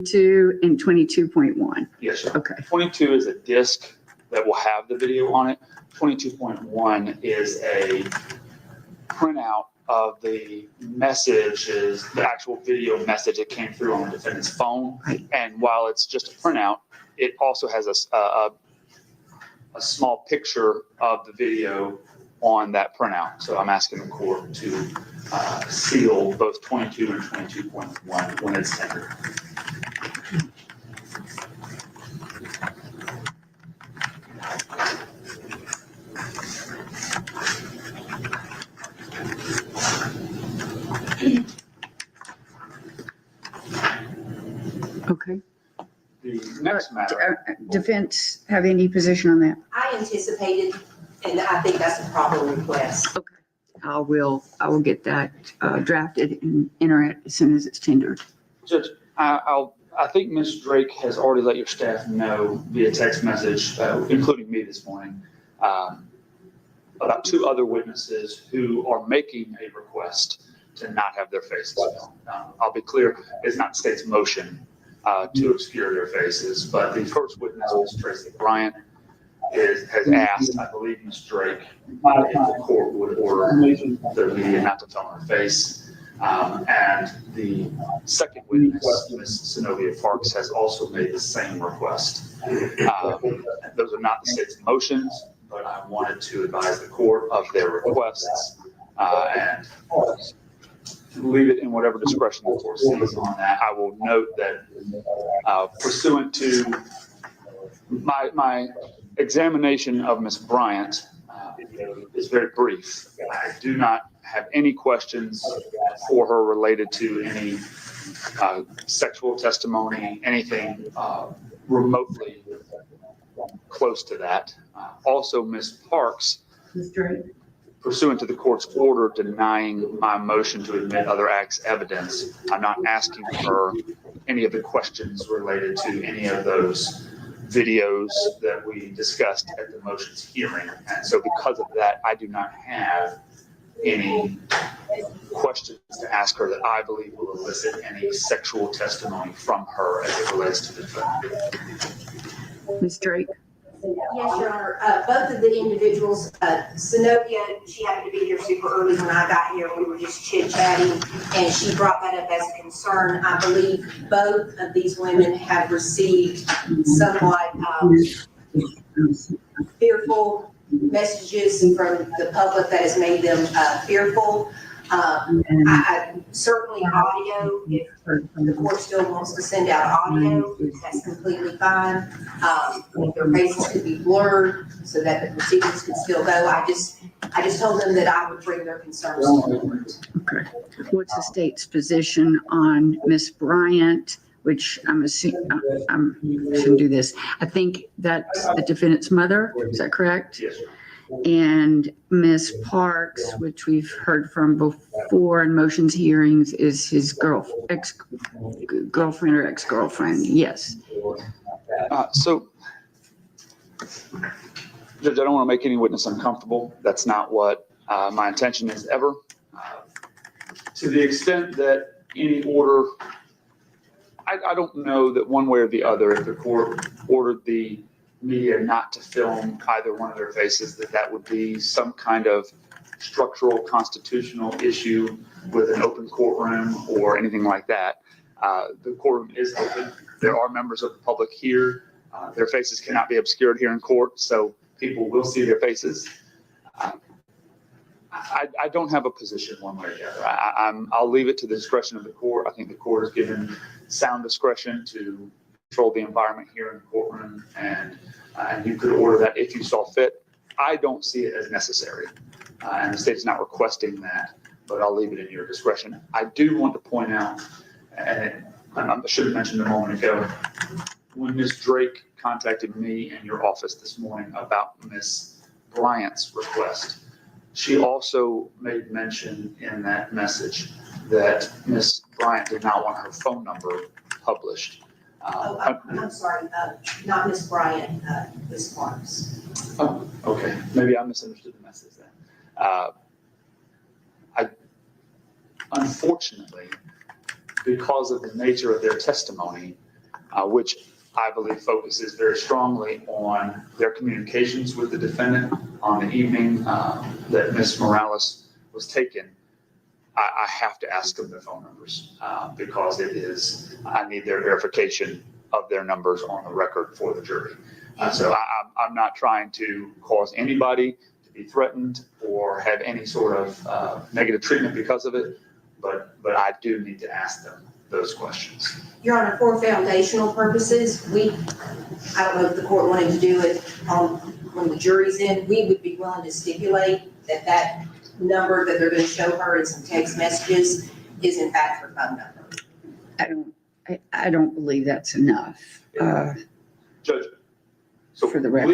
2 and 22.1. Yes, sir. Okay. 22 is a disc that will have the video on it. 22.1 is a printout of the messages, the actual video message that came through on the defendant's phone. Right. And while it's just a printout, it also has a small picture of the video on that printout. So I'm asking the court to seal both 22 and 22.1 when it's tendered. Okay. The next matter. Defense have any position on that? I anticipated, and I think that's a proper request. Okay. I will get that drafted and enter it as soon as it's tendered. Judge, I think Ms. Drake has already let your staff know via text message, including me this morning, about 2 other witnesses who are making a request to not have their faces filmed. I'll be clear, it's not the state's motion to obscure their faces, but the first witness, Ms. Tracy Bryant, has asked, I believe, Ms. Drake, if the court would order the media not to film her face. And the second witness, Ms. Zenobia Parks, has also made the same request. Those are not the state's motions, but I wanted to advise the court of their requests and leave it in whatever discretion the court sees on that. I will note that pursuant to my examination of Ms. Bryant is very brief. I do not have any questions for her related to any sexual testimony, anything remotely close to that. Also, Ms. Parks, pursuant to the court's order denying my motion to admit other acts evidence, I'm not asking her any of the questions related to any of those videos that we discussed at the motions hearing. And so because of that, I do not have any questions to ask her that I believe will elicit any sexual testimony from her as it relates to the defendant. Ms. Drake? Yes, Your Honor. Both of the individuals, Zenobia, she happened to be here super early when I got here. We were just chit-chatting, and she brought that up as a concern. I believe both of these women have received somewhat fearful messages from the public that has made them fearful. Certainly audio, if the court still wants to send out audio, that's completely fine. If their faces could be blurred so that the proceedings could still go. I just told them that I would bring their concerns to the court. Okay. What's the state's position on Ms. Bryant, which I shouldn't do this. I think that's the defendant's mother. Is that correct? Yes, sir. And Ms. Parks, which we've heard from before in motions hearings, is his ex-girlfriend or ex-girlfriend. Yes. So, Judge, I don't want to make any witness uncomfortable. That's not what my intention is ever. To the extent that any order, I don't know that one way or the other, if the court ordered the media not to film either one of their faces, that would be some kind of structural constitutional issue with an open courtroom or anything like that. The courtroom is open. There are members of the public here. Their faces cannot be obscured here in court, so people will see their faces. I don't have a position one way or the other. I'll leave it to the discretion of the court. I think the court has given sound discretion to control the environment here in the courtroom, and you could order that if you saw fit. I don't see it as necessary, and the state is not requesting that, but I'll leave it in your discretion. I do want to point out, and I should have mentioned a moment ago, when Ms. Drake contacted me in your office this morning about Ms. Bryant's request, she also made mention in that message that Ms. Bryant did not want her phone number published. I'm sorry, not Ms. Bryant, Ms. Parks. Oh, okay. Maybe I misunderstood the message then. Unfortunately, because of the nature of their testimony, which I believe focuses very strongly on their communications with the defendant on the evening that Ms. Morales was taken. I have to ask them their phone numbers because I need their verification of their numbers on the record for the jury. So I'm not trying to cause anybody to be threatened or have any sort of negative treatment because of it, but I do need to ask them those questions. Your Honor, for foundational purposes, I don't know if the court wanted to do it when the jury's in, we would be willing to stipulate that number that they're going to show her in some text messages is in fact her phone number. I don't believe that's enough. Judge, so For the record.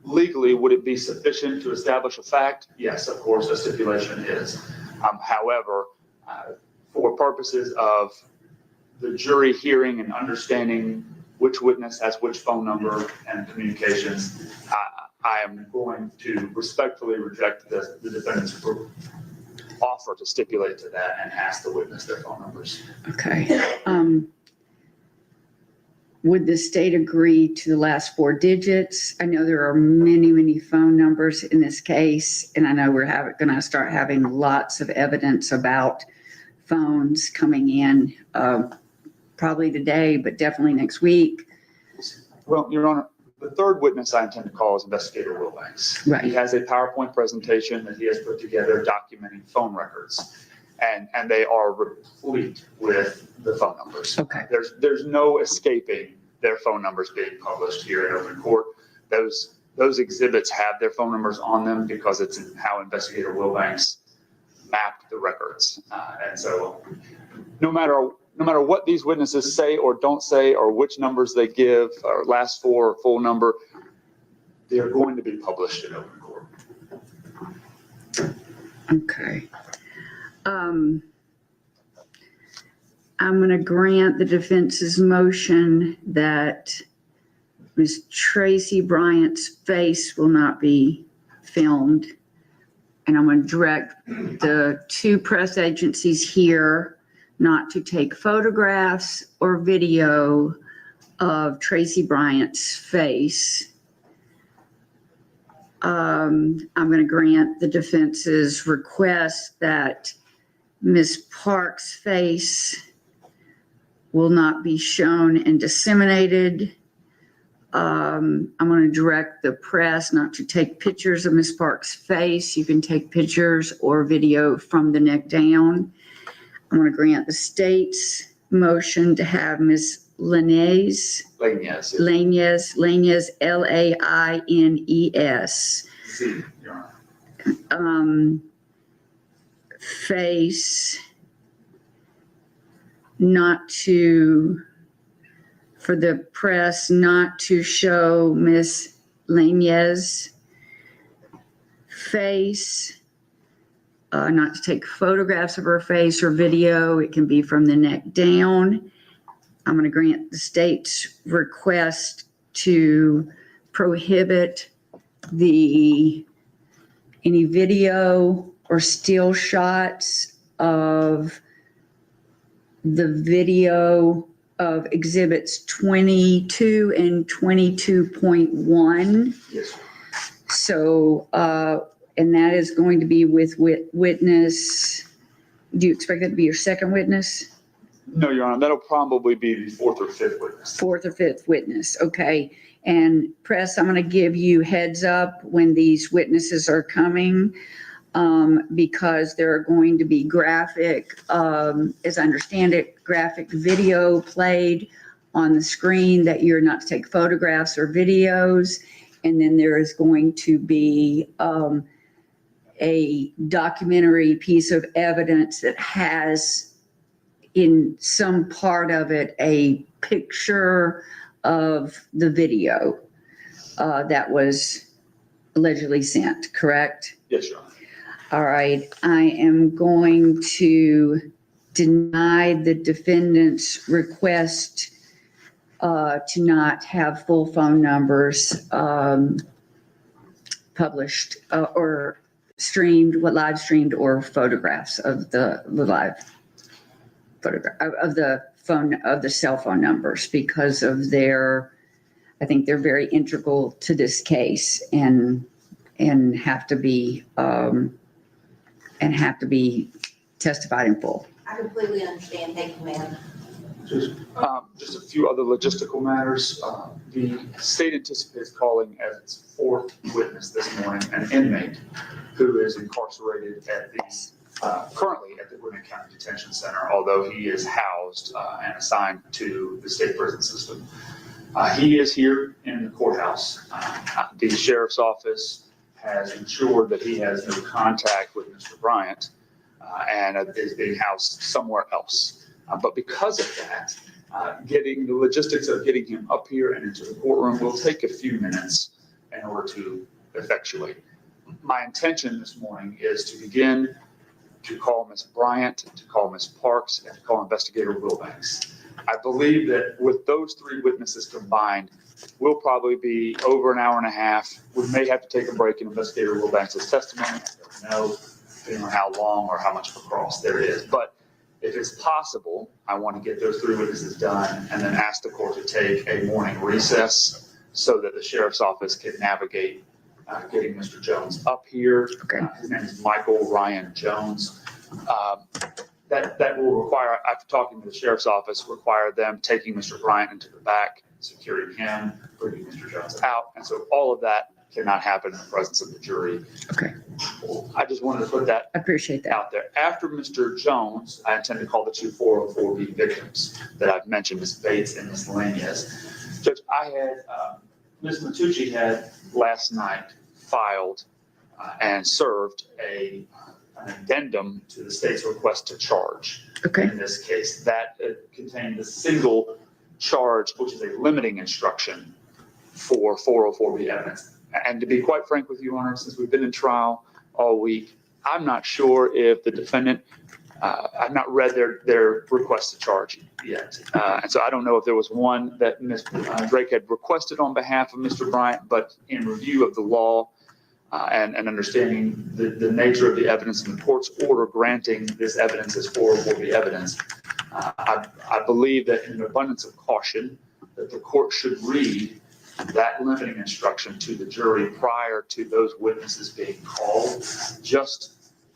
legally, would it be sufficient to establish a fact? Yes, of course, a stipulation is. However, for purposes of the jury hearing and understanding which witness has which phone number and communications, I am going to respectfully reject the defendant's offer to stipulate to that and ask the witness their phone numbers. Okay. Would the state agree to the last 4 digits? I know there are many, many phone numbers in this case, and I know we're going to start having lots of evidence about phones coming in, probably today, but definitely next week. Well, Your Honor, the third witness I intend to call is Investigator Wilbanks. Right. He has a PowerPoint presentation that he has put together documenting phone records, and they are replete with the phone numbers. Okay. There's no escaping their phone numbers being published here in open court. Those exhibits have their phone numbers on them because it's how Investigator Wilbanks mapped the records. And so no matter what these witnesses say or don't say, or which numbers they give, or last 4 or full number, they're going to be published in open court. Okay. I'm going to grant the defense's motion that Ms. Tracy Bryant's face will not be filmed. And I'm going to direct the 2 press agencies here not to take photographs or video of Tracy Bryant's face. I'm going to grant the defense's request that Ms. Park's face will not be shown and disseminated. I'm going to direct the press not to take pictures of Ms. Park's face. You can take pictures or video from the neck down. I'm going to grant the state's motion to have Ms. Lainez, Lainez, Z, Your Honor. face not to, for the press not to show Ms. Lainez face, not to take photographs of her face or video. It can be from the neck down. I'm going to grant the state's request to prohibit any video or still shots of the video of exhibits 22 and 22.1. Yes. So, and that is going to be with witness. Do you expect that to be your second witness? No, Your Honor, that'll probably be the 4th or 5th witness. 4th or 5th witness. Okay. And press, I'm going to give you heads up when these witnesses are coming, because there are going to be graphic, as I understand it, graphic video played on the screen that you're not to take photographs or videos. And then there is going to be a documentary piece of evidence that has in some part of it a picture of the video that was allegedly sent, correct? Yes, Your Honor. All right, I am going to deny the defendant's request to not have full phone numbers published or streamed, live streamed, or photographs of the live photograph of the the cell phone numbers because of I think they're very integral to this case and have to be testified in full. I completely understand. Thank you, ma'am. Just a few other logistical matters. The state anticipates calling as its fourth witness this morning an inmate who is incarcerated currently at the Gwinnett County Detention Center, although he is housed and assigned to the state prison system. He is here in the courthouse. The sheriff's office has ensured that he has no contact with Mr. Bryant and is being housed somewhere else. But because of that, getting the logistics of getting him up here and into the courtroom will take a few minutes in order to effectuate. My intention this morning is to begin to call Ms. Bryant, to call Ms. Parks, and to call Investigator Wilbanks. I believe that with those three witnesses combined, we'll probably be over an hour and a half. We may have to take a break in Investigator Wilbanks' testimony. I don't know, depending on how long or how much of a cross there is. But if it's possible, I want to get those three witnesses done and then ask the court to take a morning recess so that the sheriff's office can navigate getting Mr. Jones up here. Okay. His name is Michael Ryan Jones. That will require, after talking to the sheriff's office, require them taking Mr. Bryant into the back, securing him, bringing Mr. Jones out. And so all of that cannot happen in the presence of the jury. Okay. I just wanted to put that I appreciate that. out there. After Mr. Jones, I intend to call the two 404B victims that I've mentioned, Ms. Bates and Ms. Lanez. Judge, Ms. Matucci had last night filed and served an addendum to the state's request to charge. Okay. In this case, that contained a single charge, which is a limiting instruction for 404B evidence. And to be quite frank with you, Your Honor, since we've been in trial all week, I'm not sure if the defendant, I've not read their request to charge yet. And so I don't know if there was one that Ms. Drake had requested on behalf of Mr. Bryant, but in review of the law and understanding the nature of the evidence in the court's order granting this evidence as 404B evidence, I believe that in an abundance of caution, that the court should read that limiting instruction to the jury prior to those witnesses being called, just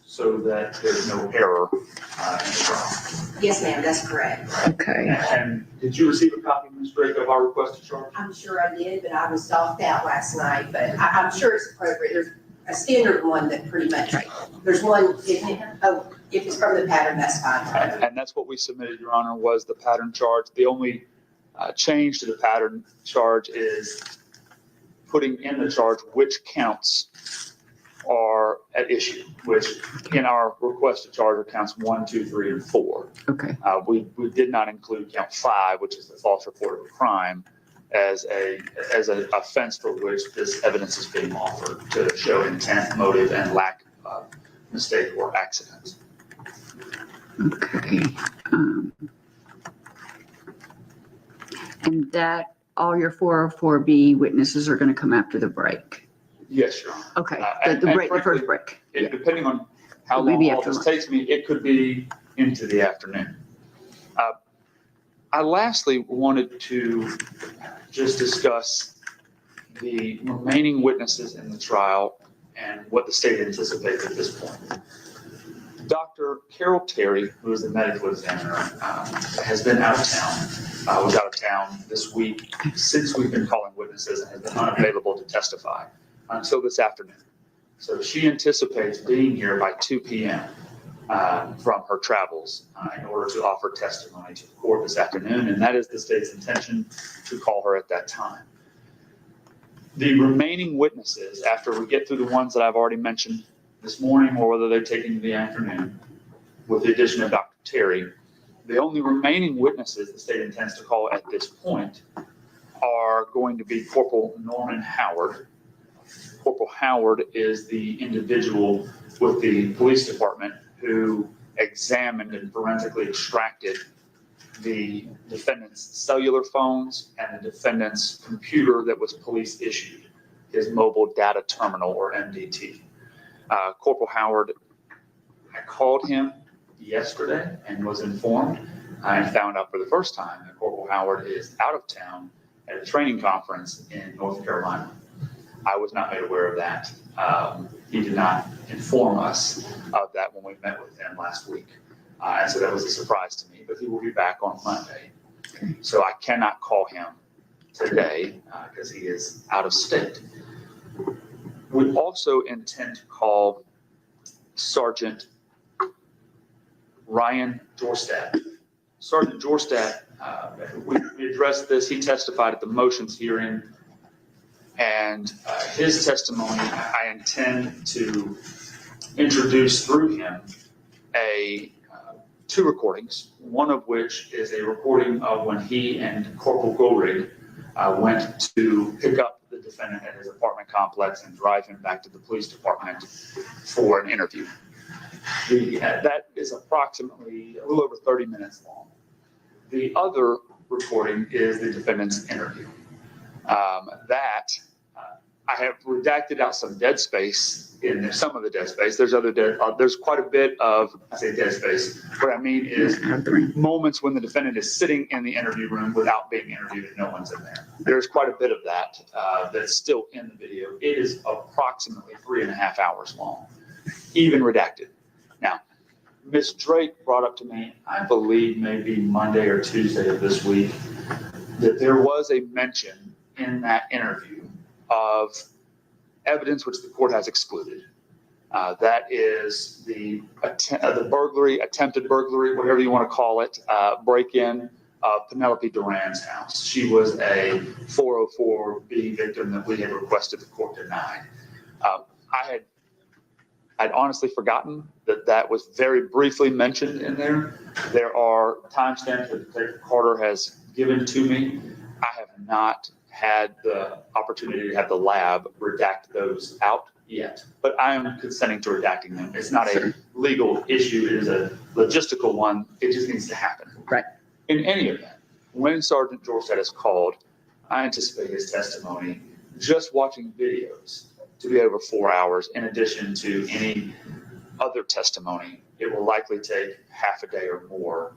so that there's no error in the trial. Yes, ma'am, that's correct. Okay. And did you receive a copy, Ms. Drake, of our request to charge? I'm sure I did, but I was soft out last night, but I'm sure it's appropriate. There's a standard one that pretty much, there's one, if it's from the pattern, that's fine. And that's what we submitted, Your Honor, was the pattern charge. The only change to the pattern charge is putting in the charge which counts are at issue, which in our request to charge are counts 1, 2, 3, and 4. Okay. We did not include count 5, which is the false report of a crime, as an offense for which this evidence is being offered to show intent, motive, and lack of mistake or accident. Okay. And that all your 404B witnesses are going to come after the break. Yes, Your Honor. Okay. And The frankly, first break. Yeah. Depending on how Maybe long all after this lunch. takes me, it could be into the afternoon. I lastly wanted to just discuss the remaining witnesses in the trial and what the state anticipates at this point. Dr. Carol Terry, who is the medical examiner, has been out of town, was out of town this week since we've been calling witnesses and has been unavailable to testify until this afternoon. So she anticipates being here by 2 p.m. From her travels in order to offer testimony to the court this afternoon, and that is the state's intention to call her at that time. The remaining witnesses, after we get through the ones that I've already mentioned this morning, or whether they're taking the afternoon, with the addition of Dr. Terry, the only remaining witnesses the state intends to call at this point are going to be Corporal Norman Howard. Corporal Howard is the individual with the police department who examined and forensically extracted the defendant's cellular phones and the defendant's computer that was police issued, his mobile data terminal, or MDT. Corporal Howard, I called him yesterday and was informed I found out for the first time that Corporal Howard is out of town at a training conference in North Carolina. I was not made aware of that. He did not inform us of that when we met with him last week. And so that was a surprise to me, but he will be back on Monday. Okay. So I cannot call him today because he is out of state. We also intend to call Sergeant Ryan Jorstad. Sergeant Jorstad, we addressed this. He testified at the motions hearing, and his testimony, I intend to introduce through him two recordings, one of which is a recording of when he and Corporal Goldrig went to pick up the defendant at his apartment complex and drive him back to the police department for an interview. That is approximately a little over 30 minutes long. The other recording is the defendant's interview. I have redacted out some dead space in there, some of the dead space. There's quite a bit of, I say dead space. What I mean is moments when the defendant is sitting in the interview room without being interviewed and no one's in there. There's quite a bit of that that's still in the video. It is approximately 3.5 hours long, even redacted. Now, Ms. Drake brought up to me, I believe maybe Monday or Tuesday of this week, that there was a mention in that interview of evidence which the court has excluded. That is the burglary, attempted burglary, whatever you want to call it, break-in of Penelope Duran's house. She was a 404B victim that we had requested the court denied. I'd honestly forgotten that was very briefly mentioned in there. There are timestamps that Detective Carter has given to me. I have not had the opportunity to have the lab redact those out yet, but I am consenting to redacting them. It's not a legal issue. It is a logistical one. It just needs to happen. Right. In any event, when Sergeant Jorstad is called, I anticipate his testimony, just watching videos, to be over 4 hours in addition to any other testimony. It will likely take half a day or more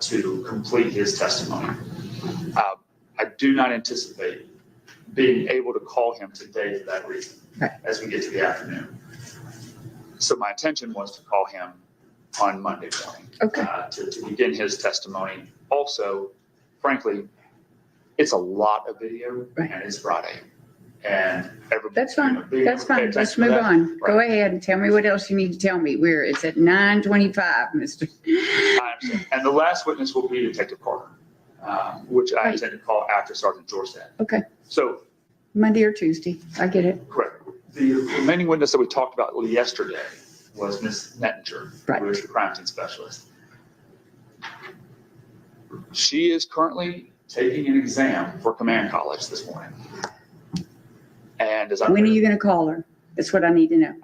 to complete his testimony. I do not anticipate being able to call him today for that reason, as we get to the afternoon. So my intention was to call him on Monday morning to begin his testimony. Also, frankly, it's a lot of video and it's Friday. And everybody. That's fine. That's fine. Let's move on. Right. Go ahead and tell me what else you need to tell me. It's at 9:25, Mr. I understand. And the last witness will be Detective Carter, which I intend to call after Sergeant Jorstad. Okay. So. Monday or Tuesday. I get it. Correct. The remaining witness that we talked about yesterday was Ms. Nettinger, who is the crime scene specialist. She is currently taking an exam for command college this morning. And when are you going to call her? That's what I need to know.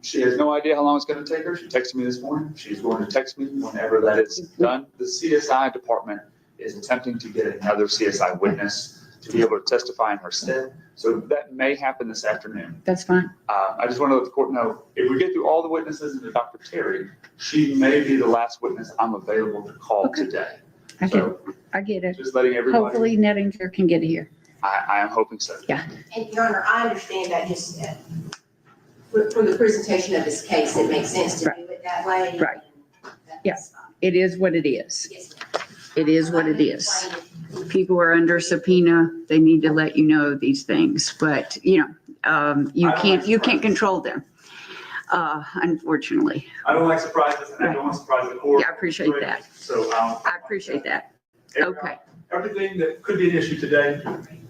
She has no idea how long it's going to take her. She texted me this morning. She's going to text me whenever that is done. The CSI department is attempting to get another CSI witness to be able to testify in her stead. So that may happen this afternoon. That's fine. I just want to let the court know, if we get through all the witnesses and to Dr. Terry, she may be the last witness I'm available to call today. I get it. Just letting everybody. Hopefully Nettinger can get here. I am hoping so. Yeah. And Your Honor, I understand that just from the presentation of this case, it makes sense to do it that way. Right. Yeah. It is what it is. Yes, It is what it is. People are under subpoena. They need to let you know these things, but you can't control them. Unfortunately. I don't like surprises, and I don't want to surprise the court. Yeah, I appreciate that. So I appreciate that. Okay. Everything that could be an issue today.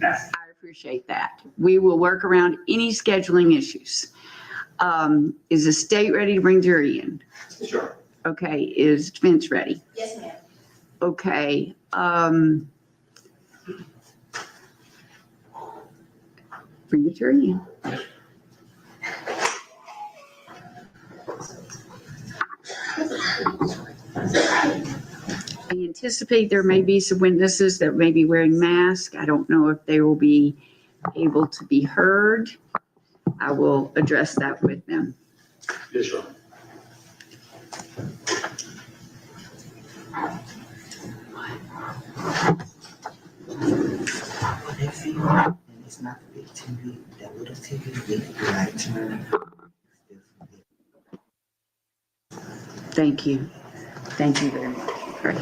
I appreciate that. We will work around any scheduling issues. Is the state ready to bring jury in? Sure. Okay. Is defense ready? Yes, ma'am. Okay. Bring the jury in. I anticipate there may be some witnesses that may be wearing masks. I don't know if they will be able to be heard. I will address that with them. Yes, sure. They see and it's not the big TV, that little TV, they could be like turn. Thank you. Thank you very much. Great.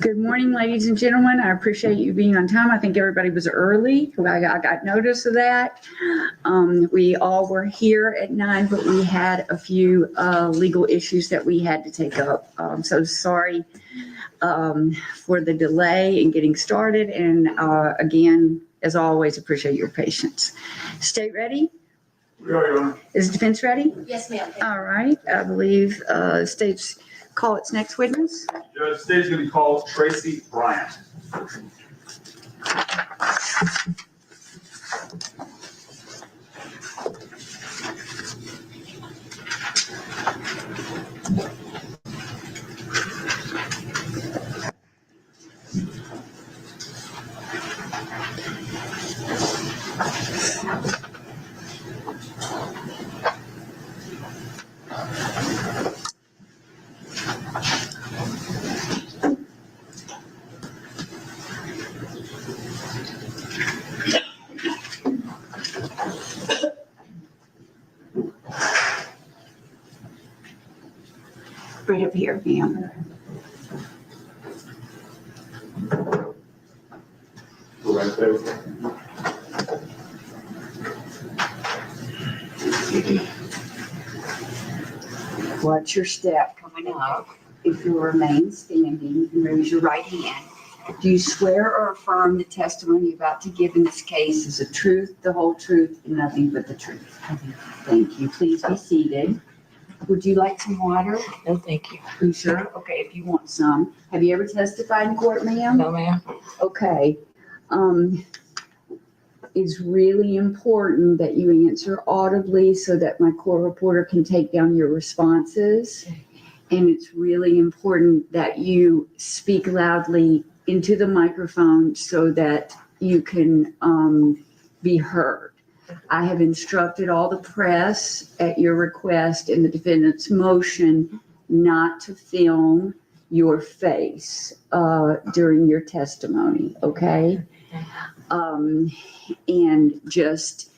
Good morning, ladies and gentlemen. I appreciate you being on time. I think everybody was early. I got notice of that. We all were here at 9, but we had a few legal issues that we had to take up. So sorry for the delay in getting started. And again, as always, appreciate your patience. State ready? We are, Your Honor. Is defense ready? Yes, ma'am. All right. I believe state's call its next witness. The state is going to call Tracy Bryant. Right up here, ma'am. Right there. Watch your step coming up. If you remain standing and raise your right hand, do you swear or affirm the testimony you're about to give in this case is the truth, the whole truth, and nothing but the truth? Thank you. Please be seated. Would you like some water? No, thank you. Are you sure? Okay, if you want some. Have you ever testified in court, ma'am? No, ma'am. Okay. It's really important that you answer audibly so that my court reporter can take down your responses. And it's really important that you speak loudly into the microphone so that you can be heard. I have instructed all the press at your request in the defendant's motion not to film your face during your testimony, okay? And just,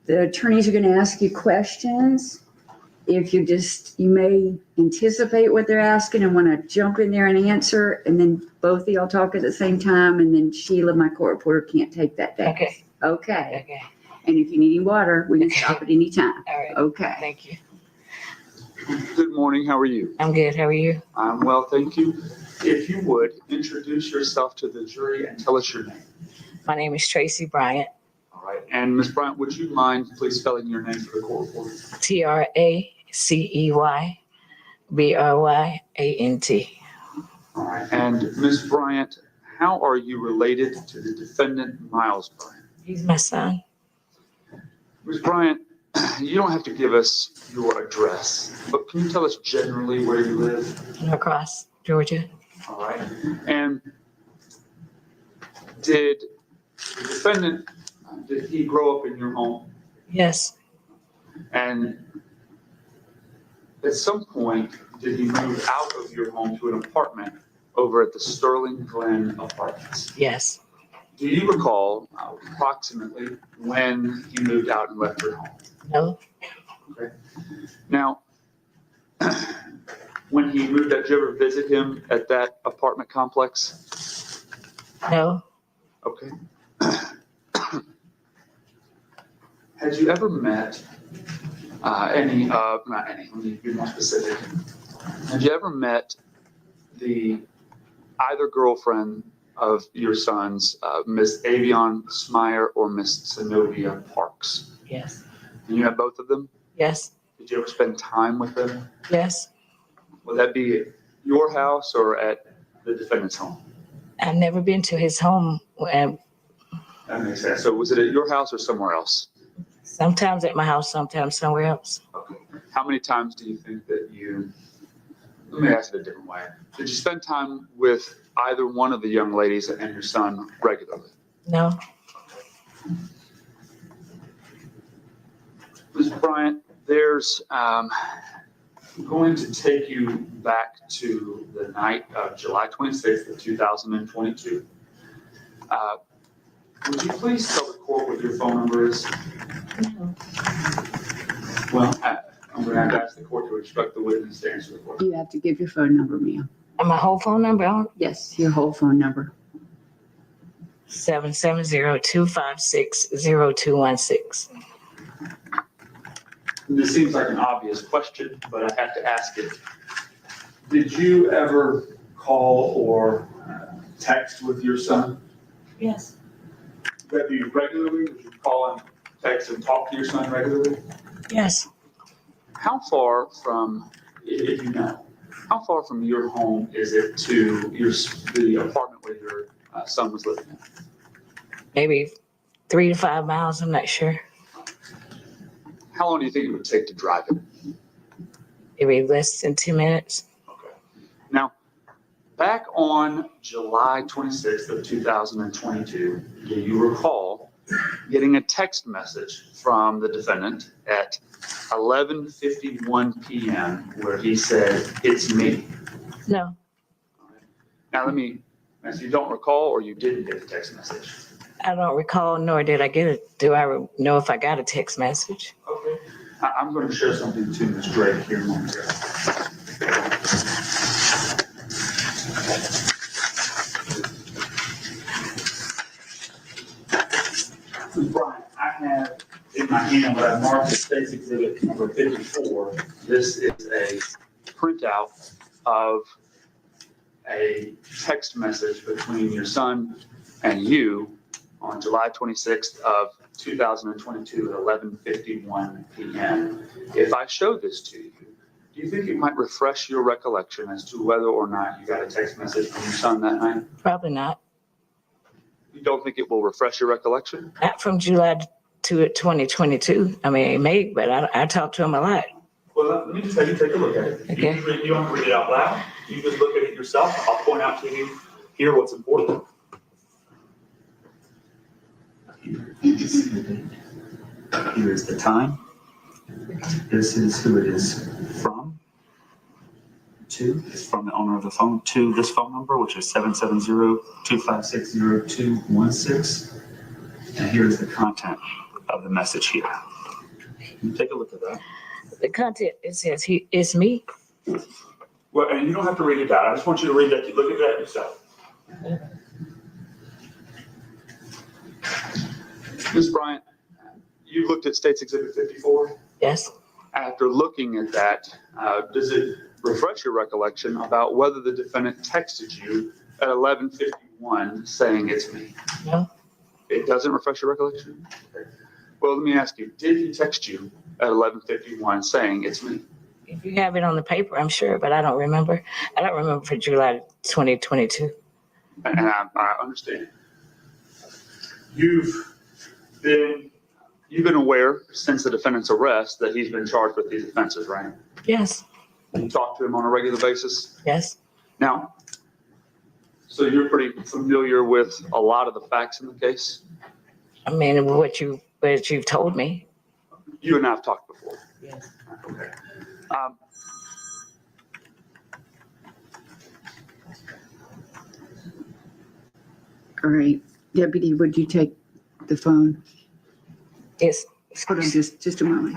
the attorneys are gonna ask you questions. If you may anticipate what they're asking and wanna jump in there and answer, and then both of y'all talk at the same time, and then Sheila, my court reporter, can't take that down. Okay. Okay, Okay. and if you need any water, we can stop at any time. All right. Okay. Thank you. Good morning. How are you? I'm good. How are you? I'm well, thank you. If you would, introduce yourself to the jury and tell us your name. My name is Tracy Bryant. All right. And Ms. Bryant, would you mind please spelling your name for the court reporter? TRACEYBRYANT. All right. And Ms. Bryant, how are you related to the defendant, Miles Bryant? He's my son. Ms. Bryant, you don't have to give us your address, but can you tell us generally where you live? Across Georgia. All right. And did the defendant, did he grow up in your home? Yes. And at some point, did he move out of your home to an apartment over at the Sterling Glen Apartments? Yes. Do you recall approximately when he moved out and left your home? No. Okay. Now, when he moved out, did you ever visit him at that apartment complex? No. Okay. Had you ever met not any, let me be more specific. Had you ever met either girlfriend of your sons, Miss Avion Smyer or Miss Zenobia Parks? Yes. And you have both of them? Yes. Did you ever spend time with him? Yes. Would that be at your house or at the defendant's home? I've never been to his home. That makes sense. So was it at your house or somewhere else? Sometimes at my house, sometimes somewhere else. Okay. How many times do you think that let me ask it a different way. Did you spend time with either one of the young ladies and your son regularly? No. Ms. Bryant, there's going to take you back to the night of July 26th of 2022. Would you please tell the court what your phone number is? No. Well, I'm going to have to ask the court to instruct the witness to answer the question. You have to give your phone number, ma'am. And my whole phone number on Yes, your whole phone number. 770-256-0216. This seems like an obvious question, but I have to ask it. Did you ever call or text with your son? Yes. That do you regularly? Would you call and text and talk to your son regularly? Yes. How far from, if you know, how far from your home is it to the apartment where your son was living in? Maybe 3 to 5 miles. I'm not sure. How long do you think it would take to drive it? Maybe less than 2 minutes. Okay. Now, back on July 26th of 2022, do you recall getting a text message from the defendant at 11:51 p.m. where he said, "It's me"? No. Now, let me ask, you don't recall or you didn't get the text message? I don't recall, nor did I get it. Do I know if I got a text message? Okay. I'm going to share something to Ms. Drake here momentarily. Ms. Bryant, I have in my hand what I marked as State's Exhibit number 54. This is a printout of a text message between your son and you on July 26th of 2022 at 11:51 p.m. If I show this to you, do you think it might refresh your recollection as to whether or not you got a text message from your son that night? Probably not. You don't think it will refresh your recollection? Not from July to 2022. I mean, it may, but I talk to him a lot. Well, let me just have you take a look at it. Okay. You don't have to read it out loud. You just look at it yourself. I'll point out to you here what's important. Here is the time. This is who it is from. To, it's from the owner of the phone to this phone number, which is 770-256-0216. And here is the content of the message here. You take a look at that. The content, it says, it's me. Well, and you don't have to read it out. I just want you to read that. Look at that yourself. Ms. Bryant, you looked at State's Exhibit 54. Yes. After looking at that, does it refresh your recollection about whether the defendant texted you at 11:51 saying it's me? No. It doesn't refresh your recollection? Okay. Well, let me ask you, did he text you at 11:51 saying it's me? If you have it on the paper, I'm sure, but I don't remember. I don't remember for July 2022. And I understand. You've been aware since the defendant's arrest that he's been charged with these offenses, right? Yes. You talk to him on a regular basis? Yes. Now, so you're pretty familiar with a lot of the facts in the case? I mean, what you've told me. You and I have talked before. Yes. Okay. All right, Deputy, would you take the phone? Yes. Hold on just a moment.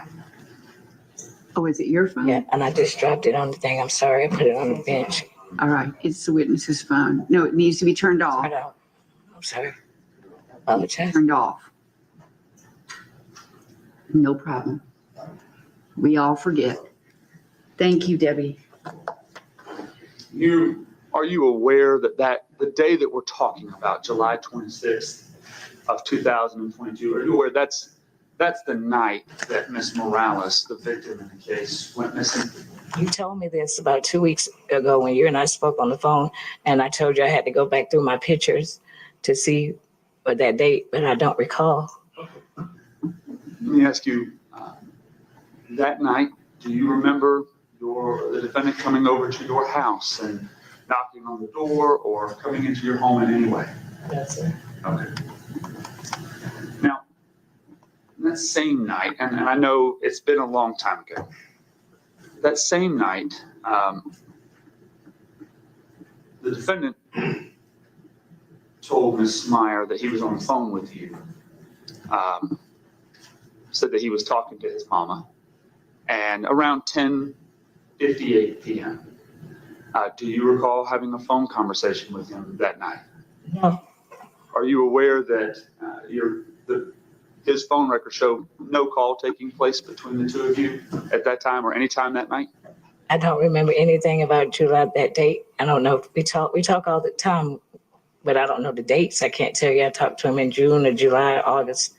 Oh, is it your phone? Yeah, and I just dropped it on the thing. I'm sorry. I put it on the bench. All right, it's the witness's phone. No, it needs to be turned off. Right out. I'm sorry. Apologize. Turned off. No problem. We all forget. Thank you, Debbie. Are you aware that the day that we're talking about, July 26th of 2022, are you aware that's That's the night that Miss Morales, the victim in the case, went missing. You told me this about 2 weeks ago when you and I spoke on the phone, and I told you I had to go back through my pictures to see that date, but I don't recall. Let me ask you, that night, do you remember the defendant coming over to your house and knocking on the door or coming into your home in any way? That's it. Okay. Now, that same night, and I know it's been a long time ago, that same night, the defendant told Ms. Meyer that he was on the phone with you, said that he was talking to his mama, and around 10:58 p.m. Do you recall having a phone conversation with him that night? No, Are you aware that his phone records show no call taking place between the two of you at that time or any time that night? I don't remember anything about July, that date. I don't know. We talk all the time, but I don't know the dates. I can't tell you. I talked to him in June or July, August.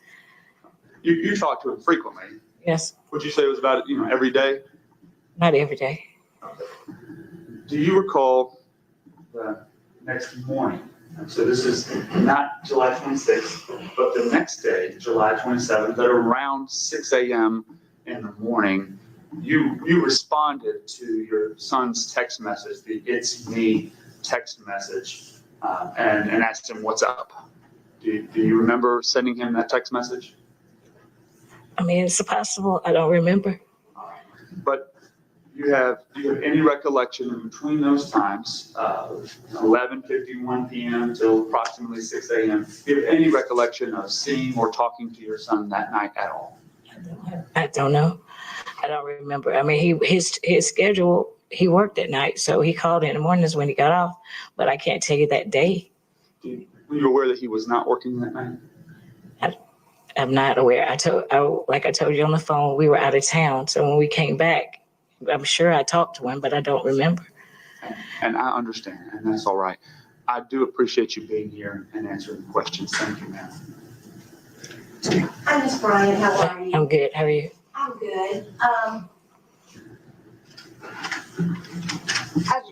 You talk to him frequently. Yes, Would you say it was about, every day? not every day. Do you recall the next morning? So this is not July 26th, but the next day, July 27th, at around 6 a.m. in the morning, you responded to your son's text message, the "It's me" text message, and asked him what's up. Do you remember sending him that text message? I mean, it's possible. I don't remember. But do you have any recollection in between those times, 11:51 p.m. till approximately 6 a.m.? Do you have any recollection of seeing or talking to your son that night at all? I don't know. I don't remember. I mean, his schedule, he worked at night, so he called in the mornings when he got off, but I can't tell you that day. Were you aware that he was not working that night? I'm not aware. Like I told you on the phone, we were out of town, so when we came back, I'm sure I talked to him, but I don't remember. And I understand, and that's all right. I do appreciate you being here and answering the questions. Thank you, ma'am. Hi, Miss Bryant, how are you? I'm good. How are you? I'm good.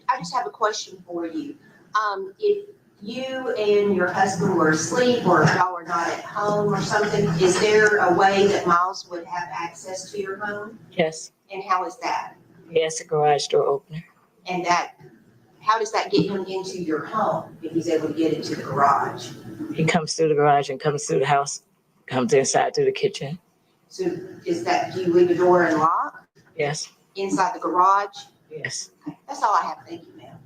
I just have a question for you. If you and your husband were asleep or if y'all were not at home or something, is there a way that Miles would have access to your home? Yes. And how is that? Yes, a garage door opener. And how does that get him into your home if he's able to get into the garage? He comes through the garage and comes through the house, comes inside through the kitchen. So do you leave the door unlocked Yes. inside the garage? Yes. That's all I have. Thank you, ma'am.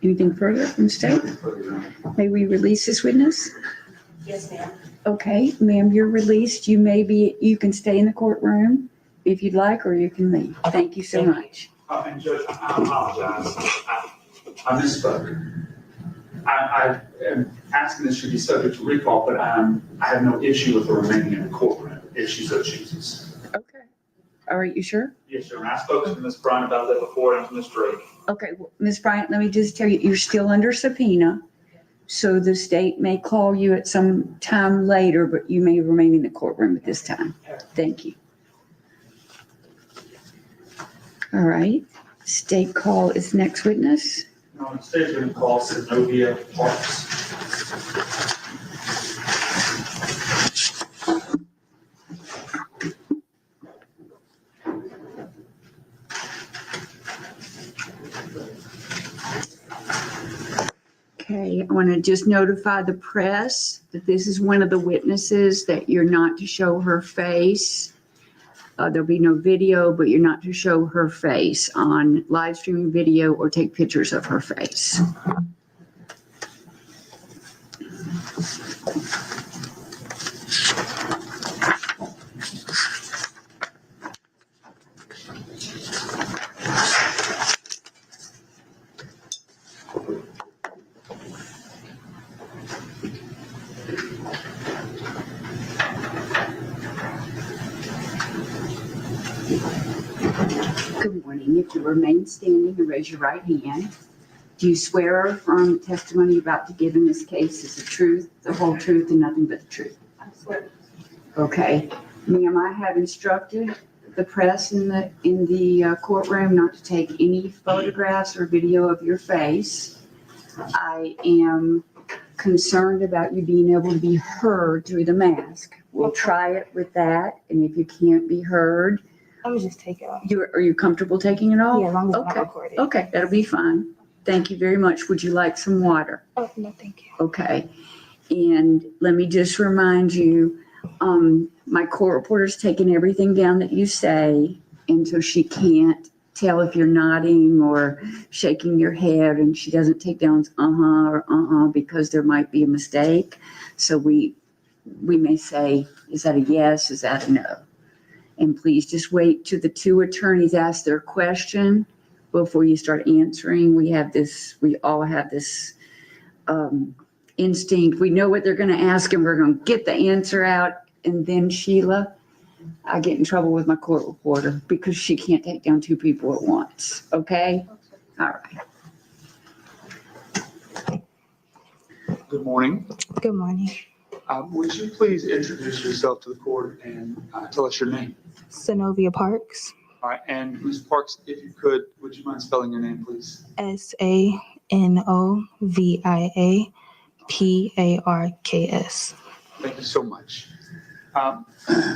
Anything further from the state? May we release this witness? Yes, ma'am. Okay, ma'am, you're released. You can stay in the courtroom if you'd like, or you can leave. Thank you so much. And Judge, I apologize. I misspoke. I am asking this should be subject to recall, but I have no issue with her remaining in the courtroom if she so chooses. Okay. All right, you sure? Yes, sir. And I spoke to Ms. Bryant about that before and to Ms. Drake. Okay, well, Ms. Bryant, let me just tell you, you're still under subpoena. So the state may call you at some time later, but you may remain in the courtroom at this time. Thank you. All right, state call is next witness. No, the state's going to call Xavier Biggers. Okay, I want to just notify the press that this is one of the witnesses that you're not to show her face. There'll be no video, but you're not to show her face on live streaming video or take pictures of her face. Good morning. If you remain standing and raise your right hand, do you swear or affirm the testimony you're about to give in this case is the truth, the whole truth, and nothing but the truth? I swear. Okay. Ma'am, I have instructed the press in the courtroom not to take any photographs or video of your face. I am concerned about you being able to be heard through the mask. We'll try it with that, and if you can't be heard, Let me just take it off. are you comfortable taking it off? Yeah, as long as I'm not Okay. recording. Okay, that'll be fine. Thank you very much. Would you like some water? Oh, no, thank you. Okay. And let me just remind you, my court reporter's taking everything down that you say, and so she can't tell if you're nodding or shaking your head, and she doesn't take down or because there might be a mistake. So we may say, is that a yes? Is that a no? And please just wait till the two attorneys ask their question before you start answering. We all have this instinct. We know what they're going to ask, and we're going to get the answer out. And then Sheila, I get in trouble with my court reporter because she can't take down two people at once. Okay? All right. Good morning. Good morning. Would you please introduce yourself to the court and tell us your name? Synovia Parks. All right, and Ms. Parks, if you could, would you mind spelling your name, please? SANOVIAPARKS. Thank you so much.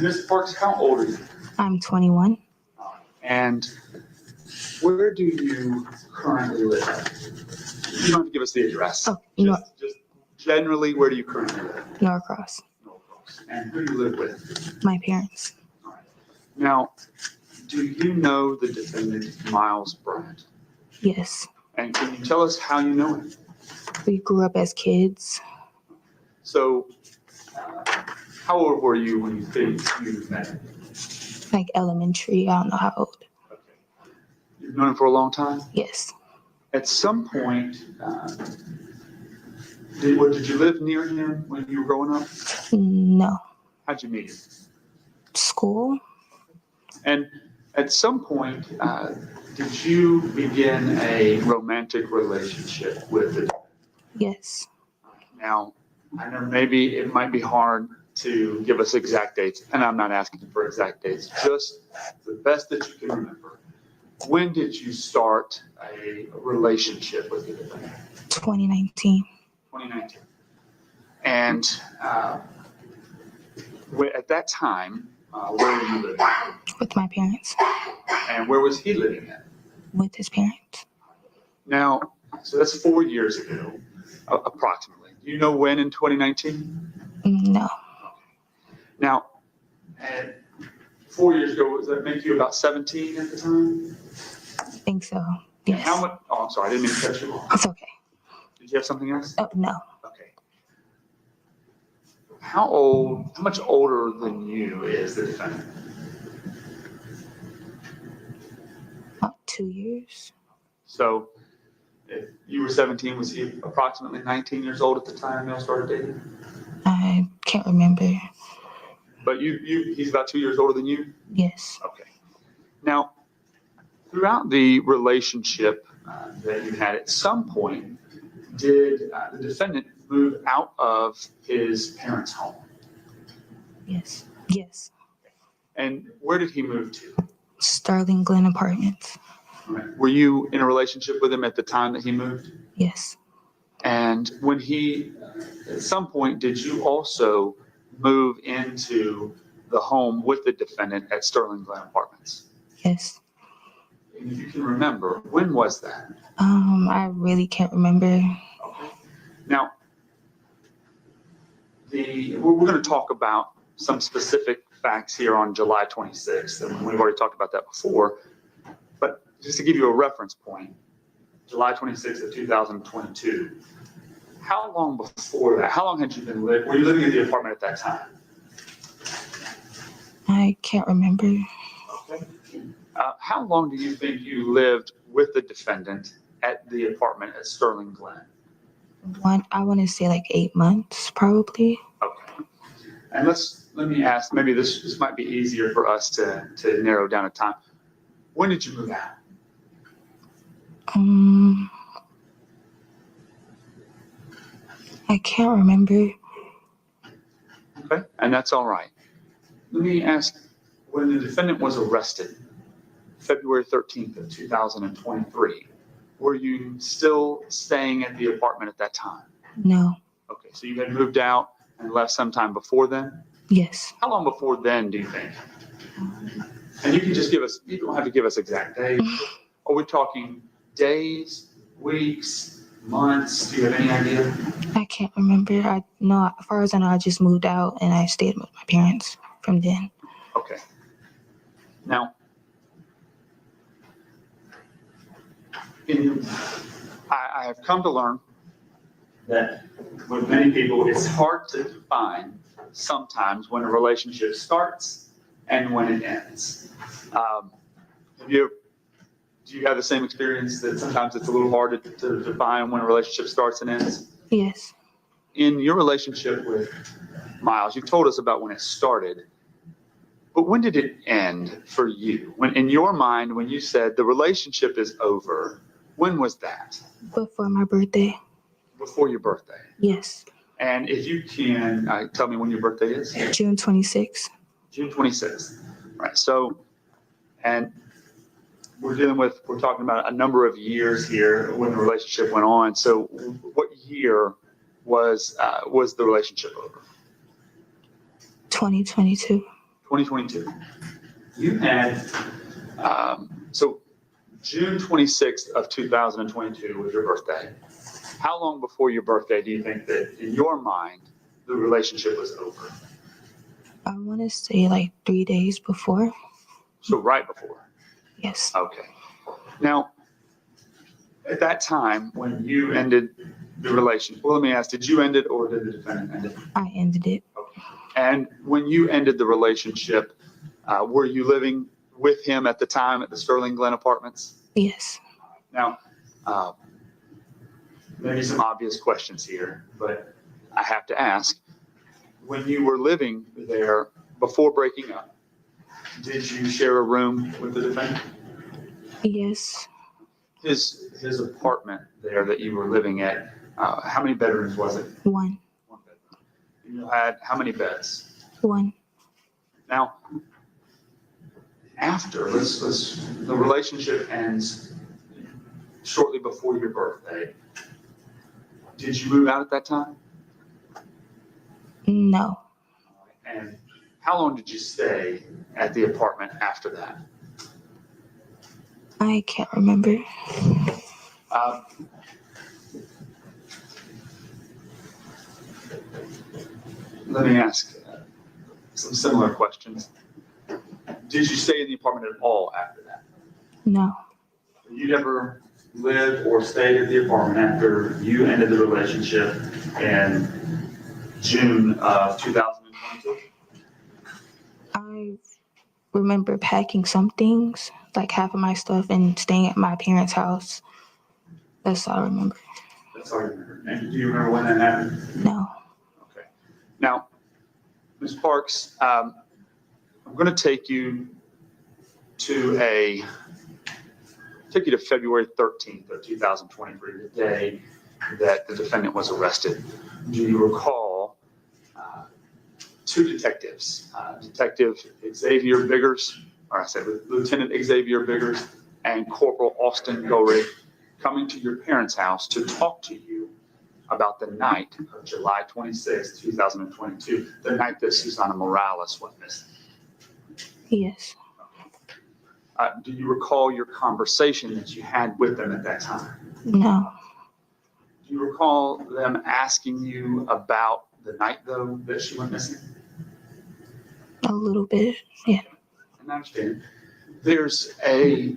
Ms. Parks, how old are you? I'm 21. And where do you currently live? You don't have to give us the address. Oh, Just generally, where do you currently live? Norcross. And who do you live with? My parents. Now, do you know the defendant, Miles Bryant? Yes. And can you tell us how you know him? We grew up as kids. So, how old were you when you think you met him? Like elementary. I don't know how old. Okay. You've known him for a long time? Yes. At some point, did you live near him when you were growing up? No. How'd you meet him? School. And at some point, did you begin a romantic relationship with him? Yes. Now, I know maybe it might be hard to give us exact dates, and I'm not asking for exact dates, just the best that you can remember. When did you start a relationship with him? 2019. 2019. And at that time, where were you living? With my parents. And where was he living at? With his parents. Now, so that's 4 years ago, approximately. Do you know when in 2019? No. Now, 4 years ago, does that make you about 17 at the time? I think so. And Yes. how much? Oh, I'm sorry, I didn't mean to cut you off. It's okay. Did you have something else? Oh, no. Okay. How much older than you is the defendant? About 2 years. So if you were 17, was he approximately 19 years old at the time y'all started dating? I can't remember. But he's about 2 years older than you? Yes. Okay. Now, throughout the relationship that you had, at some point, did the defendant move out of his parents' home? Yes. Yes. And where did he move to? Sterling Glen Apartments. Were you in a relationship with him at the time that he moved? Yes. And when at some point, did you also move into the home with the defendant at Sterling Glen Apartments? Yes. And if you can remember, when was that? I really can't remember. Okay. Now, we're going to talk about some specific facts here on July 26th, and we've already talked about that before. But just to give you a reference point, July 26th of 2022, how long before that, how long had you been were you living in the apartment at that time? I can't remember. Okay. How long do you think you lived with the defendant at the apartment at Sterling Glen? I want to say like 8 months, probably. Okay. And let me ask, maybe this might be easier for us to narrow down a time. When did you move out? I can't remember. Okay, and that's all right. Let me ask, when the defendant was arrested, February 13th of 2023, were you still staying at the apartment at that time? No. Okay, so you had moved out and left sometime before then? Yes. How long before then do you think? And you can just give us, you don't have to give us exact days. Are we talking days, weeks, months? Do you have any idea? I can't remember. I know, as far as I know, I just moved out and I stayed with my parents from then. Okay. Now, I have come to learn that with many people, it's hard to define sometimes when a relationship starts and when it ends. Do you have the same experience that sometimes it's a little hard to define when a relationship starts and ends? Yes. In your relationship with Miles, you've told us about when it started, but when did it end for you? When, in your mind, when you said the relationship is over, when was that? Before my birthday. Before your birthday. Yes. And if you can, tell me when your birthday is? June 26th. June 26th. Right. So, and we're talking about a number of years here when the relationship went on. So what year was the relationship over? 2022. 2022. You had, so June 26th of 2022 was your birthday. How long before your birthday do you think that, in your mind, the relationship was over? I want to say like 3 days before. So right before. Yes. Okay. Now, at that time, when you ended the relationship, well, let me ask, did you end it or did the defendant end it? I ended it. Okay. And when you ended the relationship, were you living with him at the time at the Sterling Glen Apartments? Yes. Now, maybe some obvious questions here, but I have to ask. When you were living there before breaking up, did you share a room with the defendant? Yes. His apartment there that you were living at, how many bedrooms was it? One. One bedroom. You had how many beds? One. Now, after the relationship ends shortly before your birthday, did you move out at that time? No. And how long did you stay at the apartment after that? I can't remember. Let me ask some similar questions. Did you stay in the apartment at all after that? No. You never lived or stayed at the apartment after you ended the relationship in June of 2022? I remember packing some things, like half of my stuff, and staying at my parents' house. That's all I remember. That's all you remember. And do you remember when that happened? No. Okay. Now, Ms. Parks, I'm going to take you to February 13th of 2023, the day that the defendant was arrested. Do you recall two detectives, Detective Xavier Biggers, or I said Lieutenant Xavier Biggers, and Corporal Austin Gorig coming to your parents' house to talk to you about the night of July 26, 2022, the night that Susana Morales went missing? Yes. Do you recall your conversation that you had with them at that time? No. Do you recall them asking you about the night, though, that she went missing? A little bit. Yeah. And I understand. There's the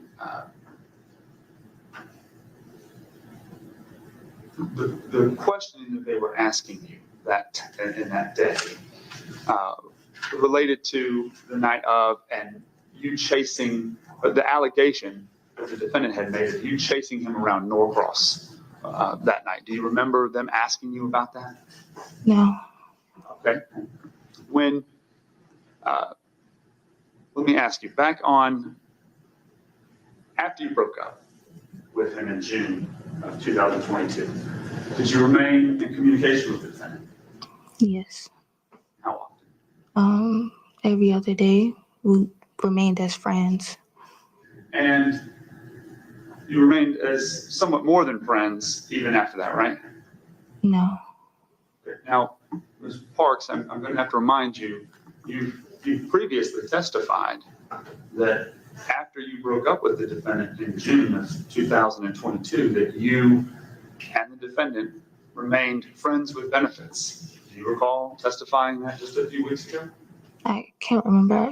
question that they were asking you in that day related to the night of, and you chasing, the allegation that the defendant had made of you chasing him around Norcross that night. Do you remember them asking you about that? No. Okay. When, let me ask you, after you broke up with him in June of 2022, did you remain in communication with the defendant? Yes. How often? every other day. We remained as friends. And you remained as somewhat more than friends even after that, right? No. Okay. Now, Ms. Parks, I'm going to have to remind you, you previously testified that after you broke up with the defendant in June of 2022, that you and the defendant remained friends with benefits. Do you recall testifying that just a few weeks ago? I can't remember.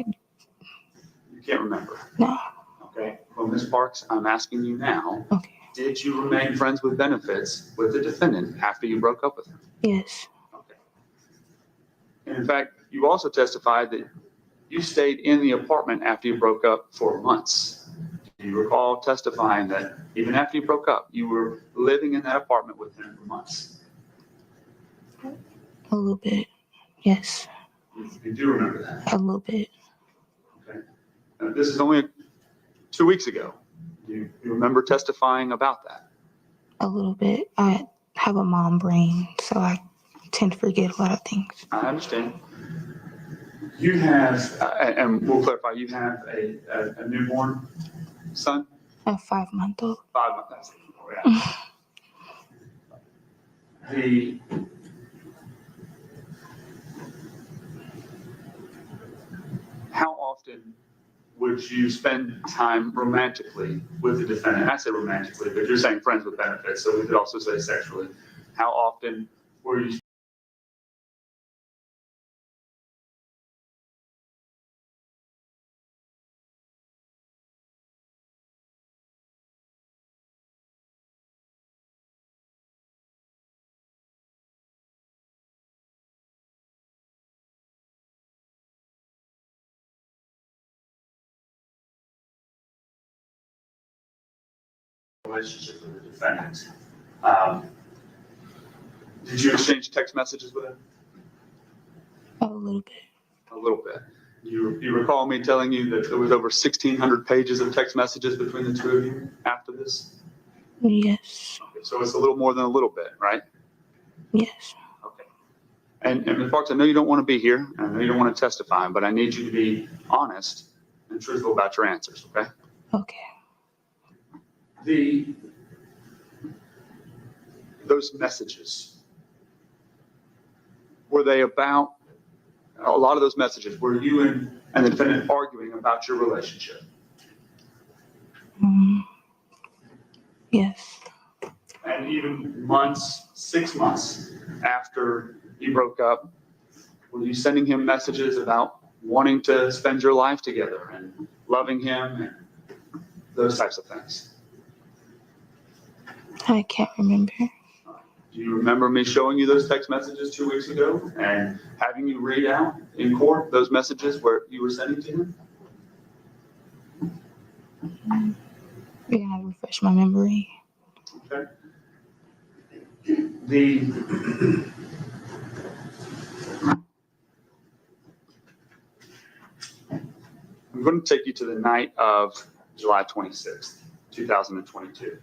You can't remember. No. Okay. Well, Ms. Parks, I'm asking you now, Okay. did you remain friends with benefits with the defendant after you broke up with him? Yes. Okay. And in fact, you also testified that you stayed in the apartment after you broke up for months. Do you recall testifying that even after you broke up, you were living in that apartment with him for months? A little bit. Yes. You do remember that? A little bit. Okay. Now, this is only 2 weeks ago. Do you remember testifying about that? A little bit. I have a mom brain, so I tend to forget a lot of things. I understand. You have, and we'll clarify, you have a newborn son? A 5-month-old. 5 months. Yeah. How often would you spend time romantically with the defendant? I say romantically, but you're saying friends with benefits, so we could also say sexually. How often were you? Relationship with the defendant. Did you exchange text messages with him? A little bit. A little bit. You recall me telling you that there was over 1,600 pages of text messages between the two of you after this? Yes. Okay, so it's a little more than a little bit, right? Yes. Okay. And Ms. Parks, I know you don't want to be here. I know you don't want to testify, but I need you to be honest and truthful about your answers, okay? Okay. Those messages, were they about, a lot of those messages, were you and the defendant arguing about your relationship? Yes. And even months, 6 months after you broke up, were you sending him messages about wanting to spend your life together and loving him and those types of things? I can't remember. Do you remember me showing you those text messages 2 weeks ago and having you read out in court those messages where you were sending to him? You're gonna refresh my memory. Okay. I'm going to take you to the night of July 26th, 2022.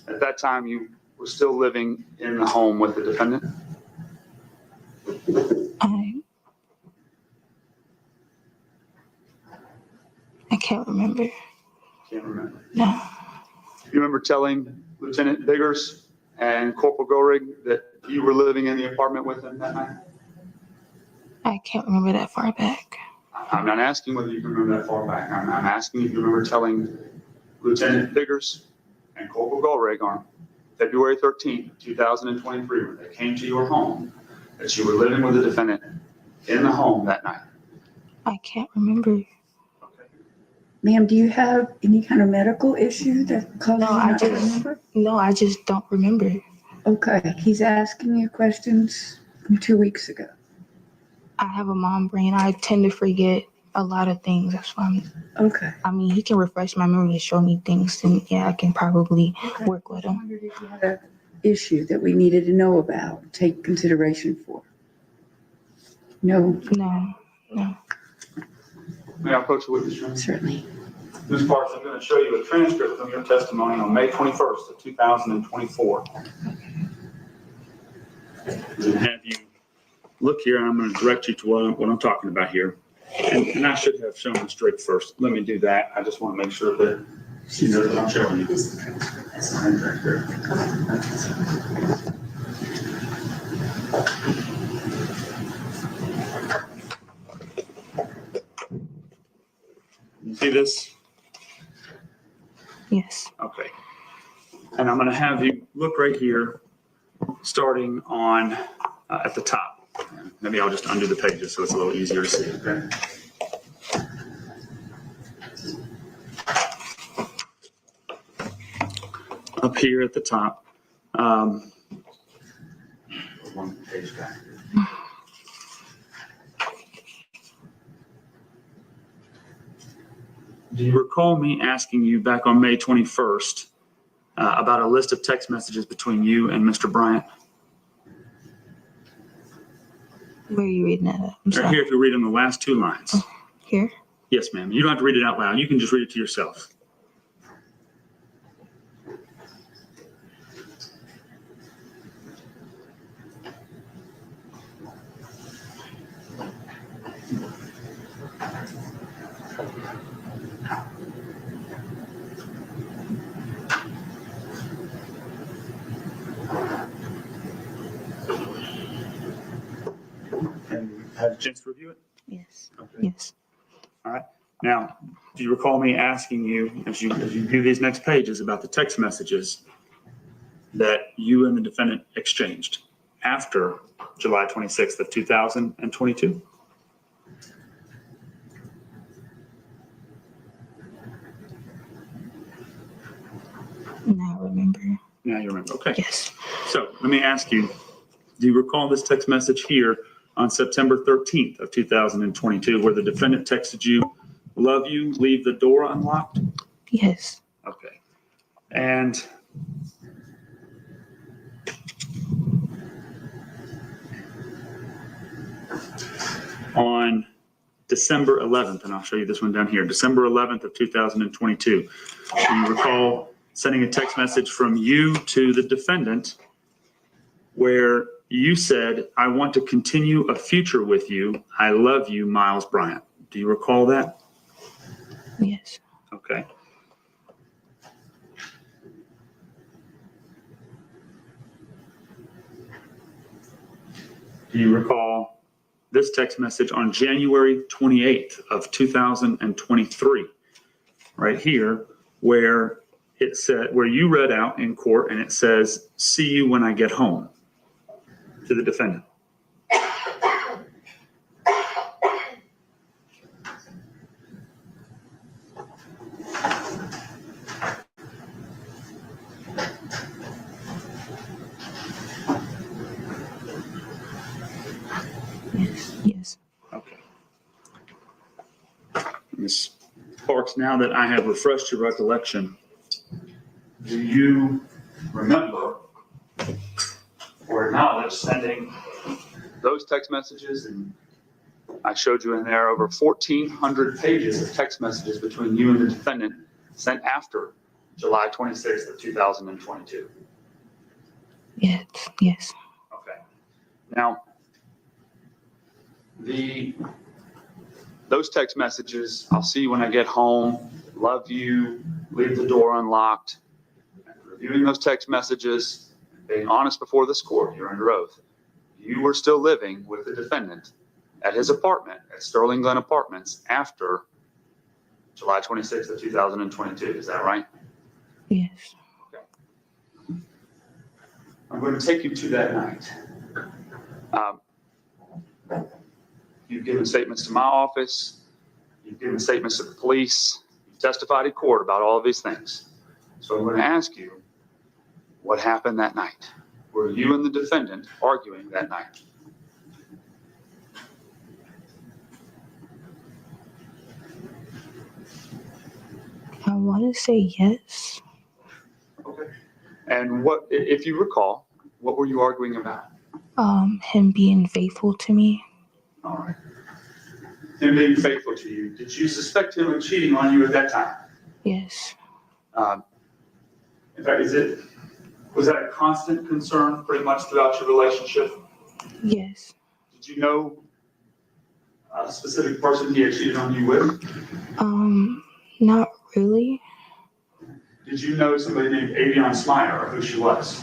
At that time, you were still living in the home with the defendant? I can't remember. Can't remember. No. You remember telling Lieutenant Biggers and Corporal Gorig that you were living in the apartment with him that night? I can't remember that far back. I'm not asking whether you can remember that far back. I'm asking if you remember telling Lieutenant Biggers and Corporal Gorig on February 13th, 2023, when they came to your home, that you were living with the defendant in the home that night. I can't remember. Okay. Ma'am, do you have any kind of medical issue that causes No, you I not to just- remember? No, I just don't remember. Okay, he's asking you questions from 2 weeks ago. I have a mom brain. I tend to forget a lot of things. That's why Okay. he can refresh my memory and show me things, and yeah, I can probably work with I him. wondered if you had an issue that we needed to know about, take consideration for. No, No. May I approach the witness room? certainly. Ms. Parks, I'm going to show you a transcript from your testimony on May 21st of 2024. And have you look here, and I'm going to direct you to what I'm talking about here. And I should have shown Ms. Drake first. Let me do that. I just want to make sure that she knows what I'm showing you. This is the transcript. That's Sign right there. You see this? Yes. Okay. And I'm going to have you look right here, starting on at the top. Maybe I'll just undo the pages so it's a little easier to see. Okay. Up here at the top. One page back. Do you recall me asking you back on May 21st about a list of text messages between you and Mr. Bryant? Where are you reading that at? I'm Right sorry. here, if you read them, the last two lines. Here? Yes, ma'am. You don't have to read it out loud. You can just read it to yourself. And you had a chance to review it? Yes. Okay. Yes. All right. Now, do you recall me asking you, as you view these next pages, about the text messages that you and the defendant exchanged after July 26th of 2022? Now I remember. Now you remember. Okay. Yes. So let me ask you, do you recall this text message here on September 13th of 2022 where the defendant texted you, "Love you, leave the door unlocked"? Yes. Okay. And on December 11th, and I'll show you this one down here, December 11th of 2022, do you recall sending a text message from you to the defendant where you said, "I want to continue a future with you. I love you, Miles Bryant"? Do you recall that? Yes. Okay. Do you recall this text message on January 28th of 2023, right here, where it said, where you read out in court and it says, "See you when I get home," to the defendant? Yes. Yes. Okay. Ms. Parks, now that I have refreshed your recollection, do you remember or acknowledge sending those text messages? And I showed you in there over 1,400 pages of text messages between you and the defendant sent after July 26th of 2022. Yes. Yes. Okay. Now, those text messages, "I'll see you when I get home," "Love you," "Leave the door unlocked," reviewing those text messages, being honest before this court, you're under oath, you were still living with the defendant at his apartment at Sterling Glen Apartments after July 26th of 2022. Is that right? Yes. I'm going to take you to that night. You've given statements to my office. You've given statements to the police. You've testified in court about all of these things. So I'm going to ask you, what happened that night? Were you and the defendant arguing that night? I want to say yes. Okay. And what, if you recall, what were you arguing about? Him being faithful to me. All right. Him being faithful to you. Did you suspect him of cheating on you at that time? Yes. In fact, was that a constant concern pretty much throughout your relationship? Yes. Did you know a specific person he had cheated on you with? Not really. Did you know somebody named Avion Smyer or who she was?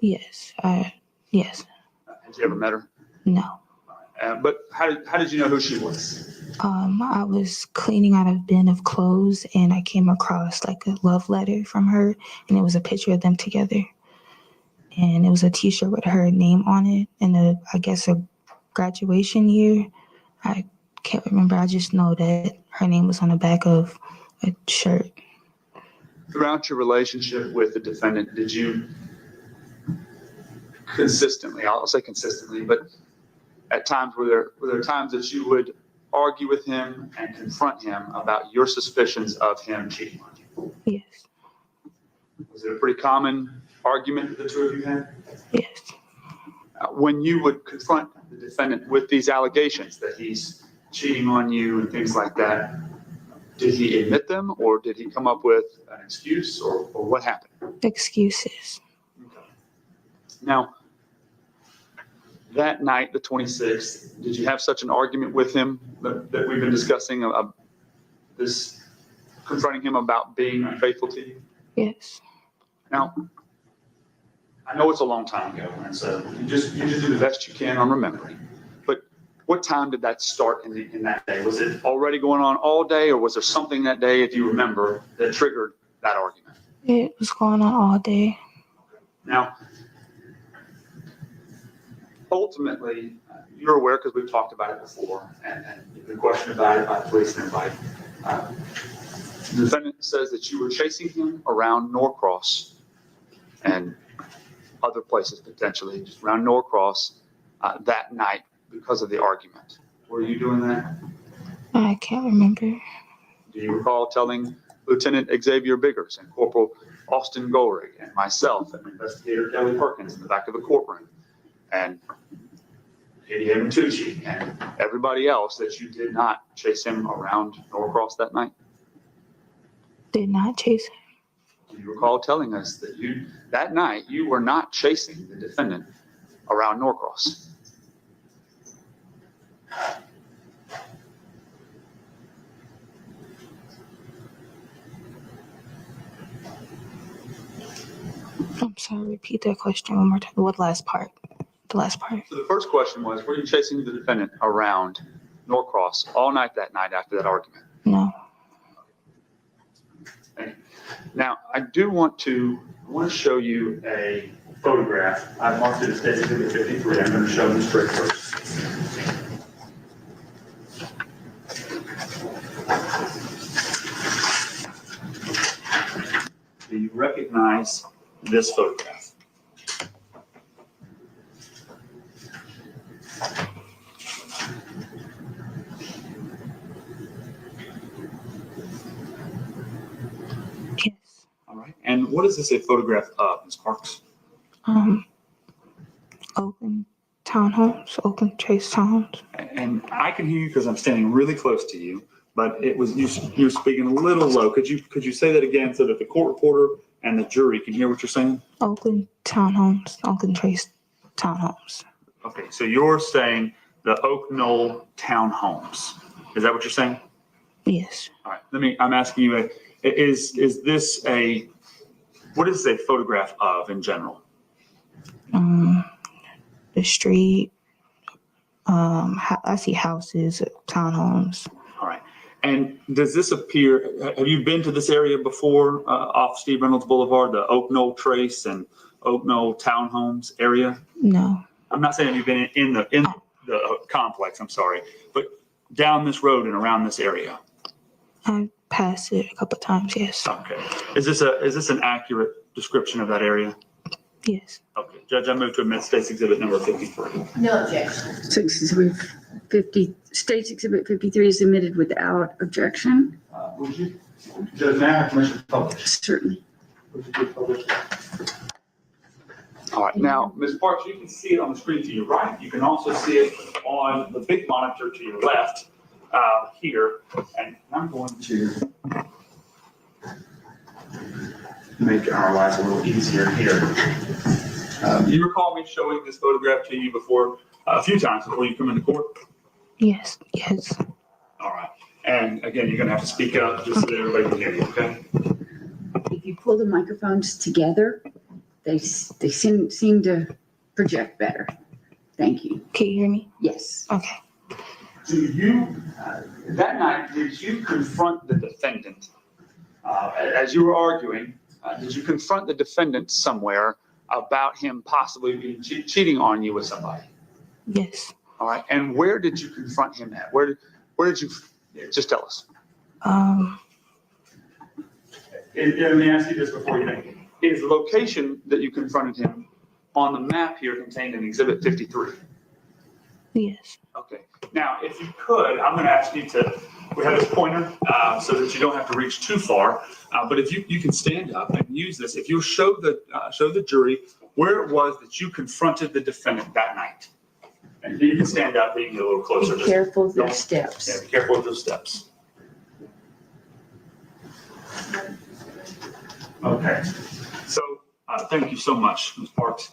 Yes. Yes. Had you ever met her? No. But how did you know who she was? I was cleaning out a bin of clothes and I came across like a love letter from her, and it was a picture of them together. And it was a t-shirt with her name on it and I guess a graduation year. I can't remember. I just know that her name was on the back of a shirt. Throughout your relationship with the defendant, did you consistently, I'll say consistently, but at times were there times that you would argue with him and confront him about your suspicions of him cheating on you? Yes. Was it a pretty common argument that the two of you had? Yes. When you would confront the defendant with these allegations that he's cheating on you and things like that, did he admit them or did he come up with an excuse or what happened? Excuses. Okay. Now, that night, the 26th, did you have such an argument with him that we've been discussing this, confronting him about being unfaithful to you? Yes. Now, I know it's a long time ago, and so you just do the best you can on remembering. But what time did that start in that day? Was it already going on all day, or was there something that day, if you remember, that triggered that argument? It was going on all day. Now, ultimately, you're aware because we've talked about it before, and you've been questioned about it by the police and everybody. The defendant says that you were chasing him around Norcross and other places potentially, just around Norcross that night because of the argument. Were you doing that? I can't remember. Do you recall telling Lieutenant Xavier Biggers and Corporal Austin Goldrick and myself and Investigator Kelly Perkins in the back of the courtroom and Eddie Tucci and everybody else that you did not chase him around Norcross that night? Did not chase him. Do you recall telling us that that night you were not chasing the defendant around Norcross? I'm sorry, repeat that question one more time. What last part? The last part. So the first question was, were you chasing the defendant around Norcross all night that night after that argument? No. Thank you. Now, I want to show you a photograph. I marked it as State Exhibit 53. I'm going to show this trick first. Do you recognize this photograph? Yes. All right. And what is this a photograph of, Ms. Parks? Oakland townhomes, Oakland Trace Towns. And I can hear you because I'm standing really close to you, but it was you're speaking a little low. Could you say that again so that the court reporter and the jury can hear what you're saying? Oakland townhomes, Oakland Trace townhomes. Okay, so you're saying the Oak Knoll townhomes. Is that what you're saying? Yes. All right. I'm asking you, is this what is a photograph of in general? The street. I see houses, townhomes. All right. And does this appear, have you been to this area before off Steve Reynolds Boulevard, the Oak Knoll Trace and Oak Knoll townhomes area? No. I'm not saying you've been in the complex, I'm sorry, but down this road and around this area. I passed it a couple of times, yes. Okay. Is this an accurate description of that area? Yes. Okay. Judge, I move to admit State's Exhibit number 53. No objection. State's Exhibit 53 is admitted without objection. Would you, Judge, may I have permission to publish? Certainly. Would you please publish? All right. Now, Ms. Parks, you can see it on the screen to your right. You can also see it on the big monitor to your left here. And I'm going to make our lives a little easier here. You recall me showing this photograph to you before, a few times before you come into court? Yes, yes. All right. And again, you're gonna have to speak up just so that everybody can hear you, okay? If you pull the microphones together, they seem to project better. Thank you. Can you hear me? Yes. Okay. That night, did you confront the defendant? As you were arguing, did you confront the defendant somewhere about him possibly being cheating on you with somebody? Yes. All right. And where did you confront him at? Where did you, just tell us. Let me ask you this before you think. Is the location that you confronted him on the map here contained in Exhibit 53? Yes. Okay. Now, if you could, I'm going to ask you to, we have this pointer so that you don't have to reach too far. But if you can stand up and use this, if you show the jury where it was that you confronted the defendant that night. And you can stand up, you can get a little closer. Be careful of those steps. Yeah, be careful of those steps. Okay. So, thank you so much, Ms. Parks.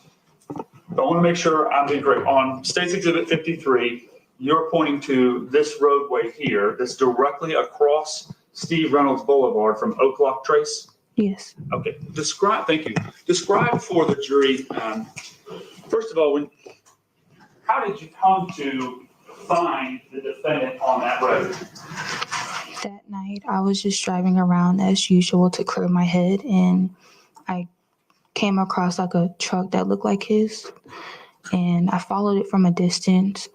I want to make sure I'm being correct. On State's Exhibit 53, you're pointing to this roadway here that's directly across Steve Reynolds Boulevard from Oak Lock Trace? Yes. Okay. Thank you. Describe for the jury, first of all, how did you come to find the defendant on that road? That night, I was just driving around as usual to clear my head, and I came across like a truck that looked like his, and I followed it from a distance,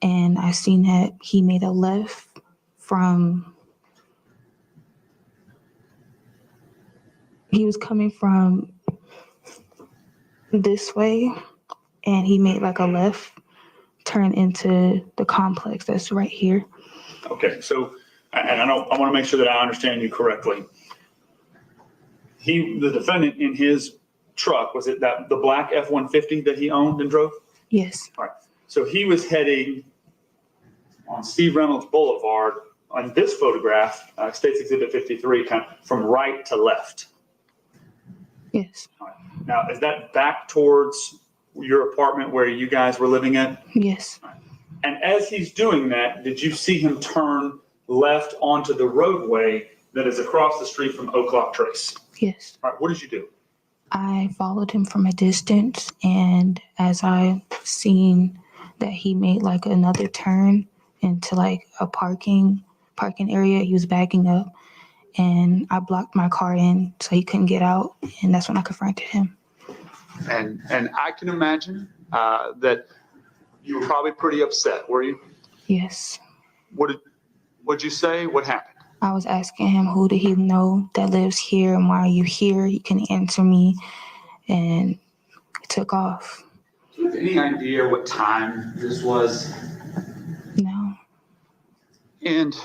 and I seen that he made a left from, he was coming from this way, and he made like a left turn into the complex that's right here. Okay, so, and I want to make sure that I understand you correctly. The defendant in his truck, was it the black F-150 that he owned and drove? Yes. All right, so he was heading on Steve Reynolds Boulevard on this photograph, State's Exhibit 53, kind of from right to left. Yes. All right. Now, is that back towards your apartment where you guys were living at? Yes. And as he's doing that, did you see him turn left onto the roadway that is across the street from Oak Lock Trace? Yes. All right, what did you do? I followed him from a distance, and as I seen that he made like another turn into like a parking area, he was backing up, and I blocked my car in so he couldn't get out, and that's when I confronted him. And I can imagine that you were probably pretty upset, were you? Yes. What'd you say? What happened? I was asking him, who did he know that lives here, and why are you here? He couldn't answer me, and he took off. Do you have any idea what time this was? No. And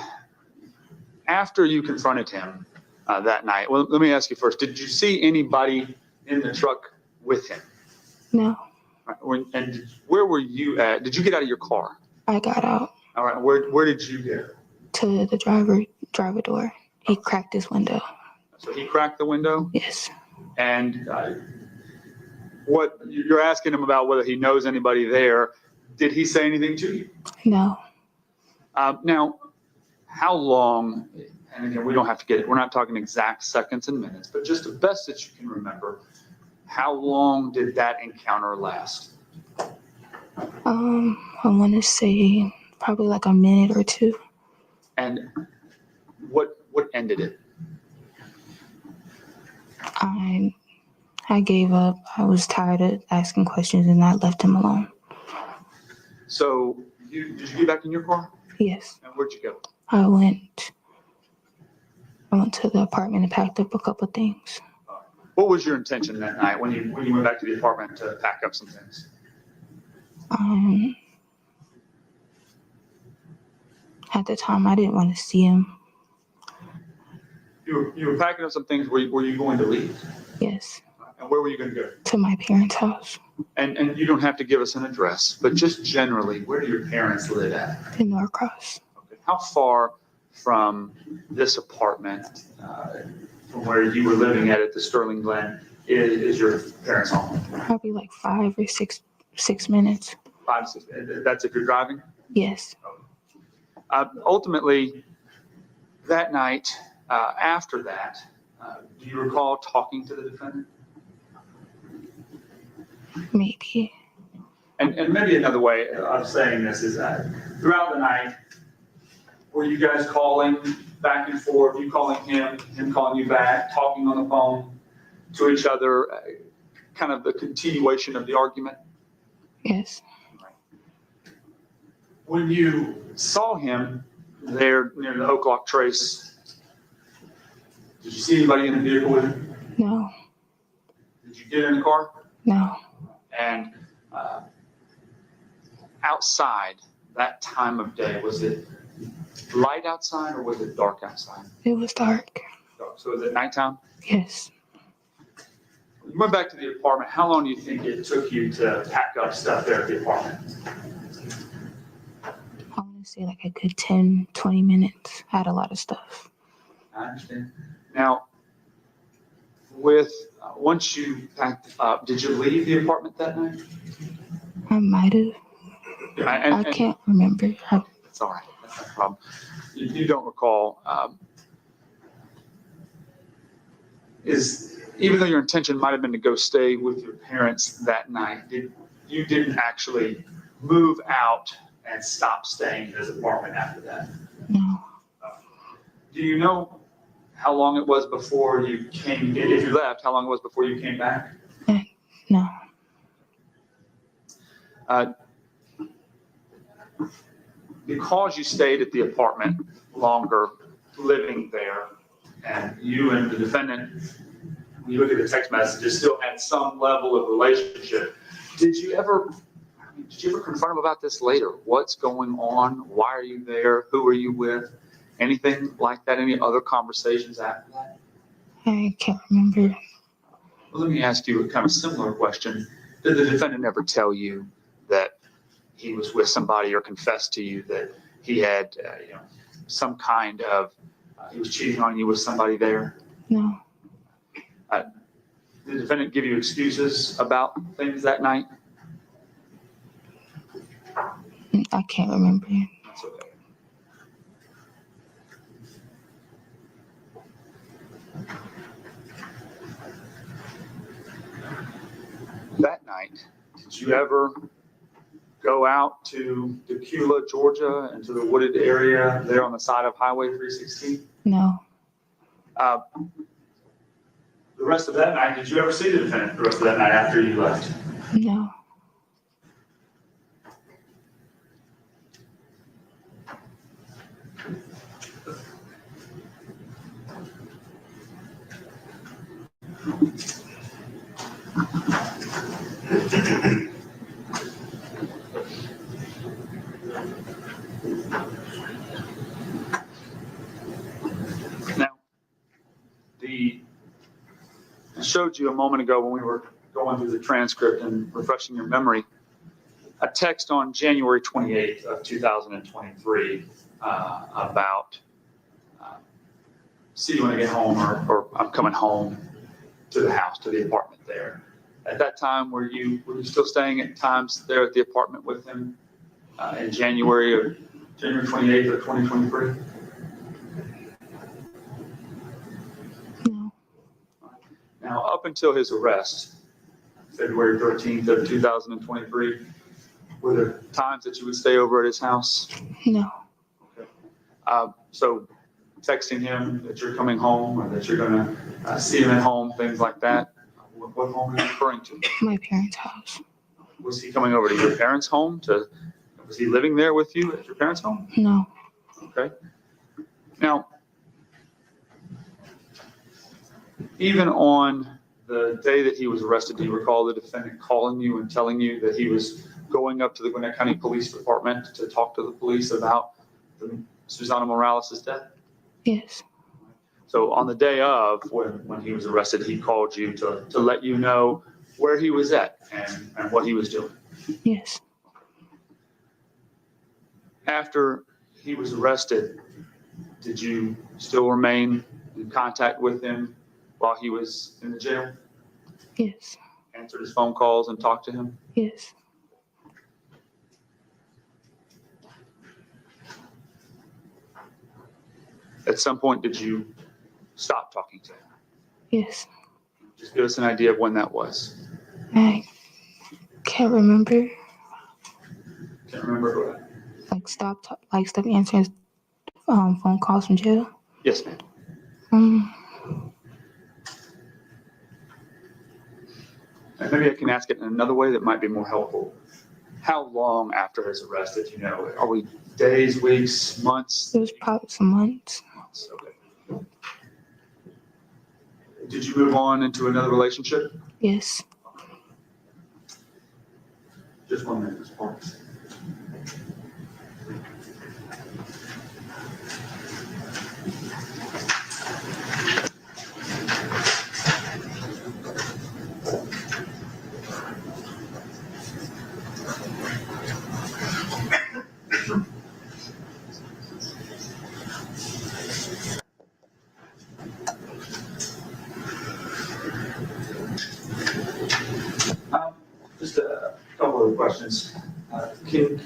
after you confronted him that night, well, let me ask you first, did you see anybody in the truck with him? No. And where were you at? Did you get out of your car? I got out. All right, where did you get? To the driver door. He cracked his window. So he cracked the window? Yes. And what you're asking him about whether he knows anybody there, did he say anything to you? No. Now, how long, and again, we don't have to get it, we're not talking exact seconds and minutes, but just the best that you can remember, how long did that encounter last? I want to say probably like a minute or two. And what ended it? I gave up. I was tired of asking questions, and I left him alone. So did you get back in your car? Yes. And where'd you go? I went to the apartment and packed up a couple things. What was your intention that night when you went back to the apartment to pack up some things? At the time, I didn't want to see him. You were packing up some things. Were you going to leave? Yes. And where were you going to go? To my parents' house. And you don't have to give us an address, but just generally, where do your parents live at? In Norcross. Okay. How far from this apartment, from where you were living at the Sterling Glen, is your parents' home? Probably like 5 or 6 minutes. 5 to 6. That's if you're driving? Yes. Ultimately, that night, after that, do you recall talking to the defendant? Maybe. And maybe another way of saying this is that throughout the night, were you guys calling back and forth, you calling him calling you back, talking on the phone to each other, kind of the continuation of the argument? Yes. When you saw him there near the Oak Lock Trace, did you see anybody in the vehicle with him? No. Did you get in the car? No. And outside that time of day, was it light outside or was it dark outside? It was dark. So was it nighttime? Yes. When you went back to the apartment, how long do you think it took you to pack up stuff there at the apartment? I want to say like a good 10, 20 minutes. I had a lot of stuff. I understand. Now, once you packed up, did you leave the apartment that night? I might have. I And can't remember. it's all right. That's no problem. You don't recall. Even though your intention might have been to go stay with your parents that night, you didn't actually move out and stop staying in his apartment after that? No. Do you know how long it was before you came, if you left, how long it was before you came back? No. Because you stayed at the apartment longer, living there, and you and the defendant, when you look at the text messages, still had some level of relationship. Did you ever confront him about this later? What's going on? Why are you there? Who are you with? Anything like that? Any other conversations after that? I can't remember. Well, let me ask you a kind of similar question. Did the defendant ever tell you that he was with somebody or confess to you that he had, some kind of, he was cheating on you with somebody there? No. Did the defendant give you excuses about things that night? I can't remember. That's okay. That night, did you ever go out to Decula, Georgia, and to the wooded area there on the side of Highway 316? No. The rest of that night, did you ever see the defendant the rest of that night after you left? No. Now, I showed you a moment ago when we were going through the transcript and refreshing your memory, a text on January 28th of 2023 about see you when I get home, or I'm coming home to the house, to the apartment there. At that time, were you still staying at times there at the apartment with him in January 28th of 2023? No. Now, up until his arrest, February 13th of 2023, were there times that you would stay over at his house? No. Okay. So texting him that you're coming home or that you're going to see him at home, things like that. What home are you referring to? My parents' house. Was he coming over to your parents' home? Was he living there with you at your parents' home? No. Okay. Now, even on the day that he was arrested, do you recall the defendant calling you and telling you that he was going up to the Gwinnett County Police Department to talk to the police about Susana Morales' death? Yes. So on the day of when he was arrested, he called you to let you know where he was at and what he was doing? Yes. After he was arrested, did you still remain in contact with him while he was in the jail? Yes. Answered his phone calls and talked to him? Yes. At some point, did you stop talking to him? Yes. Just give us an idea of when that was. I can't remember. Can't remember. Stop answering phone calls from jail. Yes, ma'am. And maybe I can ask it in another way that might be more helpful. How long after his arrest did you know? Are we days, weeks, months? It was probably some months. Months, okay. Did you move on into another relationship? Yes. Just 1 minute, Ms. Parks. Just a couple of questions. Do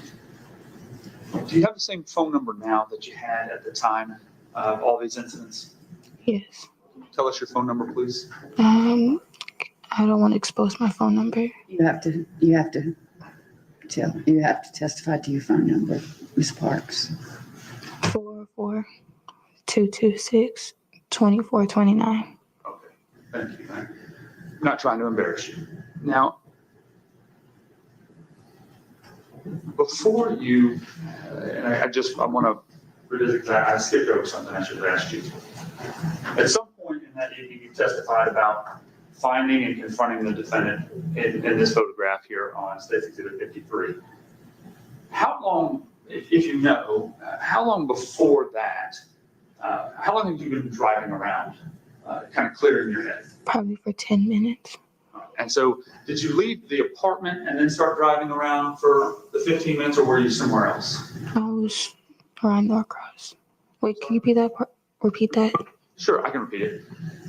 you have the same phone number now that you had at the time of all these incidents? Yes. Tell us your phone number, please. I don't want to expose my phone number. You have to testify to your phone number, Ms. Parks. 44226-2429. Okay, thank you. I'm not trying to embarrass you. Now, before you, and I want to revisit, because I skipped over something I should have asked you. At some point in that evening, you testified about finding and confronting the defendant in this photograph here on State's Exhibit 53. How long, if you know, how long before that, how long have you been driving around, kind of clearing your head? Probably for 10 minutes. And so did you leave the apartment and then start driving around for the 15 minutes, or were you somewhere else? I was around Norcross. Wait, can you repeat that? Sure, I can repeat it.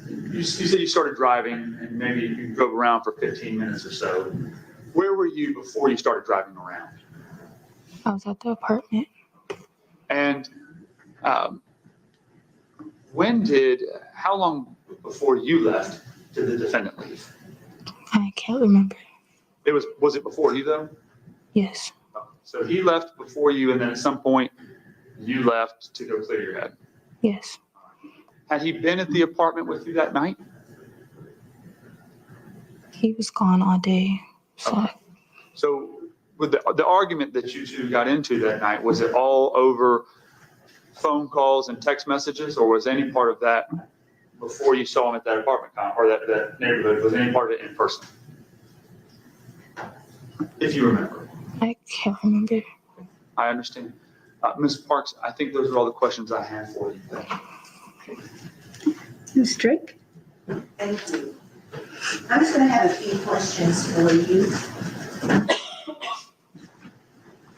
You said you started driving and maybe you drove around for 15 minutes or so. Where were you before you started driving around? I was at the apartment. And how long before you left did the defendant leave? I can't remember. Was it before you though? Yes. So he left before you, and then at some point you left to go clear your head. Yes. Had he been at the apartment with you that night? He was gone all day. So Okay. So with the argument that you two got into that night, was it all over phone calls and text messages, or was any part of that before you saw him at that apartment or that neighborhood? Was any part of it in person? If you remember. I can't remember. I understand. Ms. Parks, I think those are all the questions I have for you. Ms. Drake? Thank you. I'm just going to have a few questions for you.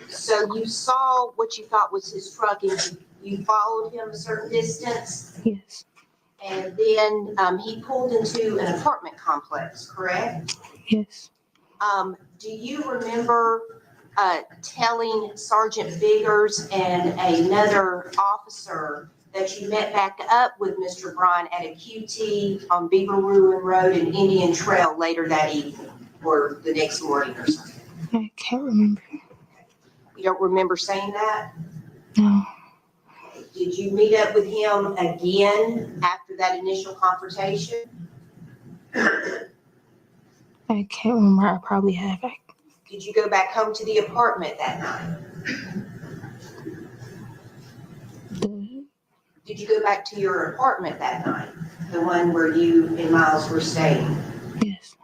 So you saw what you thought was his truck, and you followed him a certain distance, Yes. and then he pulled into an apartment complex, correct? Yes. Do you remember telling Sergeant Biggers and another officer that you met back up with Mr. Bryant at a QT on Beaver Ruin Road and Indian Trail later that evening or the next morning or something? I can't remember. You don't remember saying that? No. Did you meet up with him again after that initial confrontation? I can't remember. I probably have. Did you go back home to the apartment that night? Did you go back to your apartment that night? The one where you and Miles were staying? Yes.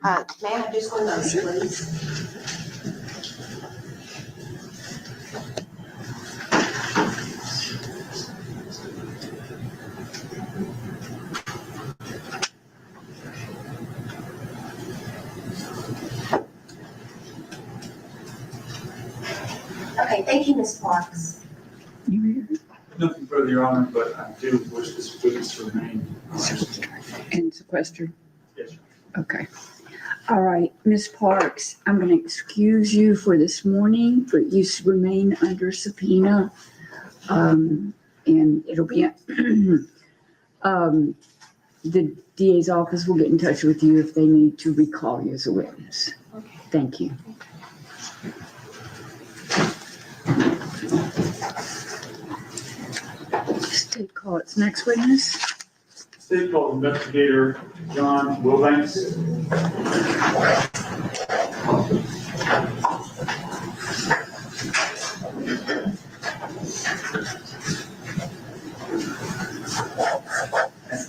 Ma'am, just 1 moment, please. Okay, thank you, Ms. Parks. Nothing further, Your Honor, but I do wish this witness to remain. And sequestered? Yes, sir. Okay. All right, Ms. Parks, I'm going to excuse you for this morning, but you remain under subpoena. and it'll be, the DA's office will get in touch with you if they need to recall you as a witness. Okay. Thank you. State call its next witness. State called Investigator John Wilbanks.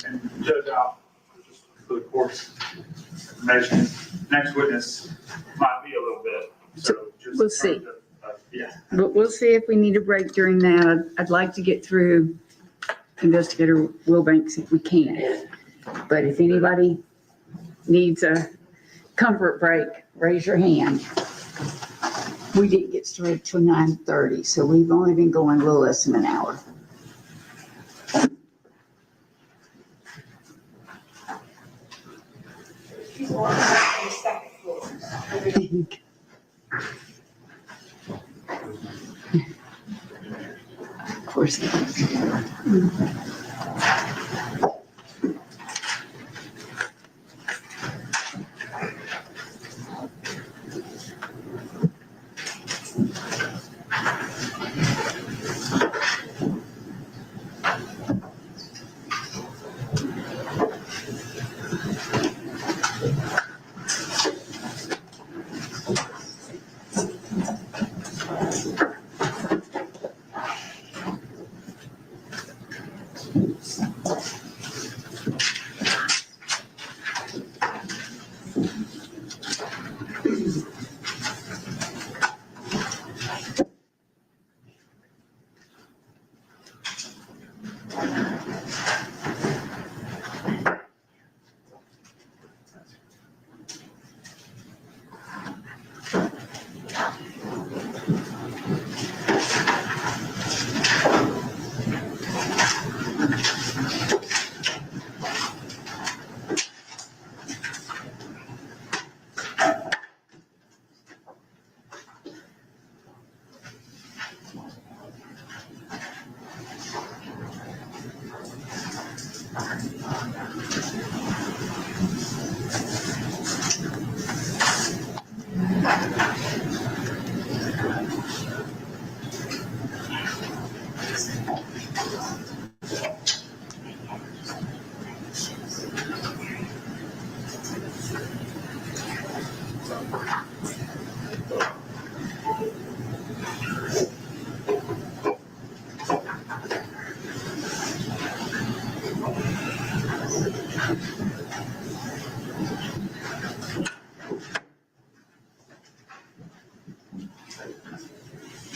And Judge, just for the court's information, next witness might be a little bit, so just. We'll see. Yeah. But we'll see if we need a break during that. I'd like to get through Investigator Wilbanks if we can. But if anybody needs a comfort break, raise your hand. We didn't get started till 9:30, so we've only been going a little less than an hour. She's on the second floor. Of course.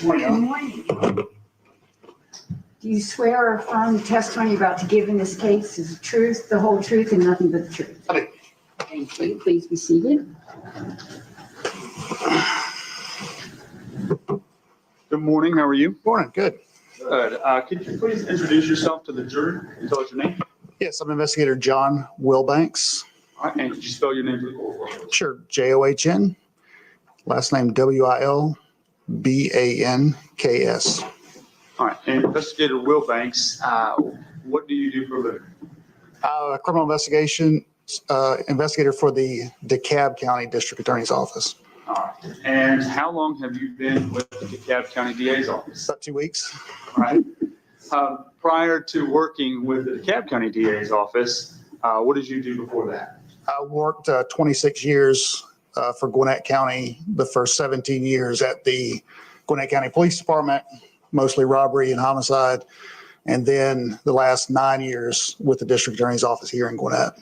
Good morning. Do you swear or affirm the testimony you're about to give in this case is the truth, the whole truth, and nothing but the truth? I do. Thank you. Please be seated. Good morning, how are you? Morning, good. Good. Could you please introduce yourself to the jury and tell us your name? Yes, I'm Investigator John Wilbanks. All right, and could you spell your name for the court? Sure, John. Last name Wilbanks. All right, and Investigator Wilbanks, what do you do for a living? Criminal investigation investigator for the DeKalb County District Attorney's Office. All right, and how long have you been with the DeKalb County DA's office? About 2 weeks. All right. Prior to working with the DeKalb County DA's office, what did you do before that? I worked 26 years for Gwinnett County, the first 17 years at the Gwinnett County Police Department, mostly robbery and homicide, and then the last 9 years with the District Attorney's Office here in Gwinnett.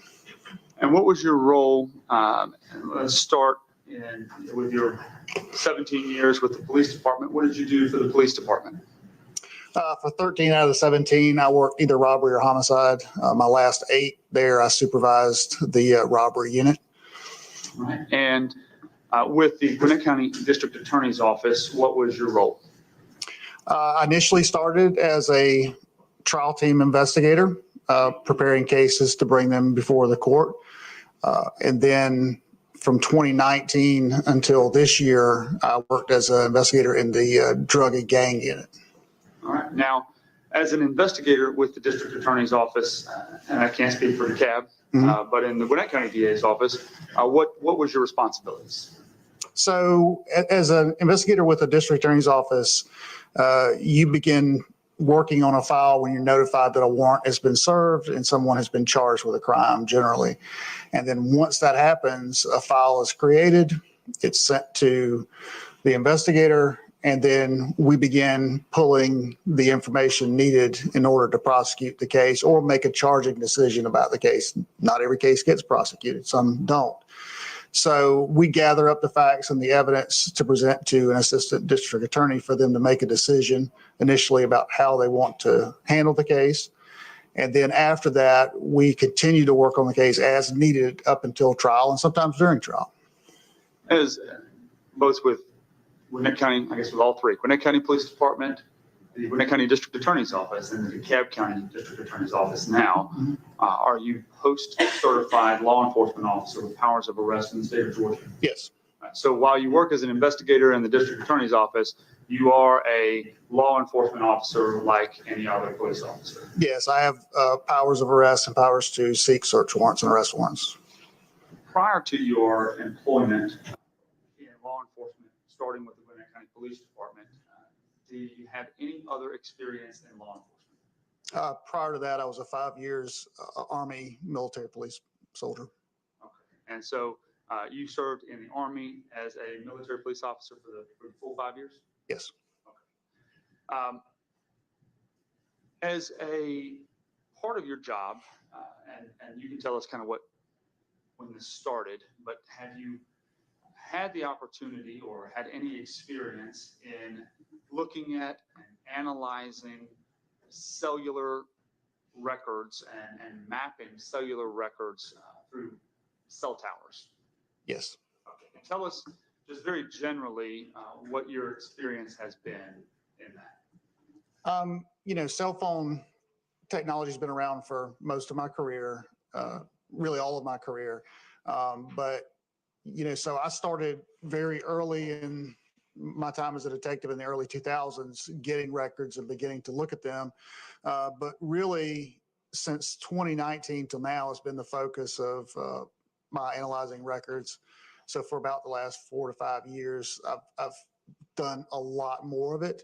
And what was your role, let's start with your 17 years with the police department. What did you do for the police department? For 13 out of the 17, I worked either robbery or homicide. My last 8 there, I supervised the robbery unit. All right. And with the Gwinnett County District Attorney's Office, what was your role? I initially started as a trial team investigator, preparing cases to bring them before the court. And then from 2019 until this year, I worked as an investigator in the drug and gang unit. All right. Now, As an investigator with the district attorney's office, and I can't speak for the cab, but in the Gwinnett County DA's office, what was your responsibilities? So as an investigator with a district attorney's office, you begin working on a file when you're notified that a warrant has been served and someone has been charged with a crime generally. And then once that happens, a file is created, it's sent to the investigator, and then we begin pulling the information needed in order to prosecute the case or make a charging decision about the case. Not every case gets prosecuted, some don't. So we gather up the facts and the evidence to present to an assistant district attorney for them to make a decision initially about how they want to handle the case. And then after that, we continue to work on the case as needed up until trial and sometimes during trial. As both with Gwinnett County, I guess with all three, Gwinnett County Police Department, the Gwinnett County District Attorney's Office, and the DeKalb County District Attorney's Office now, are you post-certified law enforcement officer with powers of arrest in the state of Georgia? Yes. So while you work as an investigator in the District Attorney's Office, you are a law enforcement officer like any other police officer? Yes, I have powers of arrest and powers to seek search warrants and arrest warrants. Prior to your employment in law enforcement, starting with the Gwinnett County Police Department, do you have any other experience in law enforcement? Prior to that, I was a 5 years Army military police soldier. Okay. And so you served in the Army as a military police officer for the full 5 years? Yes. Okay. As a part of your job, and you can tell us kind of when this started, but have you had the opportunity or had any experience in looking at and analyzing cellular records and mapping cellular records through cell towers? Yes. Okay. And tell us just very generally what your experience has been in that. Cell phone technology has been around for most of my career, really all of my career. So I started very early in my time as a detective in the early 2000s, getting records and beginning to look at them. But really, since 2019 till now has been the focus of my analyzing records. So for about the last 4 to 5 years, I've done a lot more of it.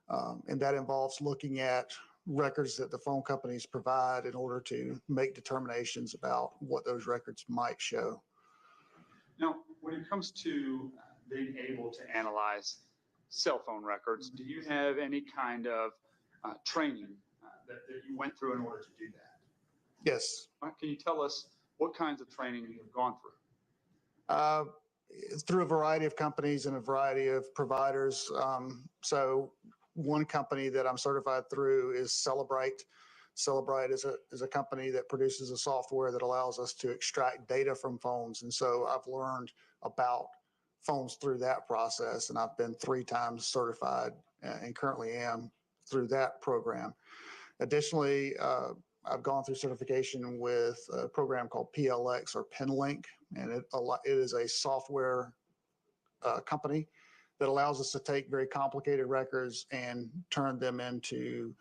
And that involves looking at records that the phone companies provide in order to make determinations about what those records might show. Now, when it comes to being able to analyze cell phone records, do you have any kind of training that you went through in order to do that? Yes. Can you tell us what kinds of training you have gone through? Through a variety of companies and a variety of providers. So one company that I'm certified through is Celebrite. Celebrite is a company that produces a software that allows us to extract data from phones. And so I've learned about phones through that process, and I've been 3 times certified and currently am through that program. Additionally, I've gone through certification with a program called PLX or PinLink, and it is a software company that allows us to take very complicated records and turn them into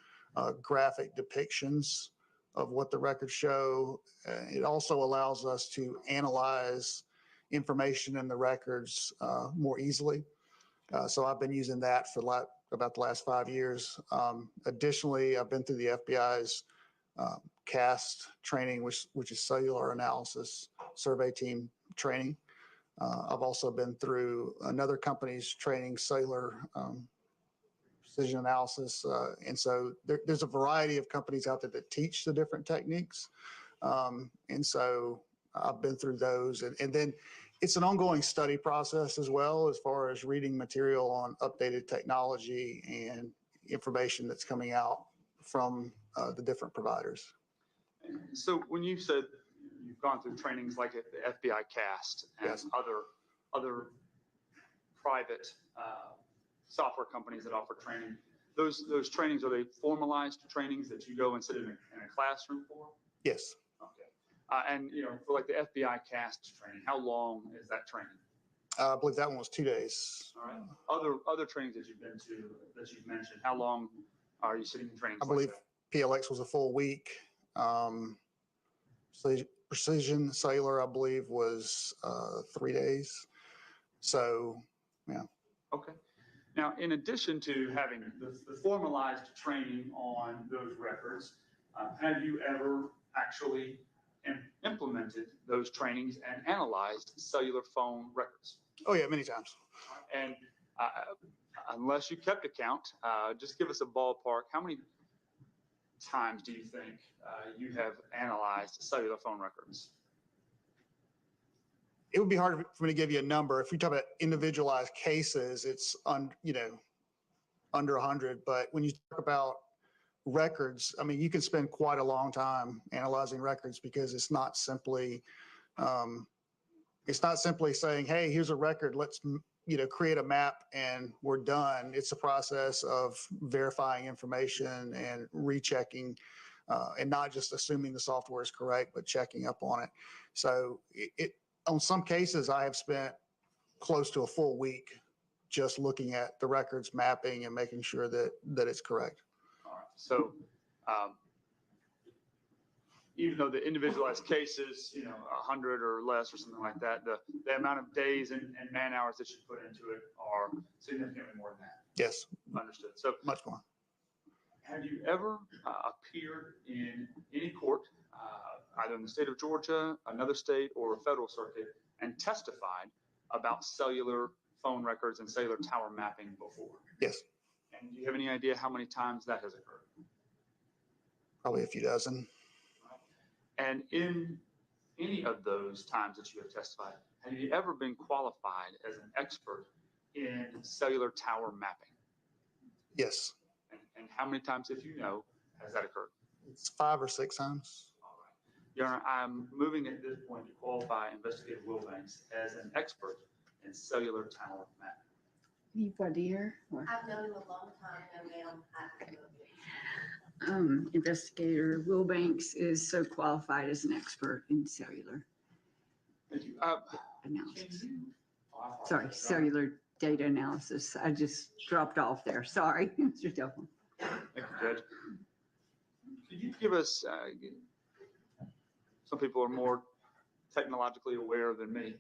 graphic depictions of what the records show. It also allows us to analyze information in the records more easily. So I've been using that for about the last 5 years. Additionally, I've been through the FBI's CAST training, which is cellular analysis survey team training. I've also been through another company's training, cellular precision analysis. And so there's a variety of companies out there that teach the different techniques. And so I've been through those. And then it's an ongoing study process as well, as far as reading material on updated technology and information that's coming out from the different providers. So when you said you've gone through trainings like at the FBI CAST and Yes. other private software companies that offer training, those trainings, are they formalized trainings that you go and sit in a classroom for? Yes. Okay. And for like the FBI CAST training, how long is that training? I believe that one was 2 days. All right. Other trainings that you've been to that you've mentioned, how long Are you sitting in trainings? I believe PLX was a full week. So Precision Sailor, I believe, was 3 days. So, yeah. Okay. Now, in addition to having the formalized training on those records, have you ever actually implemented those trainings and analyzed cellular phone records? Oh, yeah, many times. And unless you kept account, just give us a ballpark. How many times do you think you have analyzed cellular phone records? It would be hard for me to give you a number. If we talk about individualized cases, it's under 100. But when you talk about records, I mean, you can spend quite a long time analyzing records because it's not simply saying, hey, here's a record, let's create a map and we're done. It's a process of verifying information and rechecking, and not just assuming the software is correct, but checking up on it. So on some cases, I have spent close to a full week just looking at the records, mapping, and making sure that it's correct. All right. So even though the individualized cases, 100 or less or something like that, the amount of days and man hours that you put into it are significantly more than that. Yes. Understood. So Much more. have you ever appeared in any court, either in the state of Georgia, another state, or a federal circuit, and testified about cellular phone records and cellular tower mapping before? Yes. And do you have any idea how many times that has occurred? Probably a few dozen. And in any of those times that you have testified, have you ever been qualified as an expert in cellular tower mapping? Yes. And how many times, if you know, has that occurred? It's 5 or 6 times. All right. Your Honor, I'm moving at this point to qualify Investigative Wilbanks as an expert in cellular tower mapping. Any idea? Or, I've known him a long time, no ma'am, I don't know. Investigator Wilbanks is so qualified as an expert in cellular Thank you. analysis. Sorry, cellular data analysis. I just dropped off there. Sorry, Mr. Duffin. Thank you, Judge. Could you give us, some people are more technologically aware than me,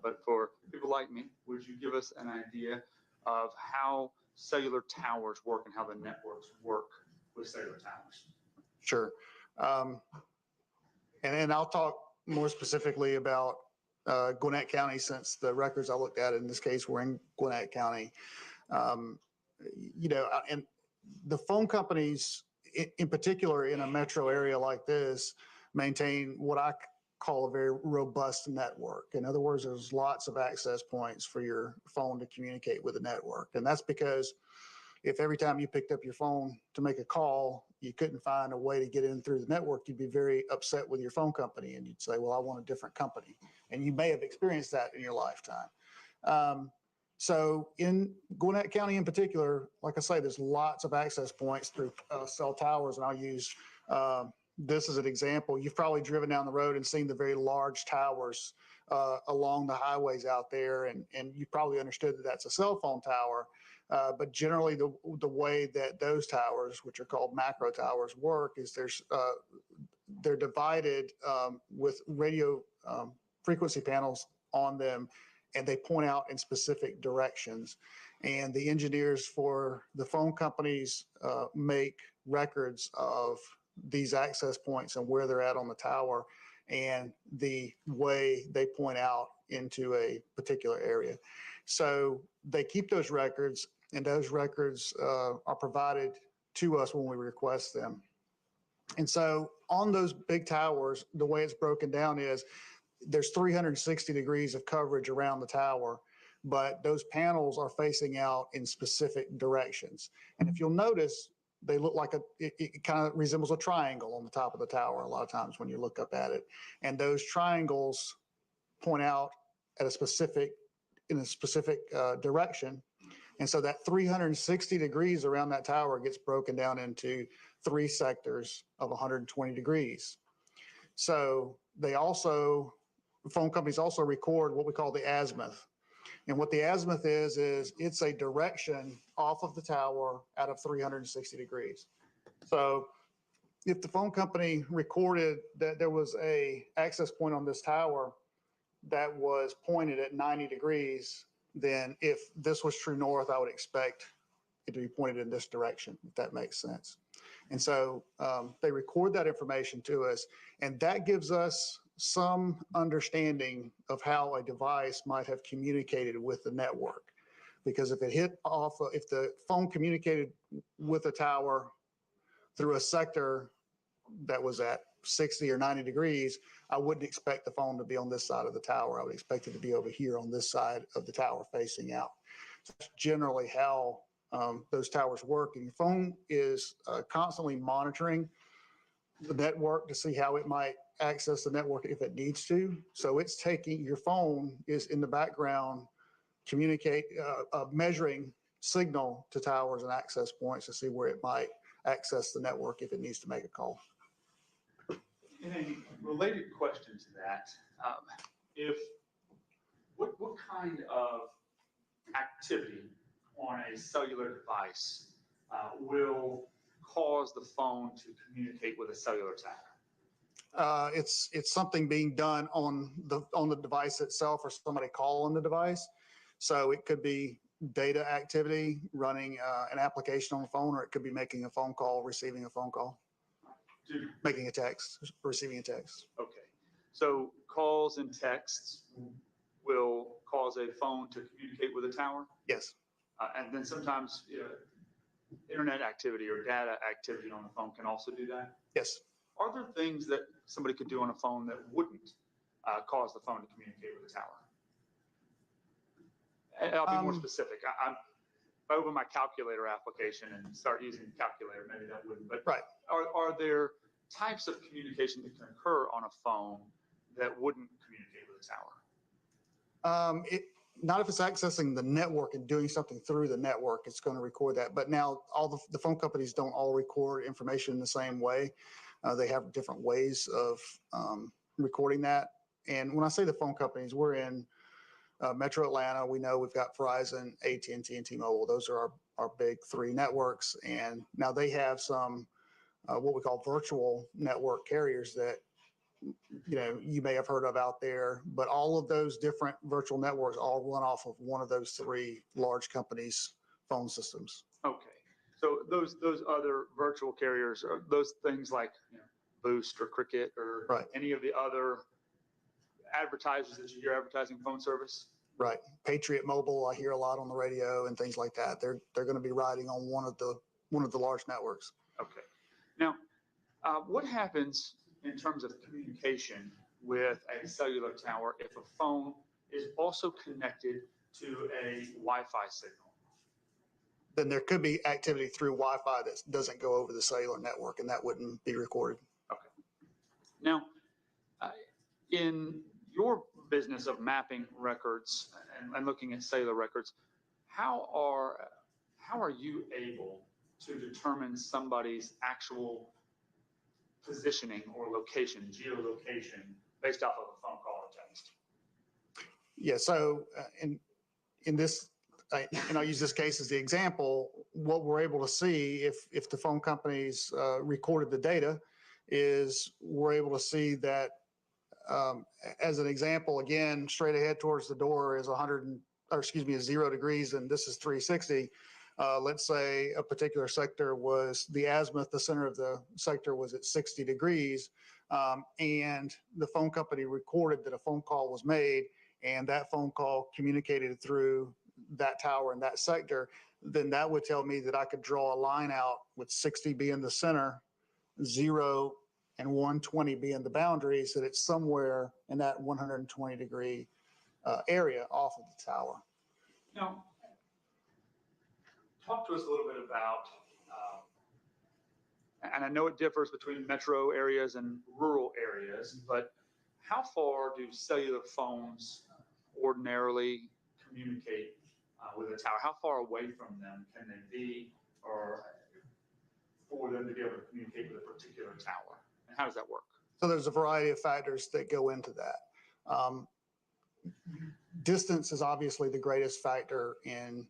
but for people like me, would you give us an idea of how cellular towers work and how the networks work with cellular towers? Sure. And I'll talk more specifically about Gwinnett County, since the records I looked at in this case were in Gwinnett County. And the phone companies in particular in a metro area like this maintain what I call a very robust network. In other words, there's lots of access points for your phone to communicate with the network. And that's because if every time you picked up your phone to make a call, you couldn't find a way to get in through the network, you'd be very upset with your phone company and you'd say, well, I want a different company. And you may have experienced that in your lifetime. So in Gwinnett County in particular, like I say, there's lots of access points through cell towers. And I'll use this as an example. You've probably driven down the road and seen the very large towers along the highways out there. And you probably understood that that's a cell phone tower. But generally the way that those towers, which are called macro towers, work is they're divided with radio frequency panels on them, and they point out in specific directions. And the engineers for the phone companies make records of these access points and where they're at on the tower and the way they point out into a particular area. So they keep those records, and those records are provided to us when we request them. And so on those big towers, the way it's broken down is there's 360 degrees of coverage around the tower, but those panels are facing out in specific directions. And if you'll notice, they look like it kind of resembles a triangle on the top of the tower a lot of times when you look up at it. And those triangles point out in a specific direction. And so that 360 degrees around that tower gets broken down into 3 sectors of 120 degrees. So phone companies also record what we call the azimuth. And what the azimuth is it's a direction off of the tower out of 360 degrees. So if the phone company recorded that there was a access point on this tower that was pointed at 90 degrees, then if this was true north, I would expect it to be pointed in this direction, if that makes sense. And so they record that information to us, and that gives us some understanding of how a device might have communicated with the network. Because if it hit off, if the phone communicated with a tower through a sector that was at 60 or 90 degrees, I wouldn't expect the phone to be on this side of the tower. I would expect it to be over here on this side of the tower facing out. So that's generally how those towers work. And your phone is constantly monitoring the network to see how it might access the network if it needs to. So it's taking, your phone is in the background measuring signal to towers and access points to see where it might access the network if it needs to make a call. In a related question to that, what kind of activity on a cellular device will cause the phone to communicate with a cellular tower? It's something being done on the device itself, or somebody calling the device. So it could be data activity, running an application on the phone, or it could be making a phone call, receiving a phone call, making a text, receiving a text. Okay, so calls and texts will cause a phone to communicate with a tower? Yes. And then sometimes internet activity or data activity on the phone can also do that? Yes. Are there things that somebody could do on a phone that wouldn't cause the phone to communicate with a tower? And I'll be more specific. If I open my calculator application and start using the calculator, maybe that wouldn't. But right. Are there types of communication that can occur on a phone that wouldn't communicate with a tower? Not if it's accessing the network and doing something through the network, it's going to record that. But now all the phone companies don't all record information in the same way. They have different ways of recording that. And when I say the phone companies, we're in Metro Atlanta. We know we've got Verizon, AT&T, and T-Mobile. Those are our big three networks. And now they have some what we call virtual network carriers that you may have heard of out there, but all of those different virtual networks all run off of one of those three large companies' phone systems. Okay, so those other virtual carriers are those things like Boost or Cricket or right. Any of the other advertisers that you hear advertising phone service? Right. Patriot Mobile, I hear a lot on the radio and things like that. They're going to be riding on one of the large networks. Okay. Now, what happens in terms of communication with a cellular tower if a phone is also connected to a Wi-Fi signal? Then there could be activity through Wi-Fi that doesn't go over the cellular network, and that wouldn't be recorded. Okay. Now, in your business of mapping records and looking at cellular records, how are you able to determine somebody's actual positioning or location, geolocation, based off of a phone call or text? Yeah. So in this, and I'll use this case as the example, what we're able to see if the phone companies recorded the data is we're able to see that, as an example, again, straight ahead towards the door is 0 degrees, and this is 360. Let's say a particular sector was the azimuth, the center of the sector was at 60 degrees, and the phone company recorded that a phone call was made, and that phone call communicated through that tower in that sector, then that would tell me that I could draw a line out with 60 being the center, 0 and 120 being the boundaries, that it's somewhere in that 120 degree area off of the tower. Now, talk to us a little bit about, and I know it differs between metro areas and rural areas, but how far do cellular phones ordinarily communicate with a tower? How far away from them can they be, or for them to be able to communicate with a particular tower? And how does that work? So there's a variety of factors that go into that. distance is obviously the greatest factor in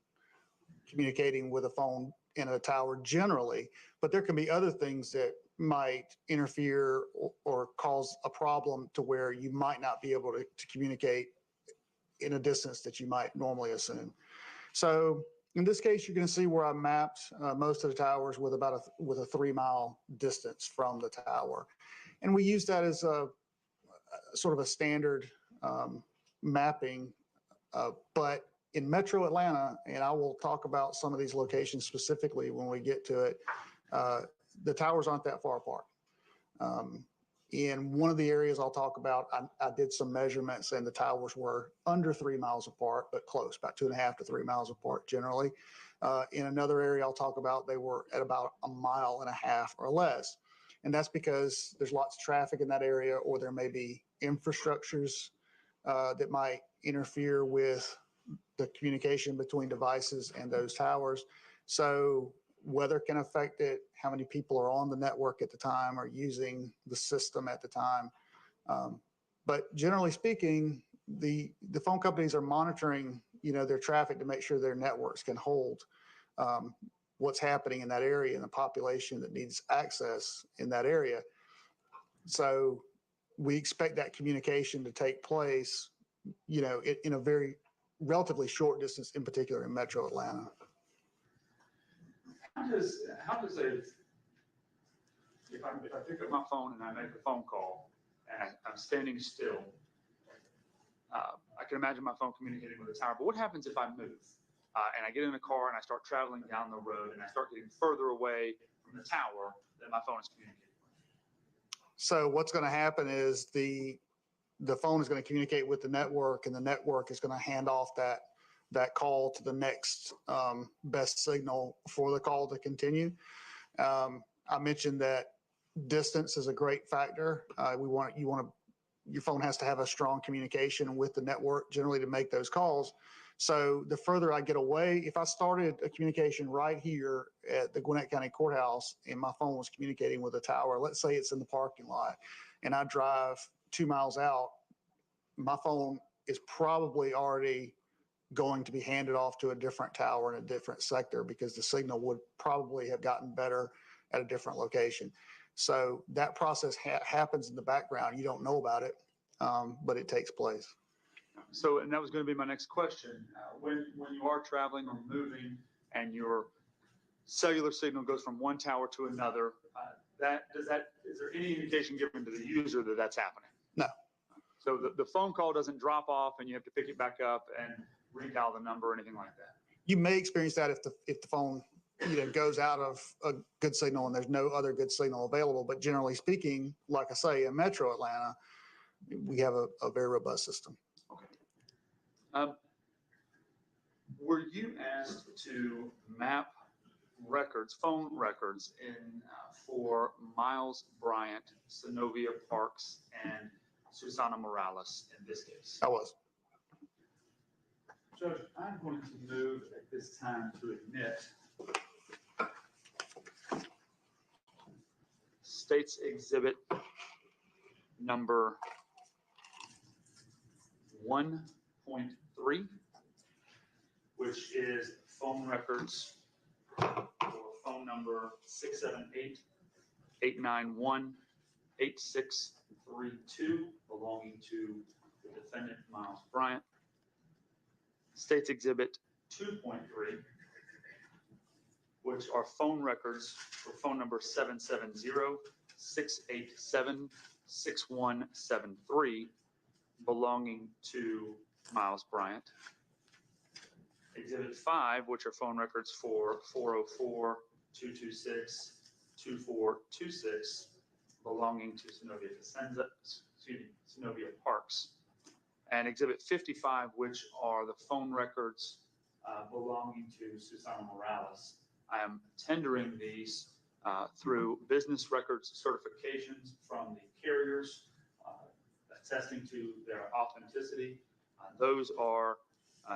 communicating with a phone in a tower generally, but there can be other things that might interfere or cause a problem to where you might not be able to communicate in a distance that you might normally assume. So in this case, you're going to see where I mapped most of the towers with with a 3-mile distance from the tower. And we use that as a sort of a standard mapping, but in Metro Atlanta, and I will talk about some of these locations specifically when we get to it, the towers aren't that far apart. In one of the areas I'll talk about, I did some measurements and the towers were under 3 miles apart, but close, about 2.5 to 3 miles apart generally. In another area I'll talk about, they were at about 1.5 miles or less. And that's because there's lots of traffic in that area, or there may be infrastructures that might interfere with the communication between devices and those towers. So weather can affect it, how many people are on the network at the time or using the system at the time. But generally speaking, the phone companies are monitoring, their traffic to make sure their networks can hold what's happening in that area and the population that needs access in that area. So we expect that communication to take place, in a very relatively short distance, in particular in Metro Atlanta. How does if I pick up my phone and I make a phone call and I'm standing still, I can imagine my phone communicating with the tower, but what happens if I move and I get in a car and I start traveling down the road and I start getting further away from the tower that my phone is communicating with? So what's going to happen is the phone is going to communicate with the network, and the network is going to hand off that call to the next best signal for the call to continue. I mentioned that distance is a great factor. Your phone has to have a strong communication with the network generally to make those calls. So the further I get away, if I started a communication right here at the Gwinnett County Courthouse and my phone was communicating with a tower, let's say it's in the parking lot, and I drive 2 miles out, my phone is probably already going to be handed off to a different tower in a different sector because the signal would probably have gotten better at a different location. So that process happens in the background. You don't know about it, but it takes place. So, and that was going to be my next question. When you are traveling or moving and your cellular signal goes from one tower to another, is there any indication given to the user that that's happening? No. So the phone call doesn't drop off and you have to pick it back up and redial the number or anything like that? You may experience that if the phone goes out of a good signal and there's no other good signal available. But generally speaking, like I say, in Metro Atlanta, we have a very robust system. Okay. Were you asked to map phone records for Miles Bryant, Synovia Parks, and Susana Morales in this case? I was. Judge, I'm going to move at this time to admit State's Exhibit number 1.3, which is phone records for phone number 678-891-8632 belonging to the defendant Miles Bryant. State's Exhibit 2.3, which are phone records for phone number 770-687-6173 belonging to Miles Bryant. Exhibit 5, which are phone records for 404-226-2426 belonging to Synovia Parks. And Exhibit 55, which are the phone records belonging to Susana Morales. I am tendering these through business records certifications from the carriers, attesting to their authenticity. Those are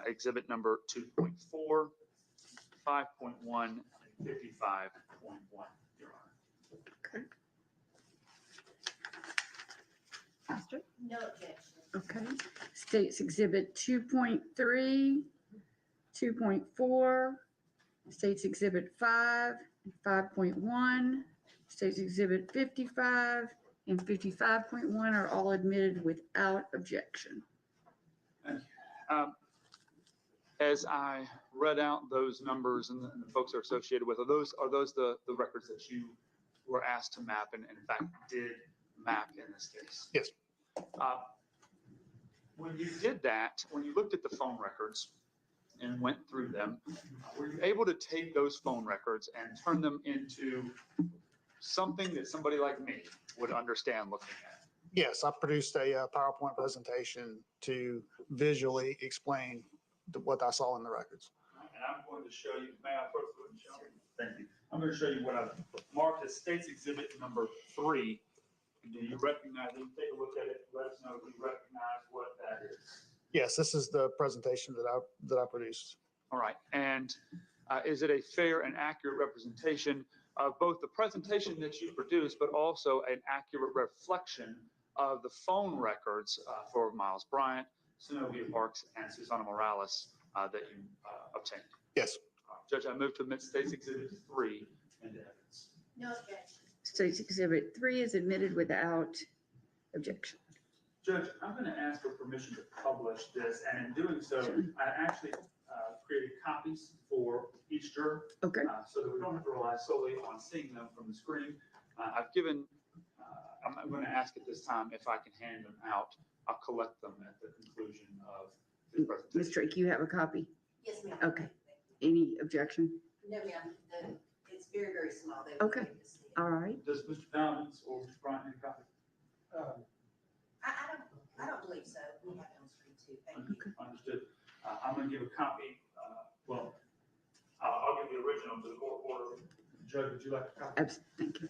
Exhibit number 2.4, 5.1, and 55.1, Your Honor. Okay. Master? No objection. Okay. States Exhibit 2.3, 2.4, States Exhibit 5, and 5.1, States Exhibit 55, and 55.1 are all admitted without objection. As I read out those numbers and the folks are associated with, are those the records that you were asked to map and in fact did map in this case? Yes. When you did that, when you looked at the phone records and went through them, were you able to take those phone records and turn them into something that somebody like me would understand looking at? Yes, I produced a PowerPoint presentation to visually explain what I saw in the records. And I'm going to show you, may I first go ahead and show you? Thank you. I'm going to show you what I've marked as States Exhibit number 3. Do you recognize it? Take a look at it. Let us know if you recognize what that is. Yes, this is the presentation that I produced. All right. And is it a fair and accurate representation of both the presentation that you produced, but also an accurate reflection of the phone records for Miles Bryant, Zenobia Parks, and Susana Morales that you obtained? Yes. Judge, I move to admit States Exhibit 3 into evidence. No objection. States Exhibit 3 is admitted without objection. Judge, I'm going to ask for permission to publish this, and in doing so, Sure. I actually created copies for each juror Okay. so that we don't have to rely solely on seeing them from the screen. I've given, I'm going to ask at this time if I can hand them out. I'll collect them at the conclusion of the Ms. presentation. Drake, you have a copy? Yes, ma'am. Okay. Any objection? No, ma'am. It's very, very small. They Okay. wouldn't be able to see it. All right. Does Mr. Downs or Mr. Bryant need a copy? I don't believe so. We have it on screen too. Thank you. Okay. Understood. I'm going to give a copy, well, I'll give the original to the court order. Judge, would you like a copy? Thank you.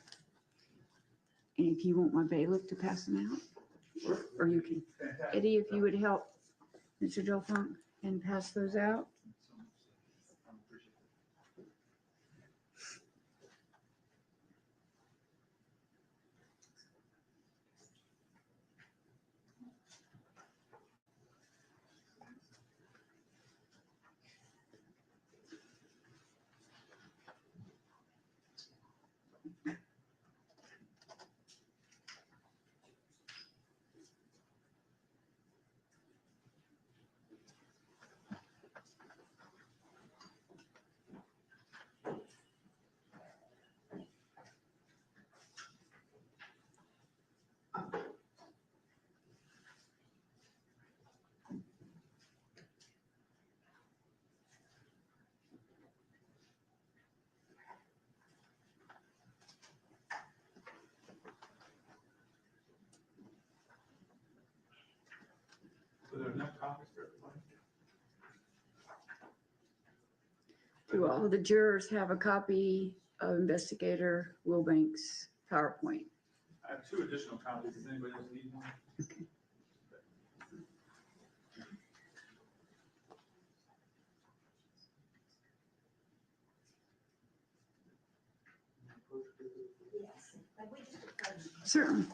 And if you want my bailiff to pass them out, Sure. or you can, Fantastic. Eddie, if you would help Mr. Delphont and pass those out. I appreciate it. Were there enough copies for everybody? Do all of the jurors have a copy of Investigator Wilbank's PowerPoint? I have 2 additional copies. Does anybody else need one? Okay. Yes. Like we just approached. Certainly.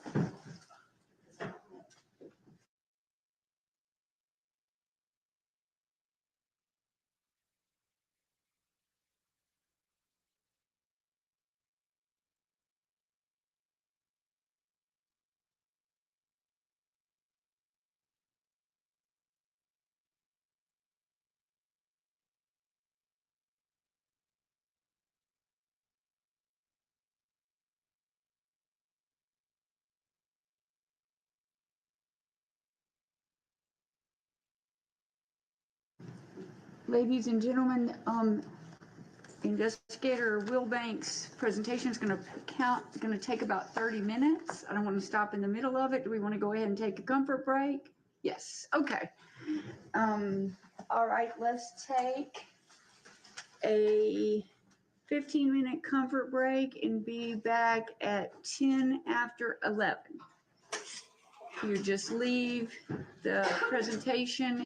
Ladies and gentlemen, Investigator Wilbank's presentation is going to take about 30 minutes. I don't want to stop in the middle of it. Do we want to go ahead and take a comfort break? Yes. Okay. All right. Let's take a 15-minute comfort break and be back at 10 after 11. You just leave the presentation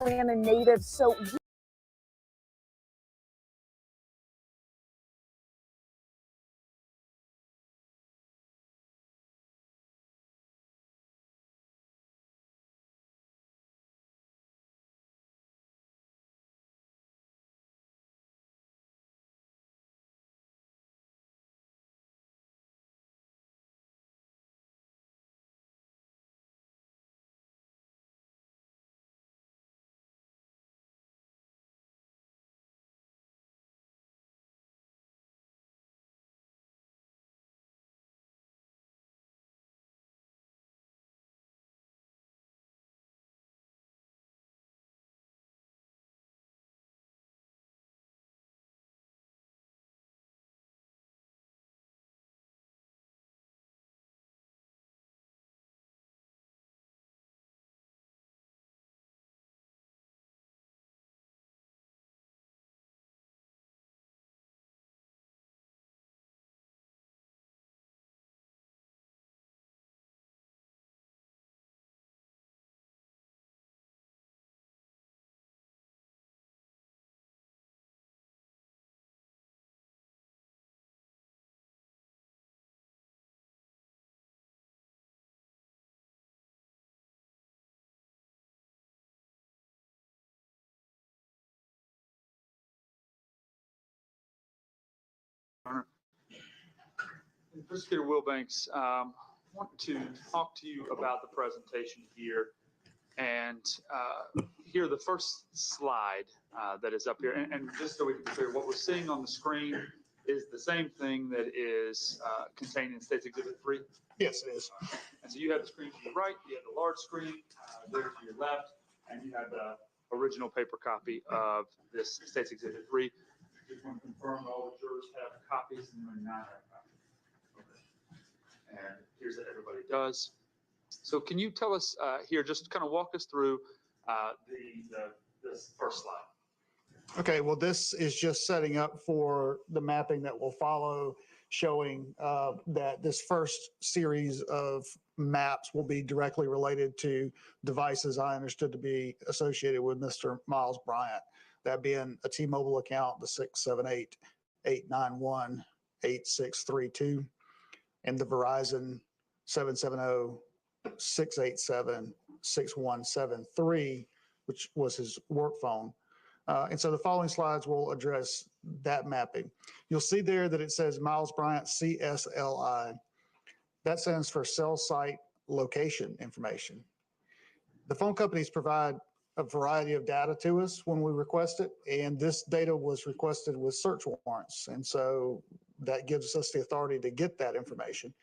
Atlanta native. So Investigator Wilbanks, I want to talk to you about the presentation here. And here, the first slide that is up here, and just so we can be clear, what we're seeing on the screen is the same thing that is contained in State's Exhibit 3. Yes, it is. And so you have the screen to your right, you have the large screen there to your left, and you have the original paper copy of this State's Exhibit 3. Just want to confirm that all the jurors have copies and do not have copies. Okay. And here's that everybody does. So can you tell us here, just kind of walk us through this first slide? Okay, well, this is just setting up for the mapping that will follow, showing that this first series of maps will be directly related to devices I understood to be associated with Mr. Miles Bryant, that being a T-Mobile account, the 678-891-8632, and the Verizon 770-687-6173, which was his work phone. And so the following slides will address that mapping. You'll see there that it says Miles Bryant CSLI. That stands for cell site location information. The phone companies provide a variety of data to us when we request it, and this data was requested with search warrants. And so that gives us the authority to get that information.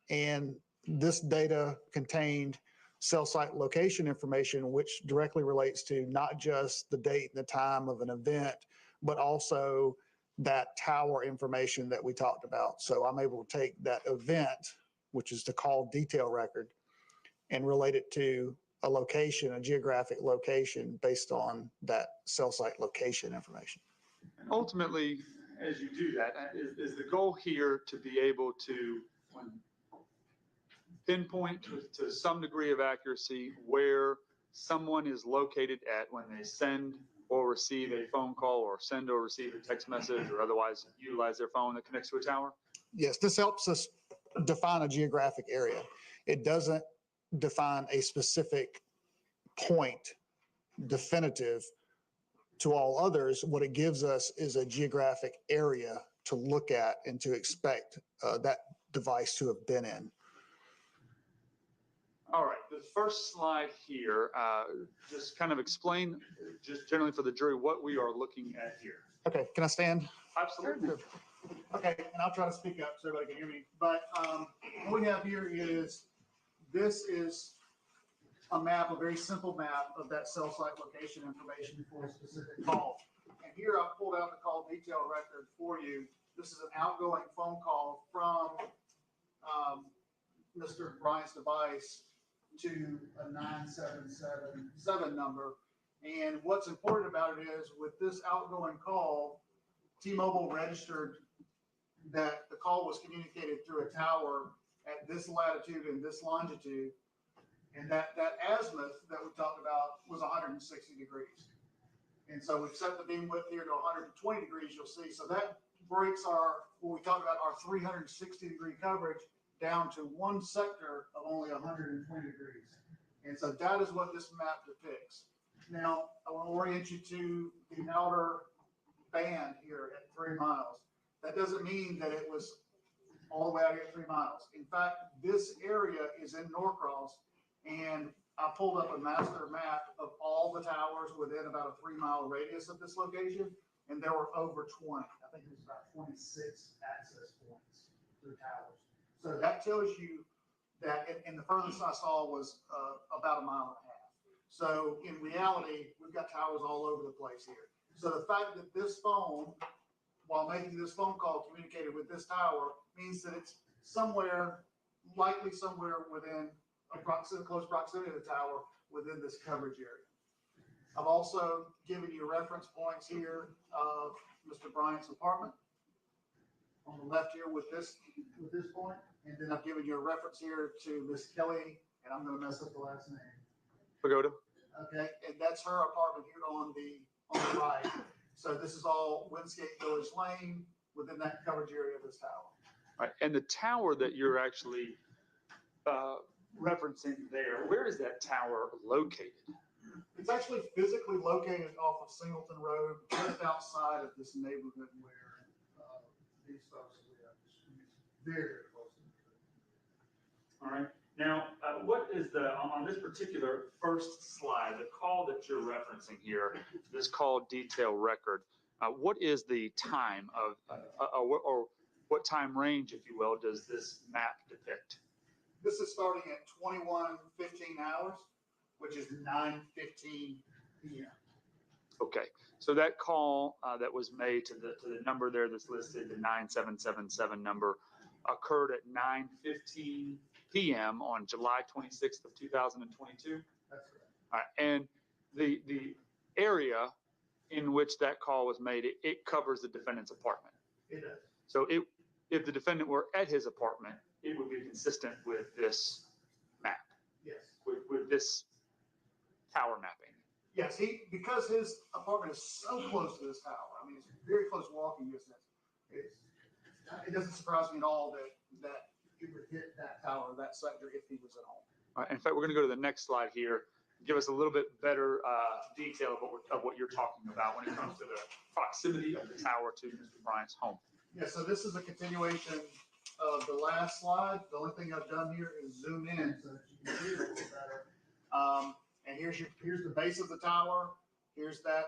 And this data contained cell site location information, which directly relates to not just the date and the time of an event, but also that tower information that we talked about. So I'm able to take that event, which is the call detail record, and relate it to a location, a geographic location based on that cell site location information. And ultimately, as you do that, is the goal here to be able to pinpoint to some degree of accuracy where someone is located at when they send or receive a phone call or send or receive a text message or otherwise utilize their phone that connects to a tower? Yes, this helps us define a geographic area. It doesn't define a specific point definitive to all others. What it gives us is a geographic area to look at and to expect that device to have been in. All right, the first slide here, just kind of explain, just generally for the jury, what we are looking at here. Okay, can I stand? Absolutely. Okay, and I'll try to speak up so everybody can hear me. But what we have here is, this is a map, a very simple map of that cell site location information for a specific call. And here I've pulled out the call detail record for you. This is an outgoing phone call from Mr. Bryant's device to a 9777 number. And what's important about it is, with this outgoing call, T-Mobile registered that the call was communicated through a tower at this latitude and this longitude. And that azimuth that we talked about was 160 degrees. And so we've set the beam width here to 120 degrees, you'll see. So that breaks our, what we talked about, our 360 degree coverage down to one sector of only 120 degrees. And so that is what this map depicts. Now, I want to orient you to the outer band here at 3 miles. That doesn't mean that it was all the way out at 3 miles. In fact, this area is in Norcross, and I pulled up a master map of all the towers within about a 3 mile radius of this location, and there were over 20. I think it was about 26 access points through towers. So that tells you that, and the furthest I saw was about 1.5 miles. So in reality, we've got towers all over the place here. So the fact that this phone, while making this phone call, communicated with this tower means that it's somewhere, likely somewhere within close proximity to the tower within this coverage area. I've also given you reference points here of Mr. Bryant's apartment on the left here with this point, and then I've given you a reference here to Miss Kelly, and I'm going to mess up the last name. Pagoda. Okay, and that's her apartment here on the right. So this is all Windscape Village Lane within that coverage area of this tower. Right, and the tower that you're actually referencing there, where is that tower located? It's actually physically located off of Singleton Road, just outside of this neighborhood where these folks live. It's very close to the All right. Now, what is on this particular first slide, the call that you're referencing here, this call detail record, what is the time of, or what time range, if you will, does this map depict? This is starting at 21:15 hours, which is 9:15 p.m. Okay, so that call that was made to the number there that's listed, the 9777 number, occurred at 9:15 p.m. on July 26th of 2022. That's correct. All right, and the area in which that call was made, it covers the defendant's apartment. It does. So if the defendant were at his apartment, it would be consistent with this map, Yes. with this tower mapping. Yes, because his apartment is so close to this tower. I mean, it's very close walking distance. It doesn't surprise me at all that he would hit that tower, that sector, if he was at home. All right, in fact, we're going to go to the next slide here, give us a little bit better detail of what you're talking about when it comes to the proximity of the tower to Mr. Bryant's home. Yeah, so this is a continuation of the last slide. The only thing I've done here is zoom in so that you can see it a little better. And here's the base of the tower. Here's that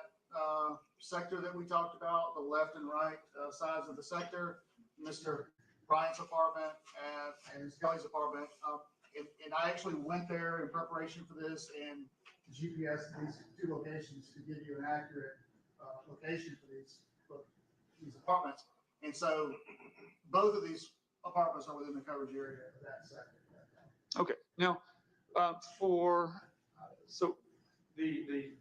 sector that we talked about, the left and right sides of the sector, Mr. Bryant's apartment and Ms. Kelly's apartment. And I actually went there in preparation for this and GPS these two locations to give you an accurate location for these apartments. And so both of these apartments are within the coverage area of that sector. Okay, now so the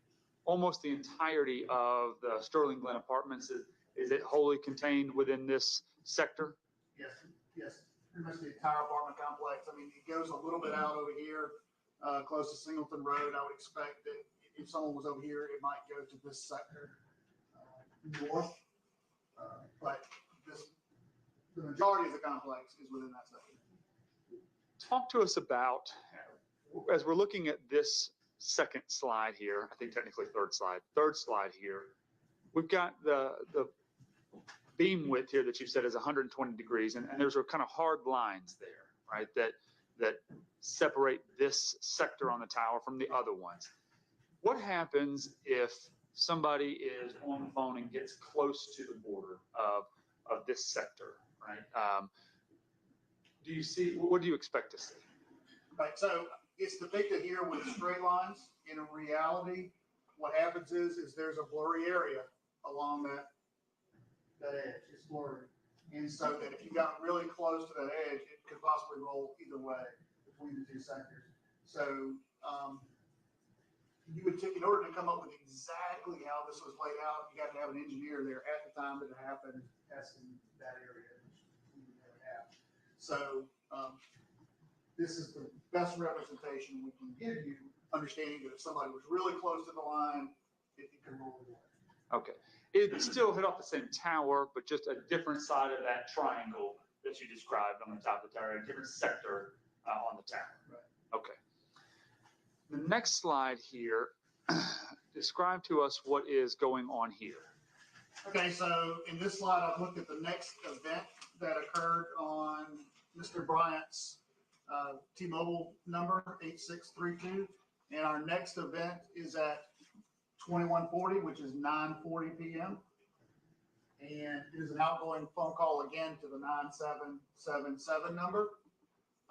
almost the entirety of the Sterling Glen Apartments, is it wholly contained within this sector? Yes, pretty much the entire apartment complex. I mean, it goes a little bit out over here, close to Singleton Road. I would expect that if someone was over here, it might go to this sector north. But the majority of the complex is within that sector. Talk to us about, as we're looking at this second slide here, I think technically third slide here, we've got the beam width here that you said is 120 degrees, and there's a kind of hard lines there, right, that separate this sector on the tower from the other ones. What happens if somebody is on the phone and gets close to the border of this sector, right? What do you expect to see? Right, so it's depicted here with straight lines. In reality, what happens is there's a blurry area along that edge. It's blurry. And so that if you got really close to that edge, it could possibly roll either way between the two sectors. So you would take, in order to come up with exactly how this was laid out, you have to have an engineer there at the time that it happened testing that area, which we would never have. So this is the best representation we can give you, understanding that if somebody was really close to the line, it could roll away. Okay. It still hit off the same tower, but just a different side of that triangle that you described on the top of the tower, a different sector on the tower. Right. Okay. The next slide here, describe to us what is going on here. Okay, so in this slide, I've looked at the next event that occurred on Mr. Bryant's T-Mobile number 8632. And our next event is at 2140, which is 9:40 p.m. And it is an outgoing phone call again to the 9777 number.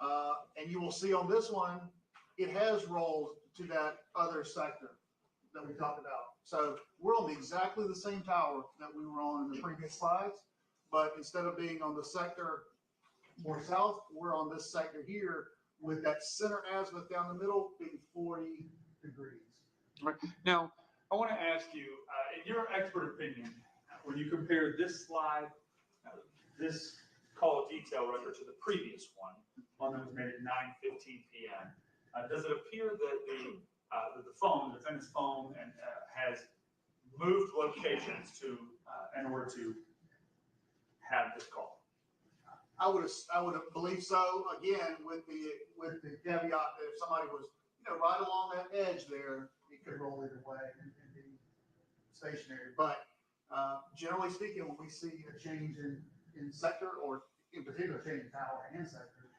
And you will see on this one, it has rolled to that other sector that we talked about. So we're on exactly the same tower that we were on in the previous slides, but instead of being on the sector more south, we're on this sector here with that center azimuth down the middle being 40 degrees. Right. Now, I want to ask you, in your expert opinion, when you compare this slide, this call detail record to the previous one that was made at 9:15 p.m., does it appear that the phone, the defendant's phone, has moved locations in order to have this call? I would believe so. Again, with the caveat that if somebody was, right along that edge there, it could roll either way and be stationary. But generally speaking, when we see a change in sector, or in particular change in tower and sector,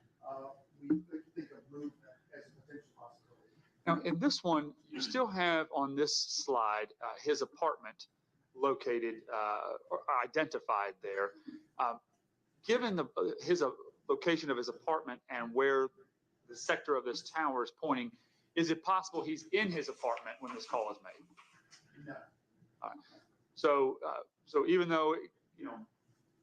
we think of movement as a potential possibility. Now, in this one, you still have on this slide his apartment located or identified there. Given his location of his apartment and where the sector of this tower is pointing, is it possible he's in his apartment when this call is made? No. All right. So even though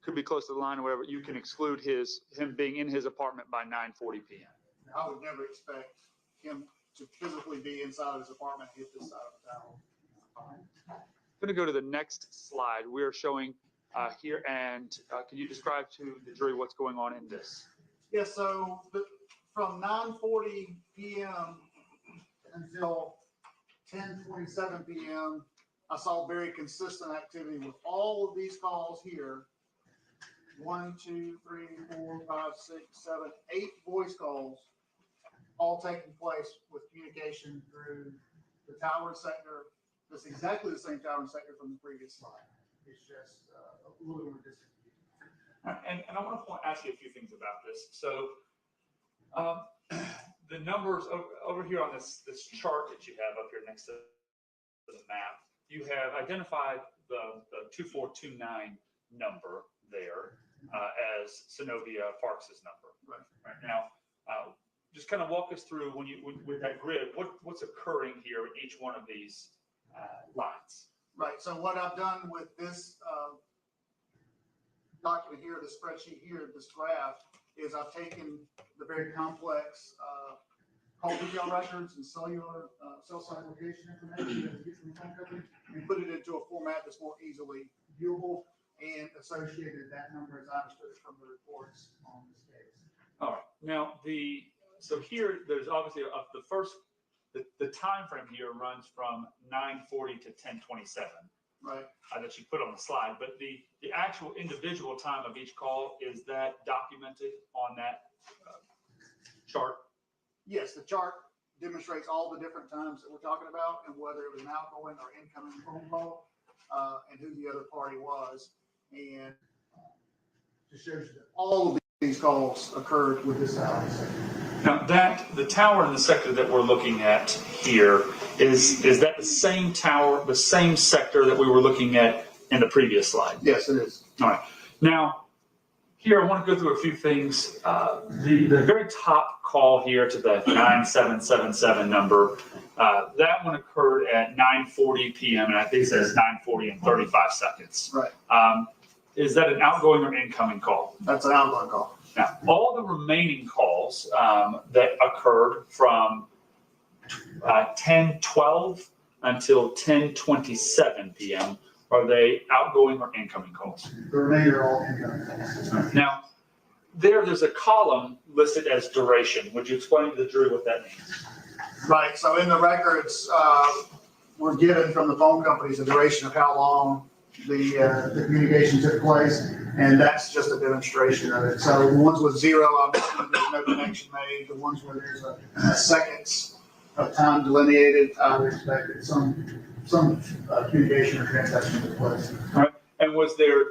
could be close to the line or whatever, you can exclude him being in his apartment by 9:40 p.m. I would never expect him to physically be inside of his apartment and hit this side of the tower. I'm going to go to the next slide. We're showing here, and can you describe to the jury what's going on in this? Yeah, so from 9:40 p.m. until 10:27 p.m., I saw very consistent activity with all of these calls here. 1, 2, 3, 4, 5, 6, 7, 8 voice calls, all taking place with communication through the tower sector. That's exactly the same tower sector from the previous slide. It's just a little more distant. And I want to ask you a few things about this. So the numbers over here on this chart that you have up here next to the map, you have identified the 2429 number there as Synovia Parks's number. Right now, just kind of walk us through with that grid, what's occurring here in each one of these lines. Right. So what I've done with this document here, the spreadsheet here, this graph, is I've taken the very complex call detail records and cell site location information that we get from the phone company and put it into a format that's more easily viewable, and associated that number as I understood it from the reports on this case. All right. Now so here there's obviously the time frame here runs from 9:40 to 10:27. Right. That you put on the slide, but the actual individual time of each call, is that documented on that chart? Yes, the chart demonstrates all the different times that we're talking about and whether it was an outgoing or incoming phone call, and who the other party was, and just shows you that all of these calls occurred with this tower sector. Now the tower in the sector that we're looking at here, is that the same tower, the same sector that we were looking at in the previous slide? Yes, it is. All right. Now, here I want to go through a few things. The very top call here to the 9777 number, that one occurred at 9:40 p.m. and I think it says 9:40 and 35 seconds. Right. Is that an outgoing or incoming call? That's an outgoing call. Now, all the remaining calls that occurred from 10:12 until 10:27 p.m., are they outgoing or incoming calls? The remainder are all incoming calls. Now, there's a column listed as duration. Would you explain to the jury what that means? Right, so in the records, we're given from the phone companies a duration of how long the communication took place, and that's just a demonstration of it. So the ones with zero, obviously, there's no connection made. The ones where there's a seconds of time delineated, I would expect that some communication or transaction took place. All right. And was there,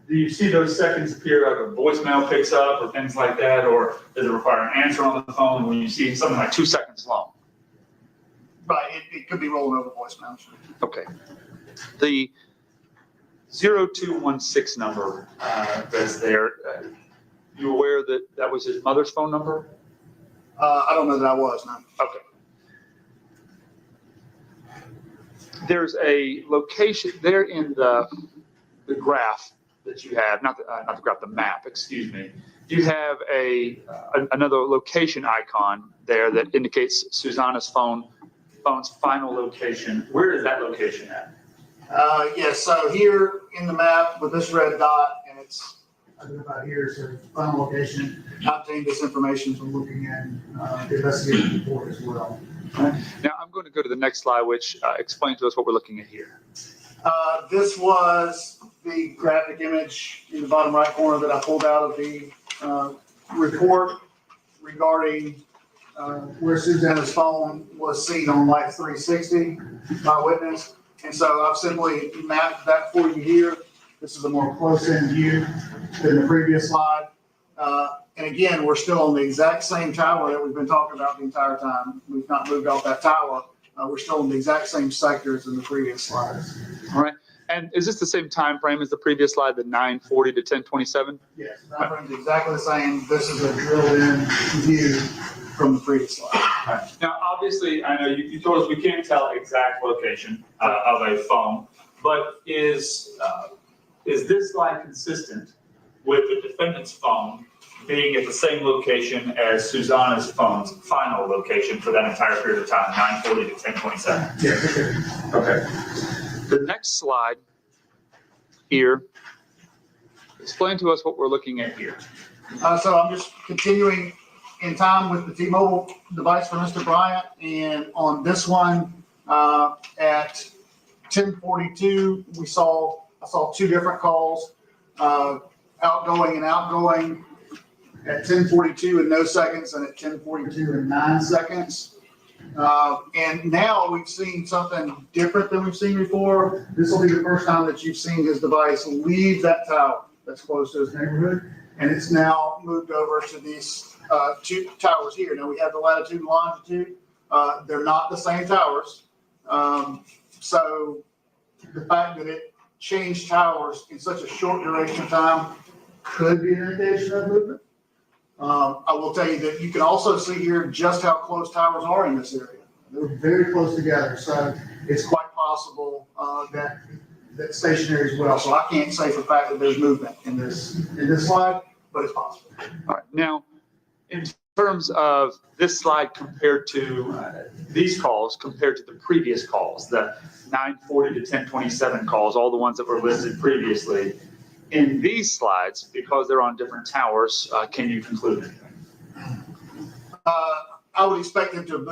do you see those seconds appear like a voicemail picks up or things like that, or does it require an answer on the phone when you see something like 2 seconds long? Right, it could be rolling over voicemail. Okay. The 0216 number that's there, you aware that that was his mother's phone number? I don't know that I was, no. Okay. There's a location there in the graph that you have, not the graph, the map, excuse me. You have another location icon there that indicates Susana's phone's final location. Where is that location at? Yes, so here in the map with this red dot, and it's I think about here, so final location. I obtained this information from looking at the investigative report as well. Now I'm going to go to the next slide, which explains to us what we're looking at here. This was the graphic image in the bottom right corner that I pulled out of the report regarding where Susana's phone was seen on Life 360 by witness. And so I've simply mapped that for you here. This is a more close-in view than the previous slide. And again, we're still on the exact same tower that we've been talking about the entire time. We've not moved off that tower. We're still in the exact same sectors in the previous slides. All right. And is this the same time frame as the previous slide, the 9:40 to 10:27? Yes, that frame's exactly the same. This is a drilled-in view from the previous slide. Right. Now, obviously, I know you told us we can't tell exact location of a phone, but is this slide consistent with the defendant's phone being at the same location as Susana's phone's final location for that entire period of time, 9:40 to 10:27? Yes. Okay. The next slide here, explain to us what we're looking at here. So I'm just continuing in time with the T-Mobile device for Mr. Bryant, and on this one at 10:42, I saw two different calls, outgoing and outgoing at 10:42 and no seconds, and at 10:42 and 9 seconds. And now we've seen something different than we've seen before. This will be the first time that you've seen his device leave that tower that's close to his neighborhood, and it's now moved over to these two towers here. Now we have the latitude and longitude. They're not the same towers. So the fact that it changed towers in such a short duration of time could be an indication of movement. I will tell you that you can also see here just how close towers are in this area. They're very close together, so it's quite possible that stationary as well. So I can't say for a fact that there's movement in this slide, but it's possible. All right. Now, in terms of this slide compared to these calls, compared to the previous calls, the 9:40 to 10:27 calls, all the ones that were listed previously, in these slides, because they're on different towers, can you conclude anything? I would expect him to have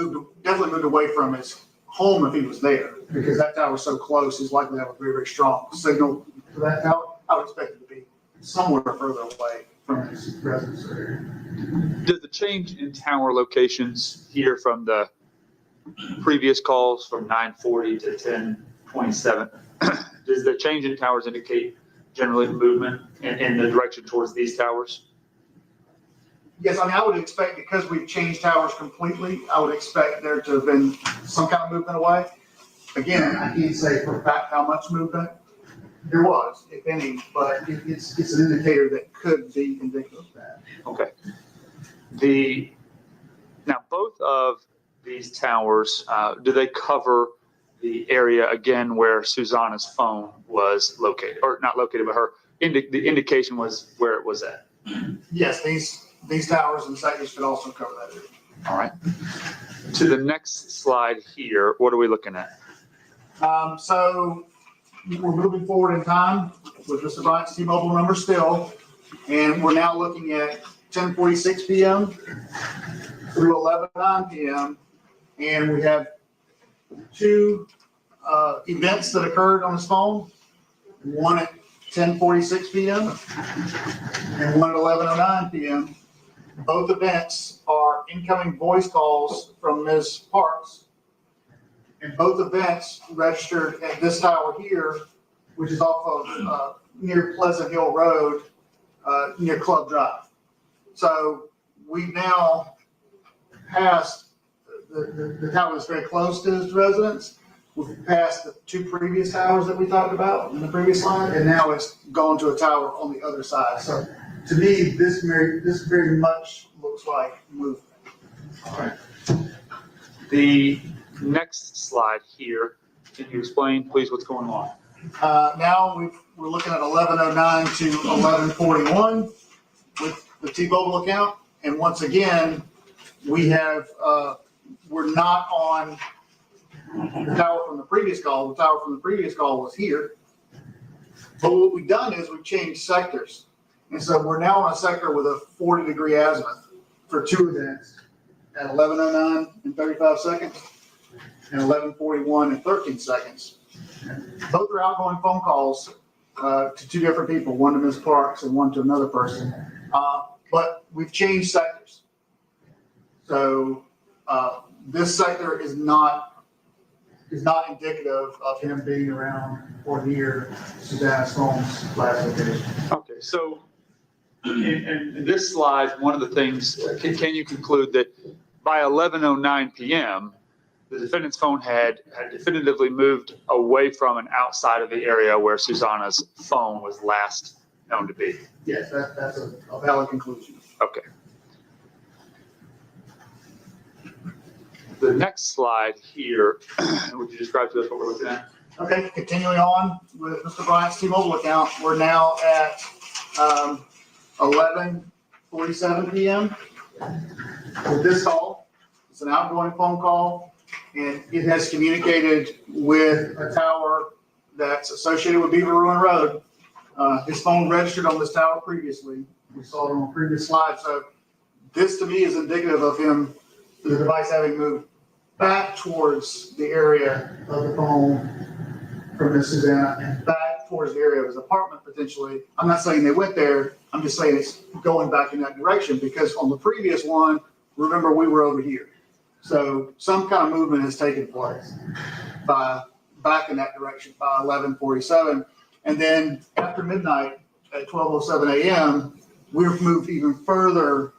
definitely moved away from his home if he was there, because that tower's so close, he's likely to have a very, very strong signal for that tower. I would expect it to be somewhere further away from his residence area. Does the change in tower locations here from the previous calls from 9:40 to 10:27, does the change in towers indicate generally movement in the direction towards these towers? Yes, I would expect, because we've changed towers completely, I would expect there to have been some kind of movement away. Again, I can't say for a fact how much movement there was, if any, but it's an indicator that could be indicative of that. Okay. Now, both of these towers, do they cover the area again where Susana's phone was located, or not located, but the indication was where it was at? Yes, these towers and sectors could also cover that area. All right. To the next slide here, what are we looking at? So we're moving forward in time with Mr. Bryant's T-Mobile number still. And we're now looking at 10:46 p.m. through 11:09 p.m. And we have two events that occurred on his phone. One at 10:46 p.m. and one at 11:09 p.m. Both events are incoming voice calls from Ms. Parks. And both events registered at this tower here, which is off of near Pleasant Hill Road, near Club Drive. So we've now passed the tower that's very close to his residence. We've passed the two previous towers that we talked about in the previous slide, and now it's gone to a tower on the other side. So to me, this very much looks like movement. All right. The next slide here, can you explain, please, what's going on? Now we're looking at 11:09 to 11:41 with the T-Mobile account. And once again, we have, we're not on the tower from the previous call. The tower from the previous call was here. But what we've done is we've changed sectors. And so we're now on a sector with a 40-degree azimuth for two events at 11:09 and 35 seconds and 11:41 and 13 seconds. Both are outgoing phone calls to two different people, one to Ms. Parks and one to another person. But we've changed sectors. So this sector is not indicative of him being around or near Susana's phone's last location. Okay, so in this slide, one of the things, can you conclude that by 11:09 p.m., the defendant's phone had definitively moved away from and outside of the area where Susana's phone was last known to be? Yes, that's a valid conclusion. Okay. The next slide here, would you describe to us what we're looking at? Okay, continuing on with Mr. Bryant's T-Mobile account, we're now at 11:47 p.m. with this call. It's an outgoing phone call, and it has communicated with a tower that's associated with Beaver Ruin Road. His phone registered on this tower previously. We saw it on a previous slide. So this to me is indicative of him, the device having moved back towards the area of the phone from Miss Susana and back towards the area of his apartment potentially. I'm not saying they went there. I'm just saying it's going back in that direction because on the previous one, remember we were over here. So some kind of movement has taken place back in that direction by 11:47. And then after midnight at 12:07 a.m., we've moved even further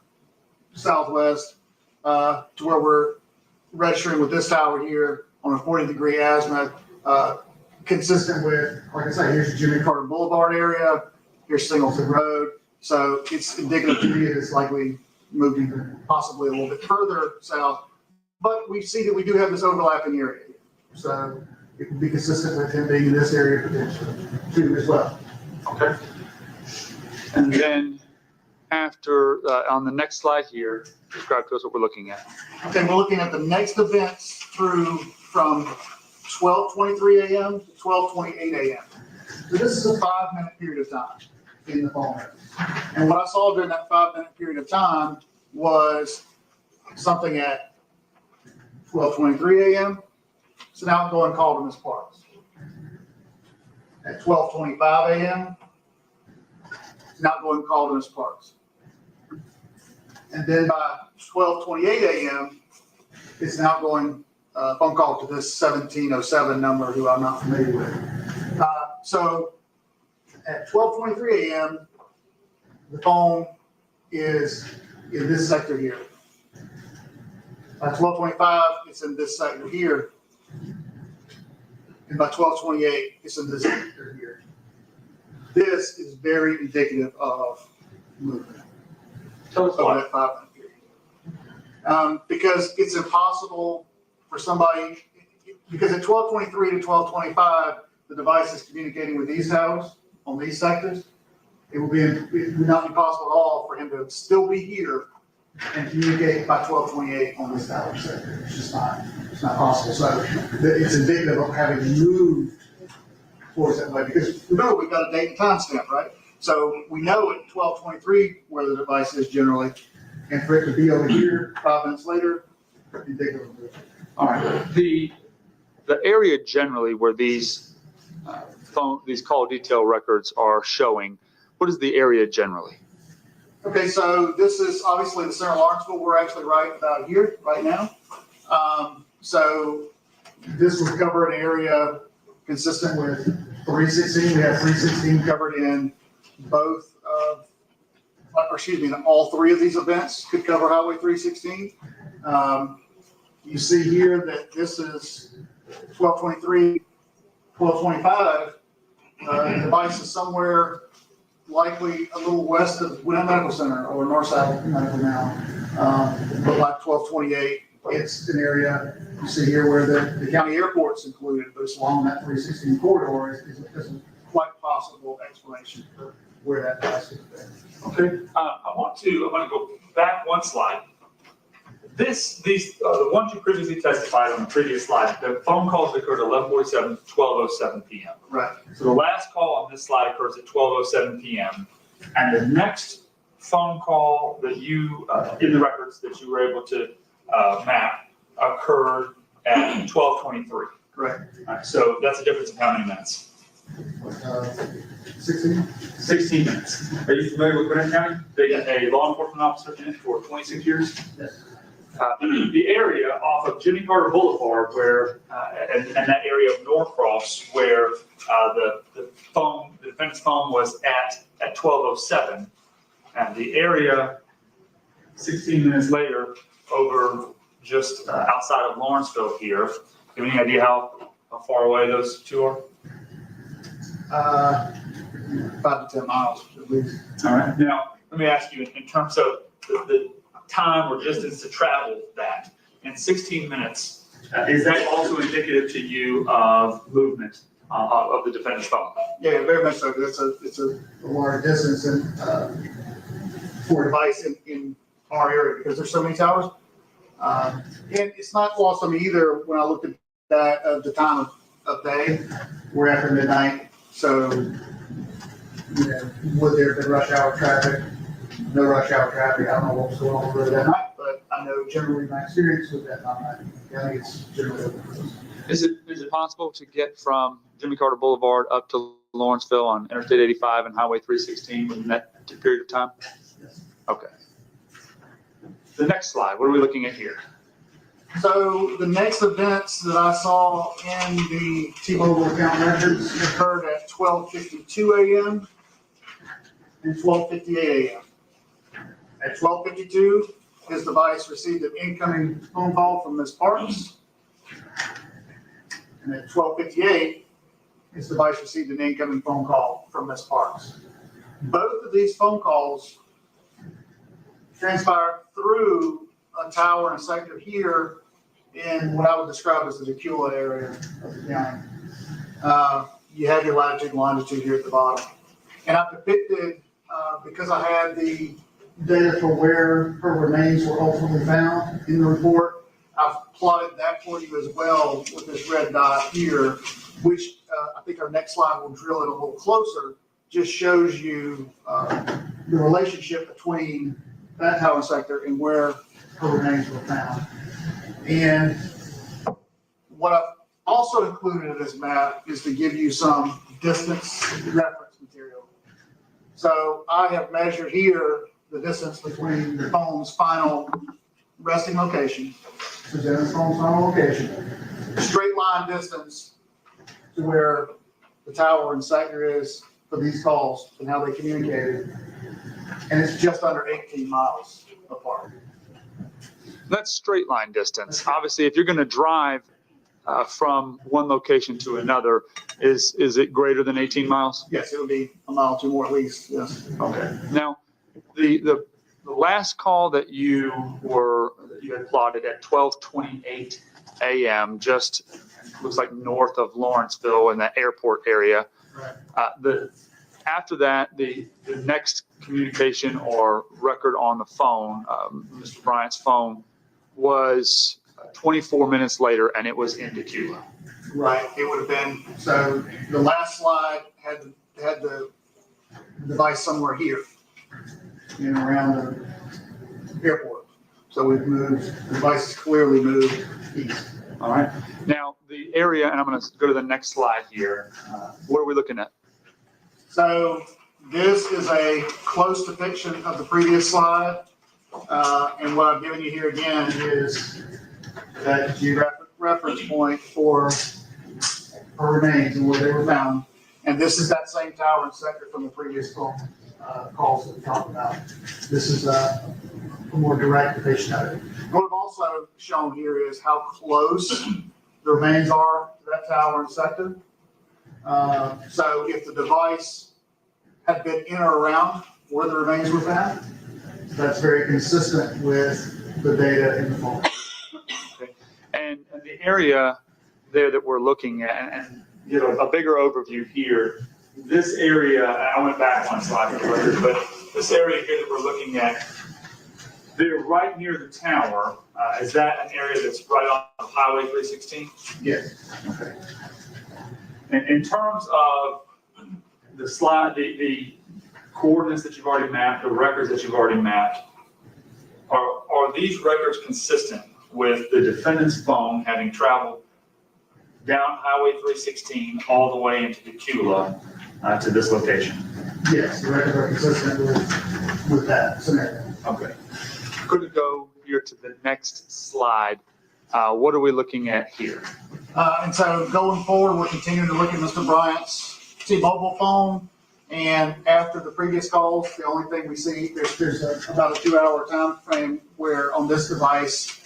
southwest to where we're registering with this tower here on a 40-degree azimuth, consistent with, like I say, here's Jimmy Carter Boulevard area, here's Singleton Road. So it's indicative to me that it's likely moved even possibly a little bit further south. But we see that we do have this overlapping area here. So it would be consistent with him being in this area potentially too as well. Okay. And then after, on the next slide here, describe to us what we're looking at. Okay, we're looking at the next events through from 12:23 a.m. to 12:28 a.m. So this is a 5-minute period of time in the phone records. And what I saw during that 5-minute period of time was something at 12:23 a.m. It's an outgoing call to Ms. Parks. At 12:25 a.m., it's an outgoing call to Ms. Parks. And then by 12:28 a.m., it's an outgoing phone call to this 1707 number who I'm not familiar with. So at 12:23 a.m., the phone is in this sector here. By 12:25, it's in this sector here. And by 12:28, it's in this sector here. This is very indicative of movement. Tell us Over why. that 5-minute period. Because it's impossible for somebody, because at 12:23 to 12:25, the device is communicating with these towers on these sectors. It would not be possible at all for him to still be here and communicate by 12:28 on this tower sector. It's just not possible. So it's indicative of having moved towards that way. Because remember, we've got a date and time stamp, right? So we know at 12:23 where the device is generally, and for it to be over here 5 minutes later, you think of it. All right. The area generally where these these call detail records are showing, what is the area generally? Okay, so this is obviously the center of Lawrenceville. We're actually right about here, right now. So this would cover an area consistent with 316. We have 316 covered in both of, or excuse me, all three of these events could cover Highway 316. You see here that this is 1223, 1225. The device is somewhere likely a little west of Gwinnett Medical Center or Northside Medical now. But like 1228, it's an area you see here where the county airport's included, but it's along that 316 corridor is a quite possible explanation for where that device is. Okay. I'm going to go back one slide. The ones you previously testified on the previous slide, the phone calls occurred at 11:47, 12:07 p.m. Right. So the last call on this slide occurs at 12:07 p.m. And the next phone call that you, in the records that you were able to map occurred at 12:23. Correct. All right, so that's a difference of how many minutes? 16? 16 minutes. Are you familiar with Gwinnett County? Being a law enforcement officer in it for 26 years? Yes. The area off of Jimmy Carter Boulevard where, and that area of Norcross where the defense phone was at 12:07. And the area 16 minutes later over just outside of Lawrenceville here. Do you have any idea how far away those two are? 5 to 10 miles at least. All right. Now, let me ask you in terms of the time or distance to travel that in 16 minutes, is that also indicative to you of movement of the defendant's phone? Yeah, very much so. It's a large distance and for a device in our area because there's so many towers. And it's not lost on me either when I looked at that of the time of day. We're after midnight, so would there have been rush hour traffic? No rush hour traffic. I don't know what was going on really that night, but I know generally my experience with that night, I think it's generally open. Is it possible to get from Jimmy Carter Boulevard up to Lawrenceville on Interstate 85 and Highway 316 within that period of time? Yes. Okay. The next slide, what are we looking at here? So the next events that I saw in the T-Mobile account records occurred at 12:52 a.m. and 12:58 a.m. At 12:52, his device received an incoming phone call from Ms. Parks. And at 12:58, his device received an incoming phone call from Ms. Parks. Both of these phone calls transpired through a tower and a sector here in what I would describe as the Decula area of the county. You have your latitude and longitude here at the bottom. And I've depicted, because I had the data for where her remains were ultimately found in the report, I've plotted that for you as well with this red dot here, which I think our next slide will drill it a little closer, just shows you the relationship between that tower sector and where her remains were found. And what I've also included in this map is to give you some distance reference material. So I have measured here the distance between the phone's final resting location, Susana's phone's final location, straight line distance to where the tower and sector is for these calls and how they communicated. And it's just under 18 miles apart. That's straight line distance. Obviously, if you're going to drive from one location to another, is it greater than 18 miles? Yes, it would be a mile or two more at least, yes. Okay. Now, the last call that you had plotted at 12:28 a.m., just looks like north of Lawrenceville in that airport area. Right. After that, the next communication or record on the phone, Mr. Bryant's phone, was 24 minutes later, and it was in Decula. Right, it would have been, so the last slide had the the device somewhere here and around the airport. So we've moved, the device is clearly moved east. All right. Now, the area, and I'm going to go to the next slide here. What are we looking at? So this is a close depiction of the previous slide. And what I'm giving you here again is that geographic reference point for remains and where they were found. And this is that same tower and sector from the previous calls that we talked about. This is a more direct depiction of it. What I've also shown here is how close the remains are to that tower and sector. So if the device had been in or around where the remains were found, that's very consistent with the data in the phone. Okay. And the area there that we're looking at, and give a bigger overview here, this area, I went back one slide for the record, but this area here that we're looking at, they're right near the tower. Is that an area that's right on Highway 316? Yes. Okay. And in terms of the slide, the coordinates that you've already mapped, the records that you've already mapped, are these records consistent with the defendant's phone having traveled down Highway 316 all the way into Tequila to this location? Yes, the records are consistent with that scenario. Okay. Could we go here to the next slide? What are we looking at here? And so going forward, we're continuing to look at Mr. Bryant's T-Mobile phone. And after the previous calls, the only thing we see, there's about a 2-hour time frame where on this device,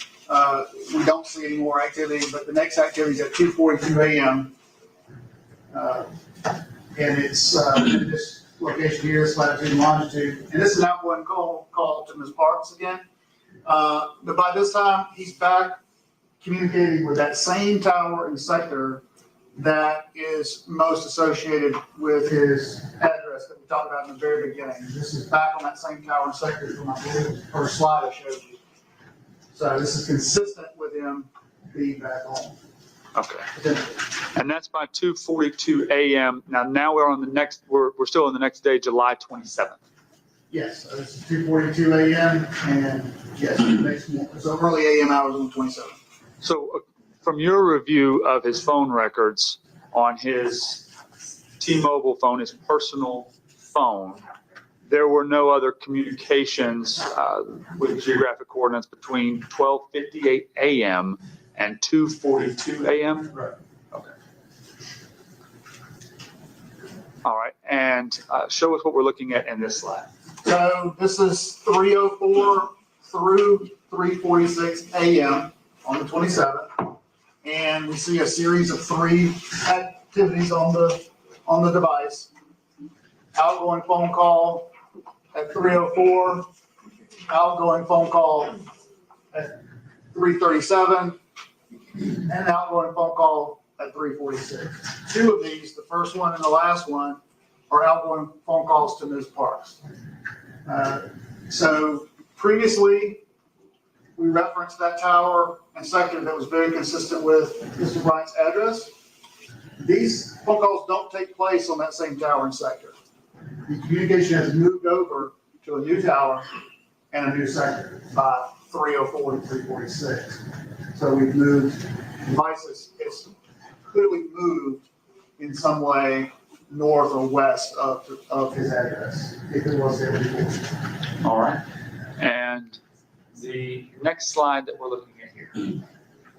we don't see any more activity, but the next activity is at 2:42 a.m. And it's in this location here, this latitude and longitude. And this is an outgoing call to Ms. Parks again. But by this time, he's back communicating with that same tower and sector that is most associated with his address that we talked about in the very beginning. This is back on that same tower and sector from, I believe, the first slide I showed you. So this is consistent with him being back home. Okay. And that's by 2:42 a.m. Now we're on the next, we're still on the next day, July 27th. Yes, so this is 2:42 a.m. and yes, it makes more, so early a.m. hours on the 27th. So from your review of his phone records on his T-Mobile phone, his personal phone, there were no other communications with geographic coordinates between 12:58 a.m. and 2:42 a.m.? Right. Okay. All right, and show us what we're looking at in this slide. So this is 3:04 through 3:46 a.m. on the 27th. And we see a series of 3 activities on the device. Outgoing phone call at 3:04, outgoing phone call at 3:37, and outgoing phone call at 3:46. 2 of these, the first one and the last one, are outgoing phone calls to Ms. Parks. So previously, we referenced that tower and sector that was very consistent with Mr. Bryant's address. These phone calls don't take place on that same tower and sector. The communication has moved over to a new tower and a new sector by 3:04 to 3:46. So we've moved, devices, it's clearly moved in some way north or west of his address, if it was there before. All right. And the next slide that we're looking at here.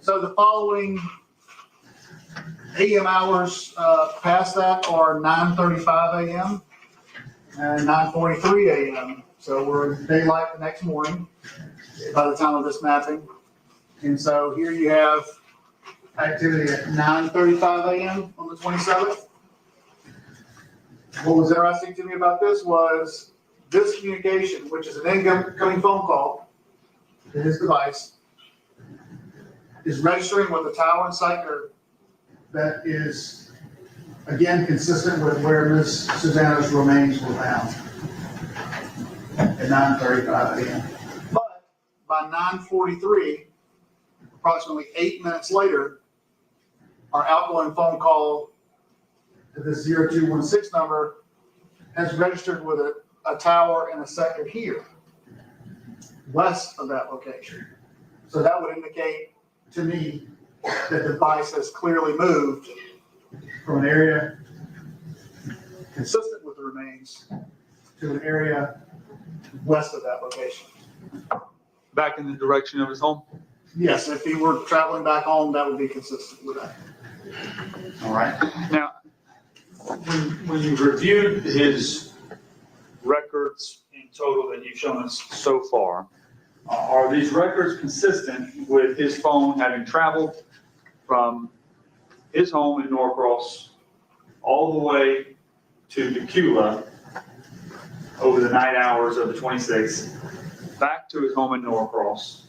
So the following AM hours past that are 9:35 a.m. and 9:43 a.m. So we're in daylight the next morning by the time of this mapping. And so here you have activity at 9:35 a.m. on the 27th. What was interesting to me about this was this communication, which is an incoming phone call to his device, is registering with the tower and sector that is, again, consistent with where Ms. Susana's remains were found at 9:35 a.m. But by 9:43, approximately 8 minutes later, our outgoing phone call to this 0216 number has registered with a tower in a sector here, west of that location. So that would indicate to me that the device has clearly moved from an area consistent with the remains to an area west of that location. Back in the direction of his home? Yes, if he were traveling back home, that would be consistent with that. All right. Now, when you reviewed his records in total that you've shown us so far, are these records consistent with his phone having traveled from his home in Norcross all the way to Decula over the night hours of the 26th, back to his home in Norcross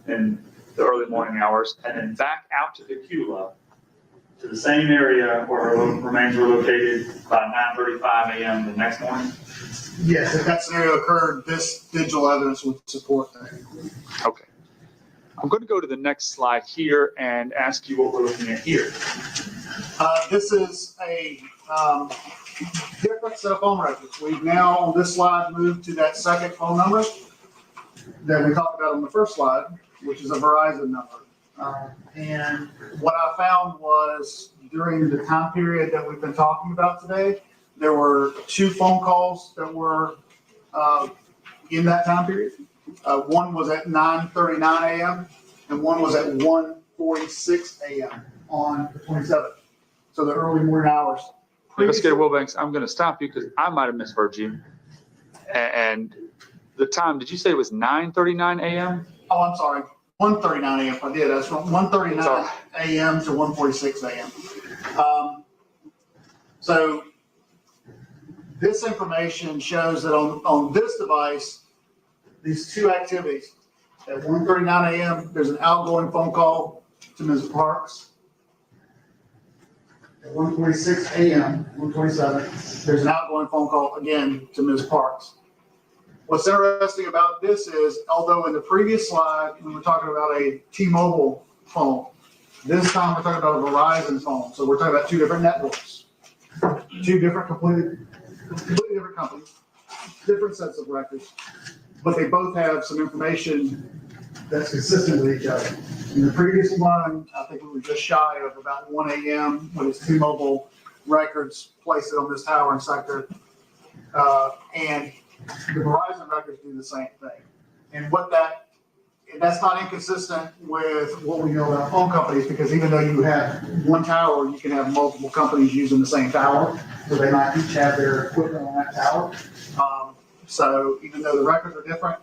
in the early morning hours, and then back out to Decula to the same area where her remains were located by 9:35 a.m. the next morning? Yes, if that scenario occurred, this digital evidence would support that. Okay. I'm going to go to the next slide here and ask you what we're looking at here. This is a different set of phone records. We've now, on this slide, moved to that second phone number that we talked about on the first slide, which is a Verizon number. And what I found was during the time period that we've been talking about today, there were 2 phone calls that were in that time period. One was at 9:39 a.m. and one was at 1:46 a.m. on the 27th. So the early morning hours. Investigator Wilbanks, I'm going to stop you because I might have misheard you. And the time, did you say it was 9:39 a.m.? Oh, I'm sorry. 1:39 a.m. I did. That's from 1:39 a.m. to 1:46 a.m. So this information shows that on this device, these 2 activities. At 1:39 a.m., there's an outgoing phone call to Ms. Parks. At 1:46 a.m., 1:27, there's an outgoing phone call again to Ms. Parks. What's interesting about this is, although in the previous slide, we were talking about a T-Mobile phone, this time we're talking about a Verizon phone. So we're talking about 2 different networks, 2 different completely different companies, different sets of records, but they both have some information that's consistent with each other. In the previous one, I think we were just shy of about 1 a.m. when his T-Mobile records placed it on this tower and sector. And the Verizon records do the same thing. And that's not inconsistent with what we know about phone companies, because even though you have one tower, you can have multiple companies using the same tower. So they might each have their equipment on that tower. So even though the records are different,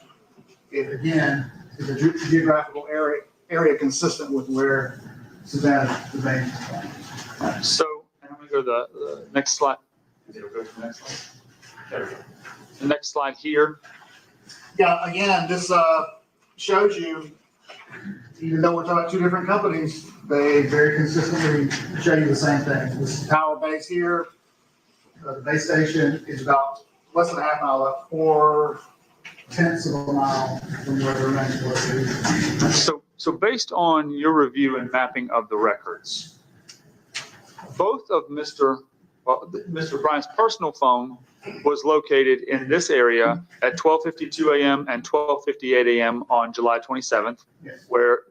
it again is a geographical area consistent with where Susana's remains is. So, and I'm going to go to the next slide. Go to the next slide. There we go. The next slide here. Yeah, again, this shows you, even though we're talking about 2 different companies, they very consistently show you the same thing. This tower base here, the base station is about less than a half mile up, 4/10 of a mile from where the remains was. So based on your review and mapping of the records, both of Mr. Bryant's personal phone was located in this area at 12:52 a.m. and 12:58 a.m. on July 27th, Yes. where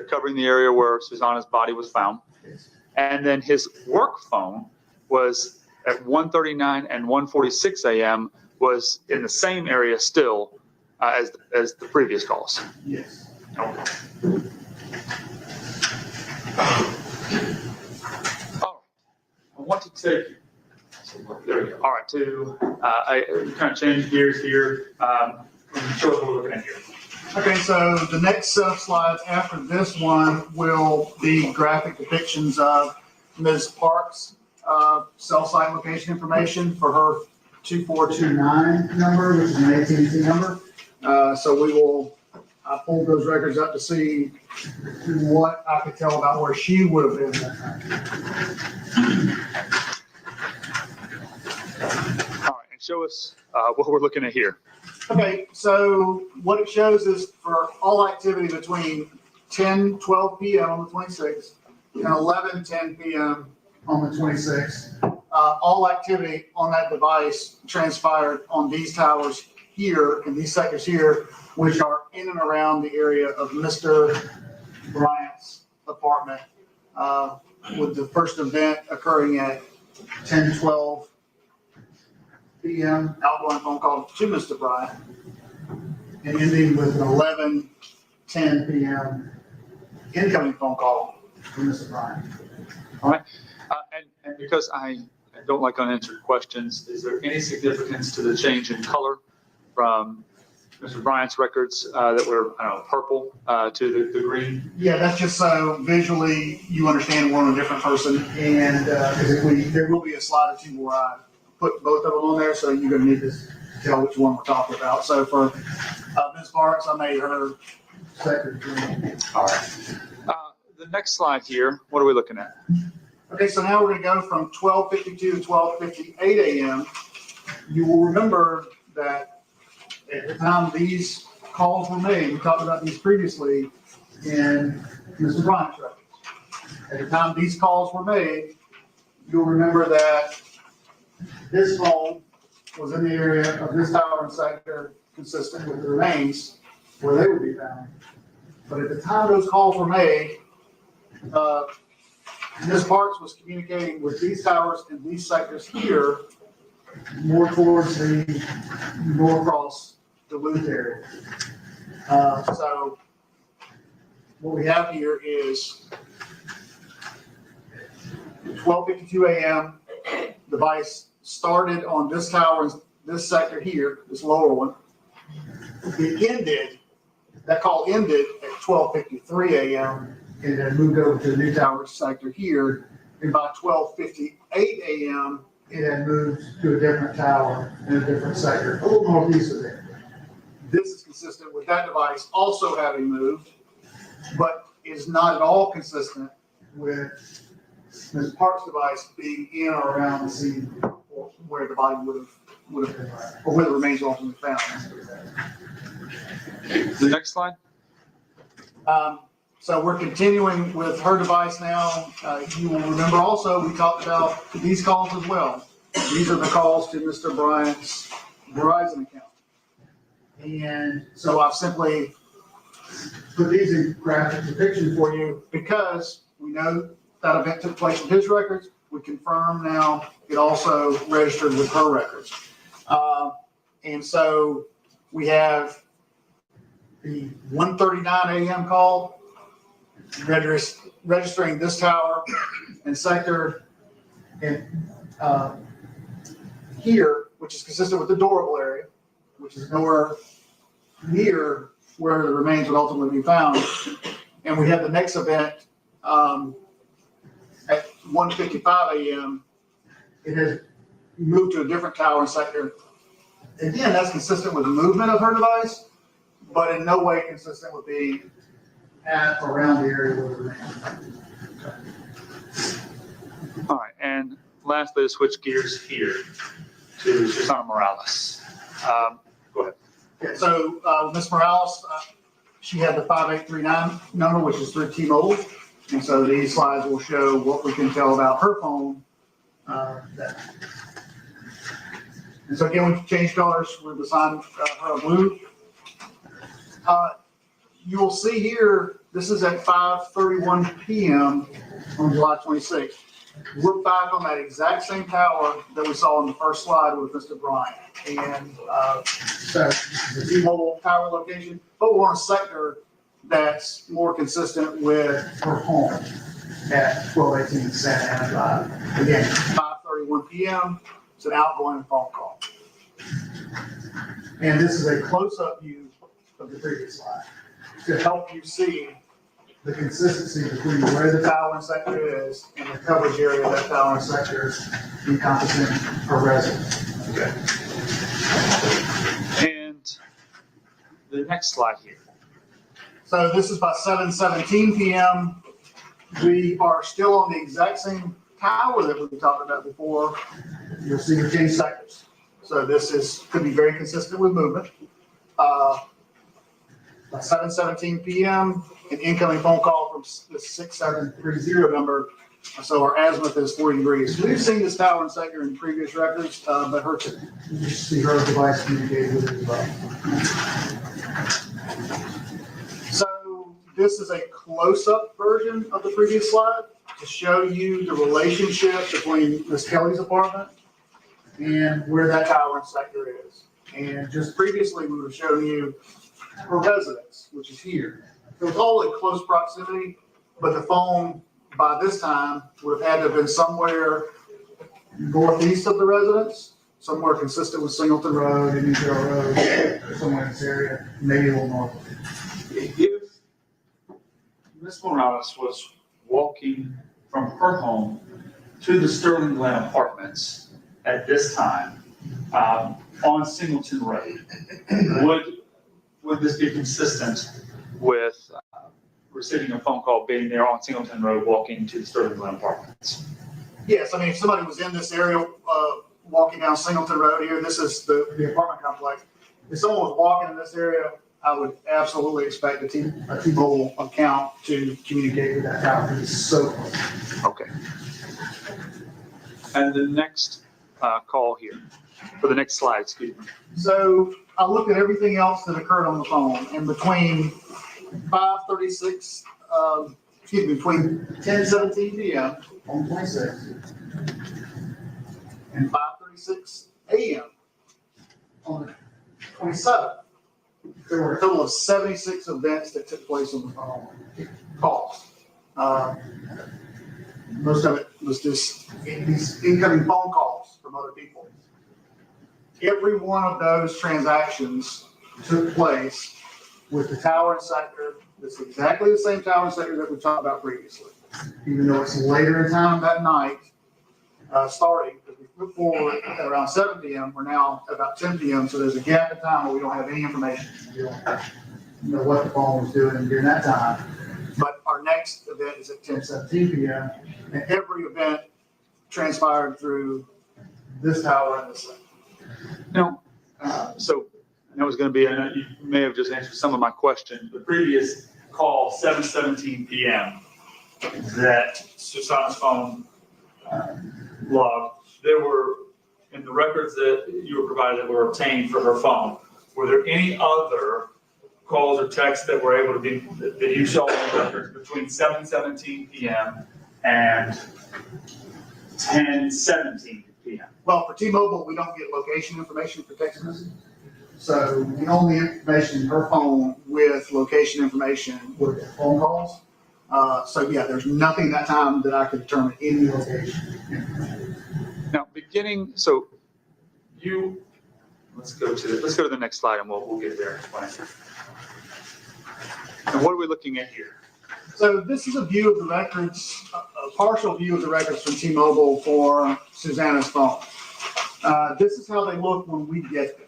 covering the area where Susana's body was found. Yes. And then his work phone was at 1:39 and 1:46 a.m. was in the same area still as the previous calls. Yes. Okay. All right. I want to take you. There we go. All right. I kind of change gears here. Show us what we're looking at here. Okay, so the next set of slides after this one will be graphic depictions of Ms. Parks' cell site location information for her 2429 number, which is an AT&T number. So I pulled those records up to see what I could tell about where she would have been that time. All right, and show us what we're looking at here. Okay, so what it shows is for all activity between 10:12 p.m. on the 26th and 11:10 p.m. on the 26th, all activity on that device transpired on these towers here, in these sectors here, which are in and around the area of Mr. Bryant's apartment, with the first event occurring at 10:12 p.m., outgoing phone call to Mr. Bryant, and ending with an 11:10 p.m. incoming phone call from Mr. Bryant. All right. And because I don't like unanswered questions, is there any significance to the change in color from Mr. Bryant's records that were, I don't know, purple to the green? Yeah, that's just so visually you understand we're a different person, and because there will be a slide or two where I put both of them on there, so you're going to need to tell which one we're talking about. So for Ms. Barnes, I made her second green. All right. The next slide here, what are we looking at? Okay, so now we're going to go from 12:52 to 12:58 a.m. You will remember that at the time these calls were made, we talked about these previously in Mr. Bryant's records. At the time these calls were made, you'll remember that this phone was in the area of this tower and sector consistent with the remains where they would be found. But at the time those calls were made, Ms. Parks was communicating with these towers and these sectors here, more towards the Norcross Duluth area. So what we have here is 12:52 a.m. Device started on this tower, this sector here, this lower one. It ended, that call ended at 12:53 a.m. and then moved over to the new tower sector here. And by 12:58 a.m., it had moved to a different tower in a different sector, a little northeast of there. This is consistent with that device also having moved, but is not at all consistent with Ms. Park's device being in or around the scene where the body would have been, or where the remains were ultimately found. The next slide. So we're continuing with her device now. You will remember also, we talked about these calls as well. These are the calls to Mr. Bryant's Verizon account. And so I've simply put these in graphic depiction for you because we know that event took place in his records. We confirm now it also registered with her records. And so we have the 1:39 a.m. call, registering this tower and sector and here, which is consistent with the Doraville area, which is nowhere near where the remains would ultimately be found. And we have the next event at 1:55 a.m. It has moved to a different tower and sector. Again, that's consistent with the movement of her device, but in no way consistent with being at or around the area where the remains. All right. And lastly, to switch gears here to Susana Morales. Go ahead. Okay, so Ms. Morales, she had the 5839 number, which is through T-Mobile. And so these slides will show what we can tell about her phone. And so again, we've changed colors. We've assigned her a blue. You will see here, this is at 5:31 p.m. on July 26th. We're back on that exact same tower that we saw in the first slide with Mr. Bryant. And so the T-Mobile tower location, but we're on a sector that's more consistent with her home at 1218 Santa Ana Drive. Again, 5:31 p.m. It's an outgoing phone call. And this is a close-up view of the previous slide to help you see the consistency between where the tower and sector is and the coverage area of that tower and sector encompassing her residence. Okay. And the next slide here. So this is by 7:17 p.m. We are still on the exact same tower that we talked about before. You'll see we changed sectors. So this could be very consistent with movement. By 7:17 p.m., an incoming phone call from the 6730 number So our azimuth is 40 degrees. We've seen this tower in sector in previous records, but you see her device communicated with it as well. So this is a close-up version of the previous slide to show you the relationship between Miss Kelly's apartment and where that tower in sector is. And just previously, we would have shown you her residence, which is here. It was all in close proximity, but the phone by this time would have had to have been somewhere northeast of the residence, somewhere consistent with Singleton Road, Indian Trail Road, somewhere in this area, maybe a little north. If Ms. Morales was walking from her home to the Sterling Glen Apartments at this time, on Singleton Road, would this be consistent with receiving a phone call, being there on Singleton Road, walking to the Sterling Glen Apartments? Yes, I mean, if somebody was in this area, walking down Singleton Road here, this is the apartment complex. If someone was walking in this area, I would absolutely expect a T-Mobile account to communicate with that tower because it's so close. Okay. And the next call here, for the next slide, excuse me. So I looked at everything else that occurred on the phone, and between 5:36, between 10:17 p.m. on the 26th and 5:36 a.m. on the 27th, there were a total of 76 events that took place on the phone calls. Most of it was just these incoming phone calls from other people. Every one of those transactions took place with the tower and sector. It's exactly the same tower and sector that we talked about previously. Even though it's later in time that night, starting, because we put forward at around 7 p.m., we're now at about 10 p.m., so there's a gap in time where we don't have any information. We don't know what the phone was doing during that time. But our next event is at 10:17 p.m., and every event transpired through this tower and this thing. Now, so that was going to be, and you may have just answered some of my question. The previous call, 7:17 p.m., that Susana's phone logged, there were, in the records that you were provided that were obtained for her phone, were there any other calls or texts that were able to be, that you saw in the records between 7:17 p.m. and 10:17 p.m.? Well, for T-Mobile, we don't get location information for text messaging. So the only information in her phone with location information were the phone calls. So yeah, there's nothing that time that I could determine any location information. Now, so let's go to the next slide and we'll get there. And what are we looking at here? So this is a view of the records, a partial view of the records from T-Mobile for Susana's phone. This is how they look when we get them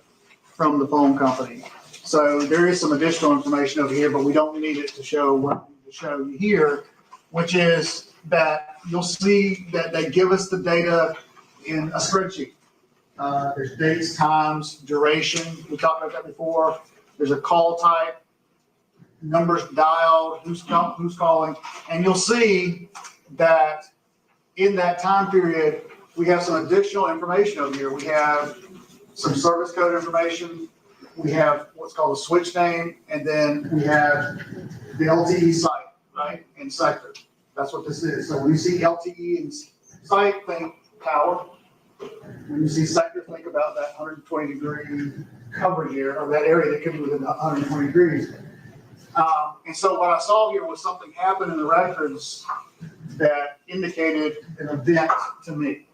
from the phone company. So there is some additional information over here, but we don't need it to show what to show you here, which is that you'll see that they give us the data in a spreadsheet. There's dates, times, duration. We talked about that before. There's a call type, numbers dialed, who's calling, and you'll see that in that time period, we have some additional information over here. We have some service code information. We have what's called a switch name, and then we have the LTE site, right, and sector. That's what this is. So when you see LTE and site, think tower. When you see sector, think about that 120-degree coverage area, or that area that could be within 120 degrees. And so what I saw here was something happened in the records that indicated an event to me.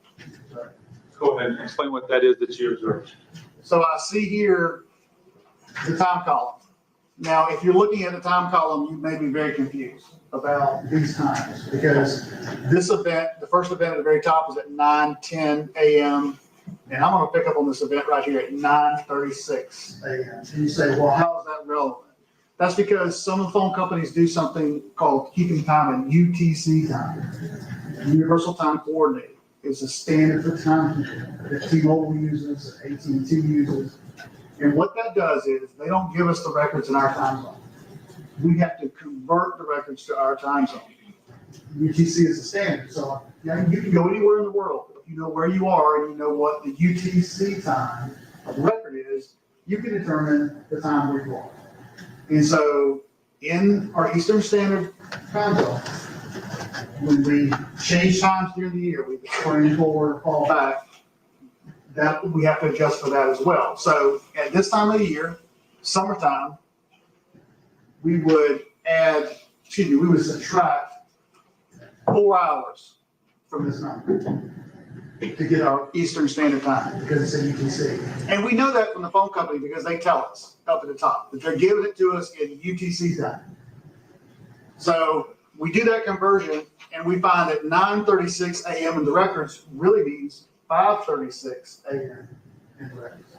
Go ahead and explain what that is that you observed. So I see here the time column. Now, if you're looking at the time column, you may be very confused about these times because this event, the first event at the very top is at 9:10 a.m. And I'm going to pick up on this event right here at 9:36 a.m. And you say, well, how is that relevant? That's because some of the phone companies do something called keeping time in UTC time. Universal Time Coordinated. It's a standard for time that T-Mobile uses, that AT&T uses. And what that does is they don't give us the records in our time zone. We have to convert the records to our time zone. UTC is the standard. So yeah, you can go anywhere in the world. If you know where you are and you know what the UTC time of the record is, you can determine the time where you are. And so in our Eastern Standard Time Zone, when we change times during the year, we spring forward or fall back, that we have to adjust for that as well. So at this time of the year, summertime, we would subtract 4 hours from this number to get our Eastern Standard Time because it's a UTC. And we know that from the phone company because they tell us up at the top that they're giving it to us in UTC time. So we do that conversion and we find that 9:36 a.m. in the records really means 5:36 a.m. in the records.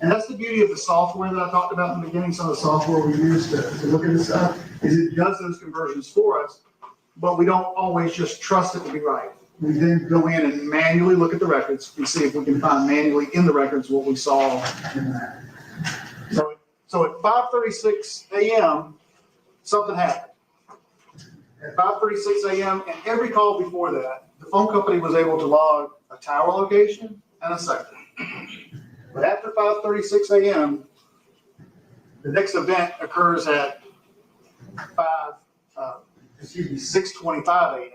And that's the beauty of the software that I talked about in the beginning. Some of the software we use to look at this stuff is it does those conversions for us, but we don't always just trust it to be right. We then go in and manually look at the records and see if we can find manually in the records what we saw in that. So at 5:36 a.m., something happened. At 5:36 a.m. and every call before that, the phone company was able to log a tower location and a sector. But after 5:36 a.m., the next event occurs at 6:25 a.m.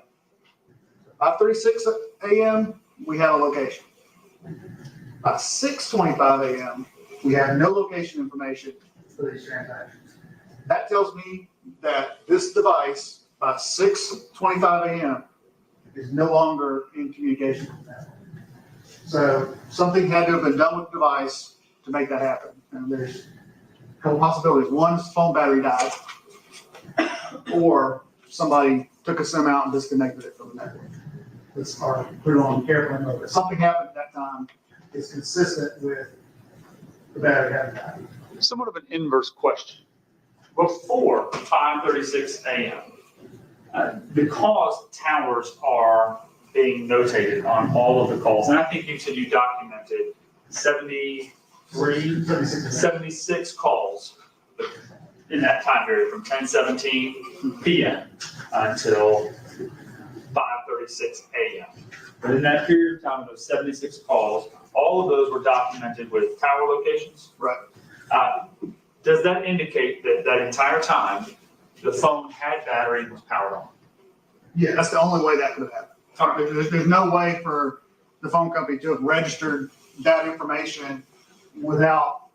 5:36 a.m., we have a location. By 6:25 a.m., we have no location information for these transactions. That tells me that this device, by 6:25 a.m., is no longer in communication with that. So something had to have been done with the device to make that happen. And there's a couple possibilities. One is phone battery died, or somebody took a SIM out and disconnected it from the network. Let's put it on airplane mode. If something happened at that time, it's consistent with the battery having died. Somewhat of an inverse question. Before 5:36 a.m., because towers are being notated on all of the calls, and I think you said you documented 76 calls in that time period from 10:17 p.m. until 5:36 a.m. But in that period of time, those 76 calls, all of those were documented with tower locations. Right. Does that indicate that that entire time the phone had battery and was powered on? Yeah, that's the only way that could have happened. There's no way for the phone company to have registered that information without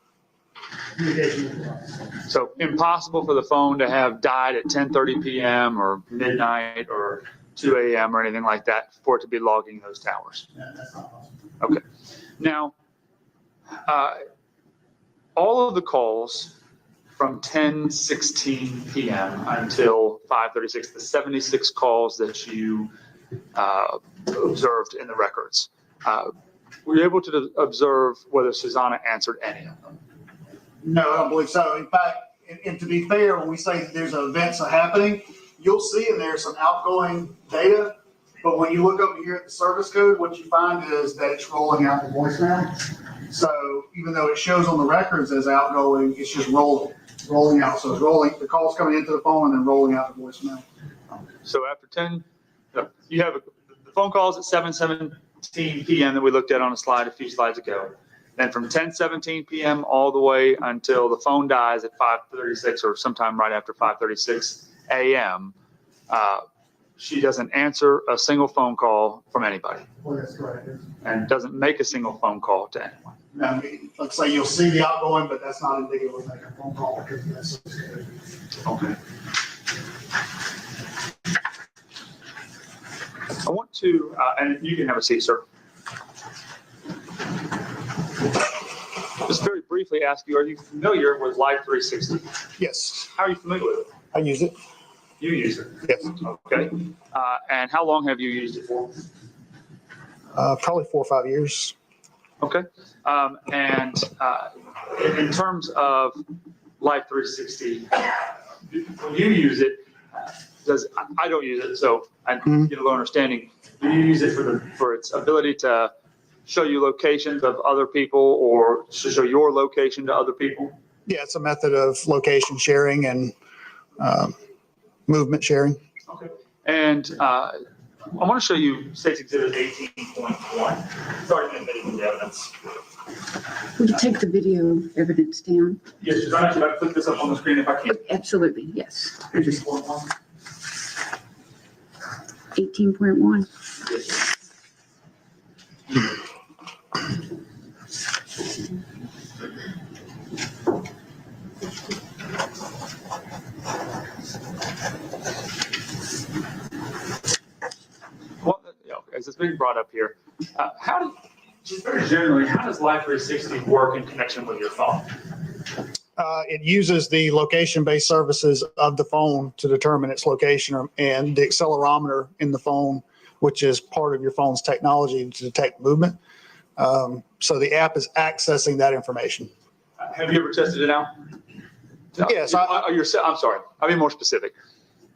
communication with the device. So impossible for the phone to have died at 10:30 p.m. or midnight or 2 a.m. or anything like that for it to be logging those towers. Yeah, that's not possible. Okay. Now, all of the calls from 10:16 p.m. until 5:36, the 76 calls that you observed in the records, were you able to observe whether Susana answered any of them? No, I don't believe so. In fact, and to be fair, when we say that there's events happening, you'll see in there some outgoing data, but when you look over here at the service code, what you find is that it's rolling out the voicemail. So even though it shows on the records as outgoing, it's just rolling out. So it's rolling, the call's coming into the phone and then rolling out the voicemail. So after 10, you have the phone calls at 7:17 p.m. that we looked at on a slide a few slides ago. Then from 10:17 p.m. all the way until the phone dies at 5:36 or sometime right after 5:36 a.m., she doesn't answer a single phone call from anybody. Well, that's correct. And doesn't make a single phone call to anyone. I mean, let's say you'll see the outgoing, but that's not indicative of making a phone call because that's good. Okay. I want to, and you can have a seat, sir. Just very briefly ask you, are you familiar with Live 360? Yes, How are you familiar with it? I use it. You use it? Yes. Okay. And how long have you used it for? Probably 4 or 5 years. Okay. And in terms of Live 360, when you use it, I don't use it, so I get a little understanding. Do you use it for its ability to show you locations of other people or to show your location to other people? Yeah, it's a method of location sharing and movement sharing. Okay. And I want to show you State's Exhibit 18.1. It's already been admitted into evidence. Would you take the video evidence down? Yes, I'm actually about to put this up on the screen if I can. Absolutely, yes. 18.1. 18.1. Yes. Well, as it's being brought up here, just very generally, how does Life 360 work in connection with your phone? It uses the location-based services of the phone to determine its location and the accelerometer in the phone, which is part of your phone's technology to detect movement. So the app is accessing that information. Have you ever tested it out? Yes. I'm sorry. I'll be more specific.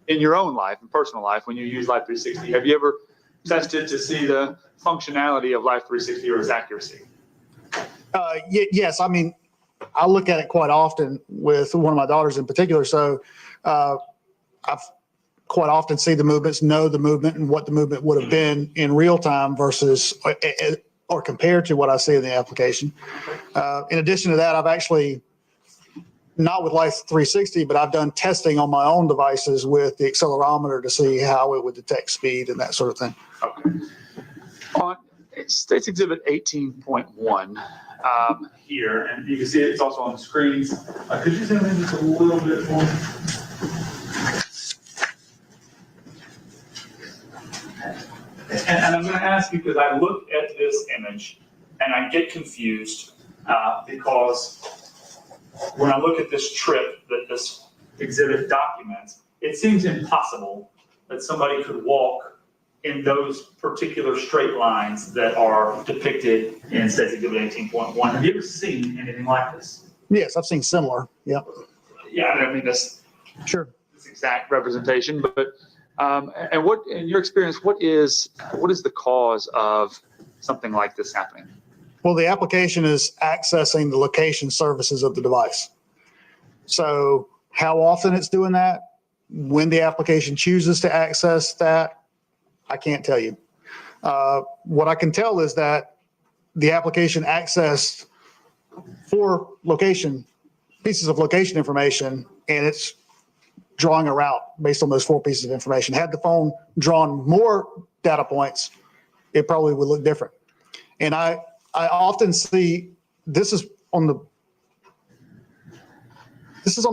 In your own life, in personal life, when you use Life 360, have you ever tested to see the functionality of Life 360 or its accuracy? Yes. I mean, I look at it quite often with one of my daughters in particular. So I've quite often see the movements, know the movement and what the movement would have been in real time versus or compared to what I see in the application. In addition to that, I've actually, not with Life 360, but I've done testing on my own devices with the accelerometer to see how it would detect speed and that sort of thing. Okay. On State's Exhibit 18.1 here, and you can see it's also on the screens. Could you zoom in just a little bit more? And I'm going to ask you, because I look at this image and I get confused because when I look at this trip that this exhibit documents, it seems impossible that somebody could walk in those particular straight lines that are depicted in State's Exhibit 18.1. Have you ever seen anything like this? Yes, I've seen similar. Yeah. Yeah, I mean, this exact representation, but and what, in your experience, what is the cause of something like this happening? Well, the application is accessing the location services of the device. So how often it's doing that, when the application chooses to access that, I can't tell you. What I can tell is that the application accessed 4 pieces of location information, and it's drawing a route based on those 4 pieces of information. Had the phone drawn more data points, it probably would look different. And I often see, this is on the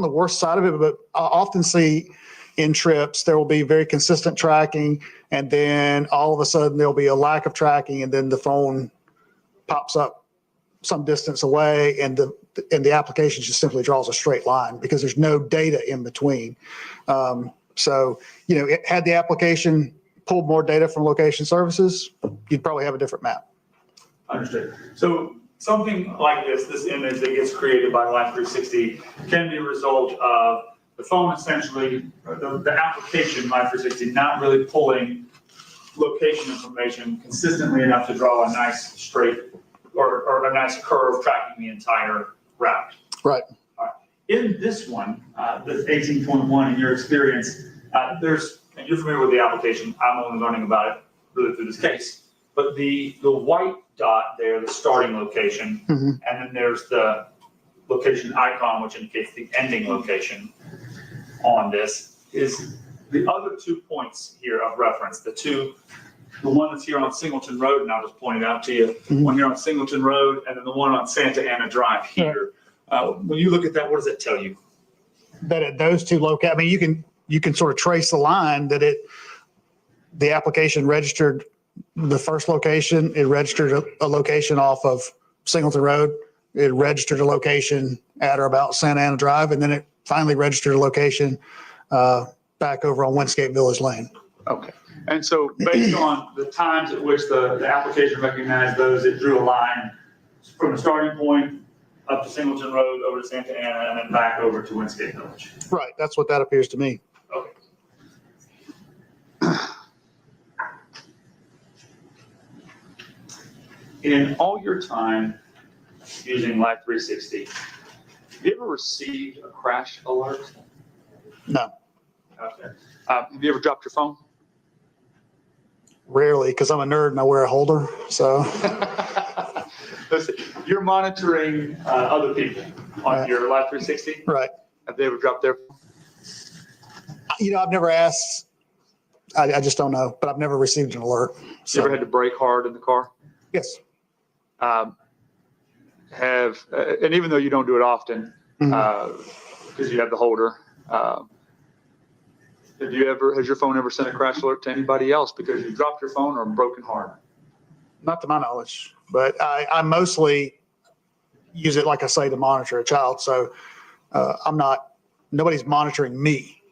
worst side of it, but I often see in trips, there will be very consistent tracking, and then all of a sudden there'll be a lack of tracking, and then the phone pops up some distance away, and the application just simply draws a straight line because there's no data in between. So, had the application pulled more data from location services, you'd probably have a different map. Understood. So something like this image that gets created by Life 360 can be a result of the phone essentially, the application Life 360 not really pulling location information consistently enough to draw a nice straight or a nice curve tracking the entire route. Right. All right. In this one, the 18.1, in your experience, and you're familiar with the application, I'm only learning about it really through this case, but the white dot there, the starting location, and then there's the location icon, which indicates the ending location on this, is the other 2 points here of reference, the one that's here on Singleton Road, and I'll just point it out to you, one here on Singleton Road, and then the one on Santa Ana Drive here. When you look at that, what does that tell you? That at those 2 I mean, you can sort of trace the line that the application registered the first location, it registered a location off of Singleton Road, it registered a location at or about Santa Ana Drive, and then it finally registered a location back over on Windscape Village Lane. Okay. And so based on the times at which the application recognized those, it drew a line from the starting point up to Singleton Road, over to Santa Ana, and then back over to Windscape Village. Right. That's what that appears to me. Okay. In all your time using Life 360, have you ever received a crash alert? No. Okay. Have you ever dropped your phone? Rarely, because I'm a nerd and I wear a holder. So Listen, you're monitoring other people on your Life 360. right. Have they ever dropped their phone? I've never asked. I just don't know, but I've never received an alert. So, You ever had to brake hard in the car? yes. And even though you don't do it often, because you have the holder, has your phone ever sent a crash alert to anybody else because you dropped your phone or broken hard? Not to my knowledge, but I mostly use it, like I say, to monitor a child. So nobody's monitoring me.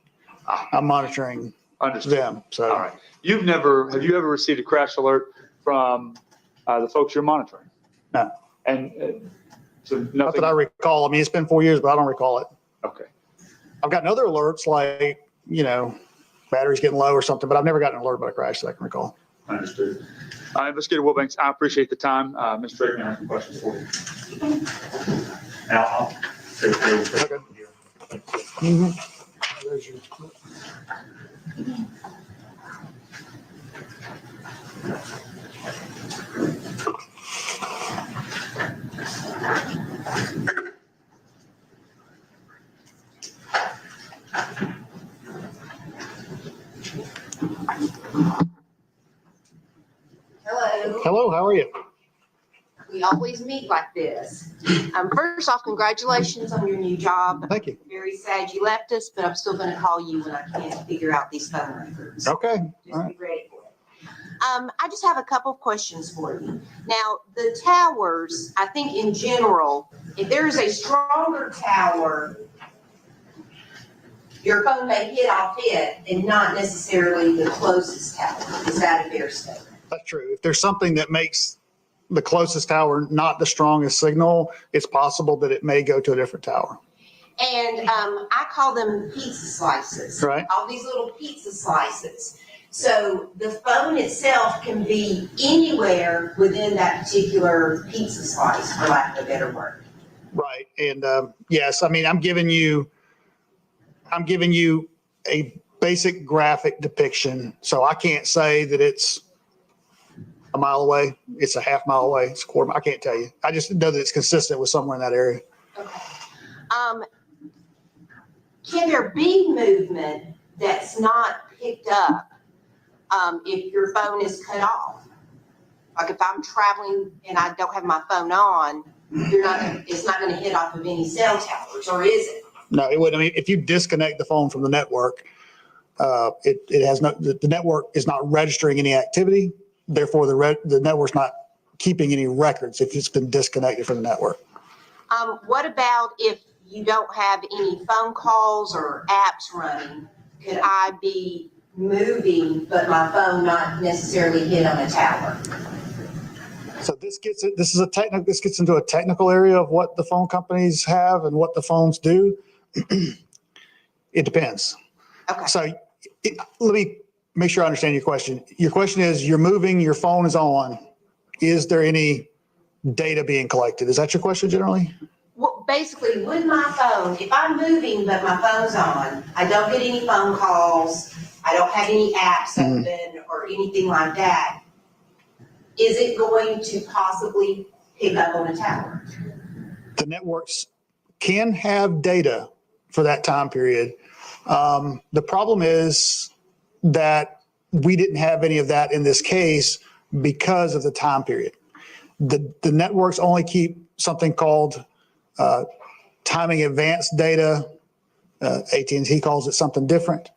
I'm monitoring Understood. them. So, All right. Have you ever received a crash alert from the folks you're monitoring? No. And so not nothing. that I recall. I mean, it's been 4 years, but I don't recall it. Okay. I've gotten other alerts like, battery's getting low or something, but I've never gotten an alert about a crash that I can recall. Understood. Investigator Wilbanks, I appreciate the time. Mr. Drake, I have some questions for you. And I'll take care of it. Okay. There's your clip. Hello. Hello, how are you? We always meet like this. First off, congratulations on your new job. Thank you. Very sad you left us, but I'm still going to call you when I can't figure out these phone records. Okay. All Just right. be ready for it. I just have a couple of questions for you. Now, the towers, I think in general, if there is a stronger tower, your phone may hit off it and not necessarily the closest tower. Is that a fair statement? That's true. If there's something that makes the closest tower not the strongest signal, it's possible that it may go to a different tower. And I call them pizza slices. Right. All these little pizza slices. So the phone itself can be anywhere within that particular pizza slice, for lack of a better word. Right. And yes, I mean, I'm giving you a basic graphic depiction. So I can't say that it's a mile away. It's a half mile away. It's a quarter mile. I can't tell you. I just know that it's consistent with somewhere in that area. Okay. Can there be movement that's not picked up if your phone is cut off? Like if I'm traveling and I don't have my phone on, it's not going to hit off of any cell towers, or is it? No, it wouldn't. I mean, if you disconnect the phone from the network, it has the network is not registering any activity. Therefore, the network's not keeping any records if it's been disconnected from the network. What about if you don't have any phone calls or apps running? Could I be moving, but my phone not necessarily hit on a tower? So this gets into a technical area of what the phone companies have and what the phones do. It depends. Okay. So let me make sure I understand your question. Your question is, you're moving, your phone is on. Is there any data being collected? Is that your question generally? Well, basically, with my phone, if I'm moving but my phone's on, I don't get any phone calls, I don't have any apps open or anything like that, is it going to possibly pick up on a tower? The networks can have data for that time period. The problem is that we didn't have any of that in this case because of the time period. The networks only keep something called timing advanced data. AT&T calls it something different,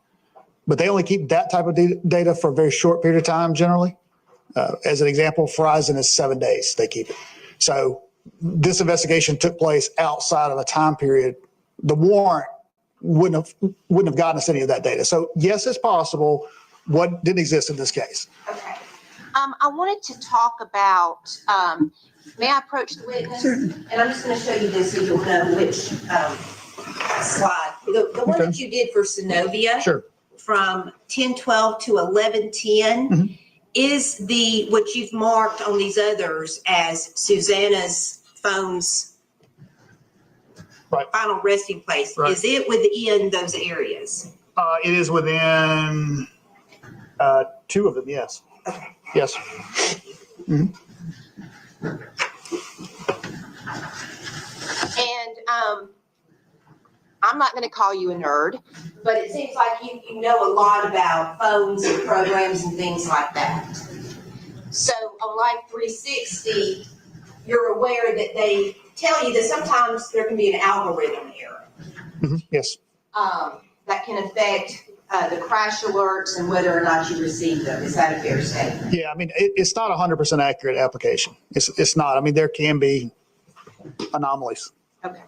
but they only keep that type of data for a very short period of time generally. As an example, Verizon is 7 days they keep it. So this investigation took place outside of a time period. The warrant wouldn't have gotten us any of that data. So yes, it's possible. What didn't exist in this case? Okay. I wanted to talk about, may I approach the witness? Certainly. And I'm just going to show you this so you'll know which slide. The one that you did for Synovia. Sure. From 10:12 to 11:10 is what you've marked on these others as Susanna's phone's final resting place. Right. Is it within those areas? It is within 2 of them, yes. Okay. Yes. And I'm not going to call you a nerd, but it seems like you know a lot about phones and programs and things like that. So on Life 360, you're aware that they tell you that sometimes there can be an algorithm error Yes. that can affect the crash alerts and whether or not you receive them. Is that a fair statement? Yeah, I mean, it's not a 100% accurate application. It's not. I mean, there can be anomalies. Okay.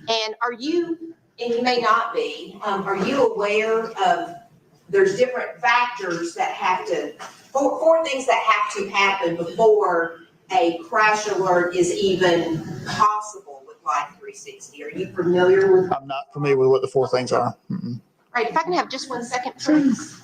And are you, and you may not be, are you aware of, there's different factors that have to, four things that have to happen before a crash alert is even possible with Life 360? Are you familiar with? I'm not familiar with what the 4 things are. Mm-mm. All right, if I can have just 1 second, please.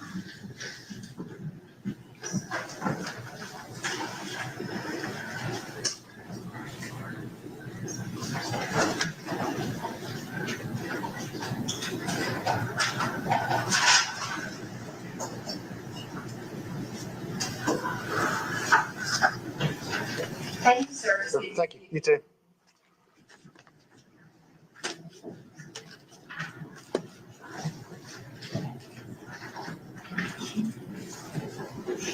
Thank you, sir. Sure. Thank you. You too.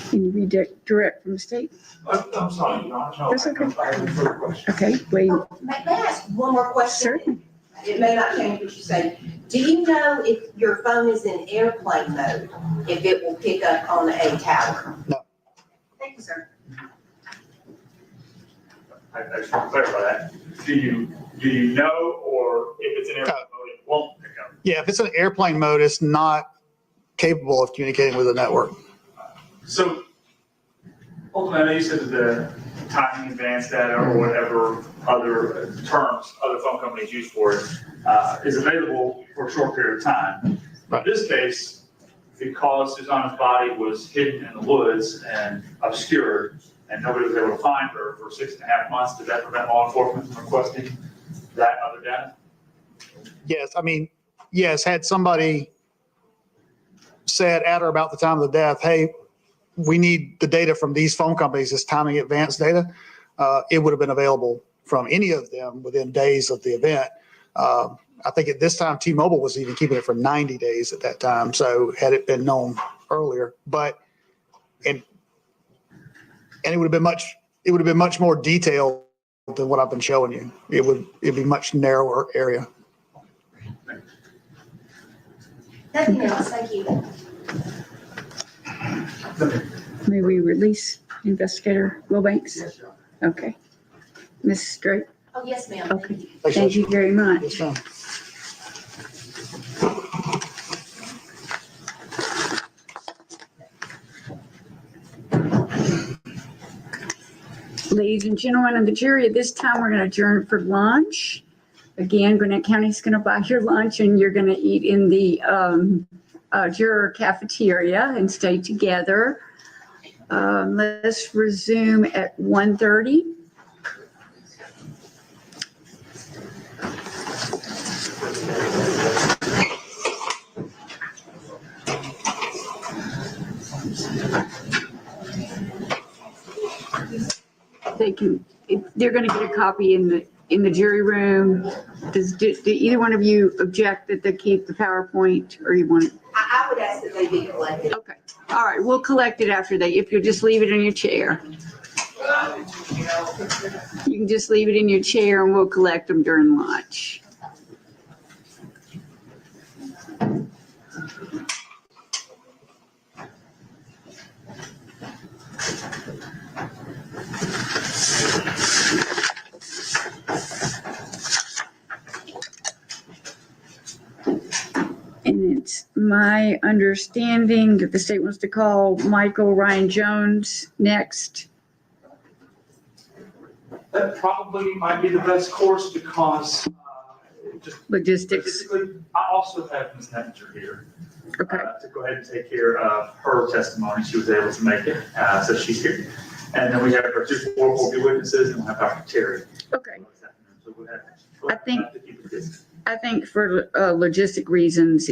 Can you read direct from the state? I'm sorry, Your Honor. No, That's okay. I have no further questions. Okay, wait. May I ask one more question? Certainly. It may not change what you say. Do you know if your phone is in airplane mode, if it will pick up on a tower? No. Thank you, sir. I just want to clarify that. Do you know, or if it's an airplane mode, it won't pick up? Yeah, if it's an airplane mode, it's not capable of communicating with the network. So ultimately, I know you said that the timing advanced data or whatever other terms other phone companies use for it is available for a short period of time. Right. In this case, because Susana's body was hidden in the woods and obscured, and nobody was able to find her for 6.5 months, did that prevent law enforcement from requesting that other data? Yes, I mean, yes, had somebody said at or about the time of the death, hey, we need the data from these phone companies, this timing advanced data, it would have been available from any of them within days of the event. I think at this time, T-Mobile was even keeping it for 90 days at that time. So had it been known earlier, and it would have been much more detailed than what I've been showing you. It'd be much narrower area. Nothing else, thank you. May we release Investigator Wilbanks? Yes, Your Honor. Okay. Ms. Drake? Oh, yes, ma'am. Okay. Thanks, Thank Judge. you very much. Yes, ma'am. Ladies and gentlemen of the jury, at this time, we're going to adjourn for lunch. Again, Gwinnett County's going to buy your lunch and you're going to eat in the juror cafeteria and stay together. Let's resume at 1:30. They're going to get a copy in the jury room. Do either one of you object that they keep the PowerPoint, or you want it? I would ask that they be collected. Okay. All right. We'll collect it after that. If you'll just leave it in your chair. You can just leave it in your chair and we'll collect them during lunch. And it's my understanding that the state wants to call Michael Ryan Jones next. That probably might be the best course because just Logistics. logistically, I also have Ms. Nettinger here. Okay. To go ahead and take care of her testimony. She was able to make it, so she's here. And then we have our 2 will be witnesses, and we'll have Dr. Terry. Okay. So we'll have, I think for logistic reasons,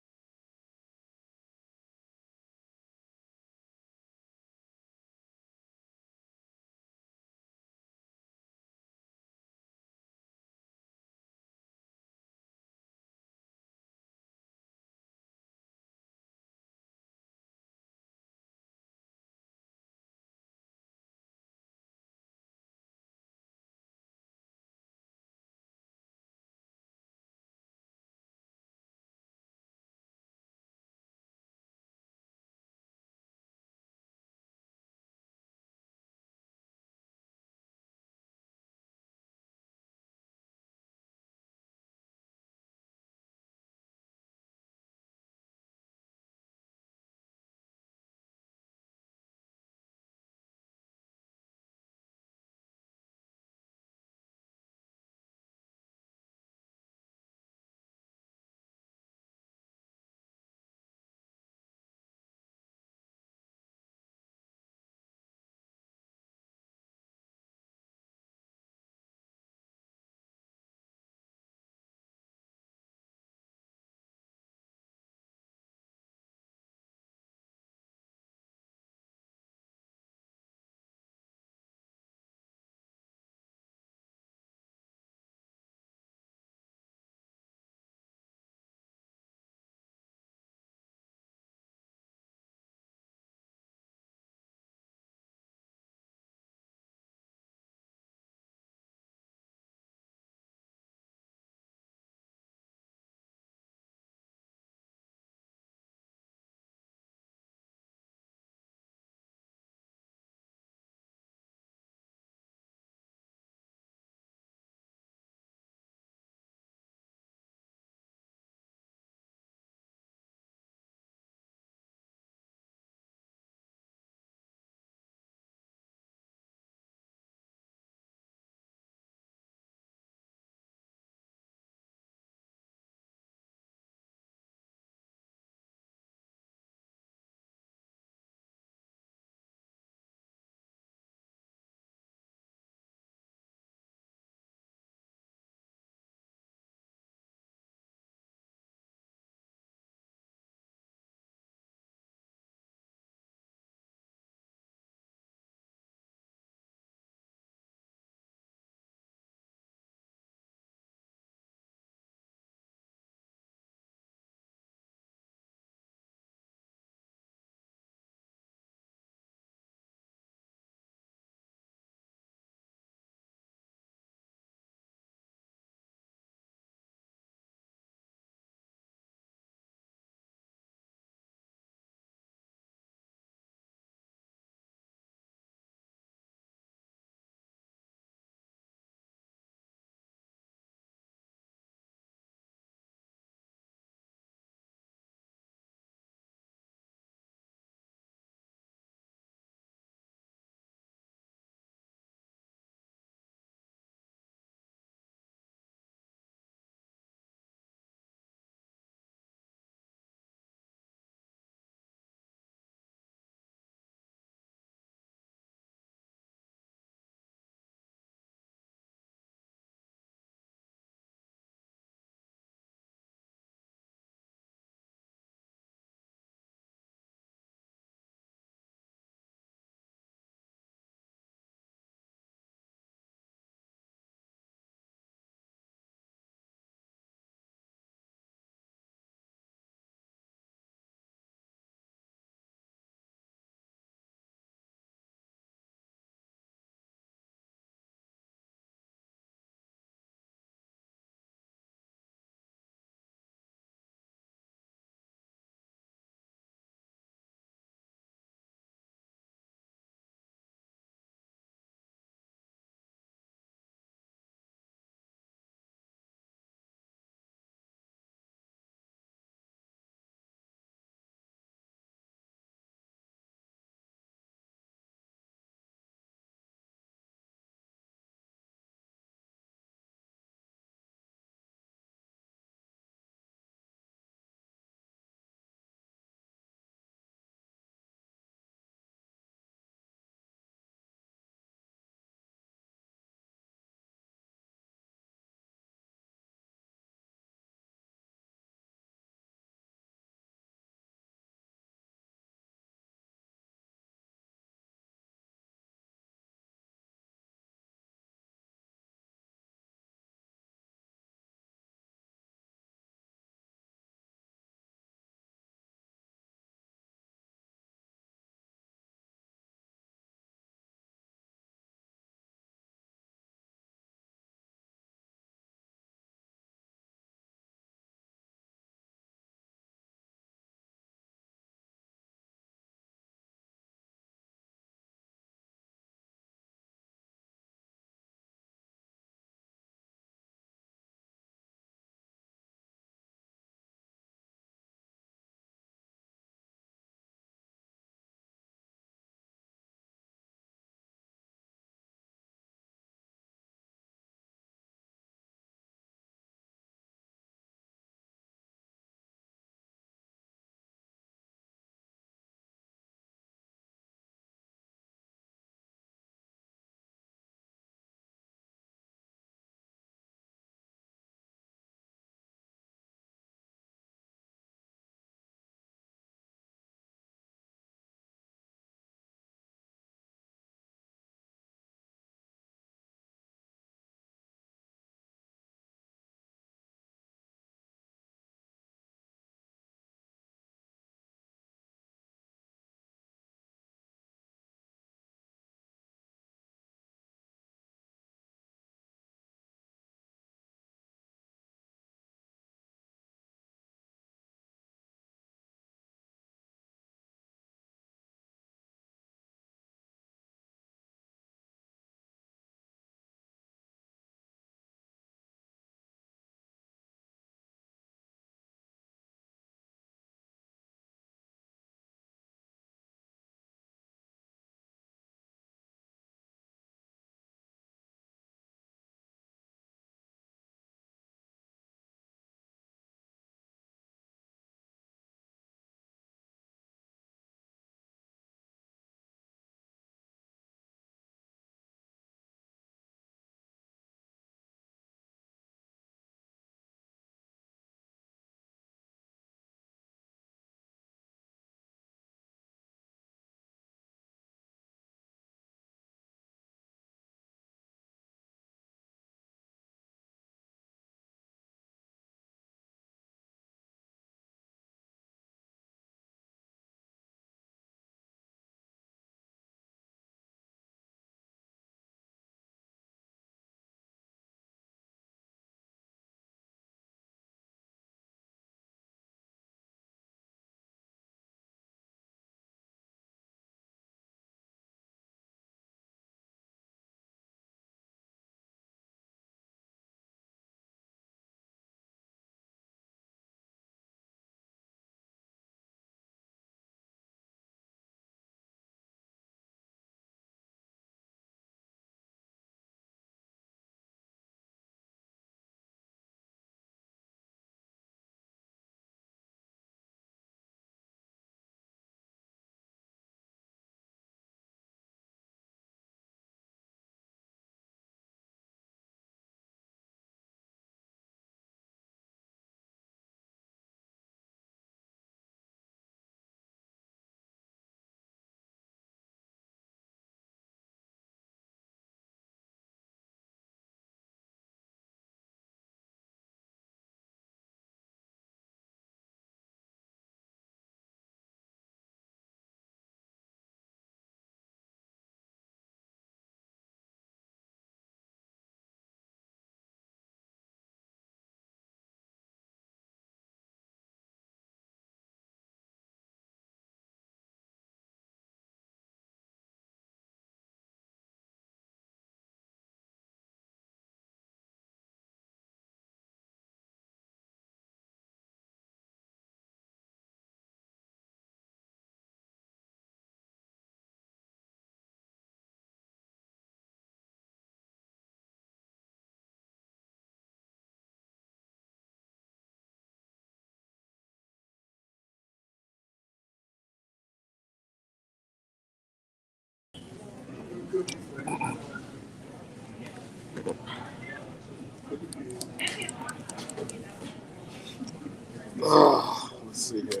see here.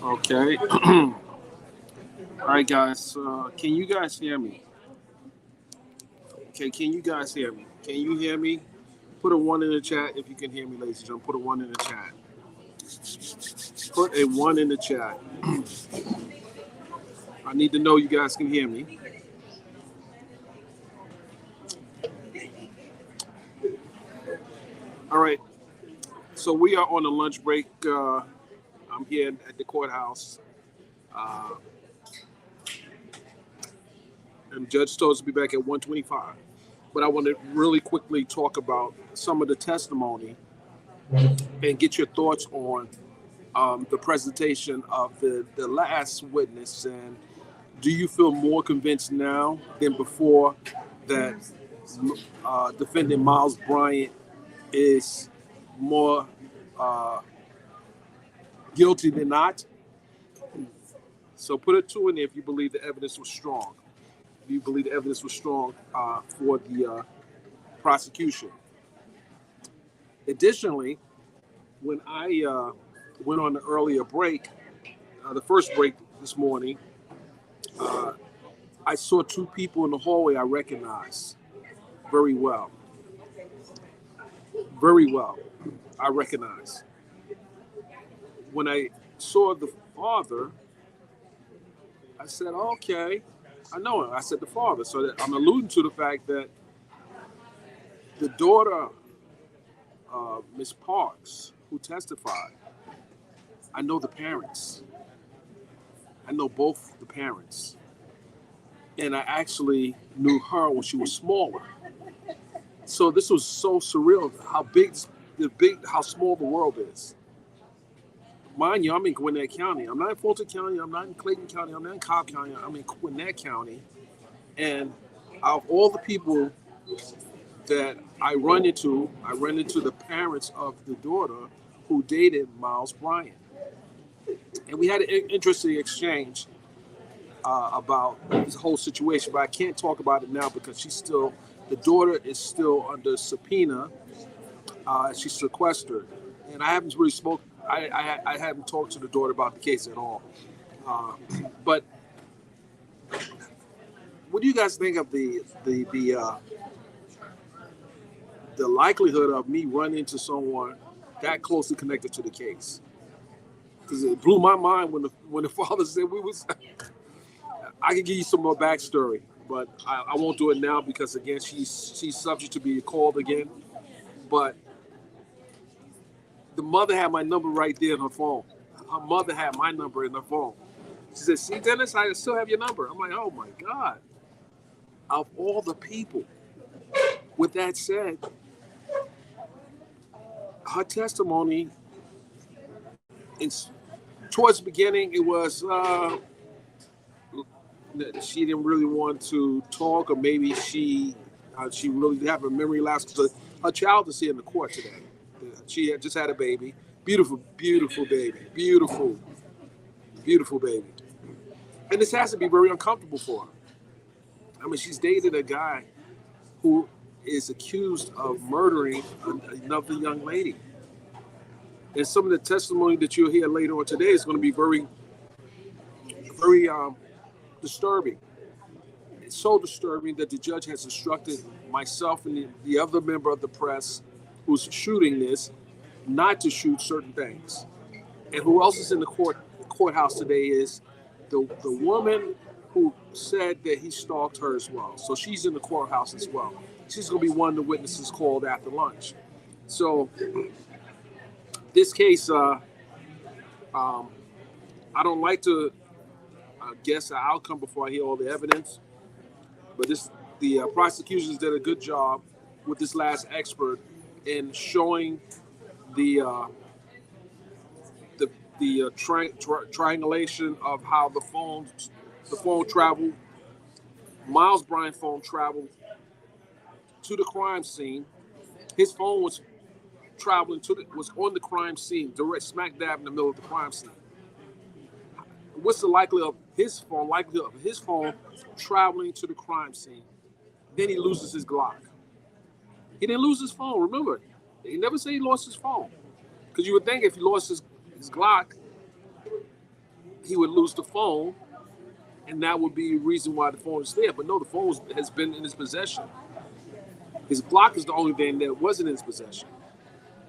Okay. All right, guys. Can you guys hear me? Okay, can you guys hear me? Can you hear me? Put a 1 in the chat if you can hear me, ladies and gentlemen. Put a 1 in the chat. Put a 1 in the chat. I need to know you guys can hear me. All right. So we are on a lunch break. I'm here at the courthouse. And the judge told us to be back at 1:25. But I want to really quickly talk about some of the testimony and get your thoughts on the presentation of the last witness. And do you feel more convinced now than before that defendant Miles Bryant is more guilty than not? So put a 2 in there if you believe the evidence was strong. If you believe the evidence was strong for the prosecution. Additionally, when I went on the earlier break, the first break this morning, I saw 2 people in the hallway I recognized very well. Very well, I recognize. When I saw the father, I said, okay, I know him. I said the father. So that I'm alluding to the fact that the daughter of Ms. Parks, who testified, I know the parents. I know both the parents. And I actually knew her when she was smaller. So this was so surreal how small the world is. Mind you, I'm in Gwinnett County. I'm not in Fulton County. I'm not in Clayton County. I'm not in Cobb County. I'm in Gwinnett County. And out of all the people that I run into the parents of the daughter who dated Miles Bryant. And we had an interesting exchange about this whole situation, but I can't talk about it now because the daughter is still under subpoena. She's sequestered. And I haven't really spoken. I haven't talked to the daughter about the case at all. But what do you guys think of the likelihood of me running into someone that closely connected to the case? Because it blew my mind when the father said we was. I could give you some more backstory, but I won't do it now because again she's subject to be called again. But the mother had my number right there in her phone. Her mother had my number in her phone. She said, see, Dennis, I still have your number. I'm like, oh my God. Of all the people. With that said, her testimony, towards the beginning, it was, she didn't really want to talk, or maybe she really did have a memory lapse because her child is here in the court today. She had just had a baby. Beautiful, beautiful baby. Beautiful, beautiful baby. And this has to be very uncomfortable for her. I mean, she's dated a guy who is accused of murdering another young lady. And some of the testimony that you'll hear later on today is going to be very, very disturbing. it's so disturbing that the judge has instructed myself and the other member of the press who's shooting this not to shoot certain things. And who else is in the courthouse today is the woman who said that he stalked her as well. So she's in the courthouse as well. She's going to be one of the witnesses called after lunch. So this case, I don't like to guess the outcome before I hear all the evidence, but the prosecutions did a good job with this last expert in showing the triangulation of how the phone traveled. Miles Bryant phone traveled to the crime scene. His phone was traveling was on the crime scene, direct smack dab in the middle of the crime scene. What's the likelihood of his phone traveling to the crime scene? Then he loses his Glock. He didn't lose his phone. Remember, he never said he lost his phone, because you would think if he lost his Glock, he would lose the phone, and that would be a reason why the phone is there. But no, the phone has been in his possession. His Glock is the only thing that wasn't in his possession.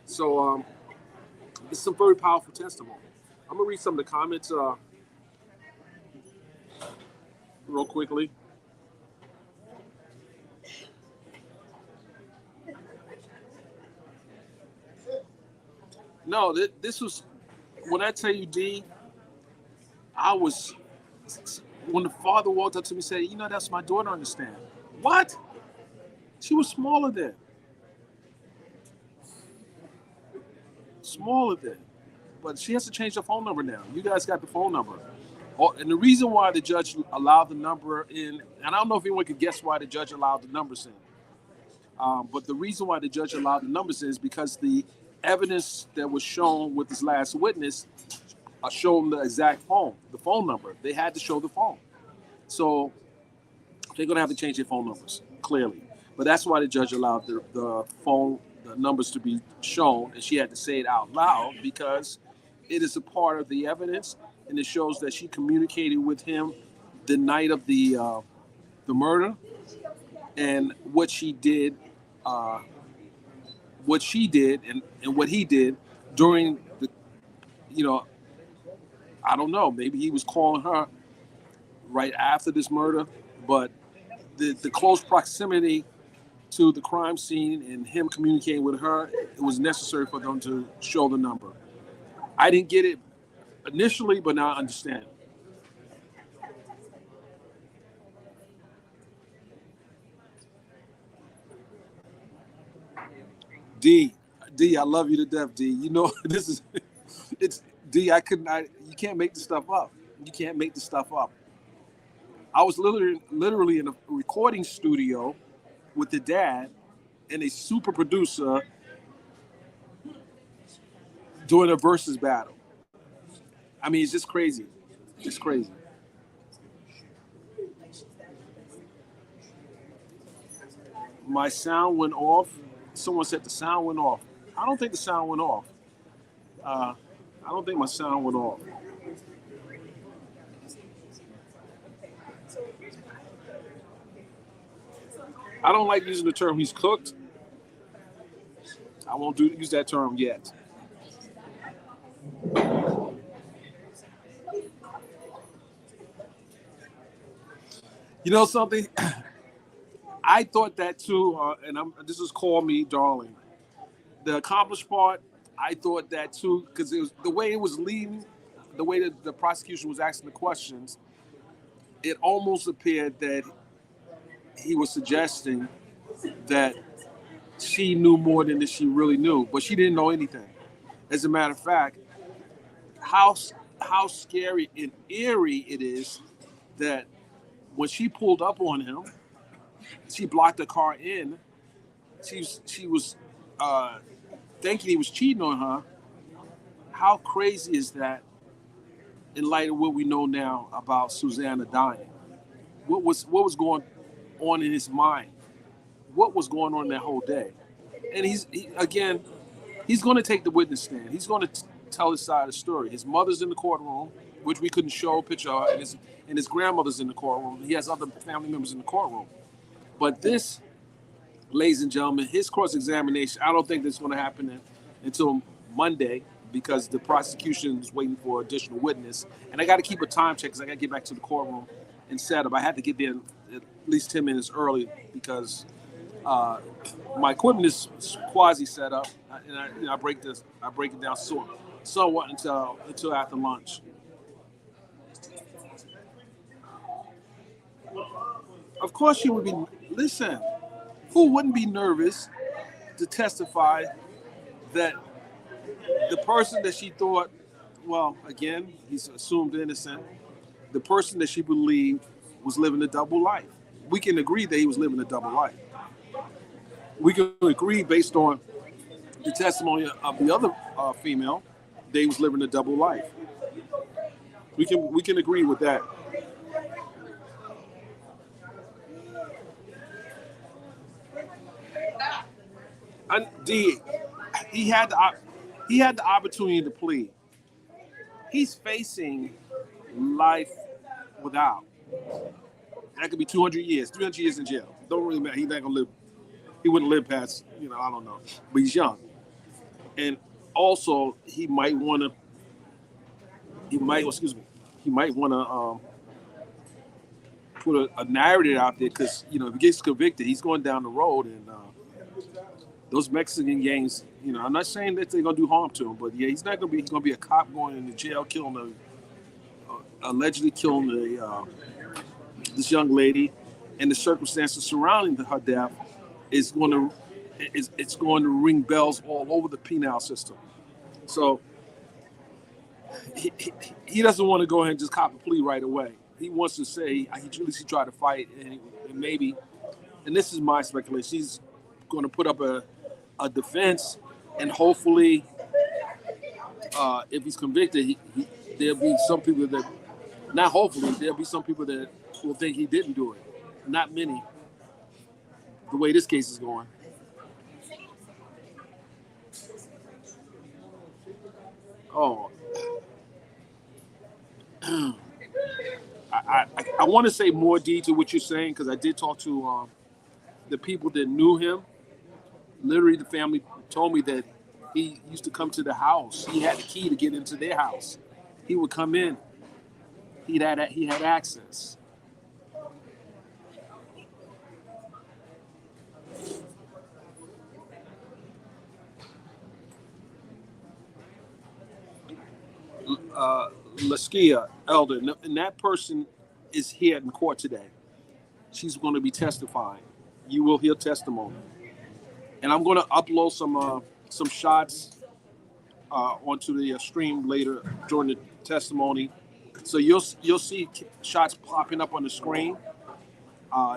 So it's some very powerful testimony. I'm gonna read some of the comments real quickly. No, this was, when I tell you, D, when the father walked up to me and said, you know, that's my daughter, understand. What? She was smaller then. But she has to change her phone number now. You guys got the phone number. And the reason why the judge allowed the number in, and I don't know if anyone could guess why the judge allowed the numbers in, but the reason why the judge allowed the numbers in is because the evidence that was shown with this last witness showed the exact phone number. They had to show the phone. So they're going to have to change their phone numbers, clearly. But that's why the judge allowed the numbers to be shown, and she had to say it out loud because it is a part of the evidence, and it shows that she communicated with him the night of the murder, and what she did and what he did during the, I don't know, maybe he was calling her right after this murder, but the close proximity to the crime scene and him communicating with her, it was necessary for them to show the number. I didn't get it initially, but now I understand. D, I love you to death, D. You know, it's D, you can't make this stuff up. You can't make this stuff up. I was literally in a recording studio with the dad and a super producer doing a versus battle. I mean, it's just crazy. It's crazy. My sound went off. Someone said the sound went off. I don't think the sound went off. I don't think my sound went off. I don't like using the term he's cooked. I won't use that term yet. You know something? I thought that too, and this is call me darling. The accomplished part, I thought that too, because it was the way it was leading, the way that the prosecution was asking the questions, it almost appeared that he was suggesting that she knew more than she really knew, but she didn't know anything. As a matter of fact, how scary and eerie it is that when she pulled up on him, she blocked the car in. She was thinking he was cheating on her. How crazy is that in light of what we know now about Susana dying? What was going on in his mind? What was going on that whole day? And he's going to take the witness stand. He's going to tell his side of the story. His mother's in the courtroom. which we couldn't show a picture of, and his grandmother's in the courtroom. He has other family members in the courtroom. But this, ladies and gentlemen, his cross-examination, I don't think that's going to happen until Monday, because the prosecution is waiting for additional witness. And I got to keep a time check because I got to get back to the courtroom and set up. I had to get there at least 10 minutes early because my equipment is quasi set up, and I break it down somewhat until after lunch. Of course she would be. Listen, who wouldn't be nervous to testify that the person that she thought, well, again, he's assumed innocent, the person that she believed was living a double life. We can agree that he was living a double life. We can agree based on the testimony of the other female that he was living a double life. We can agree with that. And he had the opportunity to plead. He's facing life without. That could be 200 years, 300 years in jail. Don't really matter. He's not gonna live. He wouldn't live past, I don't know. But he's young, and also he might want to. He might want to put a narrative out there because if he gets convicted, he's going down the road, and those Mexican gangs. I'm not saying that they're gonna do harm to him, but yeah, he's gonna be a cop going into jail, allegedly killing this young lady, and the circumstances surrounding her death it's going to ring bells all over the penal system. So he doesn't want to go ahead and just cop a plea right away. He wants to say at least he tried to fight, and maybe, and this is my speculation, he's going to put up a defense, and hopefully, if he's convicted, there'll be some people that, not hopefully, there'll be some people that will think he didn't do it. Not many, the way this case is going. Oh, I want to say more D to what you're saying, because I did talk to the people that knew him. Literally, the family told me that he used to come to the house. He had the key to get into their house. He would come in. He had access. Laskia Elder, and that person is here in court today. She's going to be testifying. You will hear testimony, and I'm going to upload some shots onto the stream later during the testimony. So you'll see shots popping up on the screen.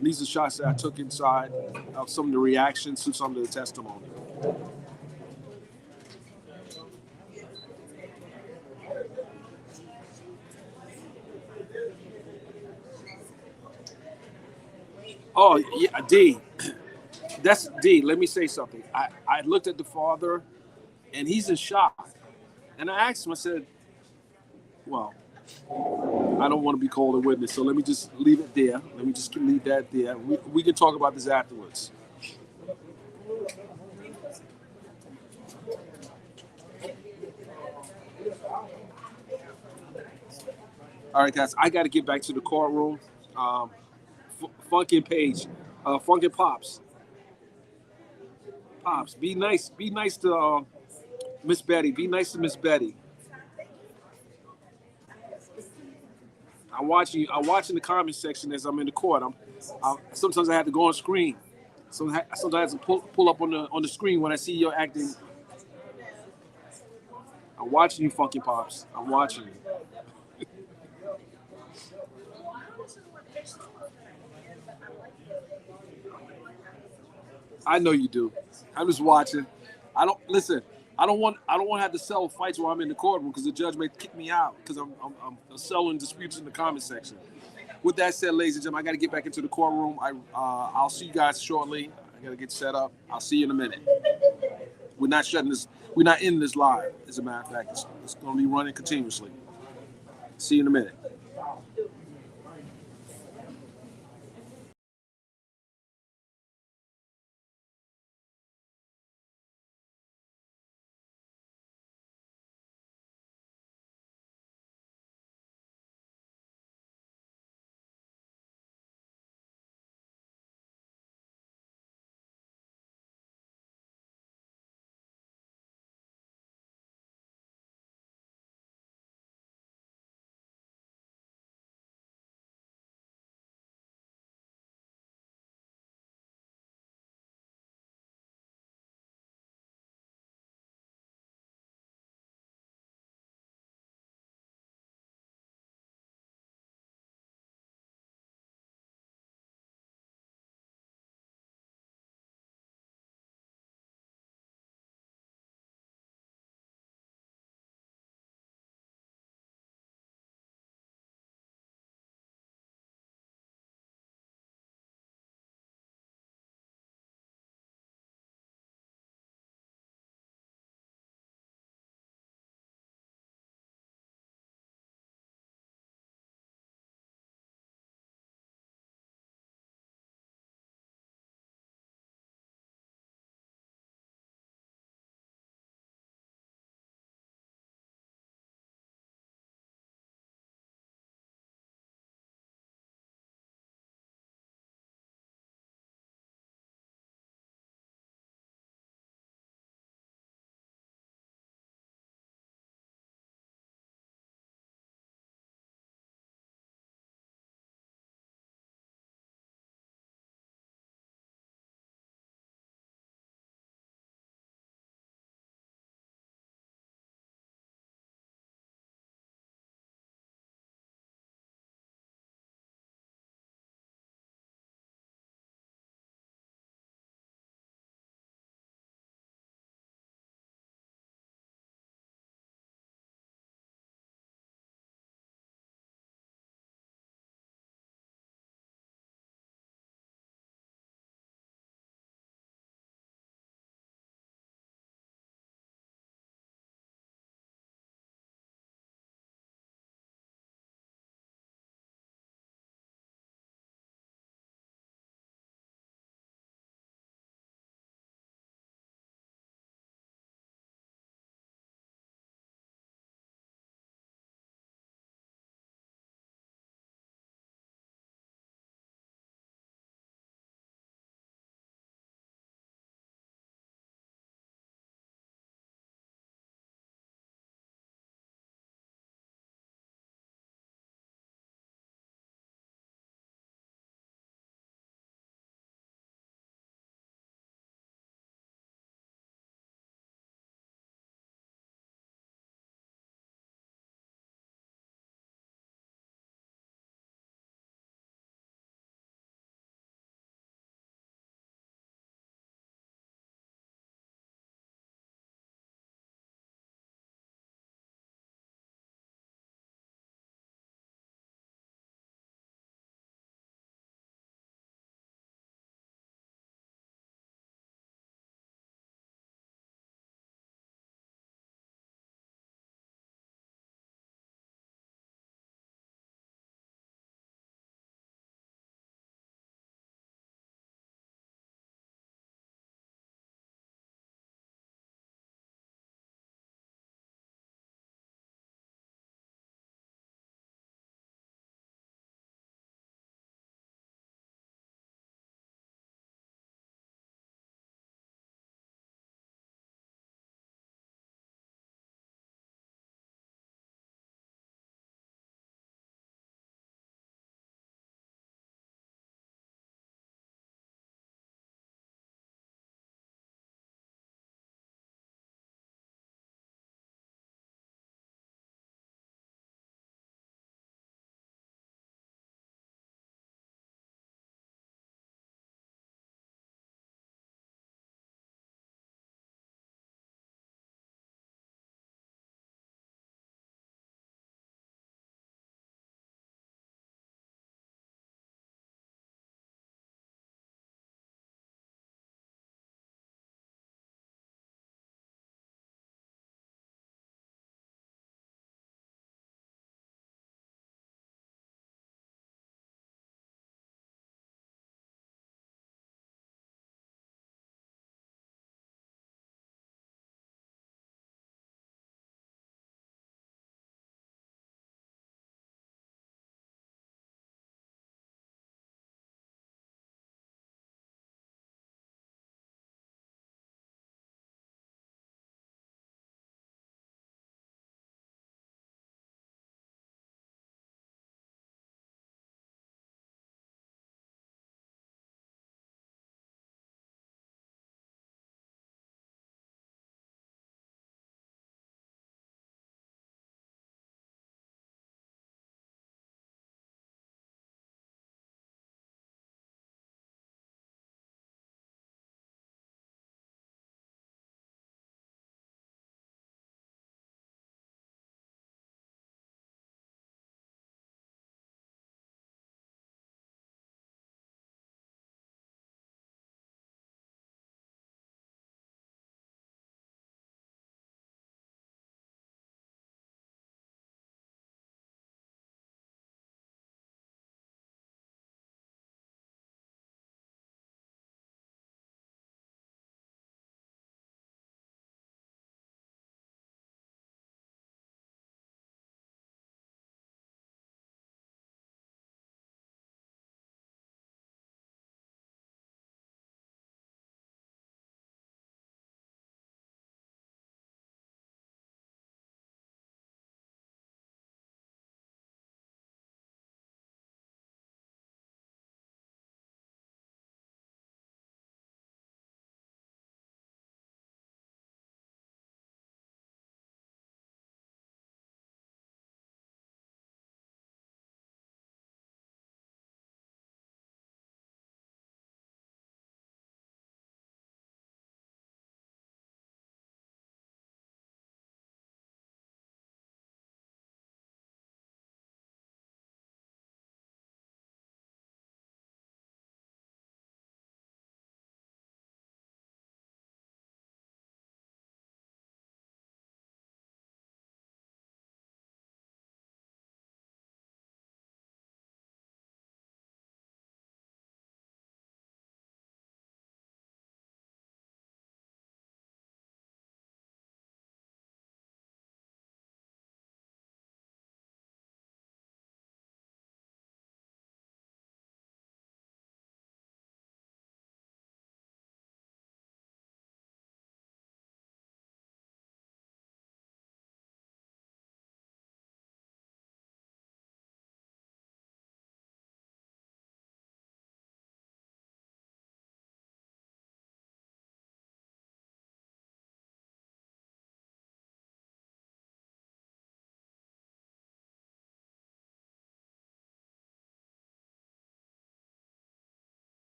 These are shots that I took inside of some of the reactions to some of the testimony. Oh, yeah, D. That's D. Let me say something. I looked at the father, and he's in shock. And I asked him, I said, well, I don't want to be called a witness, so let me just leave it there. Let me just leave that there. We can talk about this afterwards. All right, guys, I got to get back to the courtroom. Funky Page, Funky Pops. Pops, be nice to Miss Betty. Be nice to Miss Betty. I'm watching the comment section as I'm in the court. Sometimes I have to go on screen. Sometimes I have to pull up on the screen when I see you acting. I'm watching you, Funky Pops. I'm watching you. I know you do. I'm just watching. I don't want to have to settle fights while I'm in the courtroom because the judge may kick me out because I'm settling disputes in the comment section. With that said, ladies and gentlemen, I got to get back into the courtroom. I'll see you guys shortly. I got to get set up. I'll see you in a minute. We're not ending this live. As a matter of fact, it's going to be running continuously. See you in a minute.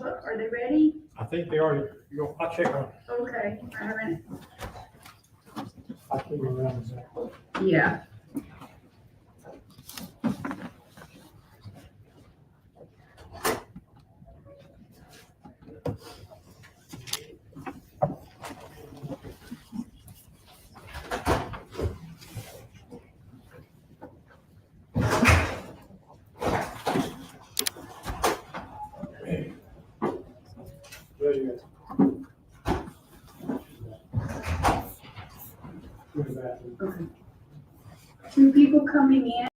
Are they ready? I think they already, I'll check on, Okay, I haven't, I can't remember exactly. yeah. There you go. Okay. Two people coming in.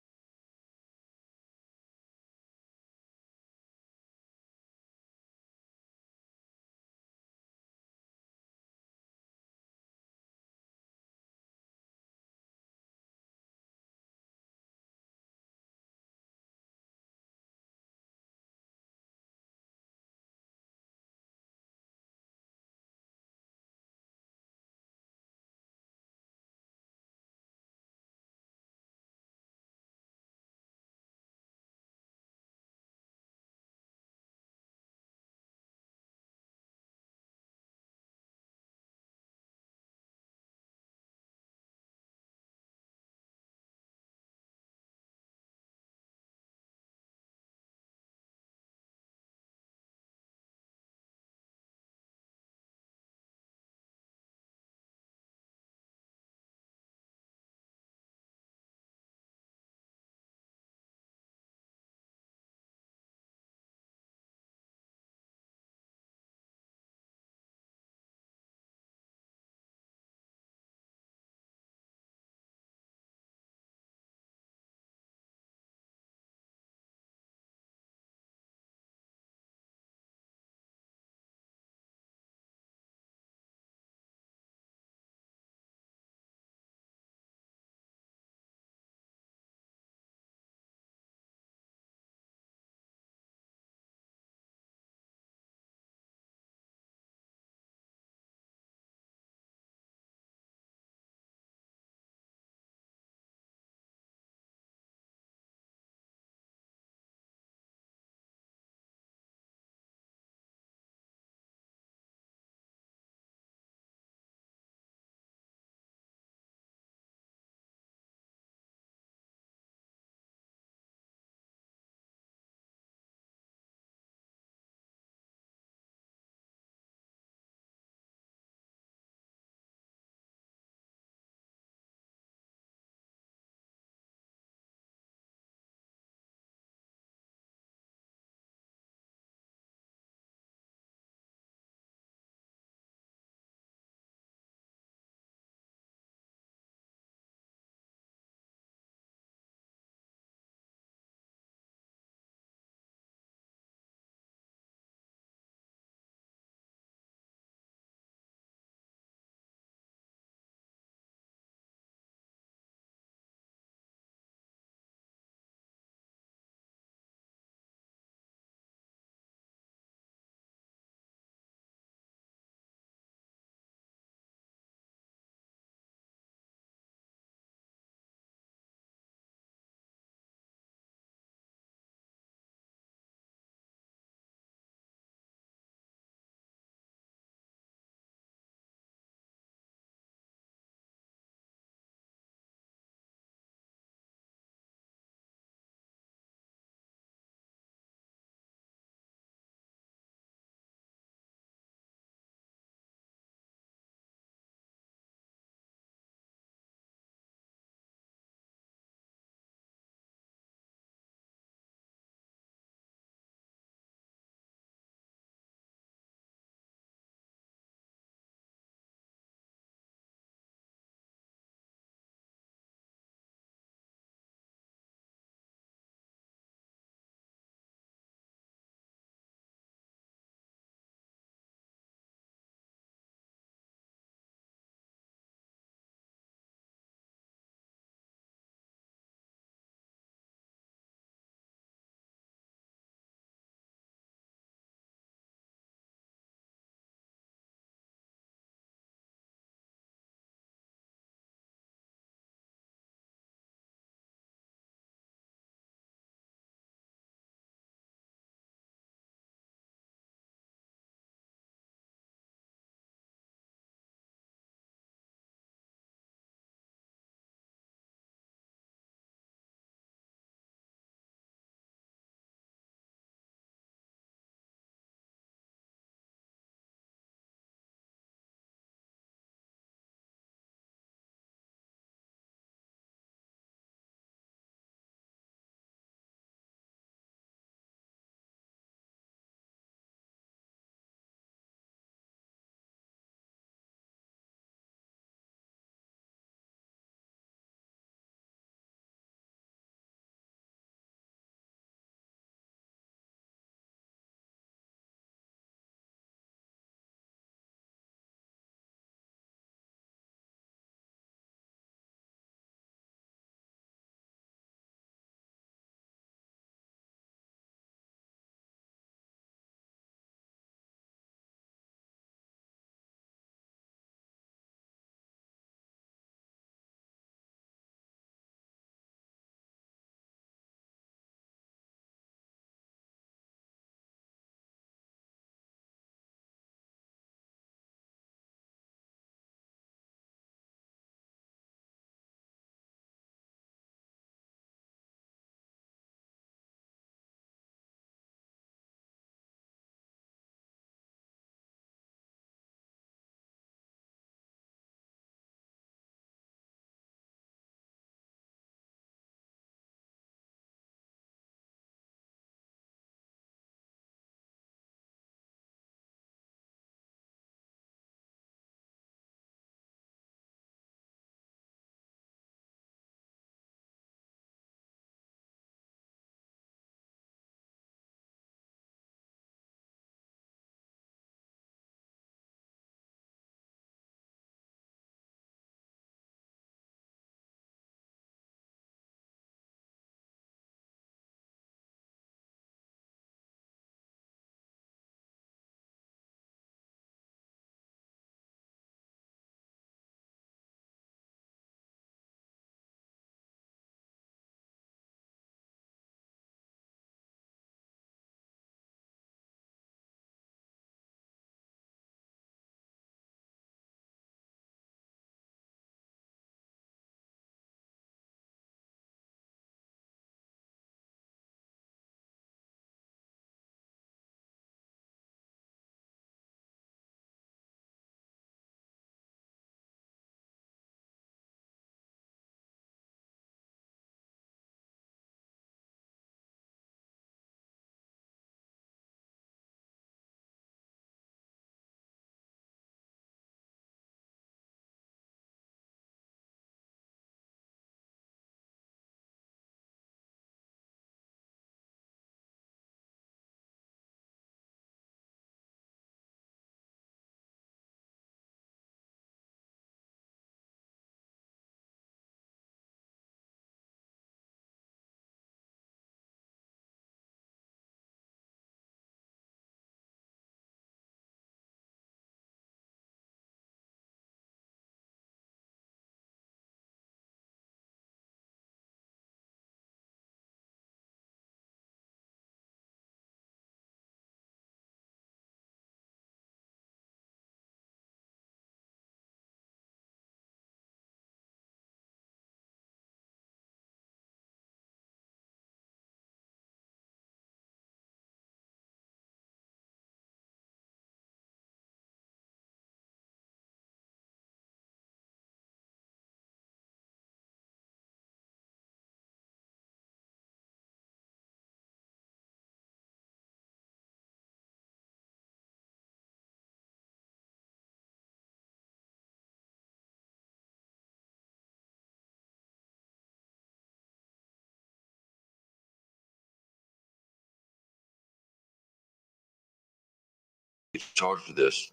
get charged for this.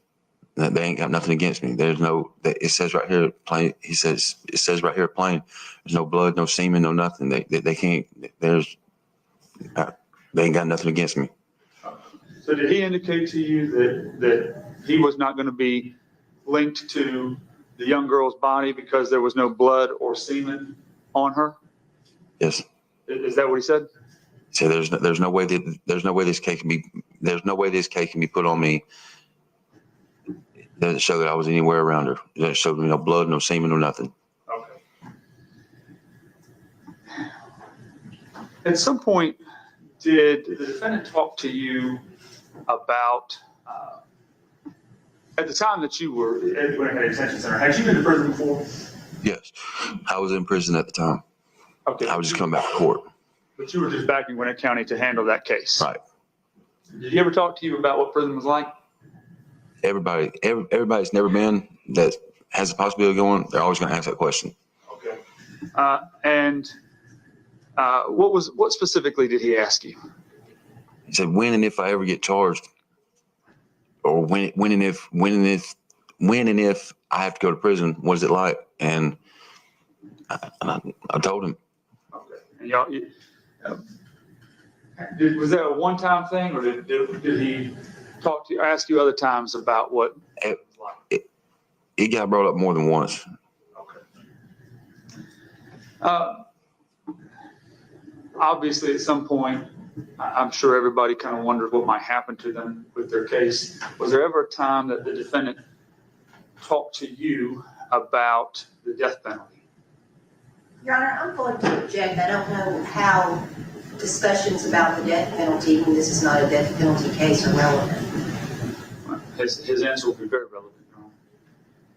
They ain't got nothing against me. There's no, it says right here, plain, he says, it says right here, plain, there's no blood, no semen, no nothing. They can't, they ain't got nothing against me. So did he indicate to you that he was not going to be linked to the young girl's body because there was no blood or semen on her? Yes. Is that what he said? So there's no way this case can be put on me. Doesn't show that I was anywhere around her. It doesn't show me no blood, no semen, no nothing. Okay. At some point, did the defendant talk to you about, at the time that you were at Gwinnett County Detention Center, had you been to prison before? Yes. I was in prison at the time. Okay. I was just coming back from court. But you were just back in Gwinnett County to handle that case? Right. Did he ever talk to you about what prison was like? Everybody's never been that has the possibility of going, they're always going to ask that question. Okay. What specifically did he ask you? He said, when and if I ever get charged, or when and if I have to go to prison, what is it like? And I told him. Okay. And y'all, was that a one-time thing, or did he talk to you, ask you other times about what it was like? It got brought up more than once. Okay. Obviously, at some point, I'm sure everybody kind of wonders what might happen to them with their case. Was there ever a time that the defendant talked to you about the death penalty? Your Honor, I'm going to object. I don't know how discussions about the death penalty, when this is not a death penalty case, are relevant. His answer will be very relevant, Your Honor.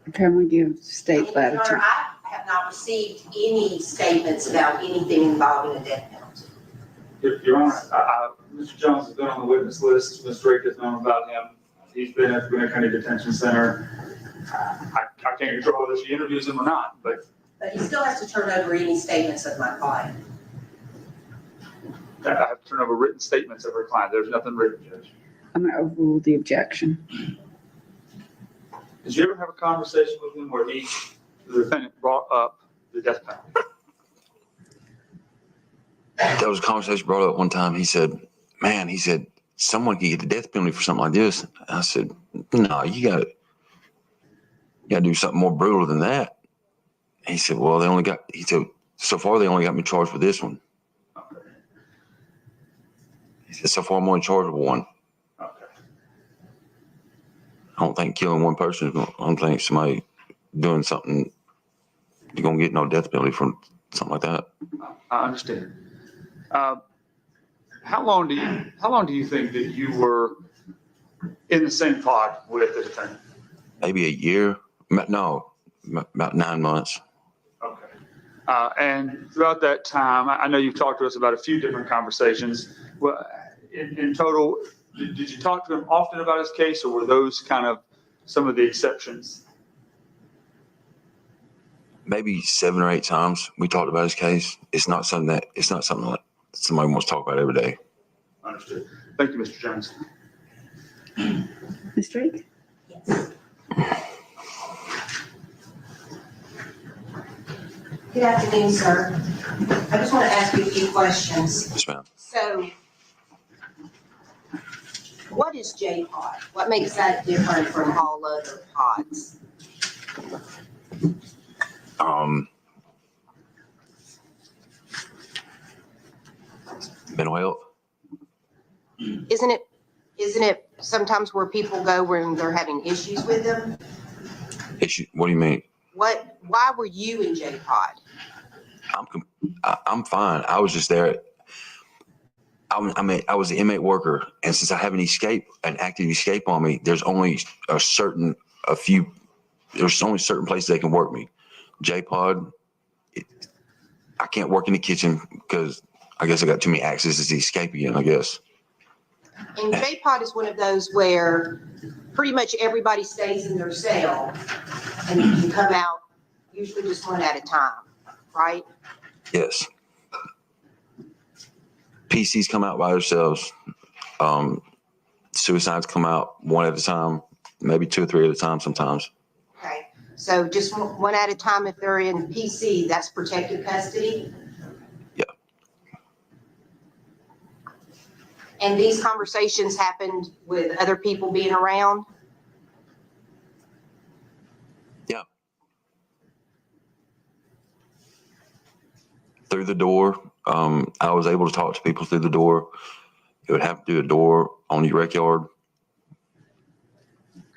Okay, I'm going to give state Your latitude. Honor, I have not received any statements about anything involving a death penalty. Your Honor, Mr. Jones has been on the witness list. Ms. Drake has known about him. He's been at the Gwinnett County Detention Center. I can't control whether she interviews him or not, but But he still has to turn over any statements of my client. I have to turn over written statements of her client. There's nothing written, Judge. I'm going to overrule the objection. Did you ever have a conversation with him where the defendant brought up the death penalty? There was a conversation brought up one time. He said, someone could get the death penalty for something like this. I said, no, you got to do something more brutal than that. He said, well, so far they only got me charged for this one. Okay. He said, so far I'm only charged with one. Okay. I don't think killing one person I don't think somebody doing something, you're going to get no death penalty from something like that. I understand. How long do you think that you were in the same pod with the defendant? Maybe a year. No, about 9 months. Okay. And throughout that time, I know you've talked to us about a few different conversations. Well, in total, did you talk to him often about his case, or were those kind of some of the exceptions? Maybe 7 or 8 times we talked about his case. It's not something that somebody wants to talk about every day. Understood. Thank you, Mr. Jones. Ms. Drake? Yes. Good afternoon, sir. I just want to ask you a few questions. Yes, ma'am. So, what is J-Pod? What makes that different from all other pods? Mental health. Isn't it sometimes where people go when they're having issues with them? What do you mean? Why were you in J-Pod? I'm fine. I was just there. I was an inmate worker, and since I have an active escape on me, there's only certain places they can work me. J-Pod, I can't work in the kitchen because I guess I got too many accesses to escape again, I guess. And J-Pod is one of those where pretty much everybody stays in their cell and you can come out usually just one at a time, right? Yes. PCs come out by themselves. Suicides come out one at a time, maybe 2 or 3 at a time sometimes. Okay, so just one at a time if they're in PC, that's protective custody? Yeah. And these conversations happened with other people being around? Yeah. Through the door. I was able to talk to people through the door. You would have to do a door on your rec yard.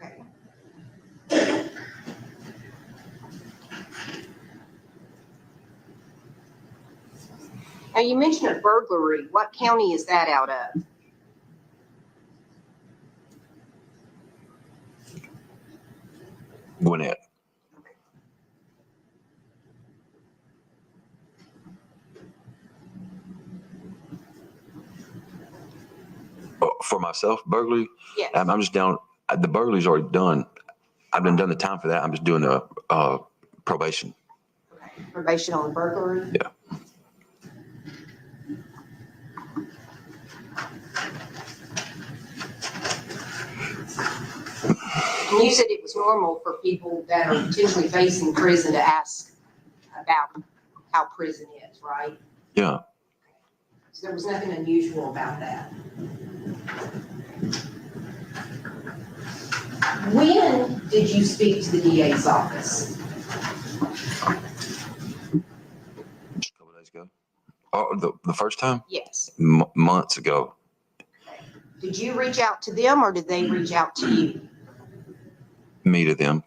Okay. Now, you mentioned a burglary. What county is that out of? Gwinnett. For myself, burglary, Yes. I'm just down. The burglary's already done. I've done the time for that. I'm just doing the probation. Okay. Probation on burglary? Yeah. And you said it was normal for people that are potentially facing prison to ask about how prison is, right? Yeah. So there was nothing unusual about that. When did you speak to the DA's office? Just a couple days ago. Oh, the first time? Yes. Months ago. Did you reach out to them or did they reach out to you? Me to them.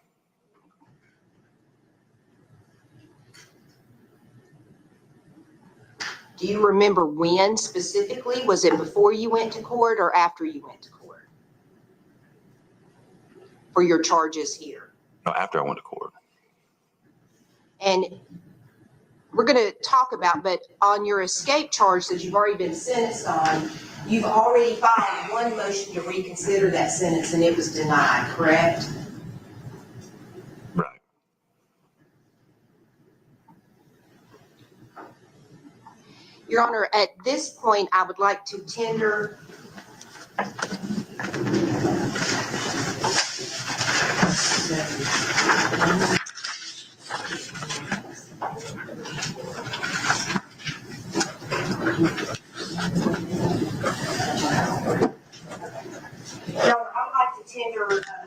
Do you remember when specifically? Was it before you went to court or after you went to court? For your charges here? No, after I went to court. And we're going to talk about, but on your escape charge that you've already been sentenced on, you've already filed one motion to reconsider that sentence and it was denied, correct? Right. Your Honor, at this point, I would like to tender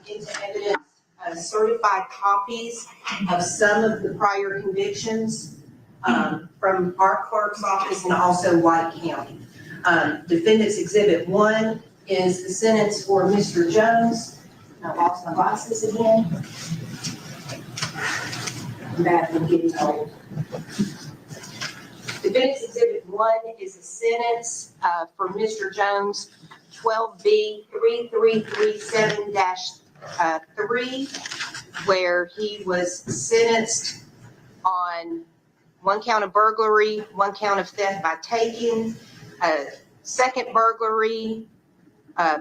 into evidence certified copies of some of the prior convictions from our clerk's office and also White County. Defendant's Exhibit 1 is the sentence for Mr. Jones. I lost my glasses again. I'm bad at getting old. Defendant's Exhibit 1 is a sentence for Mr. Jones, 12B 3337-3, where he was sentenced on 1 count of burglary, 1 count of theft by taking, second burglary,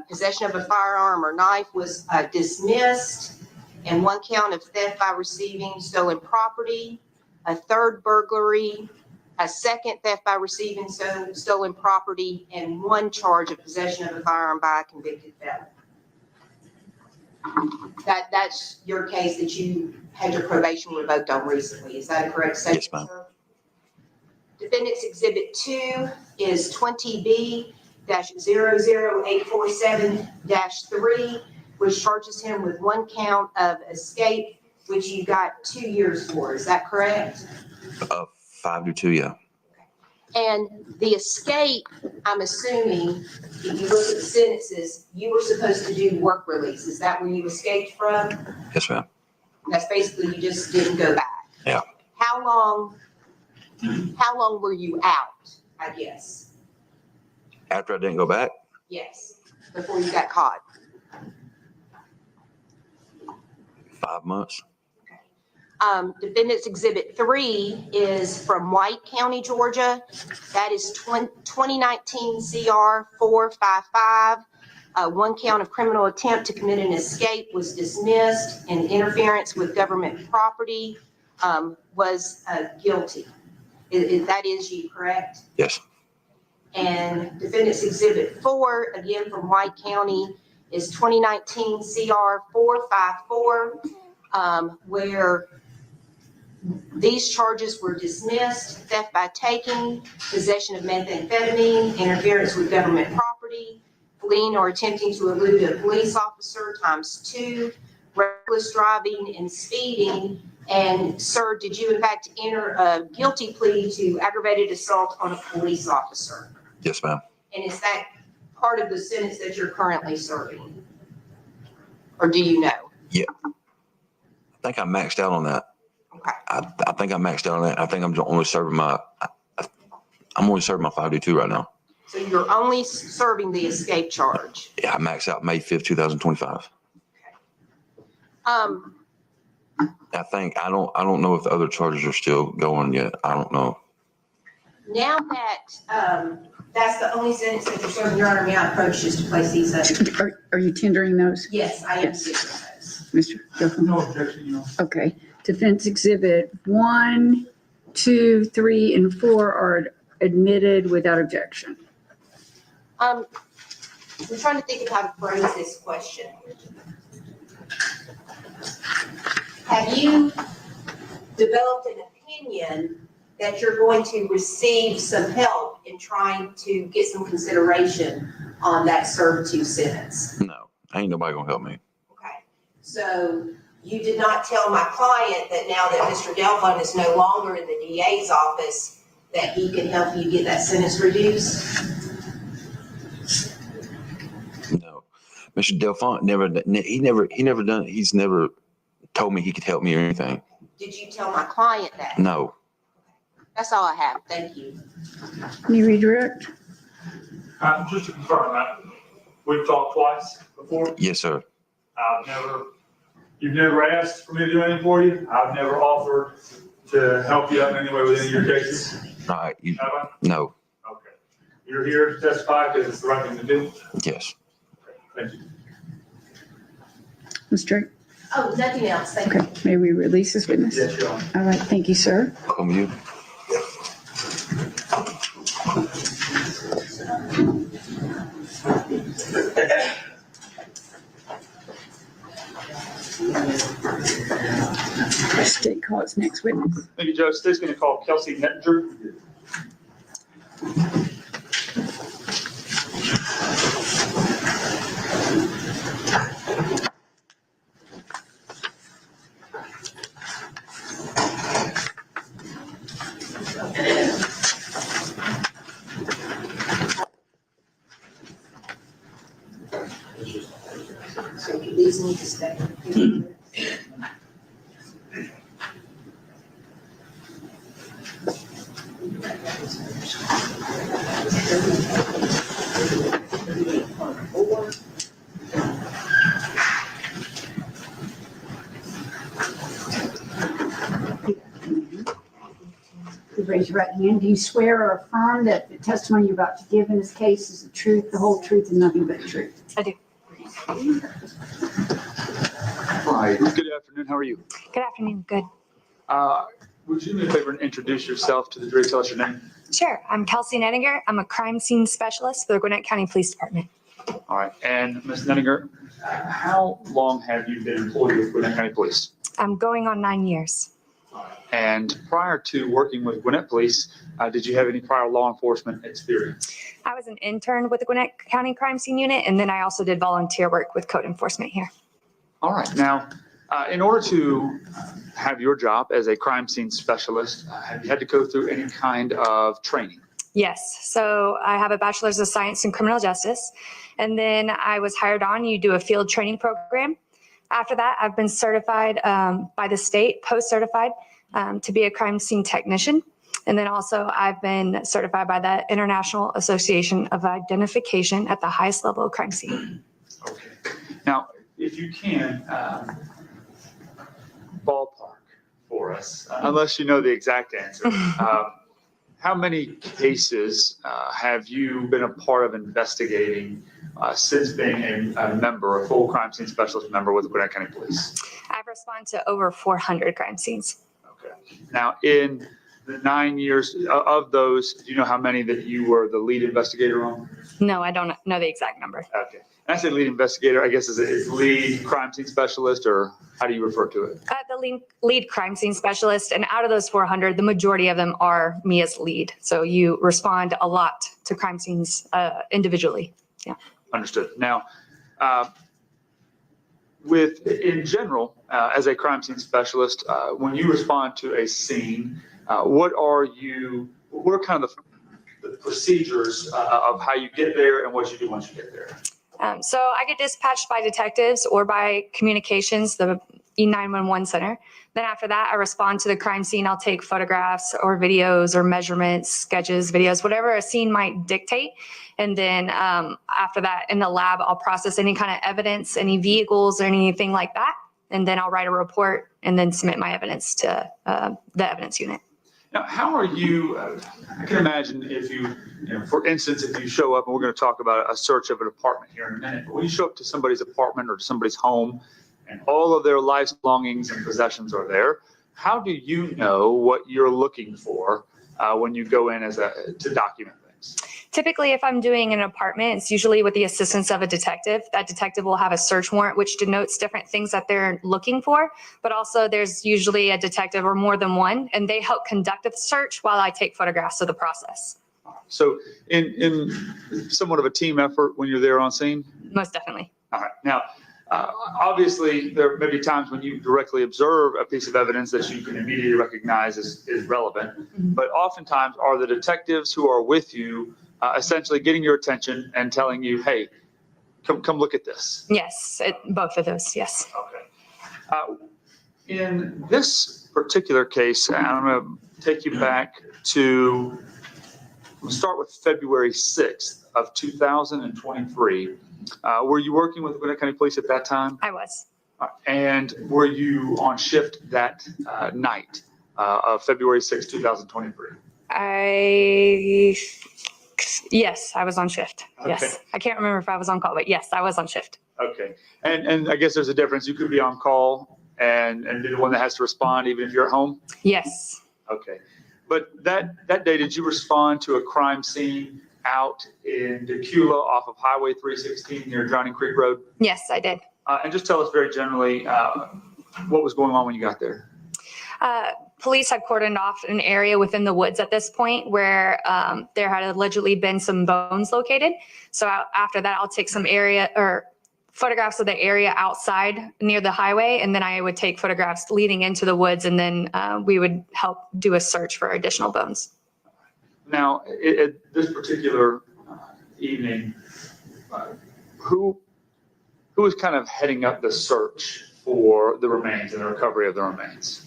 possession of a firearm or knife was dismissed, and 1 count of theft by receiving stolen property, a third burglary, a second theft by receiving stolen property, and 1 charge of possession of a firearm by a convicted felon. That's your case that you had your probation revoked on recently. Is that a correct statement, Yes, ma'am. sir? Defendant's Exhibit 2 is 20B-00847-3, which charges him with 1 count of escape, which you got 2 years for. Is that correct? 5 to 2, yeah. And the escape, I'm assuming, if you look at the sentences, you were supposed to do work release. Is that where you escaped from? Yes, ma'am. That's basically you just didn't go back. Yeah. How long were you out, I guess? After I didn't go back, Yes, before you got caught. 5 months. Defendant's Exhibit 3 is from White County, Georgia. That is 2019 CR 455. 1 count of criminal attempt to commit an escape was dismissed, and interference with government property was guilty. That is you, correct? Yes. And Defendant's Exhibit 4, again from White County, is 2019 CR 454, where these charges were dismissed: theft by taking, possession of methamphetamine, interference with government property, fleeing or attempting to elude a police officer ×2, reckless driving and speeding. And sir, did you in fact enter a guilty plea to aggravated assault on a police officer? Yes, ma'am. And is that part of the sentence that you're currently serving? Or do you know? Yeah. I think I maxed out on that. Okay. I think I maxed out on that. I think I'm only serving my 522 right now. So you're only serving the escape charge? Yeah, I maxed out May 5th, 2025. I think, I don't know if the other charges are still going yet. I don't know. Now that, that's the only sentence that you're serving, Your Honor, may I approach just to place these up? Are you tendering those? Yes, I am. Yes. Those. Mr. Johnson? No objection, Your Honor. Okay. Defense Exhibit 1, 2, 3, and 4 are admitted without objection. I'm trying to think of how to phrase this question. Have you developed an opinion that you're going to receive some help in trying to get some consideration on that servitude sentence? No, ain't nobody gonna help me. Okay, so you did not tell my client that now that Mr. Delphine is no longer in the DA's office, that he can help you get that sentence reduced? No, Mr. Delphine he's never told me he could help me or anything. Did you tell my client that? No. That's all I have. Thank you. Can you redirect? Just to confirm that, we've talked twice before. Yes, sir. You've never asked for me to do anything for you. I've never offered to help you out in any way with any of your cases. Right. Have I? No. Okay. You're here to testify because it's the right thing to do. Yes. Thank you. Ms. Drake? Oh, nothing else. Thank you. Okay. May we release this witness? Yes, Your Honor. All right. Thank you, sir. Come with you. State calls next witness. Thank you, Judge. State's going to call Kelsey Nettinger. So these need to stay. Please raise your right hand. Do you swear or affirm that the testimony you're about to give in this case is the truth, the whole truth, and nothing but the truth? I do. Hi. Good afternoon. How are you? Good afternoon. Good. Would you do me a favor and introduce yourself to the jury? Tell us your name. Sure. I'm Kelsey Nettinger. I'm a crime scene specialist for the Gwinnett County Police Department. All right. And Ms. Nettinger, how long have you been employed with Gwinnett County Police? I'm going on 9 years. And prior to working with Gwinnett Police, did you have any prior law enforcement experience? I was an intern with the Gwinnett County Crime Scene Unit, and then I also did volunteer work with code enforcement here. All right. Now, in order to have your job as a crime scene specialist, have you had to go through any kind of training? Yes. So I have a bachelor's of science in criminal justice, and then I was hired on. You do a field training program. After that, I've been certified by the state, post-certified, to be a crime scene technician. And then also I've been certified by the International Association of Identification at the highest level of crime scene. Okay. Now, if you can, ballpark for us, unless you know the exact answer. How many cases have you been a part of investigating since being a member, a full crime scene specialist member with the Gwinnett County Police? I've responded to over 400 crime scenes. Okay. Now, in the 9 years of those, do you know how many that you were the lead investigator on? No, I don't know the exact number. Okay. And I say lead investigator, I guess is lead crime scene specialist, or how do you refer to it? The lead crime scene specialist, and out of those 400, the majority of them are me as lead. So you respond a lot to crime scenes individually. Yeah. Understood. Now, in general, as a crime scene specialist, when you respond to a scene, what are kind of the procedures of how you get there and what you do once you get there? So I get dispatched by detectives or by communications, the E911 center. Then after that, I respond to the crime scene. I'll take photographs or videos or measurements, sketches, videos, whatever a scene might dictate. And then after that, in the lab, I'll process any kind of evidence, any vehicles or anything like that. And then I'll write a report and then submit my evidence to the evidence unit. Now, how are you, I can imagine if you know, for instance, if you show up, and we're going to talk about a search of an apartment here in a minute, but when you show up to somebody's apartment or to somebody's home and all of their life's belongings and possessions are there, how do you know what you're looking for when you go in to document things? Typically, if I'm doing an apartment, it's usually with the assistance of a detective. That detective will have a search warrant, which denotes different things that they're looking for. But also there's usually a detective or more than one, and they help conduct the search while I take photographs of the process. So in somewhat of a team effort when you're there on scene? Most definitely. All right. Now, obviously, there may be times when you directly observe a piece of evidence that you can immediately recognize is relevant. Mm-hmm. But oftentimes are the detectives who are with you essentially getting your attention and telling you, hey, come look at this. Yes, both of those, yes. Okay. In this particular case, I'm going to take you back to, we'll start with February 6th of 2023. Were you working with Gwinnett County Police at that time? I was. And were you on shift that night of February 6th, 2023? Yes, I was on shift. Okay. Yes. I can't remember if I was on call, but yes, I was on shift. Okay. And I guess there's a difference. You could be on call and be the one that has to respond even if you're at home? Yes. Okay. But that day, did you respond to a crime scene out in Decula off of Highway 316 near Drowning Creek Road? Yes, I did. And just tell us very generally what was going on when you got there. Police had cordoned off an area within the woods at this point where there had allegedly been some bones located. So after that, I'll take some photographs of the area outside near the highway, and then I would take photographs leading into the woods, and then we would help do a search for additional bones. Now, at this particular evening, who was kind of heading up the search for the remains and the recovery of the remains?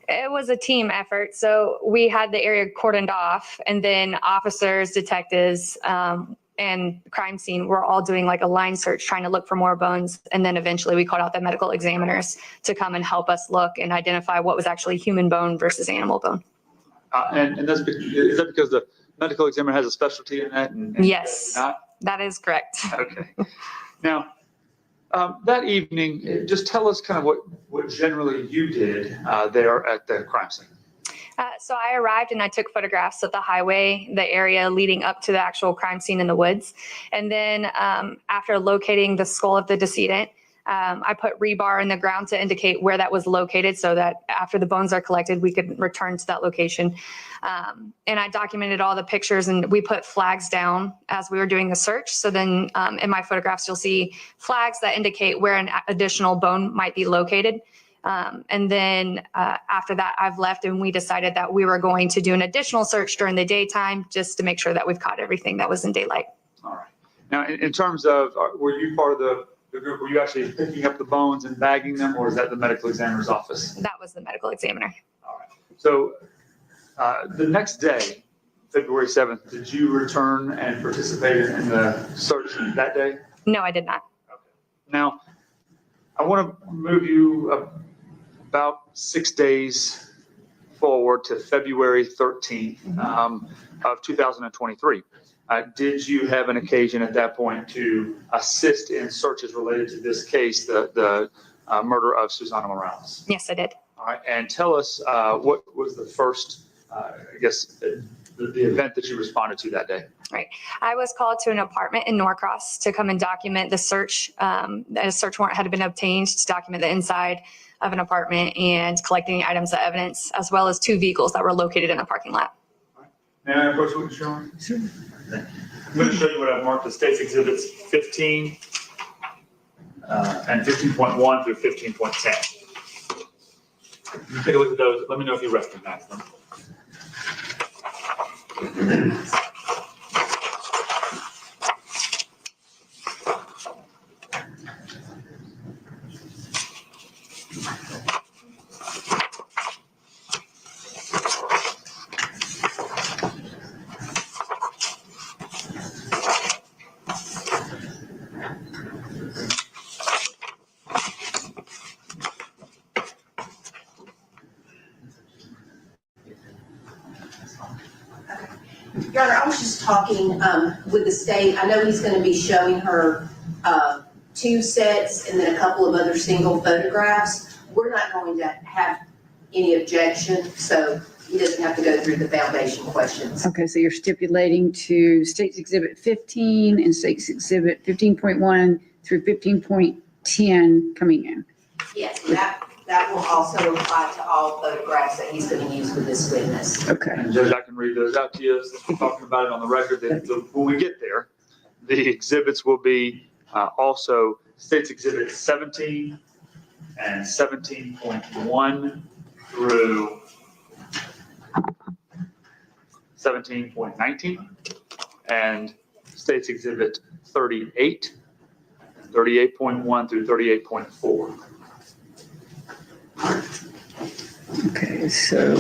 It was a team effort. So we had the area cordoned off, and then officers, detectives, and crime scene were all doing like a line search, trying to look for more bones. And then eventually we called out the medical examiners to come and help us look and identify what was actually human bone versus animal bone. And is that because the medical examiner has a specialty in that? And yes, that is correct. Okay. Now, that evening, just tell us kind of what generally you did there at the crime scene. So I arrived and I took photographs of the highway, the area leading up to the actual crime scene in the woods. And then after locating the skull of the decedent, I put rebar in the ground to indicate where that was located so that after the bones are collected, we could return to that location. And I documented all the pictures, and we put flags down as we were doing the search. So then in my photographs, you'll see flags that indicate where an additional bone might be located. And then after that, I've left, and we decided that we were going to do an additional search during the daytime just to make sure that we've caught everything that was in daylight. All right. Now, in terms of, were you part of the group? Were you actually picking up the bones and bagging them, or is that the medical examiner's office? That was the medical examiner. All right. So the next day, February 7th, did you return and participate in the search that day? No, I did not. Okay. Now, I want to move you about 6 days forward to February 13th of 2023. Did you have an occasion at that point to assist in searches related to this case, the murder of Susana Morales? Yes, I did. All right. And tell us what was the first I guess, the event that you responded to that day? I was called to an apartment in Norcross to come and document the search. A search warrant had been obtained to document the inside of an apartment and collecting items of evidence, as well as 2 vehicles that were located in a parking lot. May I approach what you're showing? Sure. I'm going to show you what I've marked as State's Exhibits 15 and 15.1 through 15.10. You take a look at those. Let me know if you recognize them. Your Honor, I was just talking with the state. I know he's going to be showing her 2 sets and then a couple of other single photographs. We're not going to have any objection, so he doesn't have to go through the foundation questions. Okay, so you're stipulating to State's Exhibit 15 and State's Exhibit 15.1 through 15.10 coming in. Yes, that will also apply to all photographs that he's going to use with this witness. Okay. And Judge, I can read those out to you, since we're talking about it on the record, that when we get there, the exhibits will be also State's Exhibit 17 and 17.1 through 17.19, and State's Exhibit 38, 38.1 through 38.4. Okay, so.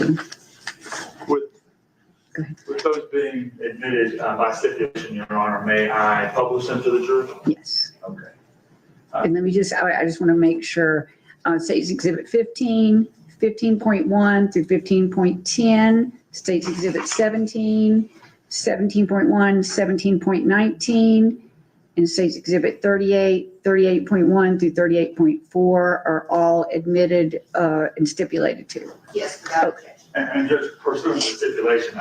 With those being admitted by stipulation, Your Honor, may I publish them to the jury? Yes. Okay. And let me just, I just want to make sure, State's Exhibit 15, 15.1 through 15.10, State's Exhibit 17, 17.1, 17.19, and State's Exhibit 38, 38.1 through 38.4 are all admitted and stipulated to. Yes, without objection. And just pursuant to the stipulation,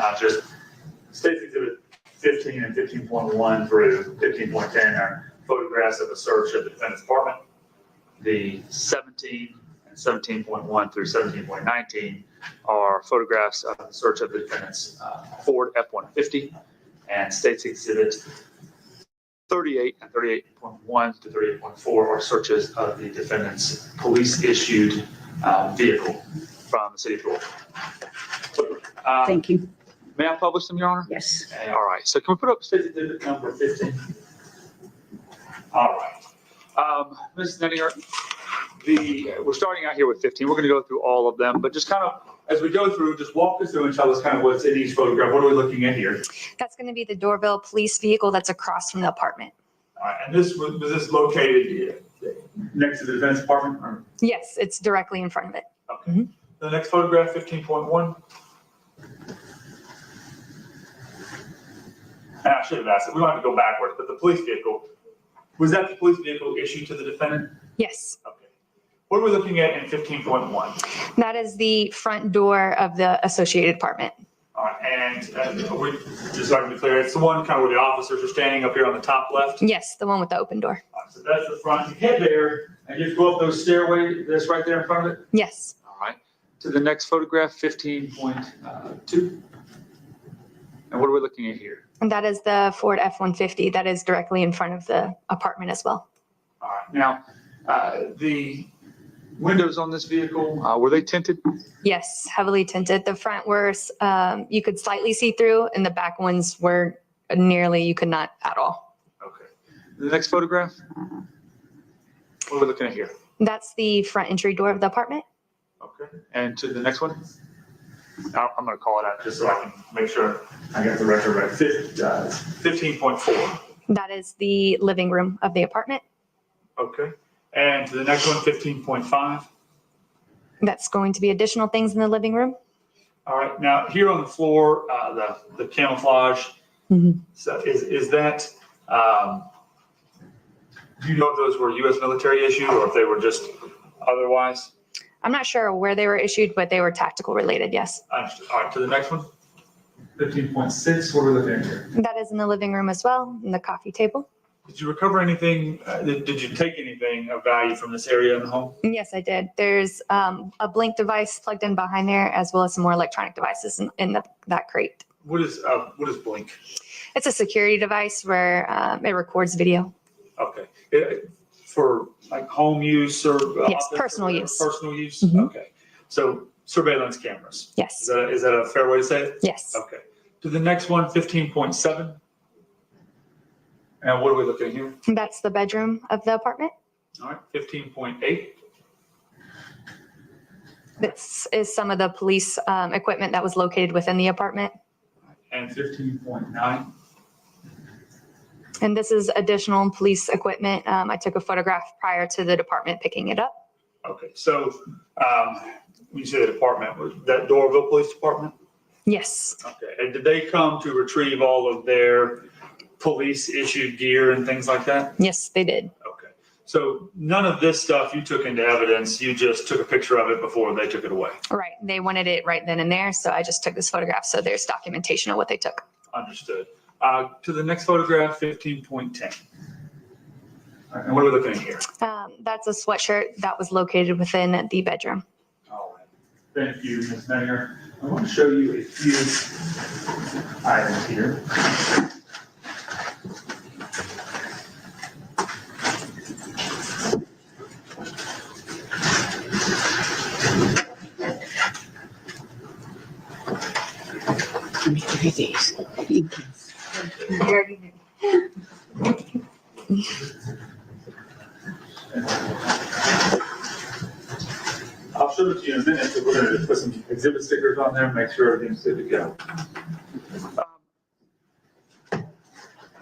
State's Exhibit 15 and 15.1 through 15.10 are photographs of a search of the defendant's apartment. The 17 and 17.1 through 17.19 are photographs of the search of the defendant's Ford F-150, and State's Exhibit 38 and 38.1 to 38.4 are searches of the defendant's police-issued vehicle from the city of Georgia. Thank you. May I publish them, Your Honor? Yes. Okay, all right. So can we put up State's Exhibit number 15? All right. Mrs. Nenninger, we're starting out here with 15. We're going to go through all of them, but just kind of, as we go through, just walk us through and tell us kind of what's in each photograph. What are we looking at here? That's going to be the Doraville Police vehicle that's across from the apartment. All right. And was this located next to the defendant's apartment? Or? Yes, it's directly in front of it. Okay. Mm-hmm. The next photograph, 15.1. And I should have asked it. We don't have to go backwards, but the police vehicle, was that the police vehicle issued to the defendant? Yes. Okay. What are we looking at in 15.1? That is the front door of the associated apartment. All right. And we, just so I can be clear, it's the one kind of where the officers are standing up here on the top left? Yes, the one with the open door. All right, so that's the front. You head there and just go up those stairway that's right there in front of it? Yes. All right. To the next photograph, 15.2. And what are we looking at here? And that is the Ford F-150 that is directly in front of the apartment as well. All right. Now, the windows on this vehicle, were they tinted? Yes, heavily tinted. The front were, you could slightly see through, and the back ones were nearly, you could not at all. Okay. The next photograph? What are we looking at here? That's the front entry door of the apartment. Okay. And to the next one? I'm going to call it out just so I can make sure I got the record right. 15.4. That is the living room of the apartment. Okay. And to the next one, 15.5. That's going to be additional things in the living room. All right. Now here on the floor, the camouflage. Mm-hmm. So is that, do you know if those were U.S. military issue or if they were just otherwise? I'm not sure where they were issued, but they were tactical related, yes. Understood. All right, to the next one. 15.6, what are we looking at here? That is in the living room as well, in the coffee table. Did you recover anything, did you take anything of value from this area in the home? Yes, I did. There's a Blink device plugged in behind there, as well as some more electronic devices in that crate. What is Blink? It's a security device where it records video. Okay. For like home use or? Yes, personal use. Personal use? Mhm. Okay. So surveillance cameras? Yes. Is that a fair way to say it? Yes. Okay. To the next one, 15.7. And what are we looking at here? That's the bedroom of the apartment. All right, 15.8. This is some of the police equipment that was located within the apartment. And 15.9. And this is additional police equipment. I took a photograph prior to the department picking it up. Okay, so when you say the department, was that Doraville Police Department? Yes. Okay, and did they come to retrieve all of their police issued gear and things like that? Yes, they did. Okay, so none of this stuff you took into evidence, you just took a picture of it before they took it away? Right. They wanted it right then and there. So I just took this photograph. So there's documentation of what they took. Understood. To the next photograph, 15.10. And what are we looking at here? That's a sweatshirt that was located within the bedroom. All right. Thank you, Ms. Meninger. I want to show you a few items here. I'll show it to you in a minute, but we're going to put some exhibit stickers on there and make sure everything's good to go.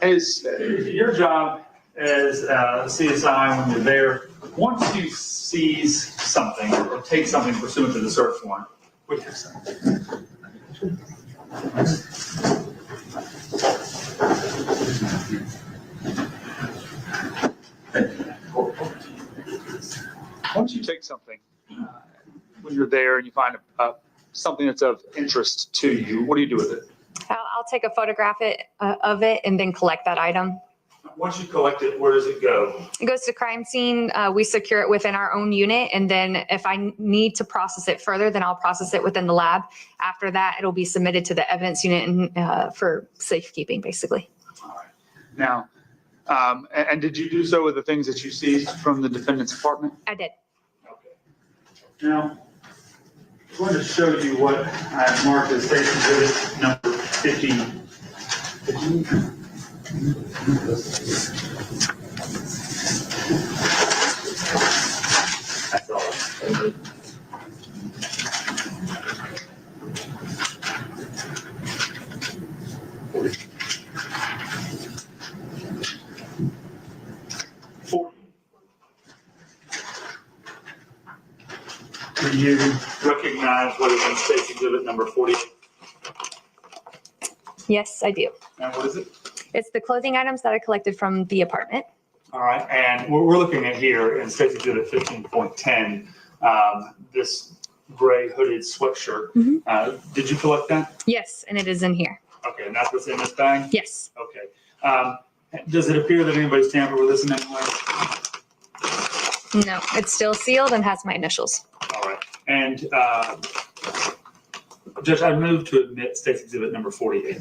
Your job as CSI, when you're there, once you seize something or take something pursuant to the search warrant, what do you say? Once you take something, when you're there and you find something that's of interest to you, what do you do with it? I'll take a photograph of it and then collect that item. Once you collect it, where does it go? It goes to crime scene. We secure it within our own unit. And then if I need to process it further, then I'll process it within the lab. After that, it'll be submitted to the evidence unit and, for safekeeping, basically. All right. Now, and did you do so with the things that you seized from the defendant's apartment? I did. Okay. Now, I'm going to show you what I've marked as state exhibit number 50. That's all. Do you recognize what is in state exhibit number 40? Yes, I do. And what is it? It's the clothing items that I collected from the apartment. All right, and what we're looking at here in state exhibit 15.10, this gray hooded sweatshirt. Mm-hmm. Did you collect that? Yes, and it is in here. Okay, and that's what's in this bag? Yes. Okay. Does it appear that anybody's tampered with this in any way? No, it's still sealed and has my initials. All right, and Judge, I move to admit state exhibit number 48.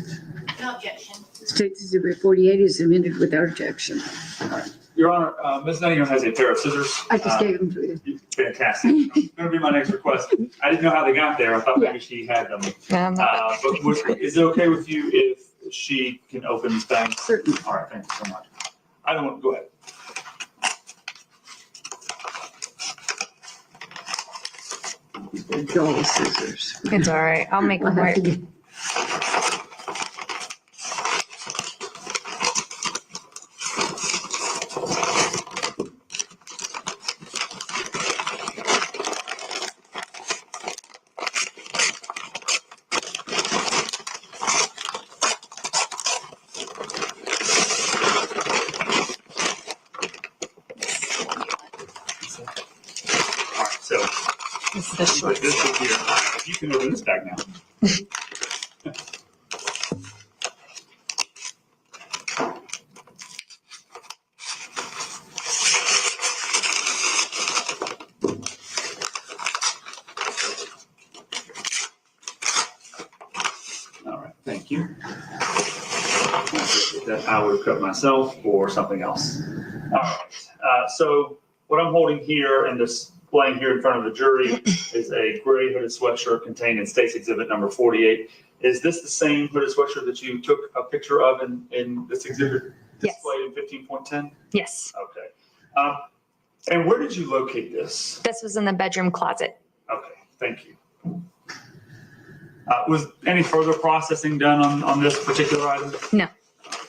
No objection. State Exhibit 48 is admitted without objection. All right. Your Honor, Ms. Nuttinger has a pair of scissors. I just gave them to you. Fantastic. Going to be my next request. I didn't know how they got there. I thought maybe she had them. But is it okay with you if she can open this bag? Certainly. All right, thank you so much. I don't want, go ahead. They're dull scissors. It's all right. I'll make them I'll have work. to get- The shorts. This is here. You can open this bag now. All right, thank you. That I would have cut myself or something else. All right, so what I'm holding here and displaying here in front of the jury is a gray hooded sweatshirt contained in State's Exhibit number 48. Is this the same hooded sweatshirt that you took a picture of in this exhibit displayed in 15.10? Yes. Okay. And where did you locate this? This was in the bedroom closet. Okay, thank you. Was any further processing done on this particular item? No.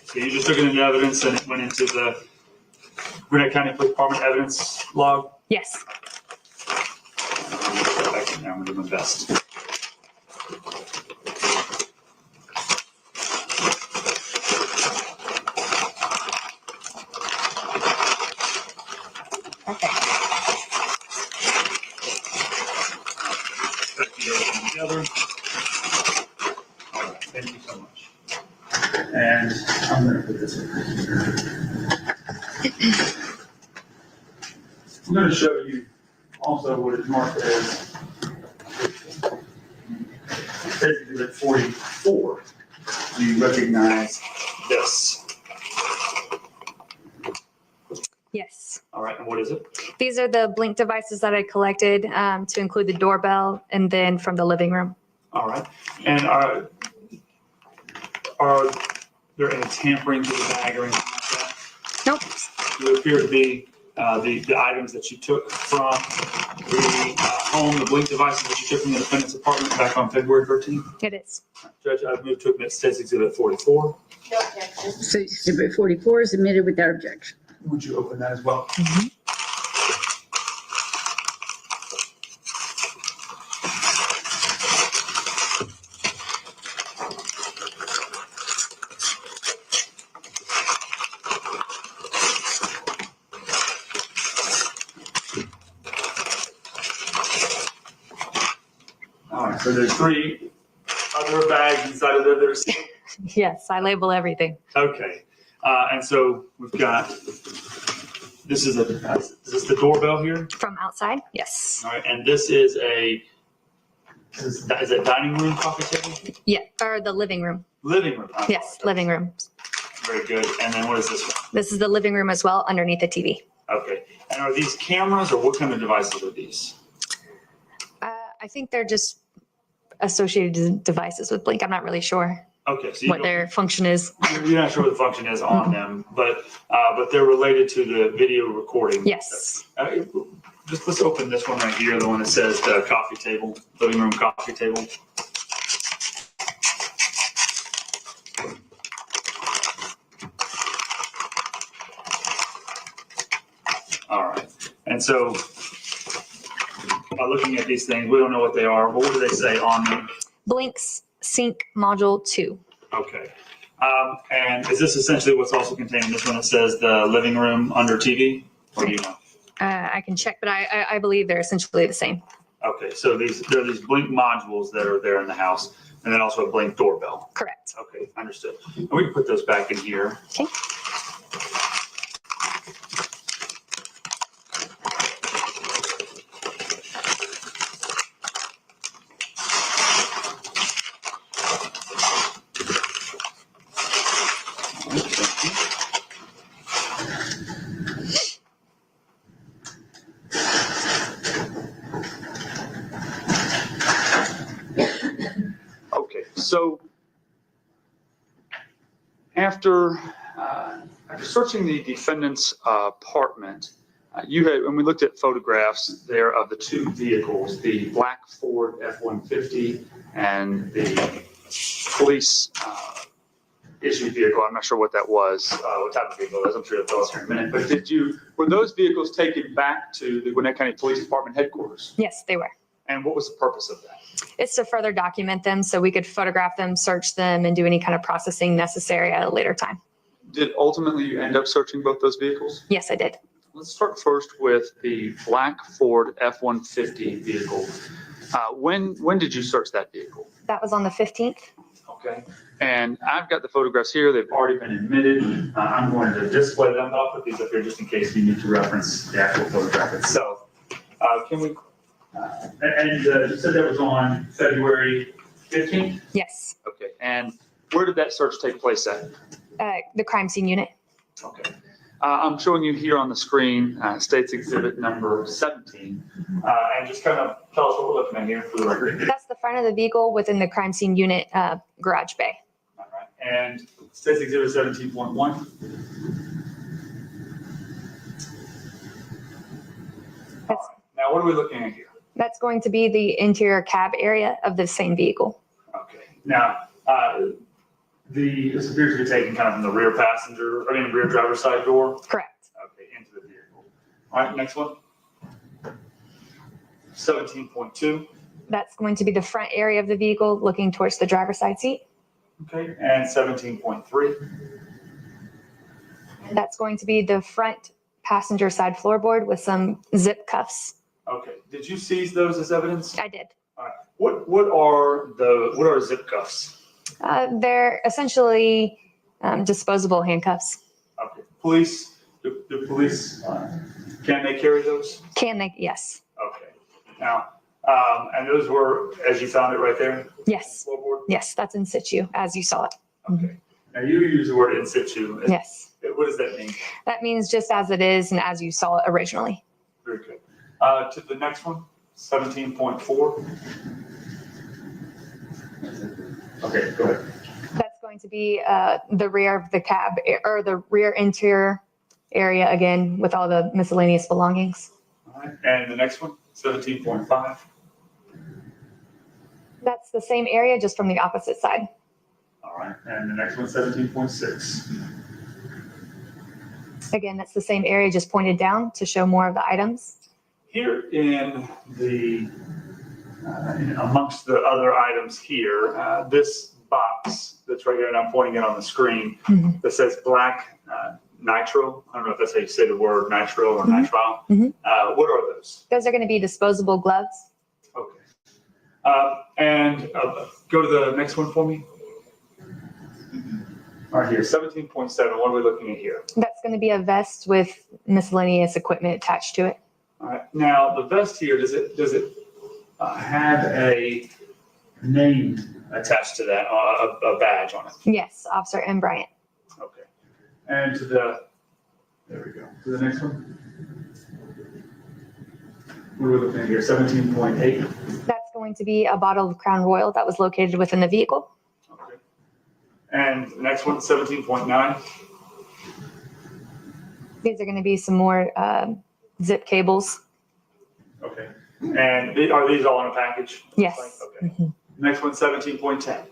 So you just took it into evidence and it went into the Gwinnett County Police Department evidence log? Yes. I can now do my best. Okay. Together. All right, thank you so much. And I'm going to put this over here. I'm going to show you also what is marked as Exhibit 44. Do you recognize this? Yes. All right, and what is it? These are the Blink devices that I collected to include the doorbell and then from the living room. All right, and are there any tampering to the bag or anything like that? Nope. Do it appear to be the items that you took from the home, the Blink devices that you took from the defendant's apartment back on February 13th? It is. Judge, I've moved to admit State's Exhibit 44. No objection. So Exhibit 44 is admitted without objection. Would you open that as well? Mm-hmm. All right, so there's 3 other bags inside of there that are sealed. Yes, I label everything. Okay, and so we've got, this is the doorbell here? From outside? Yes. All right, and this is is it dining room, coffee table? Yeah, or the living room. Living room. I Yes, apologize. living room. Very good. And then what is this one? This is the living room as well, underneath the TV. Okay. And are these cameras or what kind of devices are these? I think they're just associated devices with Blink. I'm not really sure Okay, so you what don't- their function is. you're not sure what the function is on them, but they're related to the video recording. Yes. Just let's open this one right here, the one that says the coffee table, living room coffee table. All right, and so by looking at these things, we don't know what they are. What do they say on them? Blink's Sync Module 2. Okay. And is this essentially what's also contained in this one that says the living room under TV? Or do you know? I can check, but I believe they're essentially the same. Okay, so there are these Blink modules that are there in the house, and then also a Blink doorbell. Correct. Okay, understood. And we can put those back in here. Okay. Okay, so after searching the defendant's apartment, when we looked at photographs there of the 2 vehicles, the black Ford F-150 and the police issued vehicle, I'm not sure what that was, what type of vehicle it was, I'm sure you'll tell us here in a minute, but were those vehicles taken back to the Gwinnett County Police Department headquarters? Yes, they were. And what was the purpose of that? It's to further document them so we could photograph them, search them, and do any kind of processing necessary at a later time. Did ultimately you end up searching both those vehicles? Yes, I did. Let's start first with the black Ford F-150 vehicle. When did you search that vehicle? That was on the 15th. Okay. And I've got the photographs here. They've already been admitted. I'm going to display them. I'll put these up here just in case you need to reference the actual photograph itself. Can we, you said that was on February 15th? Yes. Okay. And where did that search take place at? The crime scene unit. Okay. I'm showing you here on the screen, State's Exhibit number 17. And just kind of tell us what we're looking at here for the record. That's the front of the vehicle within the crime scene unit garage bay. All right. And State's Exhibit 17.1. Now, what are we looking at here? That's going to be the interior cab area of the same vehicle. Okay. Now, this appears to be taken kind of from the rear rear driver's side door. Correct. Okay, into the vehicle. All right, next one. 17.2. That's going to be the front area of the vehicle looking towards the driver's side seat. Okay, and 17.3. That's going to be the front passenger side floorboard with some zip cuffs. Okay, did you seize those as evidence? I did. All right. What are zip cuffs? They're essentially disposable handcuffs. Okay. Police, do police, can they carry those? Can they? Yes. Okay. Now, and those were, as you found it right there? Yes. Floorboard? Yes, that's in situ as you saw it. Okay. Now you use the word in situ. Yes. What does that mean? That means just as it is and as you saw it originally. Very good. To the next one, 17.4. Okay, go ahead. That's going to be the rear of the cab or the rear interior area again with all the miscellaneous belongings. All right, and the next one, 17.5. That's the same area just from the opposite side. All right, and the next one, 17.6. Again, that's the same area just pointed down to show more of the items. Here in the, amongst the other items here, this box that's right here, and I'm pointing it on the screen, that says black nitro. I don't know if that's how you say the word nitro or nitrile. What are those? Those are going to be disposable gloves. Okay. And go to the next one for me. All right, here, 17.7. What are we looking at here? That's going to be a vest with miscellaneous equipment attached to it. All right. Now, the vest here, does it have a name attached to that, a badge on it? Yes, Officer M. Bryant. Okay. And there we go. To the next one. What are we looking at here? 17.8. That's going to be a bottle of Crown Royal that was located within the vehicle. Okay. And the next one, 17.9. These are going to be some more zip cables. Okay. And are these all in a package? Yes. Okay. Next one, 17.10.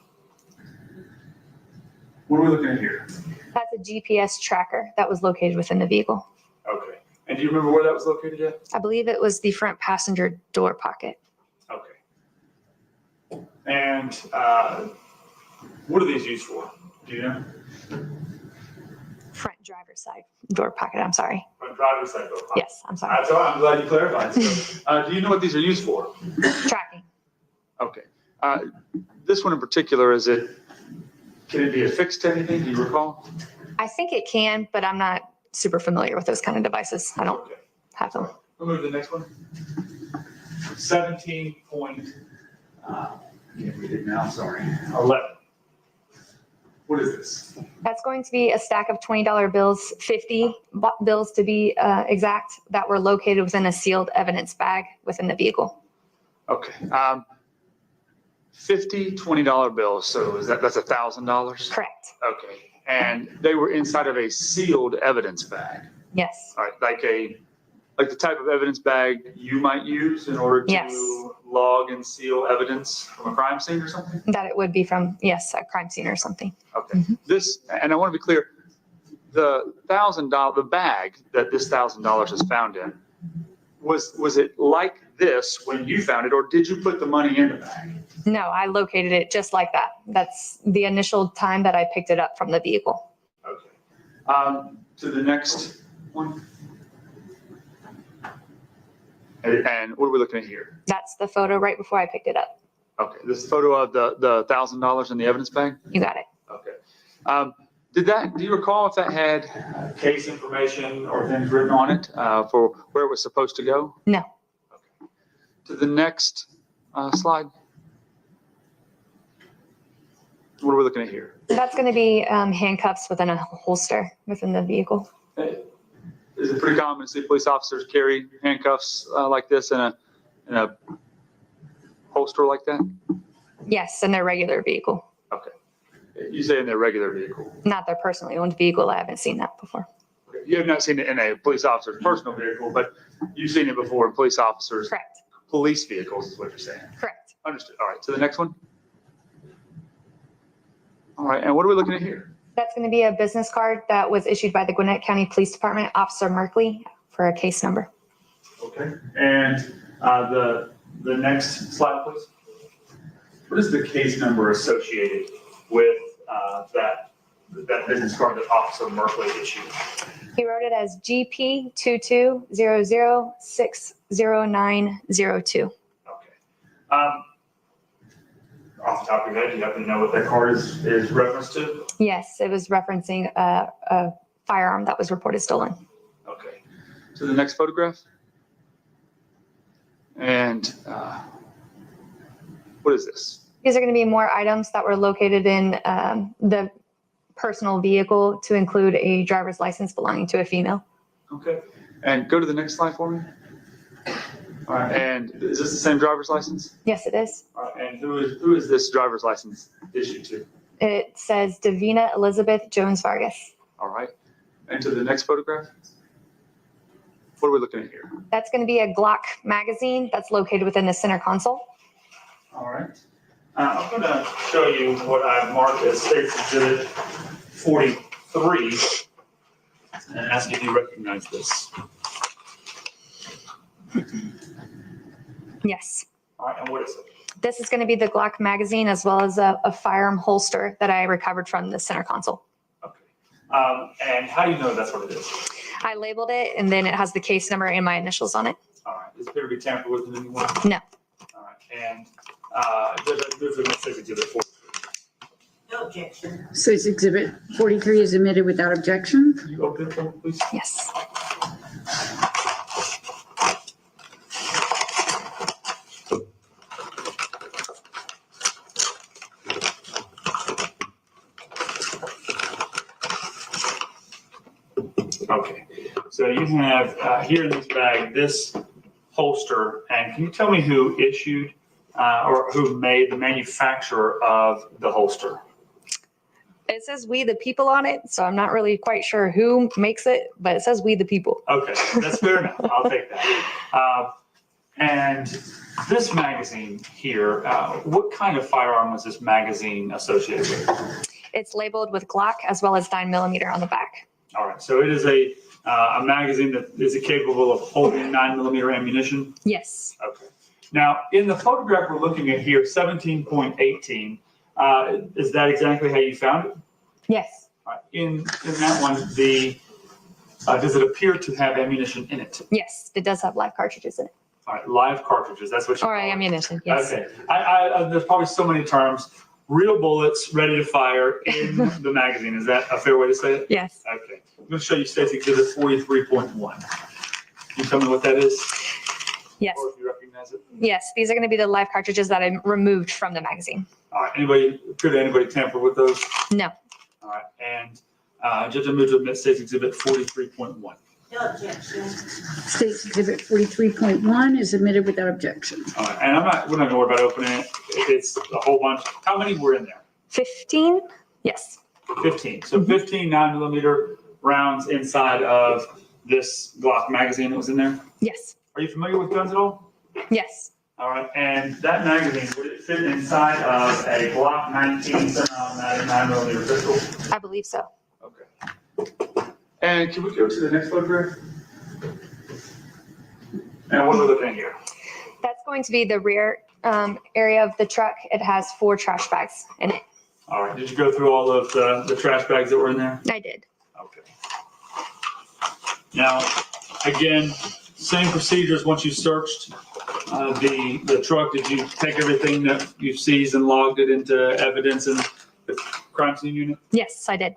What are we looking at here? That's a GPS tracker that was located within the vehicle. Okay. And do you remember where that was located at? I believe it was the front passenger door pocket. Okay. And what are these used for? Do you know? Front driver's side door pocket, I'm sorry. Front driver's side door pocket. Yes, I'm sorry. I'm glad you clarified. So, do you know what these are used for? Tracking. Okay. This one in particular, can it be affixed to anything? Do you recall? I think it can, but I'm not super familiar with those kind of devices. I don't have them. We'll move to the next one. 17. Can't read it now, sorry. 11. What is this? That's going to be a stack of $20 bills, 50 bills to be exact, that were located within a sealed evidence bag within the vehicle. Okay. 50 $20 bills. So that's $1,000? Correct. Okay. And they were inside of a sealed evidence bag. Yes. All right. Like the type of evidence bag you might use in order to log and seal evidence from a crime scene or something? That it would be from, yes, a crime scene or something. Okay. And I want to be clear, the bag that this $1,000 is found in, was it like this when you found it, or did you put the money in the bag? No, I located it just like that. That's the initial time that I picked it up from the vehicle. Okay. To the next one. And what are we looking at here? That's the photo right before I picked it up. Okay, this is a photo of the $1,000 in the evidence bag? You got it. Okay. Do you recall if that had case information or things written on it for where it was supposed to go? No. Okay. To the next slide. What are we looking at here? That's going to be handcuffs within a holster within the vehicle. Is it pretty common to see police officers carry handcuffs like this in a holster like that? Yes, in their regular vehicle, Okay. You say in their regular vehicle. not their personally owned vehicle. I haven't seen that before. Okay. You have not seen it in a police officer's personal vehicle, but you've seen it before in police officers' Correct. police vehicles is what you're saying. Correct. Understood. All right. So the next one. All right. And what are we looking at here? That's going to be a business card that was issued by the Gwinnett County Police Department, Officer Merkley, for a case number. Okay. And the next slide, please. What is the case number associated with that business card that Officer Merkley issued? He wrote it as GP 2200600902. Okay. Off the top of your head, do you happen to know what that card is referenced to? Yes, it was referencing a firearm that was reported stolen. Okay. To the next photograph. And what is this? These are going to be more items that were located in the personal vehicle, to include a driver's license belonging to a female. Okay. And go to the next slide for me. All right. And is this the same driver's license? Yes, it is. All right. And who is this driver's license issued to? It says Davina Elizabeth Jones Vargas. All right. And to the next photograph. What are we looking at here? That's going to be a Glock magazine that's located within the center console. All right. I'm going to show you what I've marked as State's Exhibit 43 and ask if you recognize this. Yes. All right. And what is it? This is going to be the Glock magazine, as well as a firearm holster that I recovered from the center console. Okay. And how do you know that's what it is? I labeled it, and then it has the case number and my initials on it. All right. Does it appear to be tampered with in any way? No. All right. And there's a State's Exhibit 43. No objection. So it's Exhibit 43 is admitted without objection? Can you open it for me, please? Yes. Okay, so you have here in this bag, this holster, and can you tell me who issued or who made the manufacturer of the holster? It says "We the People" on it, so I'm not really quite sure who makes it, but it says "We the People." Okay, that's fair enough. I'll take that. And this magazine here, what kind of firearm was this magazine associated with? It's labeled with Glock as well as 9mm on the back. All right, so it is a magazine that is capable of holding 9mm ammunition? Yes. Okay. Now, in the photograph we're looking at here, 17.18, is that exactly how you found it? Yes. All right. In that one, does it appear to have ammunition in it? Yes, it does have live cartridges in it. All right, live cartridges, that's what you Or call it. ammunition, yes. Okay. There's probably so many terms. Real bullets ready to fire in the magazine. Is that a fair way to say it? Yes. Okay. I'm going to show you State's Exhibit 43.1. Can you tell me what that is? Yes. Or if you recognize it? Yes, these are going to be the live cartridges that I removed from the magazine. All right. Could anybody tamper with those? No. All right. And Judge, I move to admit State's Exhibit 43.1. No objection. State's Exhibit 43.1 is admitted without objection. All right. And we're not going to worry about opening it. It's a whole bunch. How many were in there? 15? Yes. 15. So 15 9mm rounds inside of this Glock magazine that was in there? Yes. Are you familiar with guns at all? Yes. All right. And that magazine, would it fit inside of a Glock 19 semi-automatic 9mm pistol? I believe so. Okay. And can we go to the next photograph? And what are we looking at here? That's going to be the rear area of the truck. It has 4 trash bags in it. All right. Did you go through all of the trash bags that were in there? I did. Okay. Now, again, same procedures once you searched the truck. Did you take everything that you seized and logged it into evidence in the crime scene unit? Yes, I did.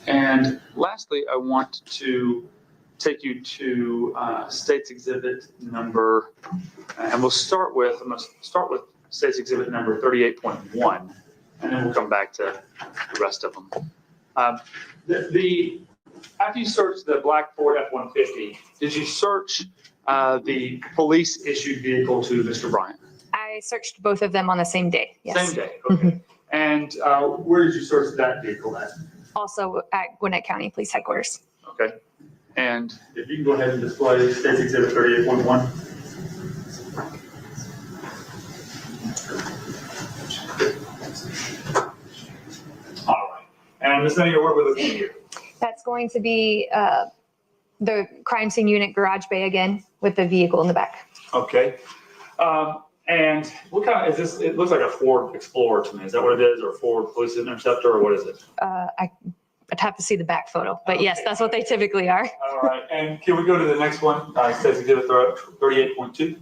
And lastly, I want to take you to State's Exhibit number, and I'm going to start with State's Exhibit number 38.1, and then we'll come back to the rest of them. After you searched the black Ford F-150, did you search the police-issued vehicle to Mr. Bryant? I searched both of them on the same day. Yes. Same day, okay. And where did you search that vehicle at? Also at Gwinnett County Police Headquarters. Okay. And if you can go ahead and display State's Exhibit 38.1. All right. And Ms. Nanger, what we're looking at here? That's going to be the crime scene unit garage bay again with the vehicle in the back. Okay. And what kind of, is this, it looks like a Ford Explorer to me. Is that what it is? Or a Ford Police Interceptor, or what is it? I'd have to see the back photo, but yes, that's what they typically are. All right. And can we go to the next one? State's Exhibit 38.2.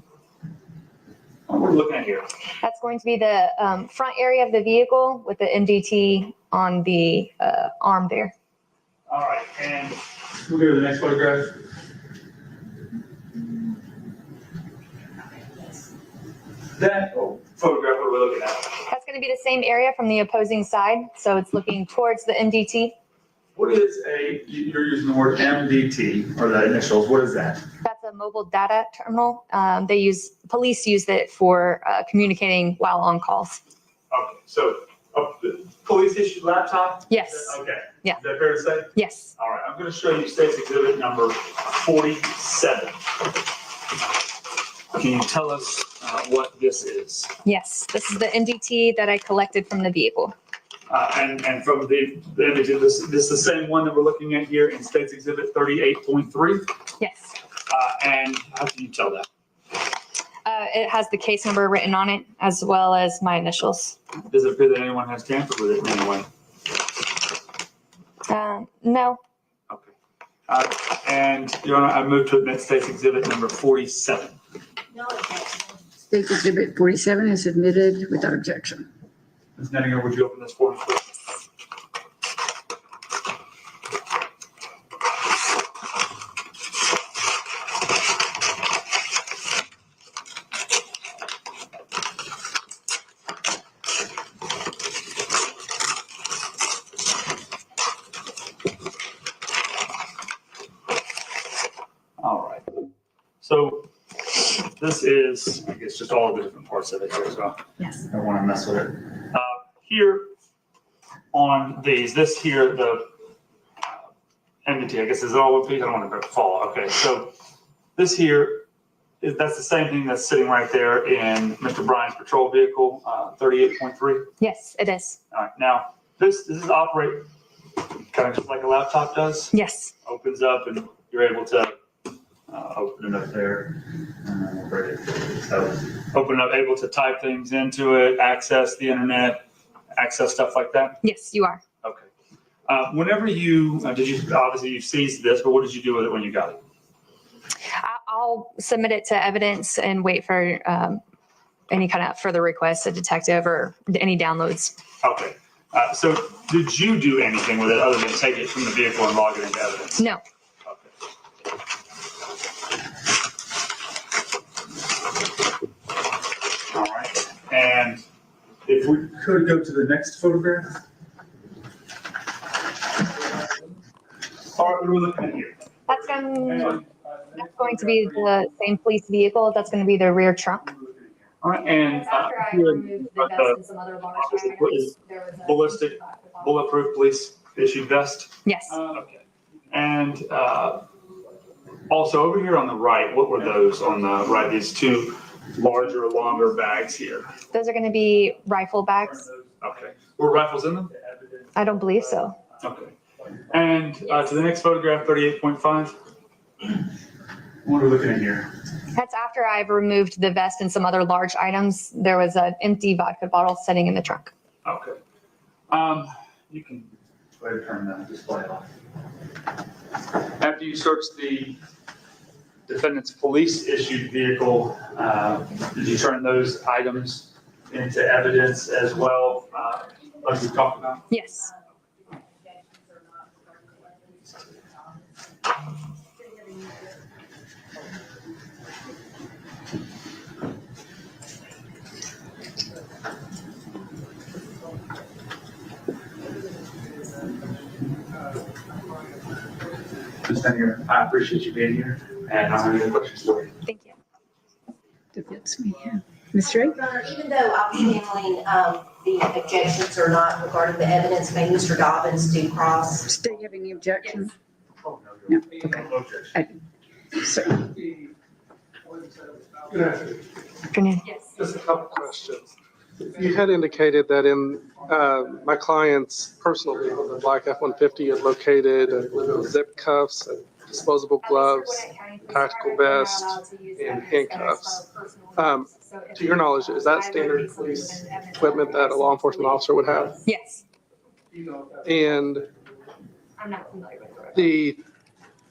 What are we looking at here? That's going to be the front area of the vehicle with the MDT on the arm there. All right. And we'll go to the next photograph. That photograph, what are we looking at? That's going to be the same area from the opposing side, so it's looking towards the MDT. What is you're using the word MDT, or the initials, what is that? That's a mobile data terminal. Police use it for communicating while on calls. Okay, so police issued laptop? Yes. Okay. Yeah. Is that fair to say? Yes. All right, I'm going to show you State's Exhibit number 47. Can you tell us what this is? Yes, this is the MDT that I collected from the vehicle. And from the image, this is the same one that we're looking at here in State's Exhibit 38.3? Yes. And how can you tell that? It has the case number written on it, as well as my initials. Does it appear that anyone has tampered with it in any way? No. Okay. And Your Honor, I move to admit State's Exhibit number 47. No objection. State's Exhibit 47 is admitted without objection. Ms. Nettinger, would you open this for me, please? All right. So this is, I guess, just all the different parts of it here as well. Yes. I don't want to mess with it. Here on these, this here, the entity, I guess, is all one piece. I don't want to fall. Okay, so this here, that's the same thing that's sitting right there in Mr. Bryant's patrol vehicle, 38.3. Yes, it is. All right, now this is operate kind of just like a laptop does. Yes. Opens up and you're able to open it up there. So open up, able to type things into it, access the internet, access stuff like that? Yes, you are. Okay. Whenever obviously you seized this, but what did you do with it when you got it? I'll submit it to evidence and wait for any kind of further requests, a detective or any downloads. Okay. So did you do anything with it other than take it from the vehicle and log it into evidence? No. Okay. All right. And if we could go to the next photograph. All right, what are we looking at here? That's going to be the same police vehicle. That's going to be the rear trunk. All right, and After I removed the vest and some other large items, there was a ballistic, bulletproof police issued vest? Yes. Okay. And also over here on the right, what were those on the right? These two larger, longer bags here. Those are going to be rifle bags. Okay. Were rifles in them? I don't believe so. Okay. And to the next photograph, 38.5. What are we looking at here? That's after I've removed the vest and some other large items. There was an empty vodka bottle sitting in the trunk. Okay. You can go ahead and turn the display off. After you search the defendant's police issued vehicle, did you turn those items into evidence as well, like we talked about? Yes. Ms. Denninger, I appreciate you being here, and I don't have any questions for you. Thank you. Defense me, yeah. Ms. Drake? Your Honor, even though I was handling the objections are not regarding the evidence, may Mr. Dobbins do cross? Still have any objection? Oh, No, okay. No objection. So, Good afternoon. Afternoon. Just a couple questions. You had indicated that in my client's personal vehicle, the black F-150, had located zip cuffs, and disposable gloves, tactical vest, and handcuffs. To your knowledge, is that standard police equipment that a law enforcement officer would have? Yes. And I'm not familiar with it.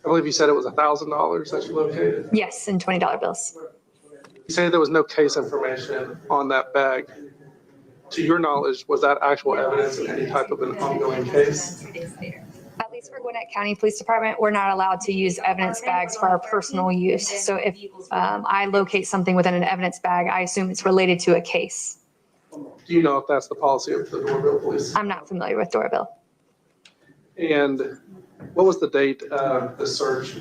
I believe you said it was $1,000 that you located. Yes, and $20 bills. You say there was no case information on that bag. To your knowledge, was that actual evidence in any type of an ongoing case? At least for Gwinnett County Police Department, we're not allowed to use evidence bags for our personal use. So if I locate something within an evidence bag, I assume it's related to a case. Do you know if that's the policy of the Doraville Police? I'm not familiar with Doraville. And what was the date of the search?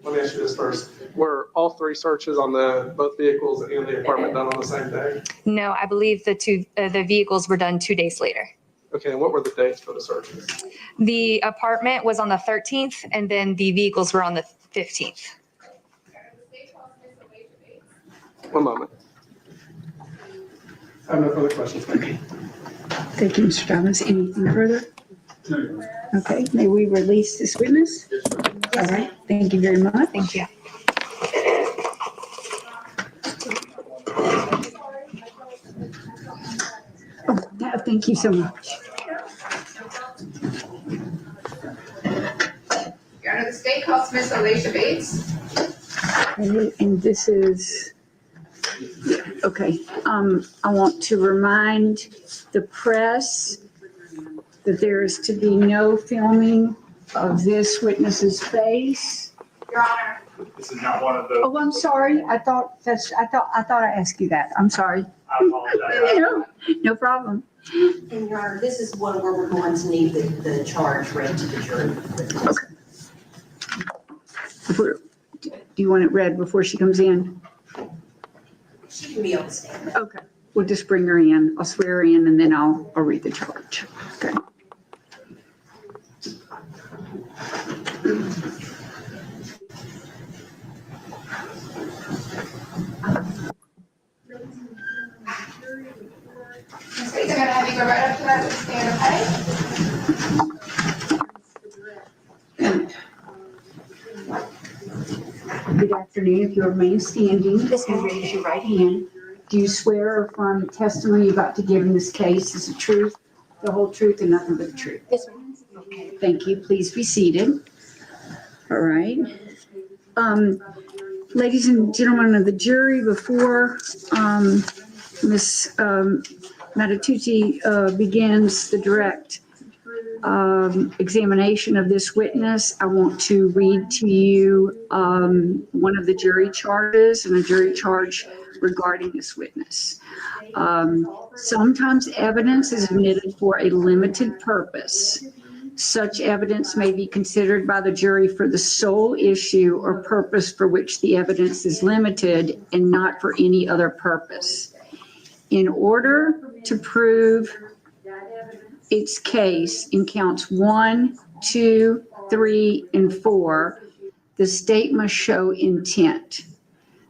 Let me ask you this first. Were all three searches on both vehicles and the apartment done on the same day? No, I believe the vehicles were done 2 days later. Okay, and what were the dates for the searches? The apartment was on the 13th, and then the vehicles were on the 15th. One moment. I have no further questions. Thank you. thank you, Mr. Thomas. Anything further? Okay, may we release this witness? All right, thank you very much. Thank you. Oh, yeah, thank you so much. Your Honor, the state calls Miss Alicia Bates. And this is, yeah, okay. I want to remind the press that there is to be no filming of this witness's face. Your Honor. This is not one of those. Oh, I'm sorry. I thought I asked you that. I'm sorry. I apologize. No problem. And Your Honor, this is one where we're going to need the charge read to the jury. Okay. Do you want it read before she comes in? She can be on the stand. Okay. We'll just bring her in. I'll swear her in and then I'll read the charge. Okay. Ms. Bates, I'm gonna have you go right up to that stand, okay? Good afternoon. If you'll remain standing and raise your right hand, do you swear or affirm the testimony you're about to give in this case is the truth, the whole truth, and nothing but the truth? Yes, ma'am. Okay, thank you. Please be seated. All right. Ladies and gentlemen of the jury, before Ms. Matatucci begins the direct examination of this witness, I want to read to you one of the jury charges and a jury charge regarding this witness. Sometimes evidence is admitted for a limited purpose. Such evidence may be considered by the jury for the sole issue or purpose for which the evidence is limited and not for any other purpose. In order to prove its case in counts 1, 2, 3, and 4, the state must show intent.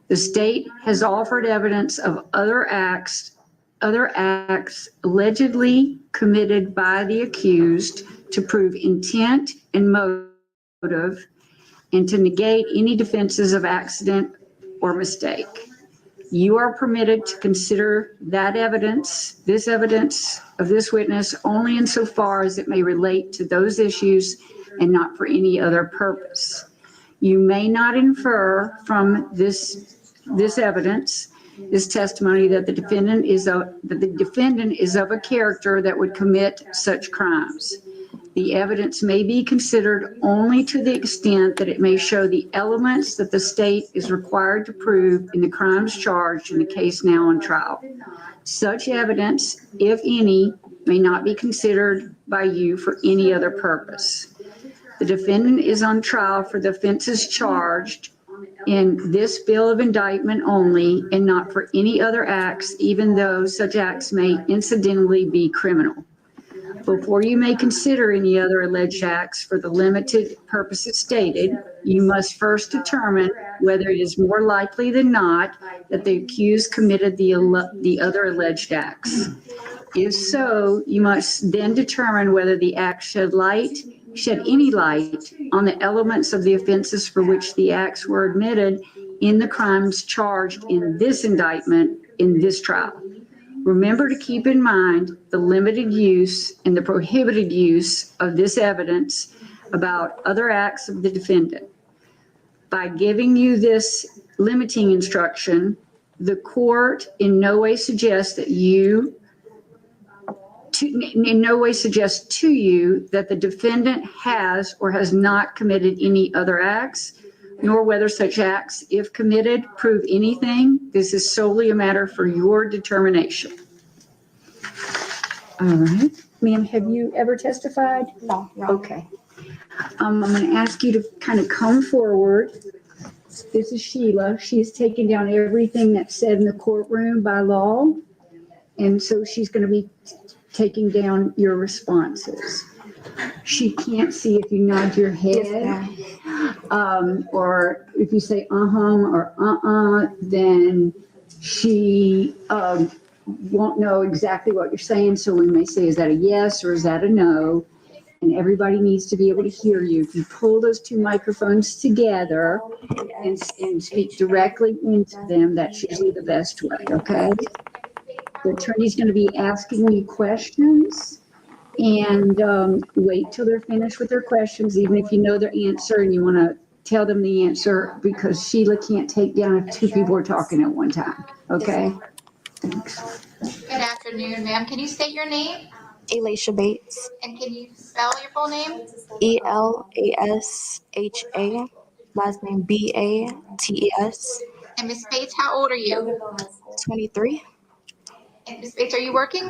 The state has offered evidence of other acts allegedly committed by the accused to prove intent and motive, and to negate any defenses of accident or mistake. You are permitted to consider this evidence of this witness only insofar as it may relate to those issues and not for any other purpose. You may not infer from this evidence, this testimony, that the defendant is of a character that would commit such crimes. The evidence may be considered only to the extent that it may show the elements that the state is required to prove in the crimes charged in the case now on trial. Such evidence, if any, may not be considered by you for any other purpose. The defendant is on trial for the offenses charged in this bill of indictment only and not for any other acts, even though such acts may incidentally be criminal. Before you may consider any other alleged acts for the limited purposes stated, you must first determine whether it is more likely than not that the accused committed the other alleged acts. If so, you must then determine whether the act shed any light on the elements of the offenses for which the acts were admitted in the crimes charged in this indictment in this trial. Remember to keep in mind the limited use and the prohibited use of this evidence about other acts of the defendant. By giving you this limiting instruction, the court in no way suggests to you that the defendant has or has not committed any other acts, nor whether such acts, if committed, prove anything. This is solely a matter for your determination. All right. Ma'am, have you ever testified? No. Okay. I'm going to ask you to kind of come forward. This is Sheila. She's taken down everything that's said in the courtroom by law. And so she's going to be taking down your responses. She can't see if you nod your head, or if you say or then she won't know exactly what you're saying. So we may say, is that a yes or is that a no? And everybody needs to be able to hear you. If you pull those two microphones together and speak directly into them, that's usually the best way, okay? The attorney's going to be asking you questions, and wait till they're finished with their questions, even if you know their answer and you want to tell them the answer, because Sheila can't take down if two people are talking at one time, okay? Thanks. Good afternoon, ma'am. Can you state your name? Elisha Bates. And can you spell your full name? ELASHA. Last name BATES. And Ms. Bates, how old are you? 23. And Ms. Bates, are you working?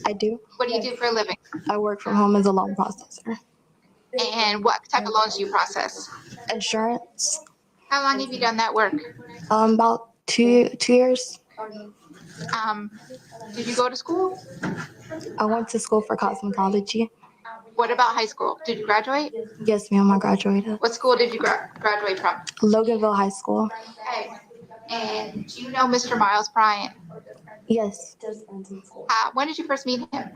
I do. What do you do for a living? I work from home as a loan processor. And what type of loans do you process? Insurance. How long have you done that work? About two years. Did you go to school? I went to school for cosmetology. What about high school? Did you graduate? Yes, ma'am, I graduated. What school did you graduate from? Loganville High School. Okay. And do you know Mr. Miles Bryant? Yes. When did you first meet him?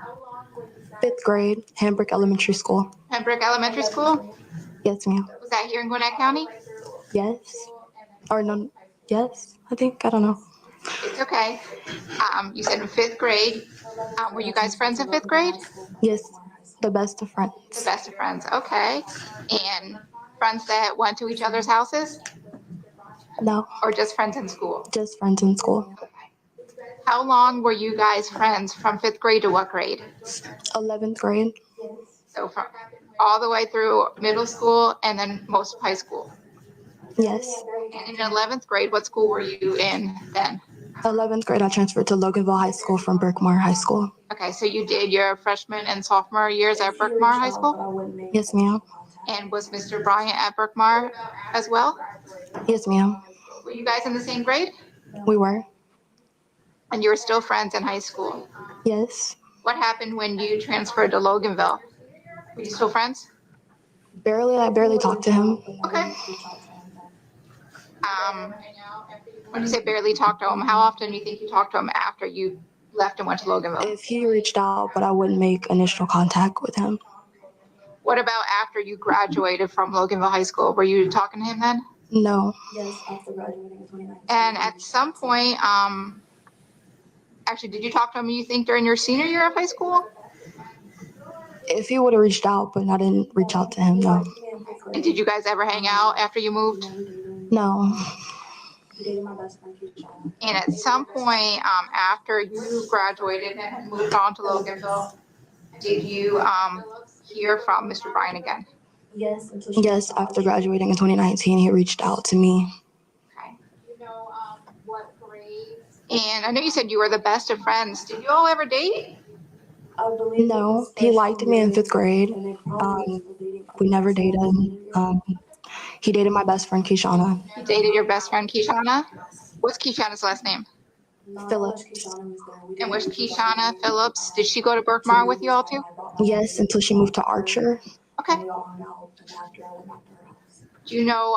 5th grade, Hambrook Elementary School. Pembroke Elementary School? Yes, ma'am. Was that here in Gwinnett County? Yes. Or no, yes, I think, I don't know. It's okay. You said in 5th grade. Were you guys friends in 5th grade? Yes, the best of friends. The best of friends, okay. And friends that went to each other's houses? No. Or just friends in school? Just friends in school. How long were you guys friends from 5th grade to what grade? 11th grade. So from all the way through middle school and then most of high school? Yes. And in 11th grade, what school were you in then? 11th grade, I transferred to Loganville High School from Berkmar High School. Okay, so you did your freshman and sophomore years at Berkmar High School? Yes, ma'am. And was Mr. Bryant at Berkmar as well? Yes, ma'am. Were you guys in the same grade? We were. And you were still friends in high school? Yes. What happened when you transferred to Loganville? Were you still friends? Barely. I barely talked to him. Okay. When you say barely talk to him, how often do you think you talked to him after you left and went to Loganville? If he reached out, but I wouldn't make initial contact with him. What about after you graduated from Loganville High School? Were you talking to him then? No. Yes, after graduating in 2019. And at some point, actually, did you talk to him, you think, during your senior year of high school? If he would have reached out, but I didn't reach out to him, no. And did you guys ever hang out after you moved? No. And at some point, after you graduated and had moved on to Loganville, did you hear from Mr. Bryant again? Yes, after graduating in 2019, he reached out to me. Okay. What grade? And I know you said you were the best of friends. Did you all ever date? No, he liked me in 5th grade. We never dated. He dated my best friend, Kishana. You dated your best friend, Kishana? What's Kishana's last name? Phillips. And was Kishana Phillips, did she go to Berkmar with you all too? Yes, until she moved to Archer. Okay. Do you know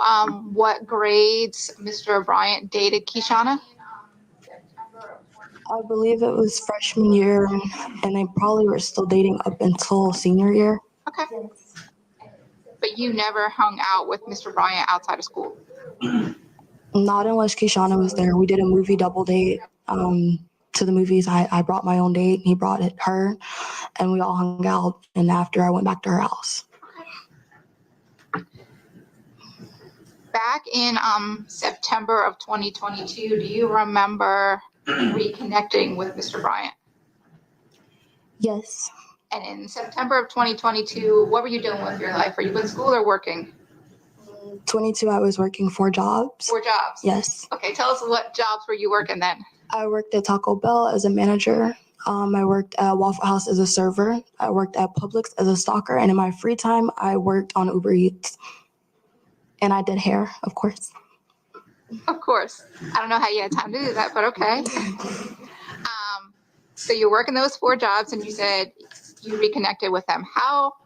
what grades Mr. Bryant dated Kishana? I believe it was freshman year, and they probably were still dating up until senior year. Okay. But you never hung out with Mr. Bryant outside of school? Not unless Kishana was there. We did a movie double date. To the movies, I brought my own date, and he brought her, and we all hung out, and after I went back to her house. Back in September of 2022, do you remember reconnecting with Mr. Bryant? Yes. And in September of 2022, what were you doing with your life? Were you in school or working? 22, I was working 4 jobs. 4 jobs? Yes. Okay, tell us what jobs were you working then? I worked at Taco Bell as a manager. I worked at Waffle House as a server. I worked at Publix as a stalker. And in my free time, I worked on Uber Eats. And I did hair, of course. Of course. I don't know how you had time to do that, but okay. So you're working those 4 jobs and you said you reconnected with them.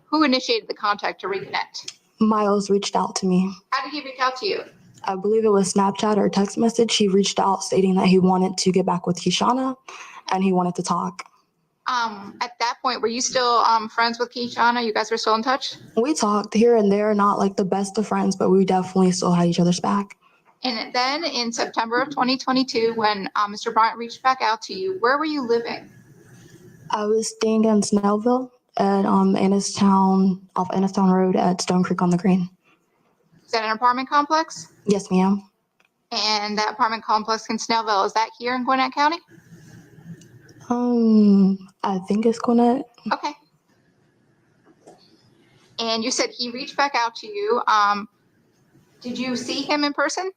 Who initiated the contact to reconnect? Miles reached out to me. How did he reach out to you? I believe it was Snapchat or text message. He reached out stating that he wanted to get back with Kishana and he wanted to talk. At that point, were you still friends with Kishana? You guys were still in touch? We talked here and there, not like the best of friends, but we definitely still had each other's back. And then in September of 2022, when Mr. Bryant reached back out to you, where were you living? I was staying in Snellville at Annistown, off Annistown Road at Stone Creek on the Green. Is that an apartment complex? Yes, ma'am. And that apartment complex in Snellville, is that here in Gwinnett County? I think it's Gwinnett. Okay. And you said he reached back out to you. Did you see him in person?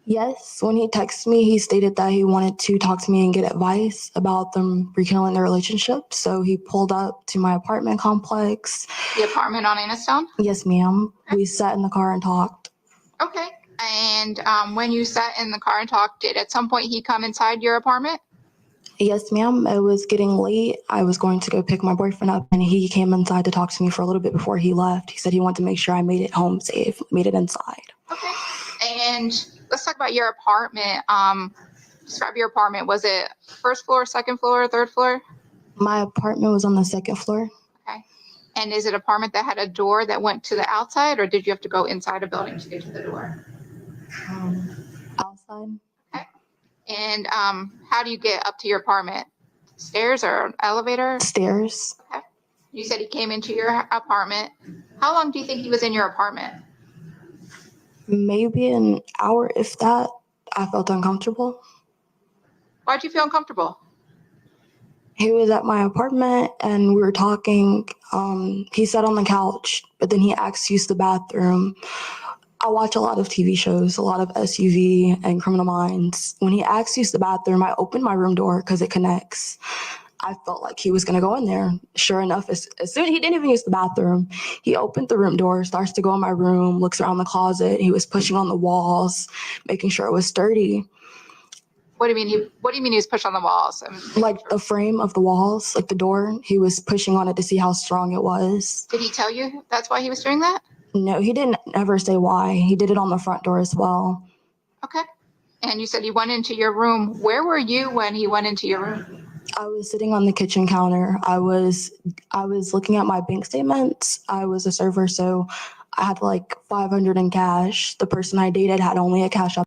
Yes, when he texted me, he stated that he wanted to talk to me and get advice about them rekindling their relationship. So he pulled up to my apartment complex. The apartment on Annistown? Yes, ma'am. Okay. We sat in the car and talked. Okay. And when you sat in the car and talked, did at some point he come inside your apartment? Yes, ma'am. It was getting late. I was going to go pick my boyfriend up, and he came inside to talk to me for a little bit before he left. He said he wanted to make sure I made it home safe, made it inside. Okay. And let's talk about your apartment. Describe your apartment. Was it first floor, second floor, third floor? My apartment was on the 2nd floor. Okay. And is it an apartment that had a door that went to the outside, or did you have to go inside a building to get to the door? Outside. Okay. And how do you get up to your apartment? Stairs or elevator? Stairs. Okay. You said he came into your apartment. How long do you think he was in your apartment? Maybe an hour, if that. I felt uncomfortable. Why'd you feel uncomfortable? He was at my apartment and we were talking. He sat on the couch, but then he asked to use the bathroom. I watch a lot of TV shows, a lot of SUV and Criminal Minds. When he asked to use the bathroom, I opened my room door because it connects. I felt like he was going to go in there. Sure enough, as soon he didn't even use the bathroom. He opened the room door, starts to go in my room, looks around the closet. He was pushing on the walls, making sure it was sturdy. What do you mean? What do you mean he was pushed on the walls? Like the frame of the walls, like the door. He was pushing on it to see how strong it was. Did he tell you that's why he was doing that? No, he didn't ever say why. He did it on the front door as well. Okay. And you said he went into your room. Where were you when he went into your room? I was sitting on the kitchen counter. I was looking at my bank statements. I was a server, so I had like 500 in cash. The person I dated had only a cash app.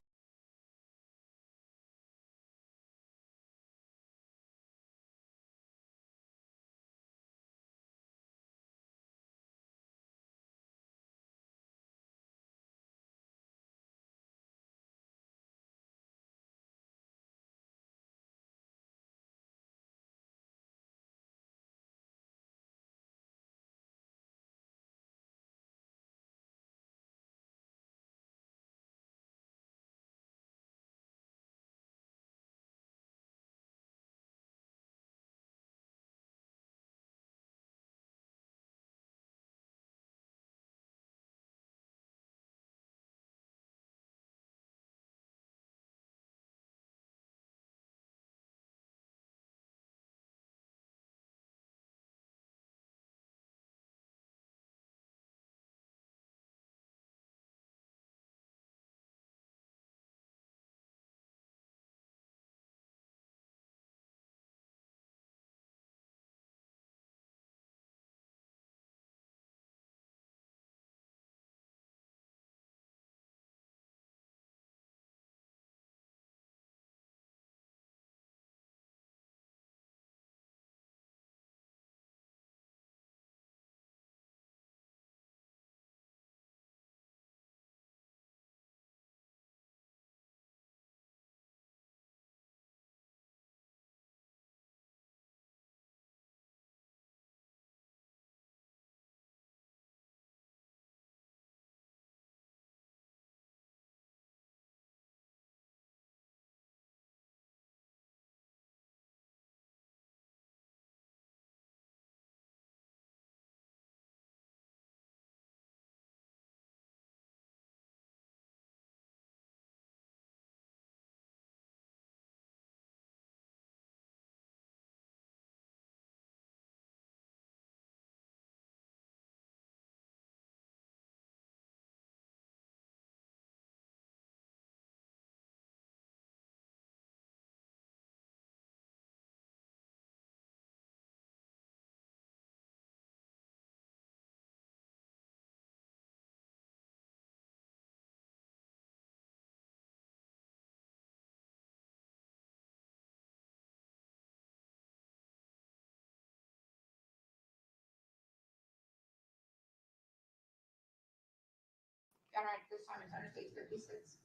All right, this time it's under state 56.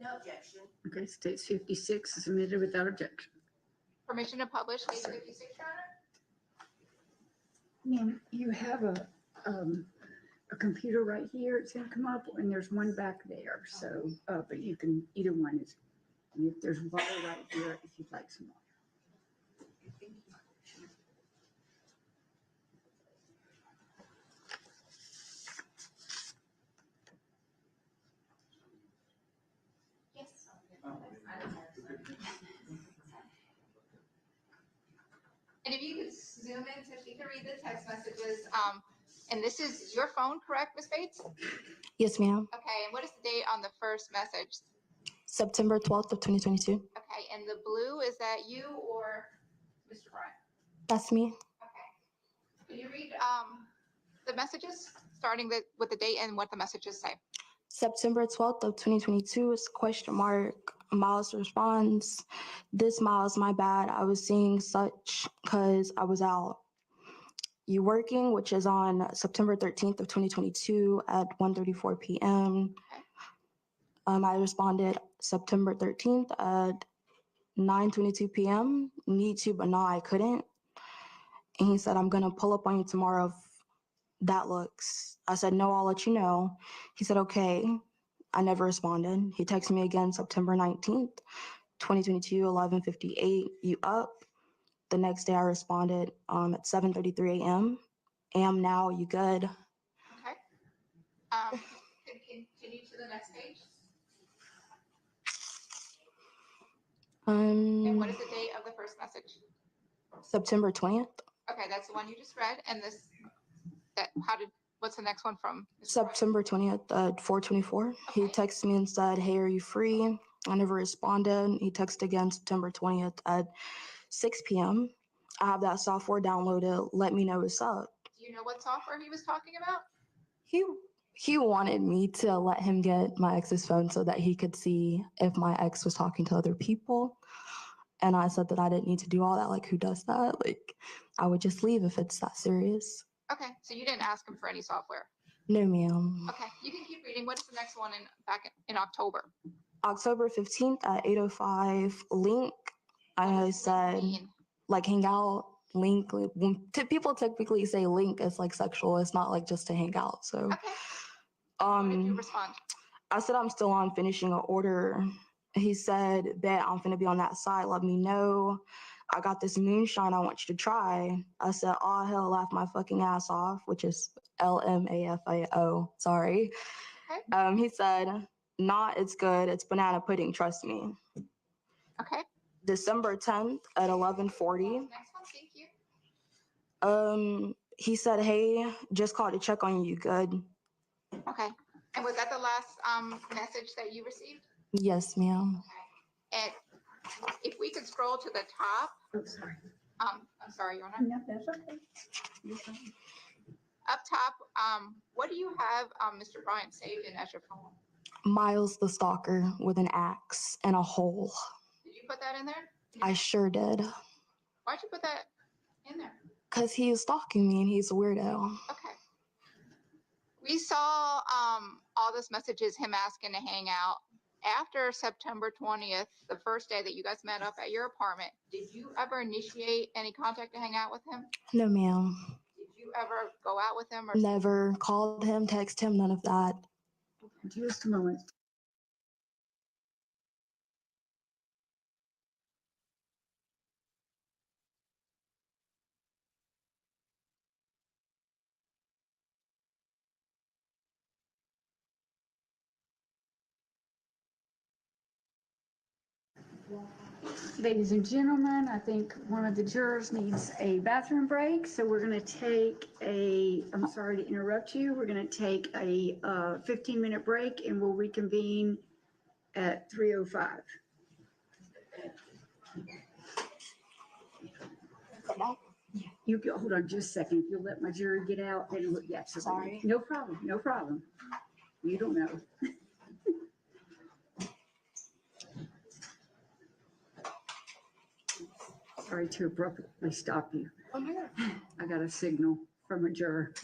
No objection. Okay, states 56 is submitted without objection. Permission to publish state 56, Your Honor? Ma'am, you have a computer right here. It's gonna come up and there's one back there. So, but you can, either one is, and if there's water right here, if you'd like some water. Yes. And if you could zoom in so she can read the text messages. And this is your phone, correct, Ms. Bates? Yes, ma'am. Okay, and what is the date on the first message? September 12th of 2022. Okay, and the blue, is that you or Mr. Bryant? That's me. Okay. Can you read the messages, starting with the date and what the messages say? September 12th of 2022 is question mark. Miles responds, "This Miles, my bad. I was seeing such because I was out. You working?" Which is on September 13th of 2022 at 1:34 p.m. I responded September 13th at 9:22 p.m. Need to, but no, I couldn't. And he said, "I'm gonna pull up on you tomorrow if that looks." I said, "No, I'll let you know." He said, "Okay." I never responded. He texted me again September 19th, 2022, 11:58. "You up?" The next day I responded at 7:33 a.m. "Am now, you good?" Okay. Continue to the next page. And what is the date of the first message? September 20th. Okay, that's the one you just read. And what's the next one from? September 20th at 4:24. He texted me and said, "Hey, are you free?" I never responded. He texted again September 20th at 6 p.m. I have that software downloaded. Let me know what's up. Do you know what software he was talking about? He wanted me to let him get my ex's phone so that he could see if my ex was talking to other people. And I said that I didn't need to do all that. Like, who does that? Like, I would just leave if it's that serious. Okay, so you didn't ask him for any software? No, ma'am. Okay, you can keep reading. What is the next one back in October? October 15th at 8:05, link. I said, like, hang out, link. Like, people typically say link as like sexual. It's not like just to hang out. So, okay. How did you respond? I said I'm still on finishing an order. He said, bet I'm finna be on that side. Let me know. I got this moonshine I want you to try. I said, oh, hell, laugh my fucking ass off, which is LMAFAO. Sorry. Okay. He said, nah, it's good. It's banana pudding. Trust me. Okay. December 10th at 11:40. Next one, thank you. He said, hey, just called to check on you. Good. Okay. And was that the last message that you received? Yes, ma'am. Okay. And if we could scroll to the top. Oh, sorry. I'm sorry, Your Honor. No, that's okay. Up top, what do you have Mr. Bryant saved in as your phone? Miles the stalker with an axe and a hole. Did you put that in there? I sure did. Why'd you put that in there? Because he is stalking me and he's a weirdo. Okay. We saw all those messages, him asking to hang out. After September 20th, the first day that you guys met up at your apartment, did you ever initiate any contact to hang out with him? No, ma'am. Did you ever go out with him? Or Never called him, text him, none of that. Just a moment. Ladies and gentlemen, I think one of the jurors needs a bathroom break, so we're going to take I'm sorry to interrupt you, we're going to take a 15-minute break and we'll reconvene at 3:05. You go, hold on just a second. If you'll let my jury get out, then yeah, Sorry. No problem, no problem. You don't know. Sorry to abruptly stop you. Oh my God. I got a signal from a juror.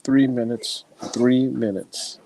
3 minutes. 3 minutes.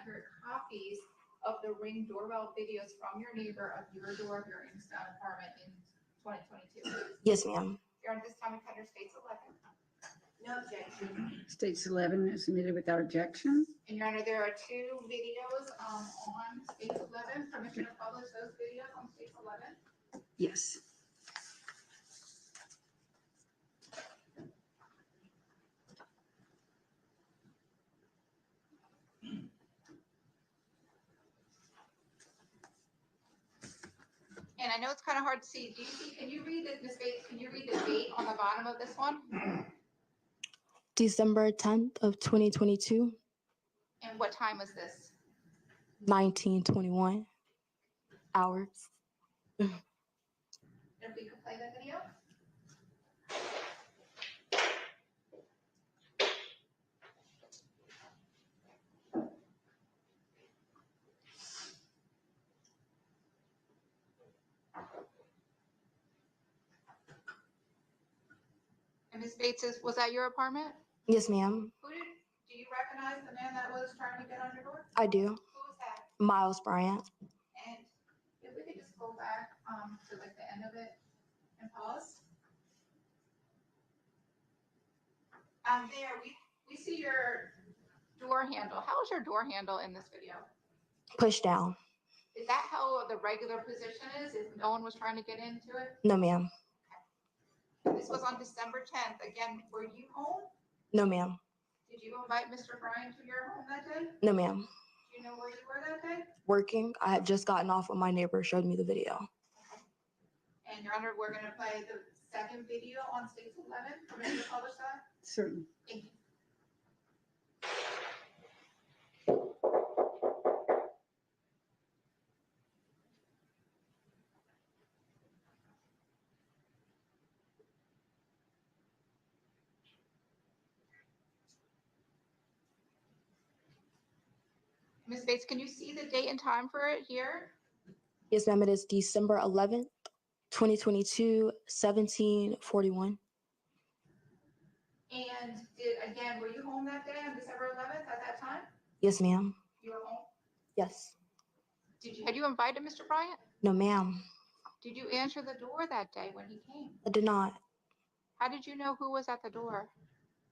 inaccurate copies of the Ring doorbell videos from your neighbor of your door of your Youngstown apartment in 2022? Yes, ma'am. Your Honor, this time it under states 11. No objection. States 11 is submitted without objection. And Your Honor, there are 2 videos on states 11. Permission to publish those videos on states 11. Yes. And I know it's kind of hard to see. Do you see, can you read this, Ms. Bates, can you read the date on the bottom of this one? December 10th of 2022, And what time was this? 1921 hours. If we could play that video. And Ms. Bates, was that your apartment? Yes, ma'am. Do you recognize the man that was trying to get on your door? I do. Who was that? Miles Bryant. And if we could just go back to like the end of it and pause. There, we see your door handle. How is your door handle in this video? Push down. Is that how the regular position is? If no one was trying to get into it? No, ma'am. This was on December 10th. Again, were you home? No, ma'am. Did you invite Mr. Bryan to your home that day? No, ma'am. Do you know where you were that day? Working. I had just gotten off when my neighbor showed me the video. And Your Honor, we're going to play the second video on States 11. Permission to publish that? Certainly. Thank you. Ms. Bates, can you see the date and time for it here? Yes, ma'am. It is December 11th, 2022, 17:41. And were you home that day on December 11th at that time? Yes, ma'am. You were home? Yes. Had you invited Mr. Bryant? No, ma'am. Did you answer the door that day when he came? I did not. How did you know who was at the door?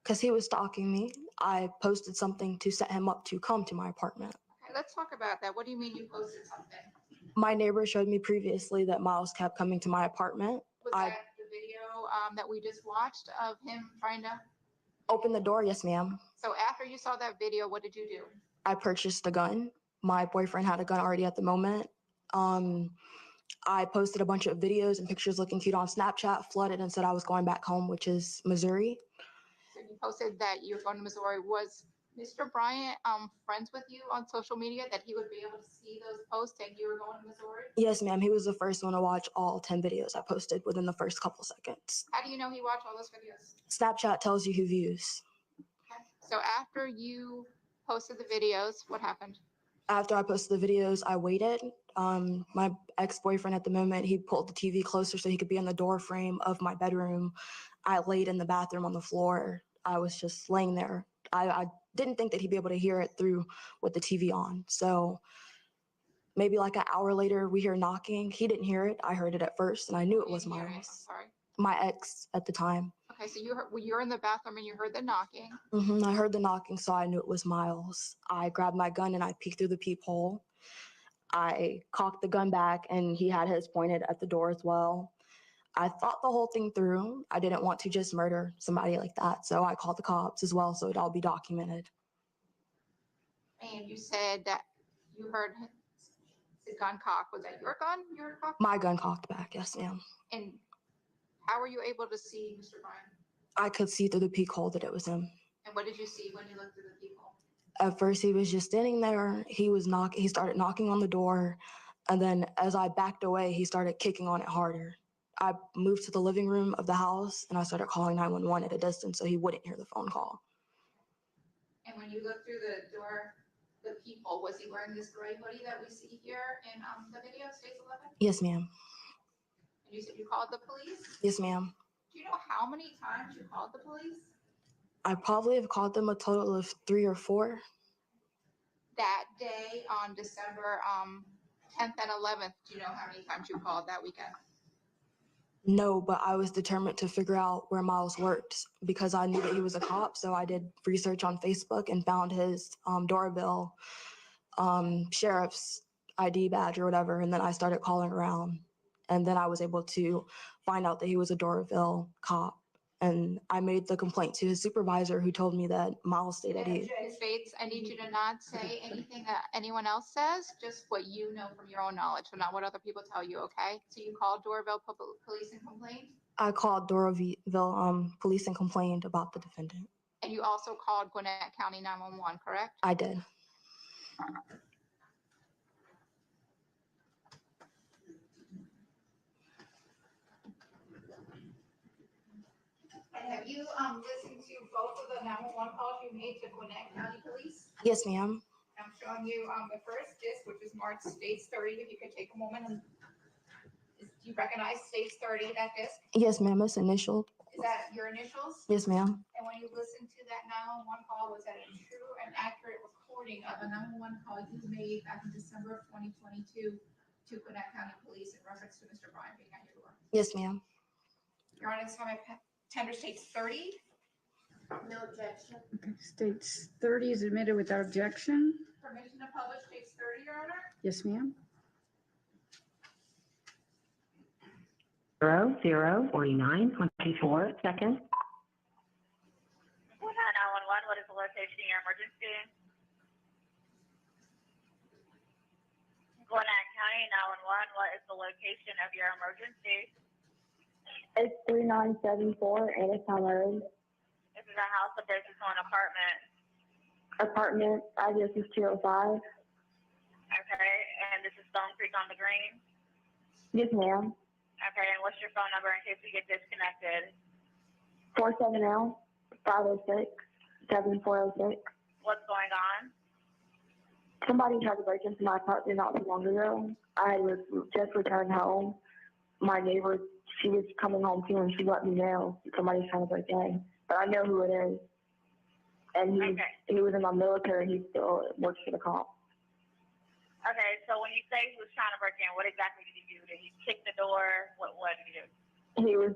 Because he was stalking me. I posted something to set him up to come to my apartment. Okay, let's talk about that. What do you mean you posted something? My neighbor showed me previously that Miles kept coming to my apartment. Was that the video that we just watched of him trying to open the door? Yes, ma'am. So after you saw that video, what did you do? I purchased a gun. My boyfriend had a gun already at the moment. I posted a bunch of videos and pictures looking cute on Snapchat, flooded and said I was going back home, which is Missouri. So you posted that you were going to Missouri. Was Mr. Bryant friends with you on social media that he would be able to see those posts and you were going to Missouri? Yes, ma'am. He was the first one to watch all 10 videos I posted within the first couple seconds. How do you know he watched all those videos? Snapchat tells you who views. Okay. So after you posted the videos, what happened? After I posted the videos, I waited. My ex-boyfriend at the moment, he pulled the TV closer so he could be in the door frame of my bedroom. I laid in the bathroom on the floor. I was just laying there. I didn't think that he'd be able to hear it through with the TV on. So maybe like an hour later, we hear knocking. He didn't hear it. I heard it at first, and I knew it was Miles. Sorry. My ex at the time. Okay, so you were in the bathroom and you heard the knocking. I heard the knocking, so I knew it was Miles. I grabbed my gun and I peeked through the peephole. I cocked the gun back, and he had his pointed at the door as well. I thought the whole thing through. I didn't want to just murder somebody like that, so I called the cops as well, so it'd all be documented. And you said that you heard the gun cock. Was that your gun? Your cock? My gun cocked back, yes, ma'am. And how were you able to see Mr. Bryan? I could see through the peephole that it was him. And what did you see when you looked through the peephole? At first, he was just standing there. He started knocking on the door, and then as I backed away, he started kicking on it harder. I moved to the living room of the house, and I started calling 911 at a distance so he wouldn't hear the phone call. And when you looked through the door, the peephole, was he wearing this gray hoodie that we see here in the video, States 11? Yes, ma'am. And you said you called the police? Yes, ma'am. Do you know how many times you called the police? I probably have called them a total of 3 or 4. that day on December 10th and 11th, do you know how many times you called that weekend? No, but I was determined to figure out where Miles worked because I knew that he was a cop. So I did research on Facebook and found his Doraville sheriff's ID badge or whatever. And then I started calling around. And then I was able to find out that he was a Doraville cop. And I made the complaint to his supervisor, who told me that Miles stayed at Ms. Bates, I need you to not say anything that anyone else says, just what you know from your own knowledge, so not what other people tell you, okay? So you called Doraville Police and complained? I called Doraville Police and complained about the defendant. And you also called Gwinnett County 911, correct? I did. And have you listened to both of the 911 calls you made to Gwinnett County Police? Yes, ma'am. I'm showing you the first disc, which is marked States 30. If you could take a moment and do you recognize States 30, that disc? Yes, ma'am. It's initialed. Is that your initials? Yes, ma'am. And when you listened to that 911 call, was that a true and accurate recording of a 911 call you made back in December of 2022 to Gwinnett County Police in reference to Mr. Bryant being at your door? Yes, ma'am. Your Honor, this time I tender States 30. No objection. Okay, States 30 is admitted without objection. Permission to publish States 30, Your Honor? Yes, ma'am. 004924 seconds. 911, what is the location of your emergency? Gwinnett County 911, what is the location of your emergency? It's 3974 Anniston Road. This is a house, a business, or an apartment? Apartment, address is 205. Okay, and this is Stone Creek on the Green? Yes, ma'am. Okay, and what's your phone number in case we get disconnected? 470-506-7406. What's going on? Somebody tried to break into my apartment not too long ago. I was just returned home. My neighbor, she was coming home too, and she let me know somebody's trying to break in. But I know who it is. And he was in my military. He still works for the cops. Okay, so when you say he was trying to break in, what exactly did he do? Did he kick the door? What did he do? He was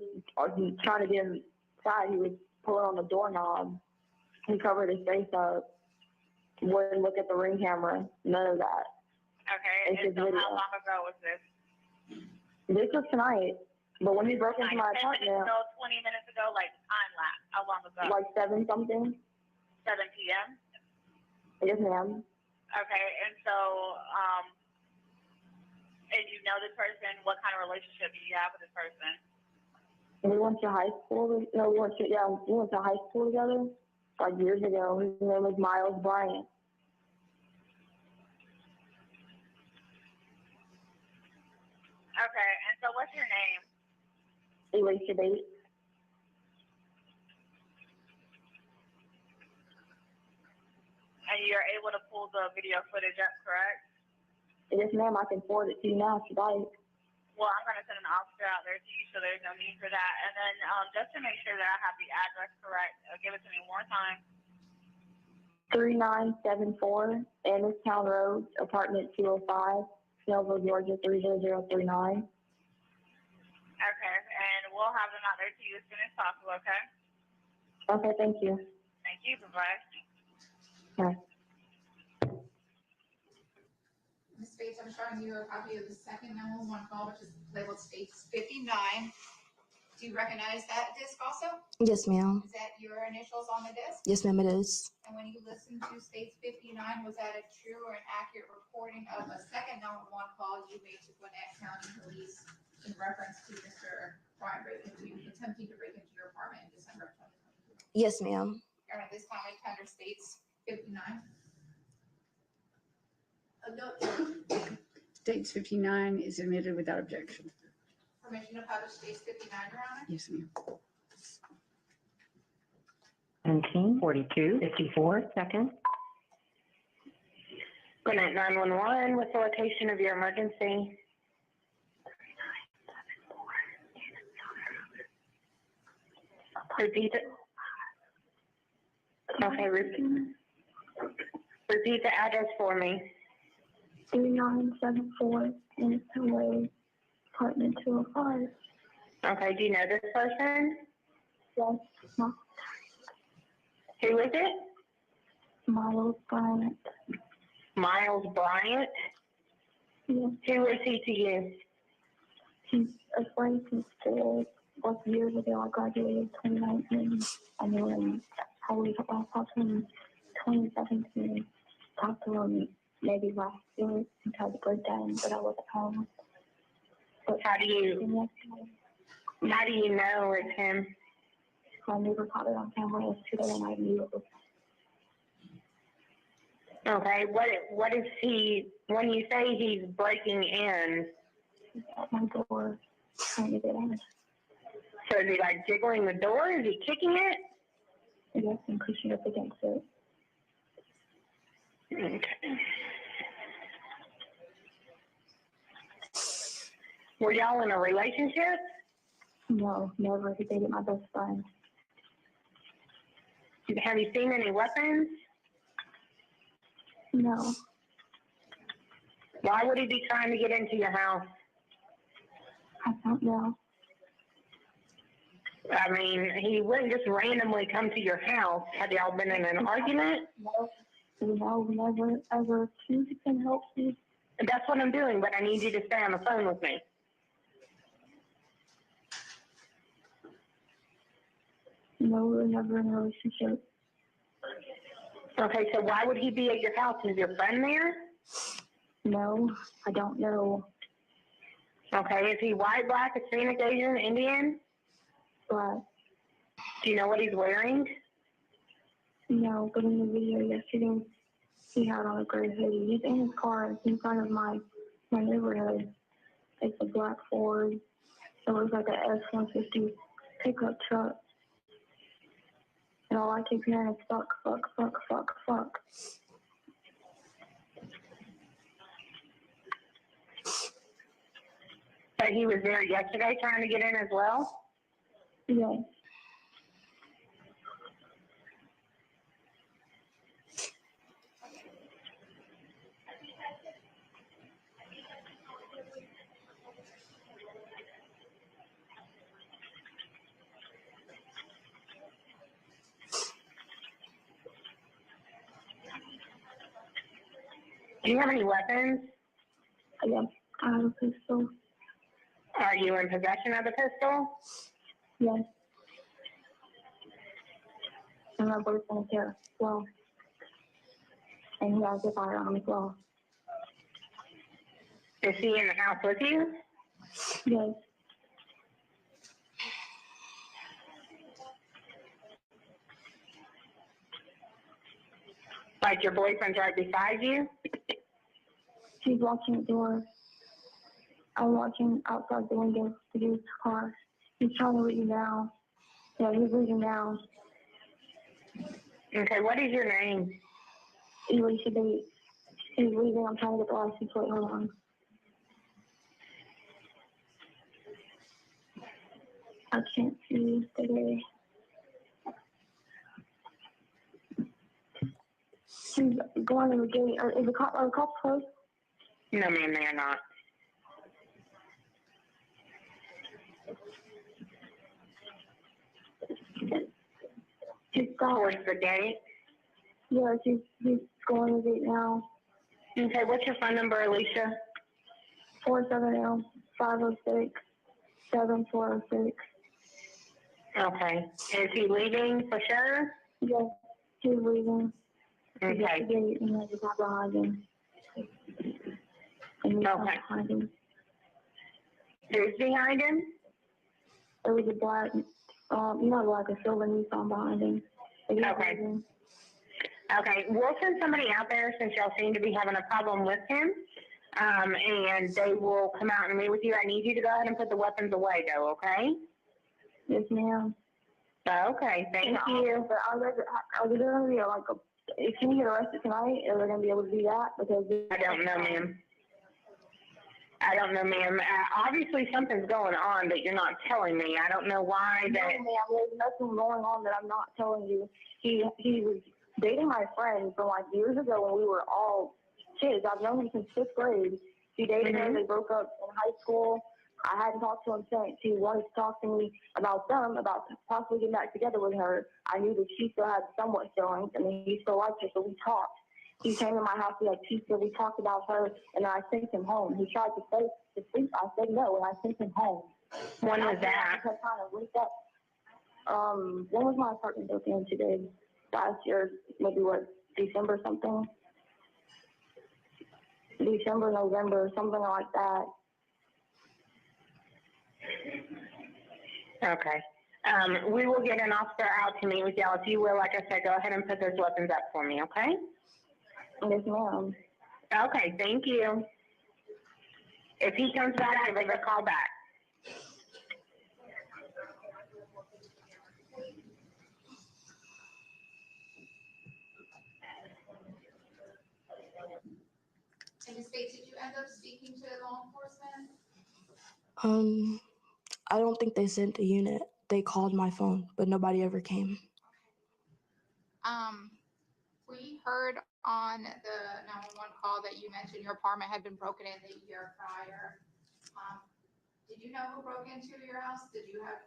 trying to get inside. He was pulling on the doorknob. He covered his face up. Wouldn't look at the ring camera. None of that. Okay, and so how long ago was this? This was tonight. But when he broke into my 10 apartment, minutes ago, 20 minutes ago, like time lapse. How long ago? like 7-something. 7 p.m.? Yes, ma'am. Okay, and so, and you know this person, what kind of relationship do you have with this person? We went to high school. No, we went to high school together like years ago. His name was Miles Bryant. Okay, and so what's your name? Alicia Bates. And you're able to pull the video footage up, correct? Yes, ma'am. I can forward it to you now if you'd like. Well, I'm going to send an officer out there to you, so there's no need for that. And then just to make sure that I have the address correct, give it to me one more time. 3974 Annistown Road, apartment 205, Snellville, Georgia 30039. Okay, and we'll have them out there to you as soon as possible, okay? Okay, thank you. Thank you, bye-bye. Bye. Ms. Bates, I'm showing you a copy of the second 911 call, which is labeled States 59. Do you recognize that disc also? Yes, ma'am. Is that your initials on the disc? Yes, ma'am, it is. And when you listened to States 59, was that a true or an accurate recording of a second 911 call you made to Gwinnett County Police in reference to Mr. Bryant attempting to break into your apartment in December of 2022? Yes, ma'am. All right, this time I tender States 59. States 59 is admitted without objection. Permission to publish States 59, Your Honor? Yes, ma'am. 17:42:54 seconds. Gwinnett 911, what's the location of your emergency? Repeat it. Okay, repeat. Repeat the address for me. 3974 East Highway, apartment 205. Okay, do you know this person? Yes, Who is it? Miles Bryant. Miles Bryant? Yes. Who is he to you? He's a friend since years ago. I graduated 2019, and then I talked to him 2017. Talked to him maybe last year until the birthday, but I wasn't home. But how do you know it's him? My neighbor caught it on camera yesterday, and I knew it was. Okay, what is he, when you say he's breaking in? He's at my door trying to get in. So is he like jiggling the door? Is he kicking it? Yes, and pushing up against it. Okay. Were y'all in a relationship? No, never. He dated my best friend. Have you seen any weapons? No. Why would he be trying to get into your house? I don't know. I mean, he wouldn't just randomly come to your house. Had y'all been in an argument? No, never, ever. Can you help me? That's what I'm doing, but I need you to stay on the phone with me. No, we were never in a relationship. Okay, so why would he be at your house? Is your friend there? No, I don't know. Okay, is he white, black, Hispanic, Asian, Indian? Black. Do you know what he's wearing? No, but in the video yesterday, he had on a gray hoodie. He's in his car. It's in front of my neighborhood. It's a black Ford. It looks like a F-150 pickup truck. And all I keep hearing is fuck, fuck, fuck, fuck, fuck. But he was there yesterday trying to get in as well? Yes. Do you have any weapons? Yes, I have a pistol. Are you in possession of the pistol? Yes. And my boyfriend is here as well. And he has a firearm as well. Is he in the house with you? Yes. Like your boyfriend's right beside you? He's watching the door. I'm watching outside the window to do his car. He's trying to leave now. Yeah, he's leaving now. Okay, what is your name? Alicia Bates. He's leaving. I'm trying to get the license plate. Hold on. I can't see today. He's going to the gate. Are the cops close? No, ma'am, they are not. He's towards the gate? Yes, he's going to the gate now. Okay, what's your phone number, Alicia? 470-506-7406. Okay. Is he leaving for sure? Yes, he's leaving. Okay. He's at the gate and he's not behind him. And he's not behind him. Who's behind him? There was a black, not like a silver Nissan behind him. Okay. Okay, we'll send somebody out there since y'all seem to be having a problem with him. And they will come out and meet with you. I need you to go ahead and put the weapons away though, okay? Yes, ma'am. Okay, thank you. But are there going to be if he get arrested tonight, are they going to be able to do that? Because I don't know, ma'am. I don't know, ma'am. Obviously something's going on that you're not telling me. I don't know why that. No, ma'am, there's nothing going on that I'm not telling you. He was dating my friend from like years ago when we were all kids. I've known him since 5th grade. He dated her. They broke up in high school. I hadn't talked to him since. He wanted to talk to me about possibly getting back together with her. I knew that she still had somewhat feelings, and he still liked her, so we talked. He came to my house, we had pizza, we talked about her, and I sent him home. He tried to stay to sleep. I said no, and I sent him home. When was that? I kept trying to wake up. When was my apartment broken into today? Last year, maybe December something? December, November, something like that. Okay. We will get an officer out to meet with y'all. If you will, like I said, go ahead and put those weapons up for me, okay? Yes, ma'am. Okay, thank you. If he comes back, give us a call back. And Ms. Bates, did you end up speaking to law enforcement? I don't think they sent a unit. They called my phone, but nobody ever came. We heard on the 911 call that you mentioned your apartment had been broken in the year prior. Did you know who broke into your house? Did you have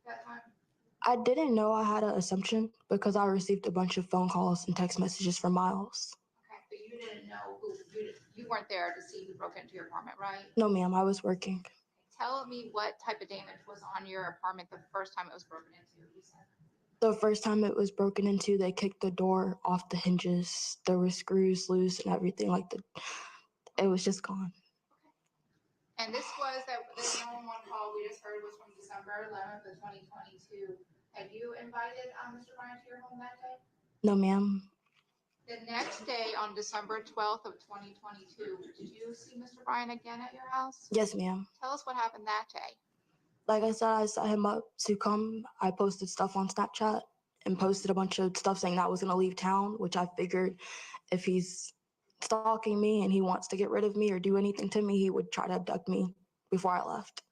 that time? I didn't know. I had an assumption because I received a bunch of phone calls and text messages from Miles. Okay, but you didn't know who, you weren't there to see who broke into your apartment, right? No, ma'am, I was working. Tell me what type of damage was on your apartment the first time it was broken into, you said. The first time it was broken into, they kicked the door off the hinges. There were screws loose and everything. It was just gone. And this was the 911 call we just heard was from December 11th of 2022. Had you invited Mr. Bryant to your home that day? No, ma'am. The next day on December 12th of 2022, did you see Mr. Bryant again at your house? Yes, ma'am. Tell us what happened that day. Like I said, I set him up to come. I posted stuff on Snapchat and posted a bunch of stuff saying that I was going to leave town, which I figured if he's stalking me and he wants to get rid of me or do anything to me, he would try to abduct me before I left.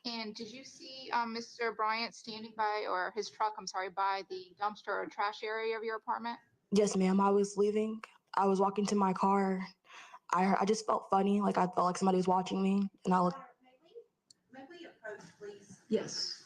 And did you see Mr. Bryant standing by, or his truck, I'm sorry, by the dumpster or trash area of your apartment? Yes, ma'am. I was leaving. I was walking to my car. I just felt funny. I felt like somebody was watching me. And I looked. May we approach, please? Yes.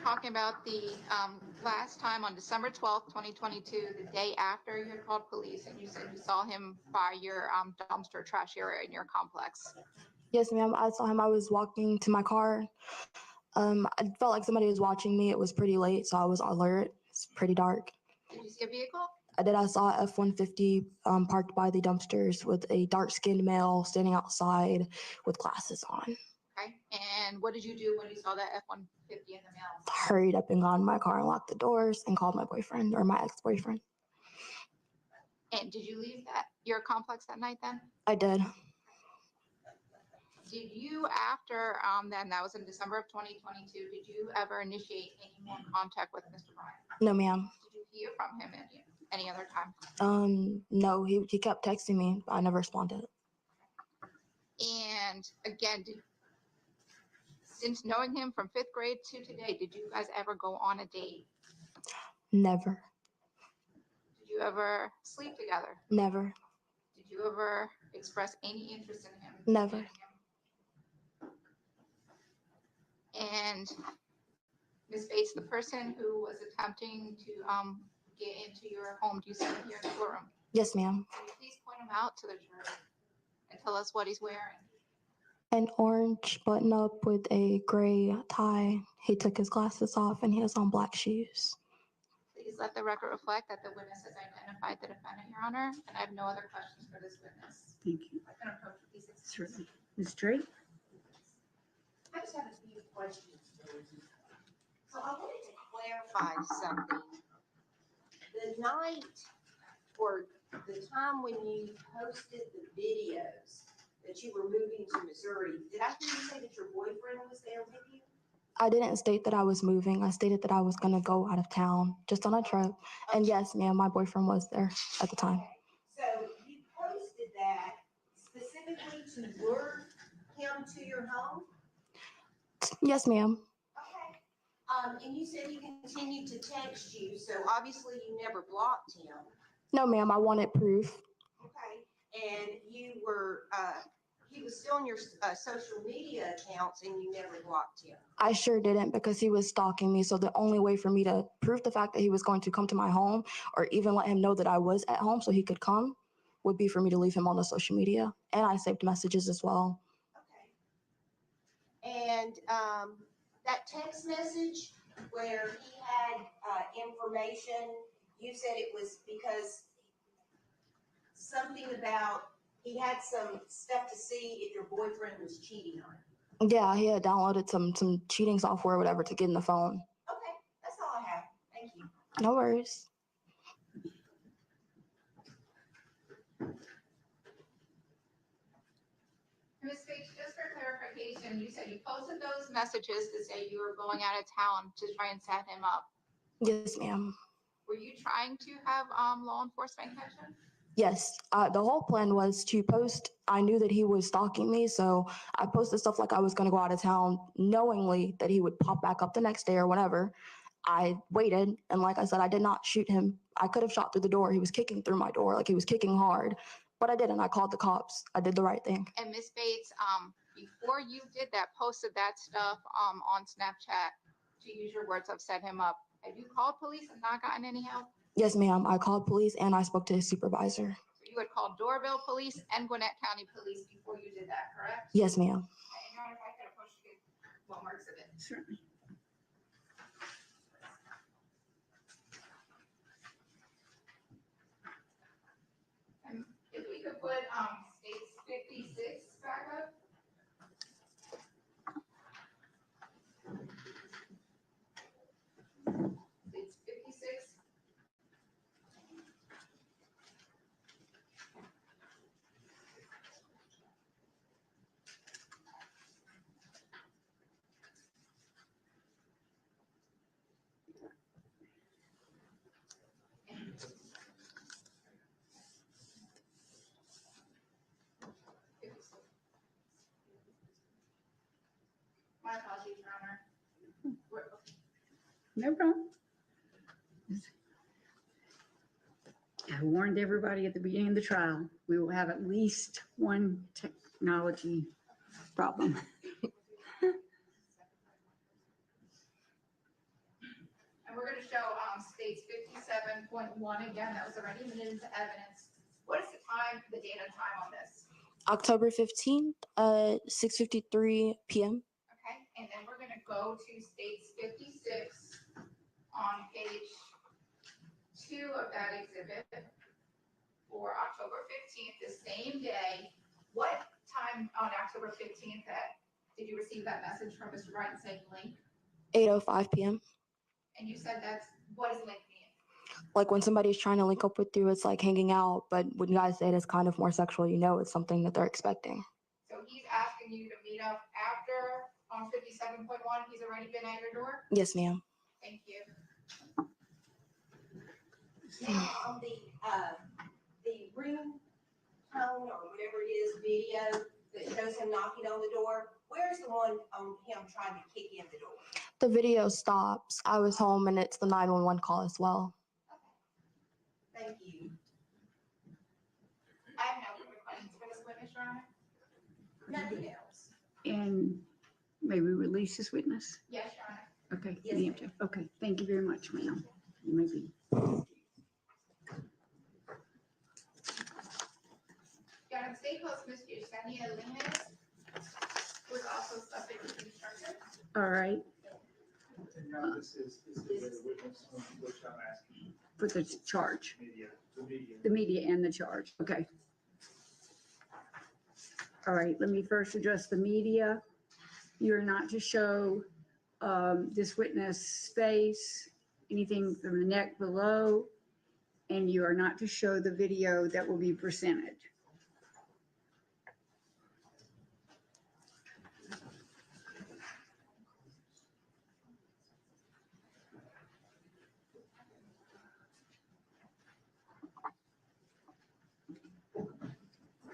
talking about the last time on December 12th, 2022, the day after you had called police, and you said you saw him by your dumpster trash area in your complex. Yes, ma'am. I saw him. I was walking to my car. I felt like somebody was watching me. It was pretty late, so I was alert. It's pretty dark. Did you see a vehicle? I did. I saw a F-150 parked by the dumpsters with a dark-skinned male standing outside with glasses on. Okay. And what did you do when you saw that F-150 in the mail? Hurried up and got in my car and locked the doors and called my boyfriend or my ex-boyfriend. And did you leave your complex that night then? I did. Did you, after then, that was in December of 2022, did you ever initiate any more contact with Mr. Bryant? No, ma'am. Did you hear from him any other time? No, he kept texting me, but I never responded. And again, since knowing him from 5th grade to today, did you guys ever go on a date? Never. Did you ever sleep together? Never. Did you ever express any interest in him? Never. And Ms. Bates, the person who was attempting to get into your home, do you see him here in the courtroom? Yes, ma'am. Can you please point him out to the jury and tell us what he's wearing? An orange button-up with a gray tie. He took his glasses off and he has on black shoes. Please let the record reflect that the witness has identified the defendant, Your Honor, and I have no other questions for this witness. Thank you. I can approach with these. Certainly. Ms. Drake? I just have a few questions. So I wanted to clarify something. The night or the time when you posted the videos that you were moving to Missouri, did I hear you say that your boyfriend was there with you? I didn't state that I was moving. I stated that I was going to go out of town just on a trip. And yes, ma'am, my boyfriend was there at the time. So you posted that specifically to lure him to your home? Yes, ma'am. Okay. And you said he continued to text you, so obviously you never blocked him. No, ma'am, I wanted proof. Okay. And you were, he was still on your social media accounts and you never blocked him. I sure didn't because he was stalking me. So the only way for me to prove the fact that he was going to come to my home or even let him know that I was at home so he could come would be for me to leave him on the social media. And I saved messages as well. Okay. And that text message where he had information, you said it was because something about he had some stuff to see if your boyfriend was cheating on him. Yeah, he had downloaded some cheating software or whatever to get in the phone. Okay, that's all I have. Thank you. No worries. Ms. Bates, just for clarification, you said you posted those messages to say you were going out of town to try and set him up. Yes, ma'am. Were you trying to have law enforcement catch him? Yes, the whole plan was to post. I knew that he was stalking me, so I posted stuff like I was going to go out of town, knowingly that he would pop back up the next day or whenever. I waited, and like I said, I did not shoot him. I could have shot through the door. He was kicking through my door, like he was kicking hard, but I didn't. I called the cops. I did the right thing. And Ms. Bates, before you did that, posted that stuff on Snapchat, to use your words, I've set him up. Have you called police and not gotten any help? Yes, ma'am. I called police and I spoke to his supervisor. So you had called Doraville Police and Gwinnett County Police before you did that, correct? Yes, ma'am. And Your Honor, if I could approach you, what marks of it? Certainly. And if we could put states 56 back up. States 56. My apologies, Your Honor. No problem. I warned everybody at the beginning of the trial, we will have at least one technology problem. 57.1, again, that was already admitted into evidence. What is the time, the date and time on this? October 15th at 6:53 p.m. Okay, and then we're gonna go to states 56 on page 2 of that exhibit for October 15th, the same day. What time on October 15th did you receive that message from Mr. Bryant saying link? 8:05 p.m. And you said what does link mean? Like when somebody's trying to link up with you, it's like hanging out. But when you guys say it is kind of more sexual, you know it's something that they're expecting. So he's asking you to meet up after on 57.1, he's already been at your door? Yes, ma'am. Thank you. Now, on the room tone or whatever it is, video that shows him knocking on the door, where's the one on him trying to kick in the door? The video stops. I was home and it's the 911 call as well. Thank you. I have no further questions for this witness, Your Honor. Nothing else. And may we release this witness? Yes, Your Honor. Okay. Yes, ma'am. Okay, thank you very much, ma'am. You may be. Your Honor, State Post Ms. Yesenia Linas was also subject to instruction. All right, And now this is the witness on which I'm asking. for the charge, The media. the media and the charge. Okay. All right, let me first address the media. You're not to show this witness face, anything from the neck below, and you are not to show the video that will be presented.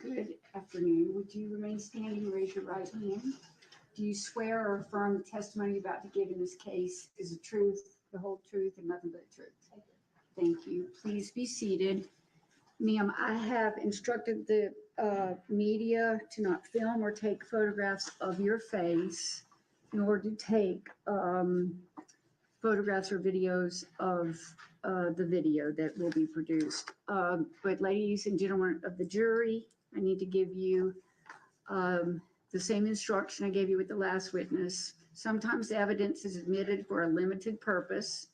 Good afternoon. Would you remain standing and raise your right hand? Do you swear or affirm the testimony you're about to give in this case is the truth, the whole truth, and nothing but the truth? Thank you. Please be seated. Ma'am, I have instructed the media to not film or take photographs of your face, nor to take photographs or videos of the video that will be produced. But ladies and gentlemen of the jury, I need to give you the same instruction I gave you with the last witness. Sometimes evidence is admitted for a limited purpose.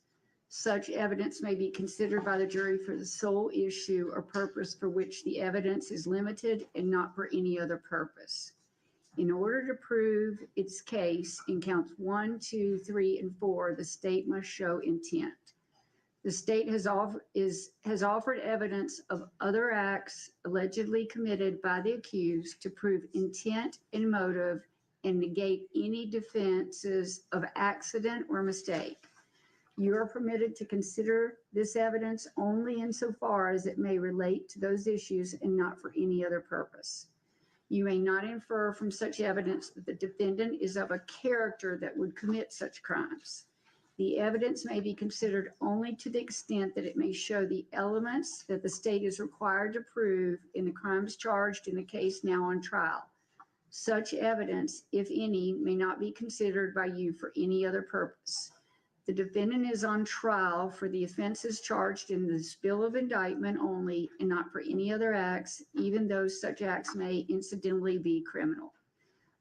Such evidence may be considered by the jury for the sole issue or purpose for which the evidence is limited and not for any other purpose. In order to prove its case in counts 1, 2, 3, and 4, the state must show intent. The state has offered evidence of other acts allegedly committed by the accused to prove intent and motive and negate any defenses of accident or mistake. You are permitted to consider this evidence only insofar as it may relate to those issues and not for any other purpose. You may not infer from such evidence that the defendant is of a character that would commit such crimes. The evidence may be considered only to the extent that it may show the elements that the state is required to prove in the crimes charged in the case now on trial. Such evidence, if any, may not be considered by you for any other purpose. The defendant is on trial for the offenses charged in this bill of indictment only and not for any other acts, even though such acts may incidentally be criminal.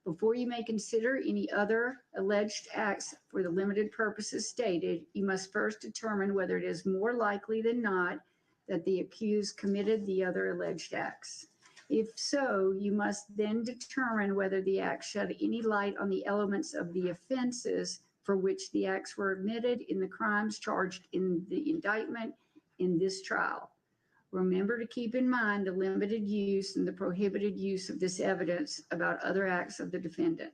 Before you may consider any other alleged acts for the limited purposes stated, you must first determine whether it is more likely than not that the accused committed the other alleged acts. If so, you must then determine whether the acts shed any light on the elements of the offenses for which the acts were admitted in the crimes charged in the indictment in this trial. Remember to keep in mind the limited use and the prohibited use of this evidence about other acts of the defendant.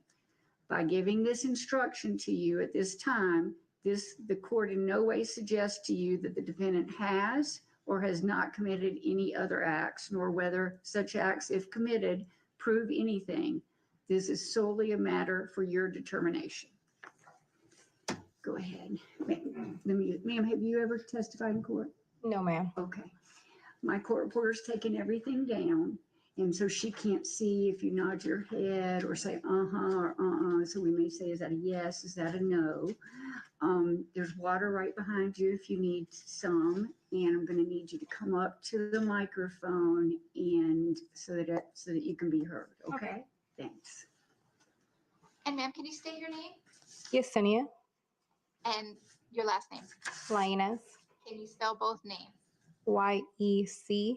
By giving this instruction to you at this time, the court in no way suggests to you that the defendant has or has not committed any other acts, nor whether such acts, if committed, prove anything. This is solely a matter for your determination. Go ahead. Ma'am, have you ever testified in court? No, ma'am. Okay. My court reporter's taken everything down, and so she can't see if you nod your head or say uh-huh or uh-uh. So we may say, is that a yes? Is that a no? There's water right behind you if you need some, and I'm going to need you to come up to the microphone and so that you can be heard. Okay? Thanks. And ma'am, can you state your name Yesenia and your last name? Lainez, Can you spell both names? Yecenia.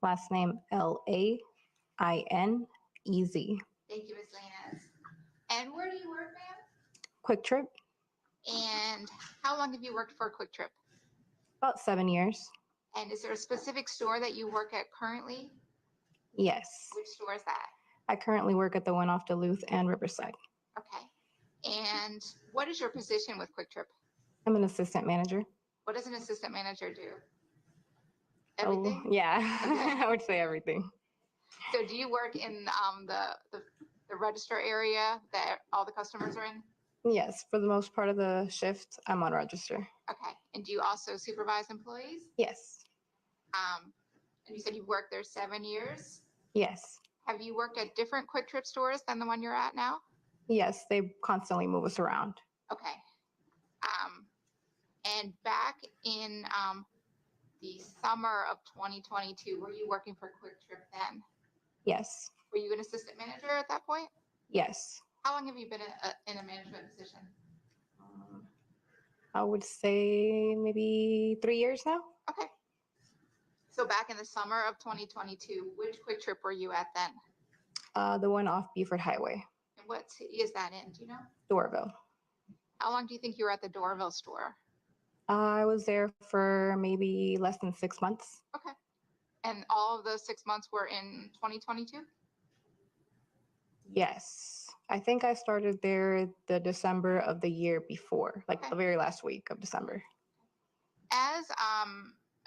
Last name Lainez. Thank you, Ms. Lanez. And where do you work, ma'am? Quick Trip, And how long have you worked for Quick Trip? about 7 years. And is there a specific store that you work at currently? Yes. Which store is that? I currently work at the one off Duluth and Riverside. Okay. And what is your position with Quick Trip? I'm an assistant manager. What does an assistant manager do? Oh, Everything? yeah, Okay. I would say everything. So do you work in the register area that all the customers are in? Yes, for the most part of the shift, I'm on register. Okay. And do you also supervise employees? Yes. And you said you worked there 7 years. Yes. Have you worked at different Quick Trip stores than the one you're at now? Yes, they constantly move us around. Okay. And back in the summer of 2022, were you working for Quick Trip then? Yes. Were you an assistant manager at that point? Yes. How long have you been in a management position? I would say maybe 3 years now. Okay. So back in the summer of 2022, which Quick Trip were you at then? The one off Beaufort Highway, And what city is that in? Do you know? Doraville. How long do you think you were at the Doraville store? I was there for maybe less than 6 months. Okay. And all of those 6 months were in 2022? Yes. I think I started there the December of the year before, like the very last week of December. As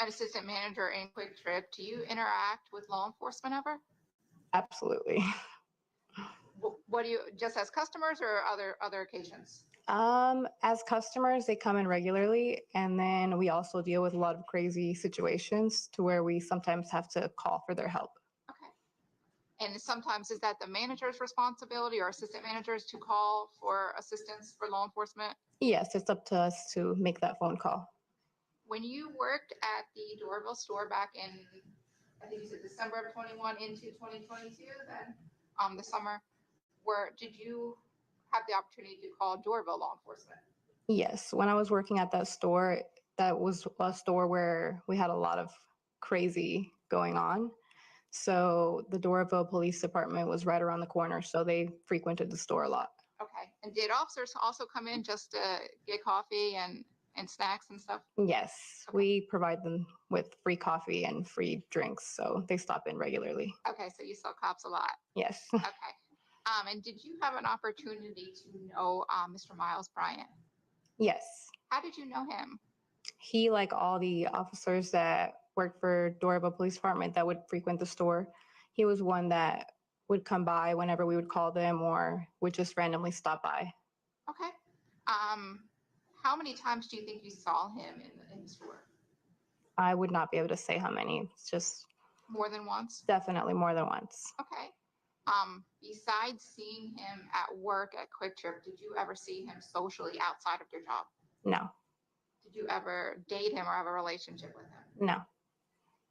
an assistant manager in Quick Trip, do you interact with law enforcement ever? Absolutely. What do you, just as customers or other occasions? As customers, they come in regularly, and then we also deal with a lot of crazy situations to where we sometimes have to call for their help. Okay. And sometimes is that the manager's responsibility or assistant managers to call for assistance for law enforcement? Yes, it's up to us to make that phone call. When you worked at the Doraville store back in, I think you said December of 21 into 2022, then the summer, did you have the opportunity to call Doraville law enforcement? Yes, when I was working at that store, that was a store where we had a lot of crazy going on. So the Doraville Police Department was right around the corner, so they frequented the store a lot. Okay. And did officers also come in just to get coffee and snacks and stuff? Yes, we provide them with free coffee and free drinks, so they stop in regularly. Okay, so you saw cops a lot. Yes. Okay. And did you have an opportunity to know Mr. Miles Bryant? Yes. How did you know him? He, like all the officers that worked for Doraville Police Department that would frequent the store, he was one that would come by whenever we would call them or would just randomly stop by. Okay. How many times do you think you saw him in the store? I would not be able to say how many. It's just More than once? definitely more than once. Okay. Besides seeing him at work at Quick Trip, did you ever see him socially outside of your job? No. Did you ever date him or have a relationship with him? No.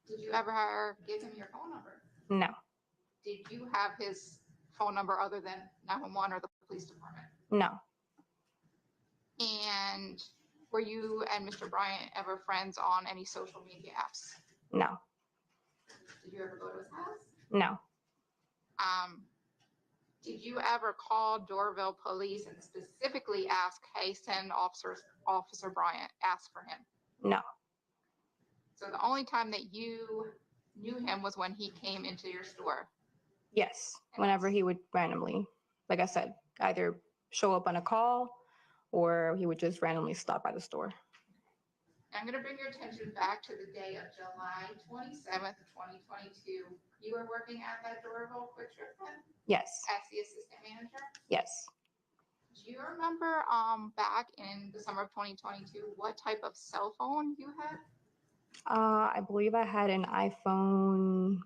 Did you ever give him your phone number? No. Did you have his phone number other than 911 or the police department? No. And were you and Mr. Bryant ever friends on any social media apps? No. Did you ever go to his house? No. Did you ever call Doraville Police and specifically ask, hey, send Officer Bryant, ask for him? No. So the only time that you knew him was when he came into your store? Yes. Whenever he would randomly, like I said, either show up on a call or he would just randomly stop by the store. I'm going to bring your attention back to the day of July 27th, 2022. You were working at that Doraville Quick Trip then? Yes. As the assistant manager? Yes. Do you remember back in the summer of 2022 what type of cell phone you had? I believe I had an iPhone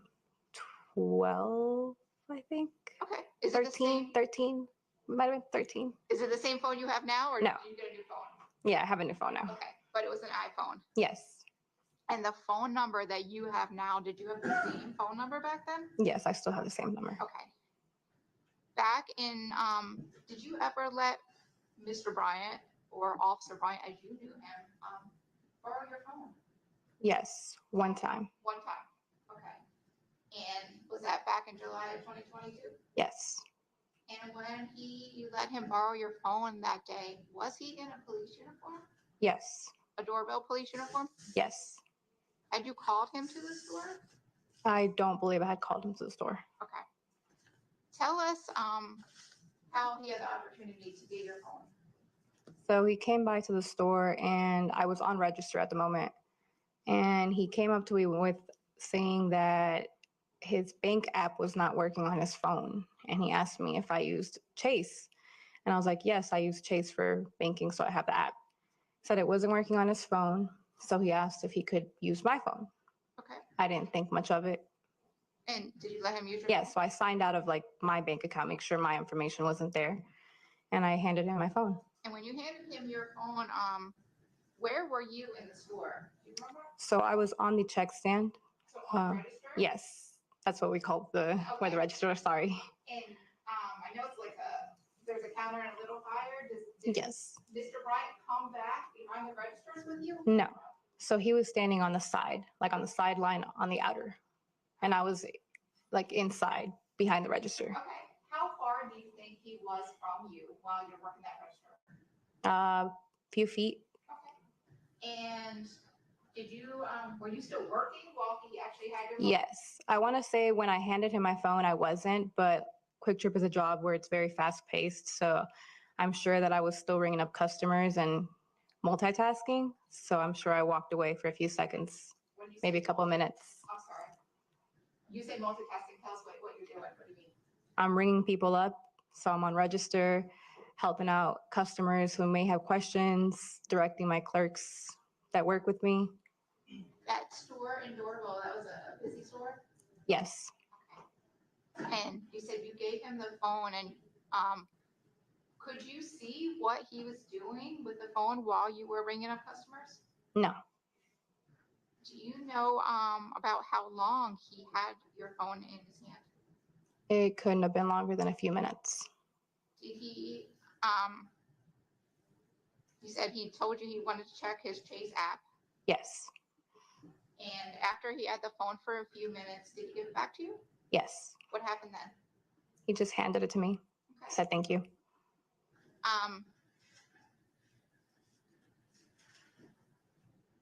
12, I think. Okay. Is 13, it the same? 13. Might have been 13. Is it the same phone you have now, or No. did you get a new phone? Yeah, I have a new phone now. Okay, but it was an iPhone. Yes. And the phone number that you have now, did you have the same phone number back then? Yes, I still have the same number. Okay. Back in, did you ever let Mr. Bryant or Officer Bryant, as you knew him, borrow your phone? Yes, one time. One time. Okay. And was that back in July of 2022? Yes. And when you let him borrow your phone that day, was he in a police uniform? Yes. A Doraville Police uniform? Yes. Had you called him to the store? I don't believe I had called him to the store. Okay. Tell us how he had the opportunity to get your phone. So he came by to the store and I was on register at the moment. And he came up to me with saying that his bank app was not working on his phone. And he asked me if I used Chase. And I was like, yes, I use Chase for banking, so I have the app. He said it wasn't working on his phone. So he asked if he could use my phone. Okay. I didn't think much of it. And did you let him use your Yeah, phone? so I signed out of like my bank account, make sure my information wasn't there. And I handed him my phone. And when you handed him your phone, where were you in the store? Do you remember? So I was on the check stand. So on the register? Yes, that's what we call where the register, sorry. And I know it's like there's a counter and a little higher. Did Yes. Mr. Bryant come back behind the registers with you? No. So he was standing on the side, like on the sideline on the outer. And I was like inside behind the register. Okay. How far do you think he was from you while you're working that register? Few feet. Okay. And did you, were you still working while he actually had your phone? Yes. I want to say when I handed him my phone, I wasn't, but Quick Trip is a job where it's very fast paced. So I'm sure that I was still ringing up customers and multitasking. So I'm sure I walked away for a few seconds, maybe a couple of minutes. I'm sorry. You say multitasking. Tell us what you're doing. What do you mean? I'm ringing people up. So I'm on register, helping out customers who may have questions, directing my clerks that work with me. That store in Doraville, that was a busy store? Yes. And you said you gave him the phone, and could you see what he was doing with the phone while you were ringing up customers? No. Do you know about how long he had your phone in his hand? It couldn't have been longer than a few minutes. Did he, you said he told you he wanted to check his Chase app, Yes. and after he had the phone for a few minutes, did he give it back to you? Yes. What happened then? He just handed it to me. Okay. Said thank you.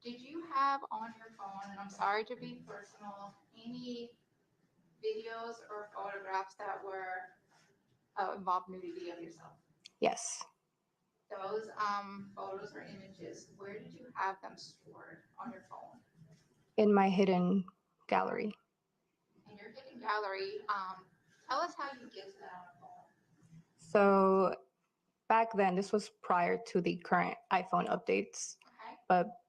Did you have on your phone, and I'm sorry to be personal, any videos or photographs that were involved nudity of yourself? Yes. Those photos or images, where did you have them stored on your phone? In my hidden gallery. In your hidden gallery, tell us how you get to that on a phone. So back then, this was prior to the current iPhone updates, but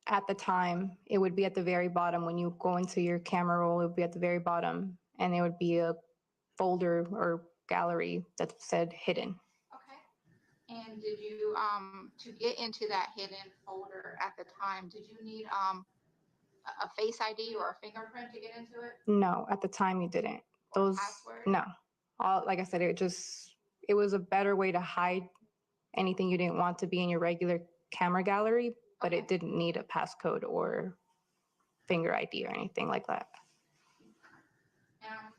at the time, it would be at the very bottom. When you go into your camera roll, it would be at the very bottom, and there would be a folder or gallery that said hidden. Okay. And did you, to get into that hidden folder at the time, did you need a Face ID or a fingerprint to get into it? No, at the time you didn't. Those, no. All, like I said, it was a better way to hide anything you didn't want to be in your regular camera gallery, but it didn't need a passcode or finger ID or anything like that. Now,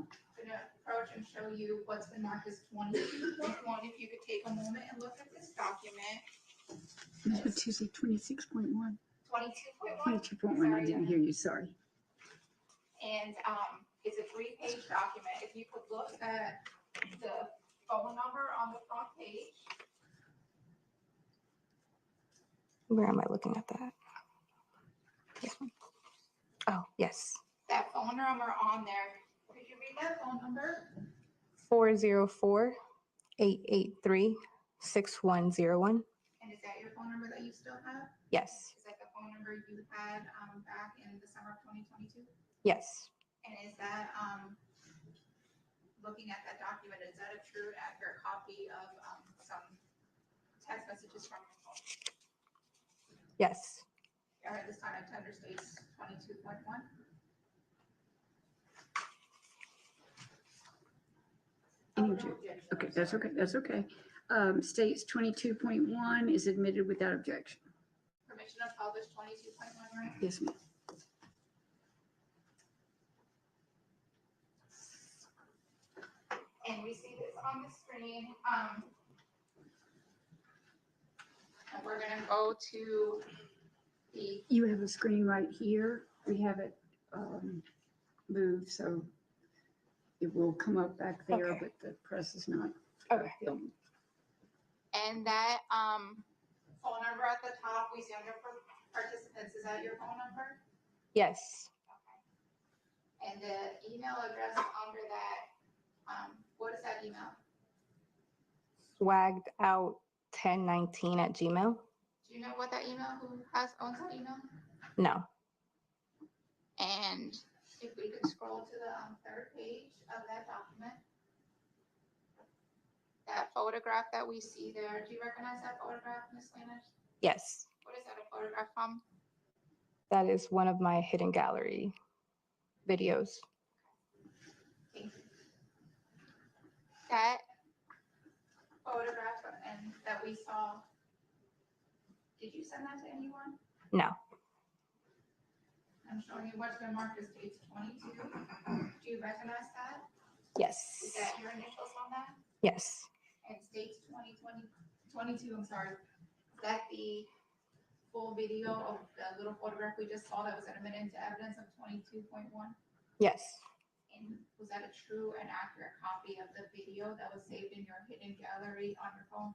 I'm going to approach and show you what's been marked as 22.1. If you could take a moment and look at this document. That's what Tuesday, 26.1. 22.1. 22.1, I didn't hear you, sorry. And it's a 3-page document. If you could look at the phone number on the front page. Where am I looking at that? This one. Oh, yes. That phone number on there. Could you read that phone number? 404-883-6101. And is that your phone number that you still have? Yes. Is that the phone number you had back in the summer of 2022? Yes. And is that looking at that document, is that a true and accurate copy of some text messages from your phone? Yes. All right, this time at tender states 22.1. Okay, that's okay, that's okay. States 22.1 is admitted without objection. Permission to publish 22.1, right? Yes, ma'am. And we see this on the screen. And we're gonna go to the, You have a screen right here. We have it moved, so it will come up back there, Okay. but the press is not Okay. filmed. and that phone number at the top, we see under participants, is that your phone number? Yes. And the email address under that, what is that email? Swagged out 1019@gmail. Do you know what that email, who owns that email? No. And if we could scroll to the third page of that document, that photograph that we see there, do you recognize that photograph, Ms. Lanish? Yes. What is that a photograph from? That is one of my hidden gallery videos. Thank you. That photograph and that we saw, did you send that to anyone? No. I'm showing you what's been marked as dates 22. Do you recognize that? Yes. Is that your initials on that? Yes. And states 22, I'm sorry. Is that the full video of the little photograph we just saw that was admitted into evidence of 22.1? Yes. And was that a true and accurate copy of the video that was saved in your hidden gallery on your phone?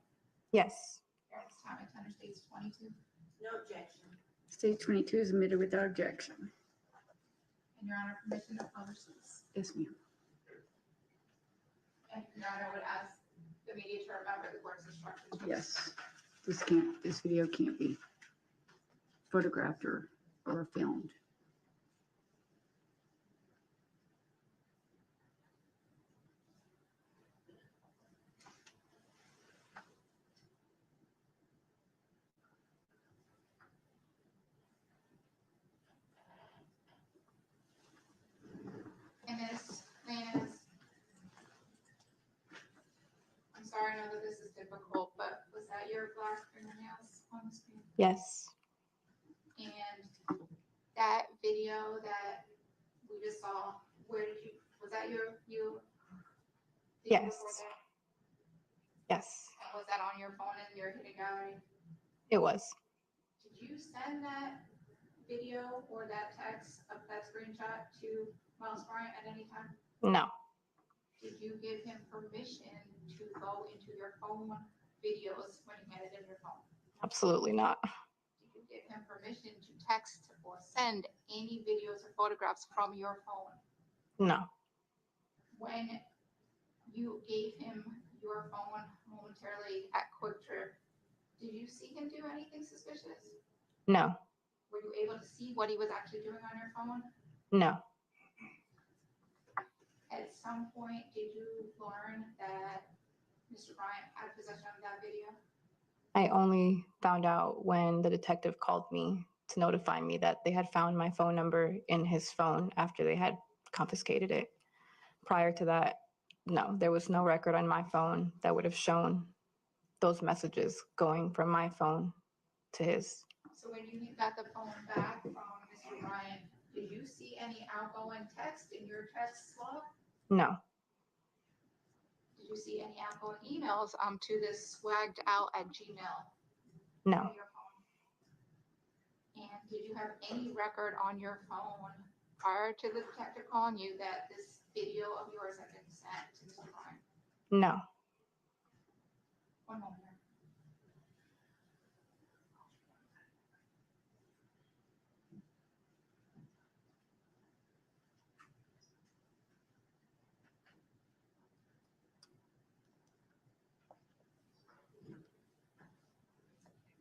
Yes. Here, this time at Tender States 22. No objection. State 22 is admitted without objection. And Your Honor, permission to publish this. Yes, ma'am. And Your Honor would ask the media to remember the court's instructions. Yes. This video can't be photographed or filmed. And Ms. Lance, I'm sorry, I know that this is difficult, but was that your black fingernails on the screen? Yes. And that video that we just saw, where did you, was that you? Did you Yes. record that? Yes. And was that on your phone in your hidden gallery? It was. Did you send that video or that text of that screenshot to Miles Bryant at any time? No. Did you give him permission to go into your phone videos when you had it in your phone? Absolutely not. Did you give him permission to text or send any videos or photographs from your phone? No. When you gave him your phone momentarily at Quick Trip, did you see him do anything suspicious? No. Were you able to see what he was actually doing on your phone? No. At some point, did you learn that Mr. Bryant had possession of that video? I only found out when the detective called me to notify me that they had found my phone number in his phone after they had confiscated it. Prior to that, no, there was no record on my phone that would have shown those messages going from my phone to his. So when you got the phone back from Mr. Bryant, did you see any outgoing text in your text log? No. Did you see any outgoing emails to this swagged_out@gmail? No. on your phone? And did you have any record on your phone prior to the detective calling you that this video of yours had been sent to Mr. Bryant? No. One moment.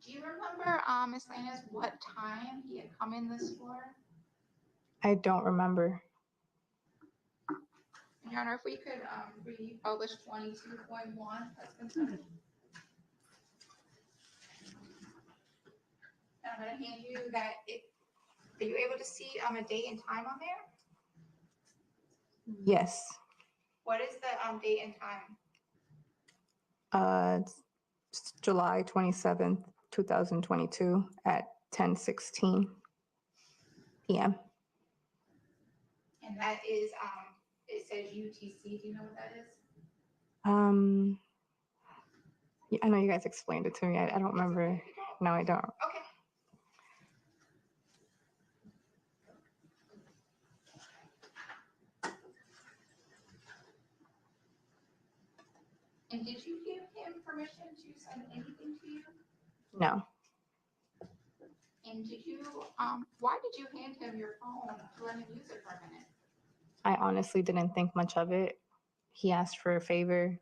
Do you remember, Ms. Lannis, what time he had come in the store? I don't remember. Your Honor, if we could republish 22.1, that's consent. And I'm gonna hand you that. Are you able to see a date and time on there? Yes. What is the date and time? It's July 27th, 2022 at 10:16 p.m. And that is, it says UTC. Do you know what that is? Yeah, I know you guys explained it to me. I don't remember. No, I don't. Okay. And did you give him permission to send anything to you? No. And did you, why did you hand him your phone to let him use it for a minute? I honestly didn't think much of it. He asked for a favor.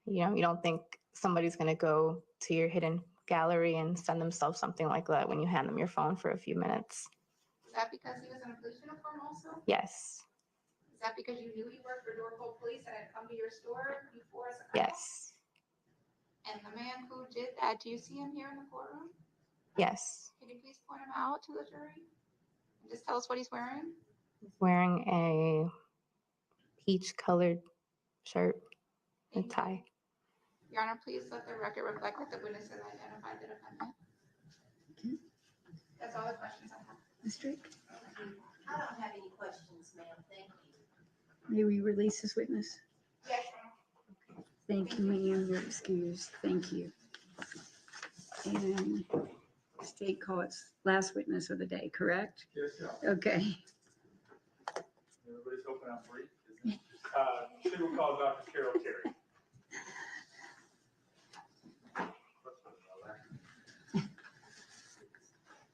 You know, you don't think somebody's going to go to your hidden gallery and send themselves something like that when you hand them your phone for a few minutes. Is that because he was in a police uniform also? Yes. Is that because you knew he worked for Doraville Police and had come to your store before as a cop? Yes. And the man who did that, do you see him here in the courtroom? Yes. Can you please point him out to the jury? And just tell us what he's wearing? He's wearing a peach colored shirt and tie. Your Honor, please let the record reflect that the witness has identified the defendant. That's all the questions I have. Ms. Drake, I don't have any questions, ma'am. Thank you. may we release this witness? Yes, Thank you, ma'am. You're excused. Thank you. And state call its last witness of the day, correct? Yes, yeah. Okay. Everybody's hoping I'm brief, isn't it? She will call Dr. Carol Terry.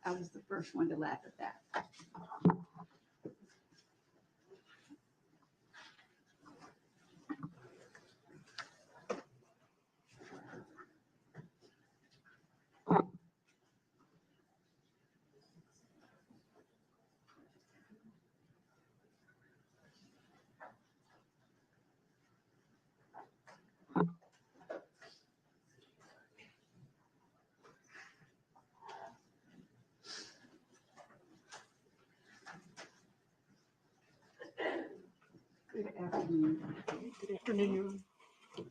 I was the first one to laugh at that. Good afternoon. Good afternoon.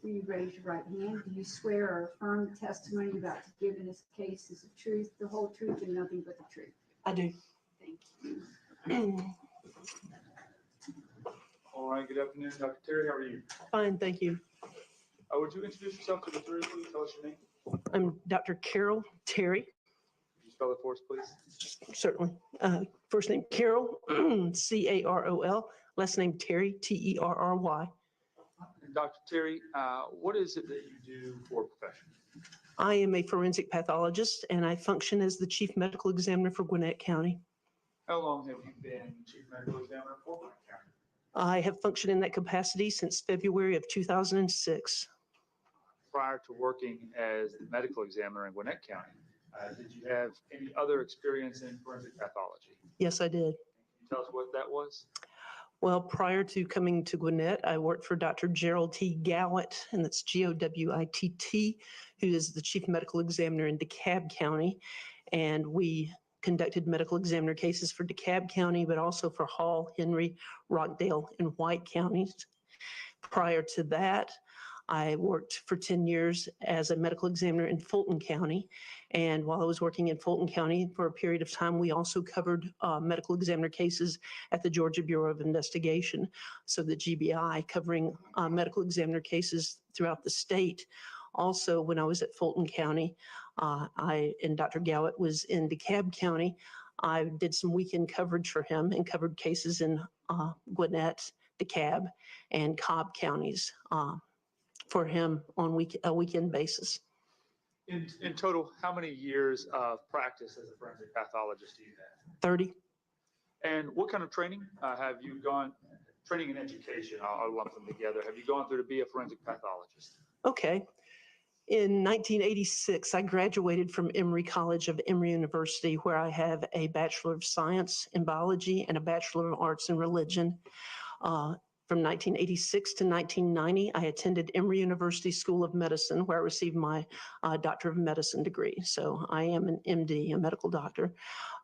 Will you raise your right hand? Do you swear or affirm the testimony you're about to give in this case is the truth, the whole truth, and nothing but the truth? I do. Thank you. All right, good afternoon, Dr. Terry, how are you? Fine, thank you. Would you introduce yourself to the jury, please? Tell us your name. I'm Dr. Carol Terry. Could you spell it for us, please? Certainly. First name Carol, Carol. Last name Terry, Terry. Dr. Terry, what is it that you do for a profession? I am a forensic pathologist and I function as the chief medical examiner for Gwinnett County. How long have you been chief medical examiner for Gwinnett County? I have functioned in that capacity since February of 2006. Prior to working as the medical examiner in Gwinnett County, did you have any other experience in forensic pathology? Yes, I did. Can you tell us what that was? Well, prior to coming to Gwinnett, I worked for Dr. Gerald T. Gowitt, and that's Gowitt, who is the chief medical examiner in DeKalb County. And we conducted medical examiner cases for DeKalb County, but also for Hall, Henry, Rockdale, and White counties. Prior to that, I worked for 10 years as a medical examiner in Fulton County. And while I was working in Fulton County for a period of time, we also covered medical examiner cases at the Georgia Bureau of Investigation. So the GBI, covering medical examiner cases throughout the state. Also, when I was at Fulton County, and Dr. Gowitt was in DeKalb County, I did some weekend coverage for him and covered cases in Gwinnett, DeKalb, and Cobb counties for him on a weekend basis. In total, how many years of practice as a forensic pathologist do you have? 30. And what kind of training have you gone, training and education, I'll lump them together. Have you gone through to be a forensic pathologist? Okay. In 1986, I graduated from Emory College of Emory University, where I have a Bachelor of Science in Biology and a Bachelor of Arts in Religion. From 1986 to 1990, I attended Emory University School of Medicine, where I received my Doctor of Medicine degree. So I am an MD, a medical doctor.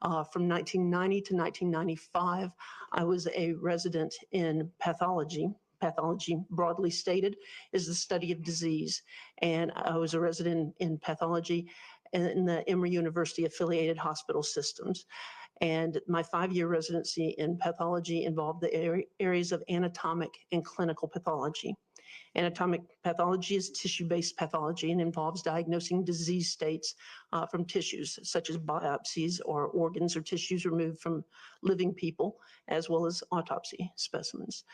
From 1990 to 1995, I was a resident in pathology. Pathology, broadly stated, is the study of disease. And I was a resident in pathology in the Emory University affiliated hospital systems. And my 5-year residency in pathology involved the areas of anatomic and clinical pathology. Anatomic pathology is tissue-based pathology and involves diagnosing disease states from tissues, such as biopsies or organs or tissues removed from living people, as well as autopsy specimens.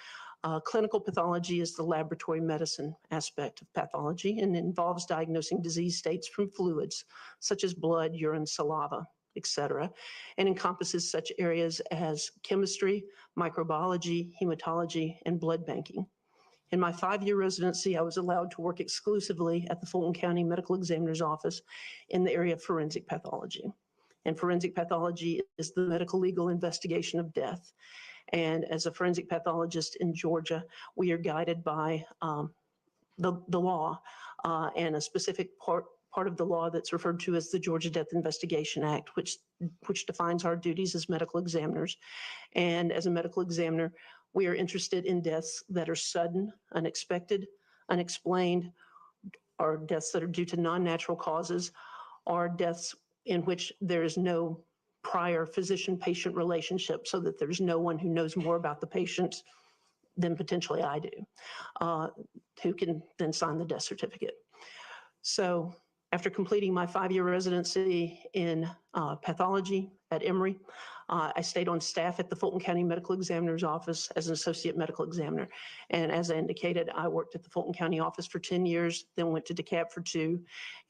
Clinical pathology is the laboratory medicine aspect of pathology and involves diagnosing disease states from fluids, such as blood, urine, saliva, etc., and encompasses such areas as chemistry, microbiology, hematology, and blood banking. In my 5-year residency, I was allowed to work exclusively at the Fulton County Medical Examiner's Office in the area of forensic pathology. And forensic pathology is the medical legal investigation of death. And as a forensic pathologist in Georgia, we are guided by the law and a specific part of the law that's referred to as the Georgia Death Investigation Act, which defines our duties as medical examiners. And as a medical examiner, we are interested in deaths that are sudden, unexpected, unexplained, or deaths that are due to non-natural causes, or deaths in which there is no prior physician-patient relationship, so that there's no one who knows more about the patient than potentially I do, who can then sign the death certificate. So after completing my 5-year residency in pathology at Emory, I stayed on staff at the Fulton County Medical Examiner's Office as an associate medical examiner. And as I indicated, I worked at the Fulton County office for 10 years, then went to DeKalb for 2,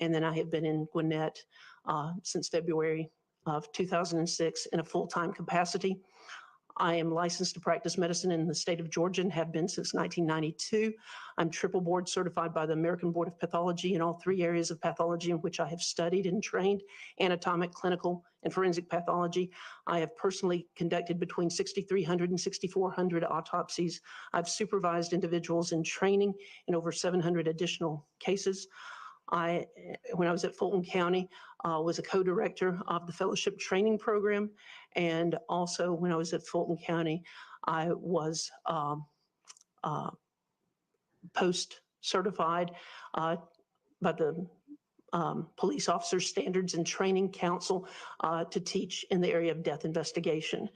and then I have been in Gwinnett since February of 2006 in a full-time capacity. I am licensed to practice medicine in the state of Georgia and have been since 1992. I'm triple board certified by the American Board of Pathology in all 3 areas of pathology in which I have studied and trained: anatomic, clinical, and forensic pathology. I have personally conducted between 6,300 and 6,400 autopsies. I've supervised individuals in training in over 700 additional cases. When I was at Fulton County, was a co-director of the fellowship training program. And also when I was at Fulton County, I was post-certified by the Police Officer Standards and Training Council to teach in the area of death investigation.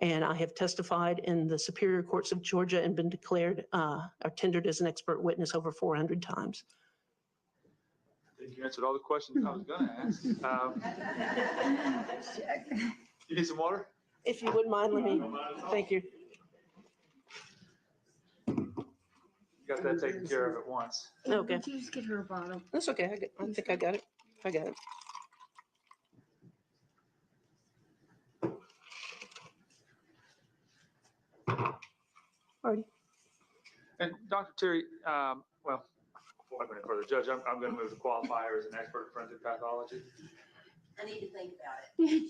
And I have testified in the Superior Courts of Georgia and been declared or tendered as an expert witness over 400 times. I think you answered all the questions I was going to ask. You need some water? If you wouldn't mind, let me, thank you. You got that taken care of at once. Okay. Did you just get her a bottle? That's okay. I think I got it. I got it. Alrighty. And Dr. Terry, well, before I go any further, Judge, I'm going to move to qualify her as an expert in forensic pathology. I need to think about it.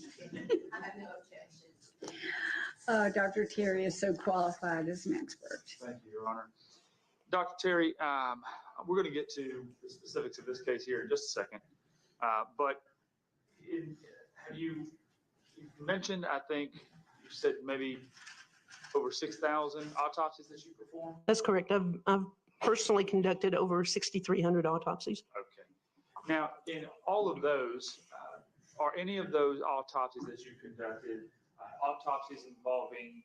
I have no objections. Dr. Terry is so qualified as an expert. Thank you, Your Honor. Dr. Terry, we're going to get to the specifics of this case here in just a second. But have you mentioned, I think you said maybe over 6,000 autopsies that you performed? That's correct. I've personally conducted over 6,300 autopsies. Okay. Now, in all of those, are any of those autopsies that you conducted autopsies involving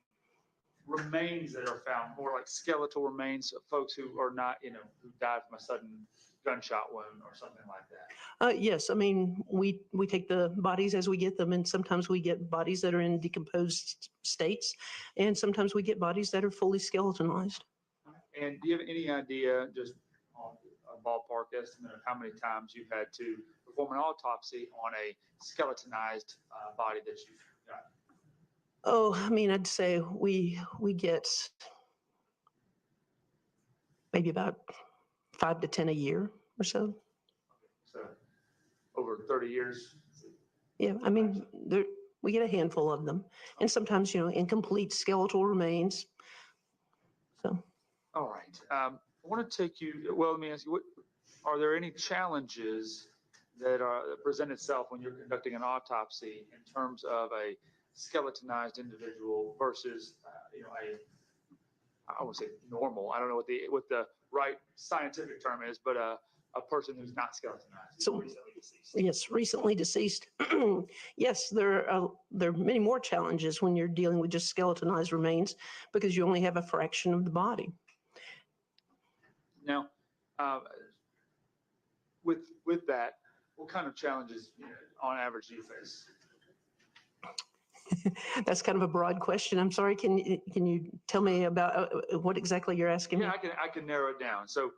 remains that are found, more like skeletal remains of folks who are not, who died from a sudden gunshot wound or something like that? Yes, I mean, we take the bodies as we get them, and sometimes we get bodies that are in decomposed states, and sometimes we get bodies that are fully skeletonized. And do you have any idea, just on a ballpark estimate, of how many times you've had to perform an autopsy on a skeletonized body that you've got? Oh, I mean, I'd say we get maybe about 5 to 10 a year or so. So over 30 years? Yeah, I mean, we get a handful of them, and sometimes, incomplete skeletal remains. So. All right. I want to take you, well, let me ask you, are there any challenges that present itself when you're conducting an autopsy in terms of a skeletonized individual versus, I would say normal. I don't know what the right scientific term is, but a person who's not skeletonized, who's recently deceased. Yes, recently deceased. Yes, there are many more challenges when you're dealing with just skeletonized remains because you only have a fraction of the body. Now, with that, what kind of challenges on average do you face? That's kind of a broad question. I'm sorry. Can you tell me about what exactly you're asking me? Yeah, I can narrow it down. So,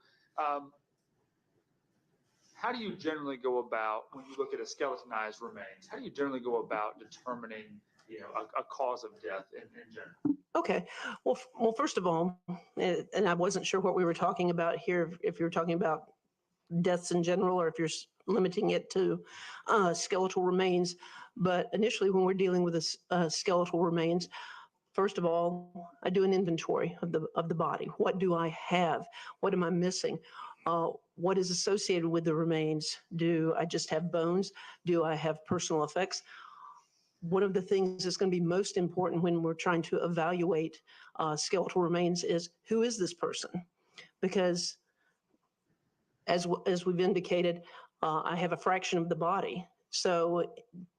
how do you generally go about when you look at a skeletonized remains? How do you generally go about determining, a cause of death in general? Okay. Well, first of all, and I wasn't sure what we were talking about here, if you're talking about deaths in general or if you're limiting it to skeletal remains. But initially, when we're dealing with skeletal remains, first of all, I do an inventory of the body. What do I have? What am I missing? What is associated with the remains? Do I just have bones? Do I have personal effects? One of the things that's going to be most important when we're trying to evaluate skeletal remains is who is this person? Because as we've indicated, I have a fraction of the body. So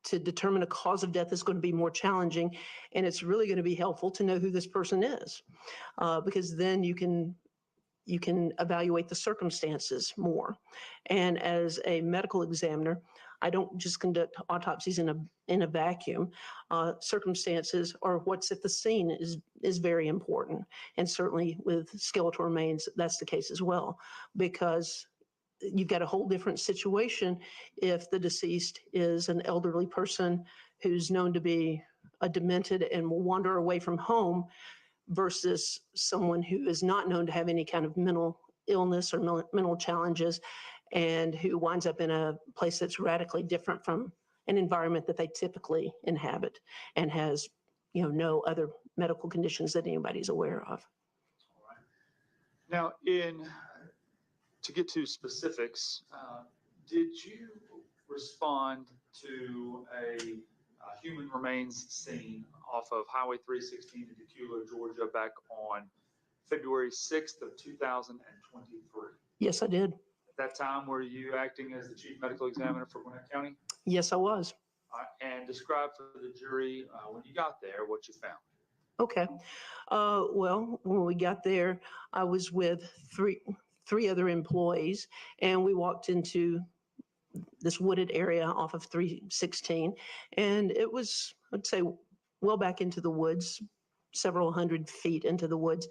to determine a cause of death is going to be more challenging, and it's really going to be helpful to know who this person is, because then you can evaluate the circumstances more. And as a medical examiner, I don't just conduct autopsies in a vacuum. Circumstances or what's at the scene is very important, and certainly with skeletal remains, that's the case as well, because you've got a whole different situation if the deceased is an elderly person who's known to be demented and will wander away from home versus someone who is not known to have any kind of mental illness or mental challenges and who winds up in a place that's radically different from an environment that they typically inhabit and has, no other medical conditions that anybody's aware of. Now, to get to specifics, did you respond to a human remains scene off of Highway 316 in Decatur, Georgia, back on February 6th of 2023? Yes, I did. At that time, were you acting as the chief medical examiner for Gwinnett County? Yes, I was. And describe for the jury when you got there what you found. Okay. Well, when we got there, I was with three other employees, and we walked into this wooded area off of 316, and it was, I'd say, well back into the woods, several hundred feet into the woods.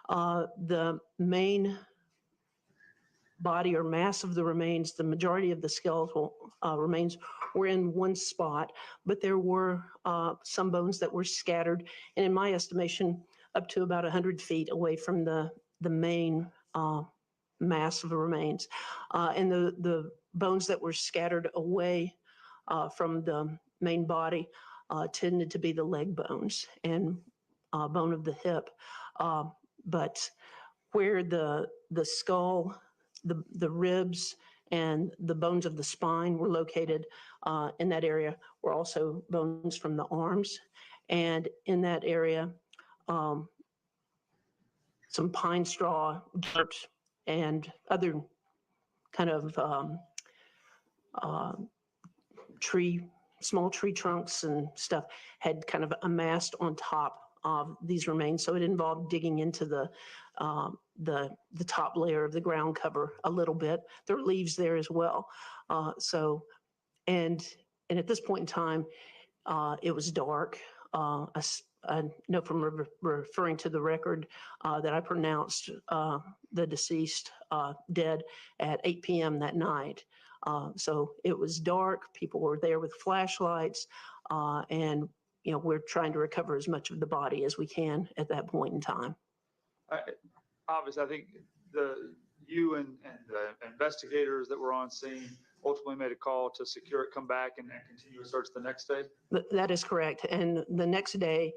The main body or mass of the remains, the majority of the skeletal remains were in one spot, but there were some bones that were scattered, and in my estimation, up to about 100 feet away from the main mass of the remains. And the bones that were scattered away from the main body tended to be the leg bones and bone of the hip. But where the skull, the ribs, and the bones of the spine were located in that area were also bones from the arms. And in that area, some pine straw, dirt, and other kind of small tree trunks and stuff had kind of amassed on top of these remains. So it involved digging into the top layer of the ground cover a little bit. There were leaves there as well. And at this point in time, it was dark. I know from referring to the record that I pronounced the deceased dead at 8 p.m. that night. So it was dark. People were there with flashlights, and we're trying to recover as much of the body as we can at that point in time. Obviously, I think you and the investigators that were on scene ultimately made a call to secure it, come back, and continue a search the next day? That is correct. And the next day,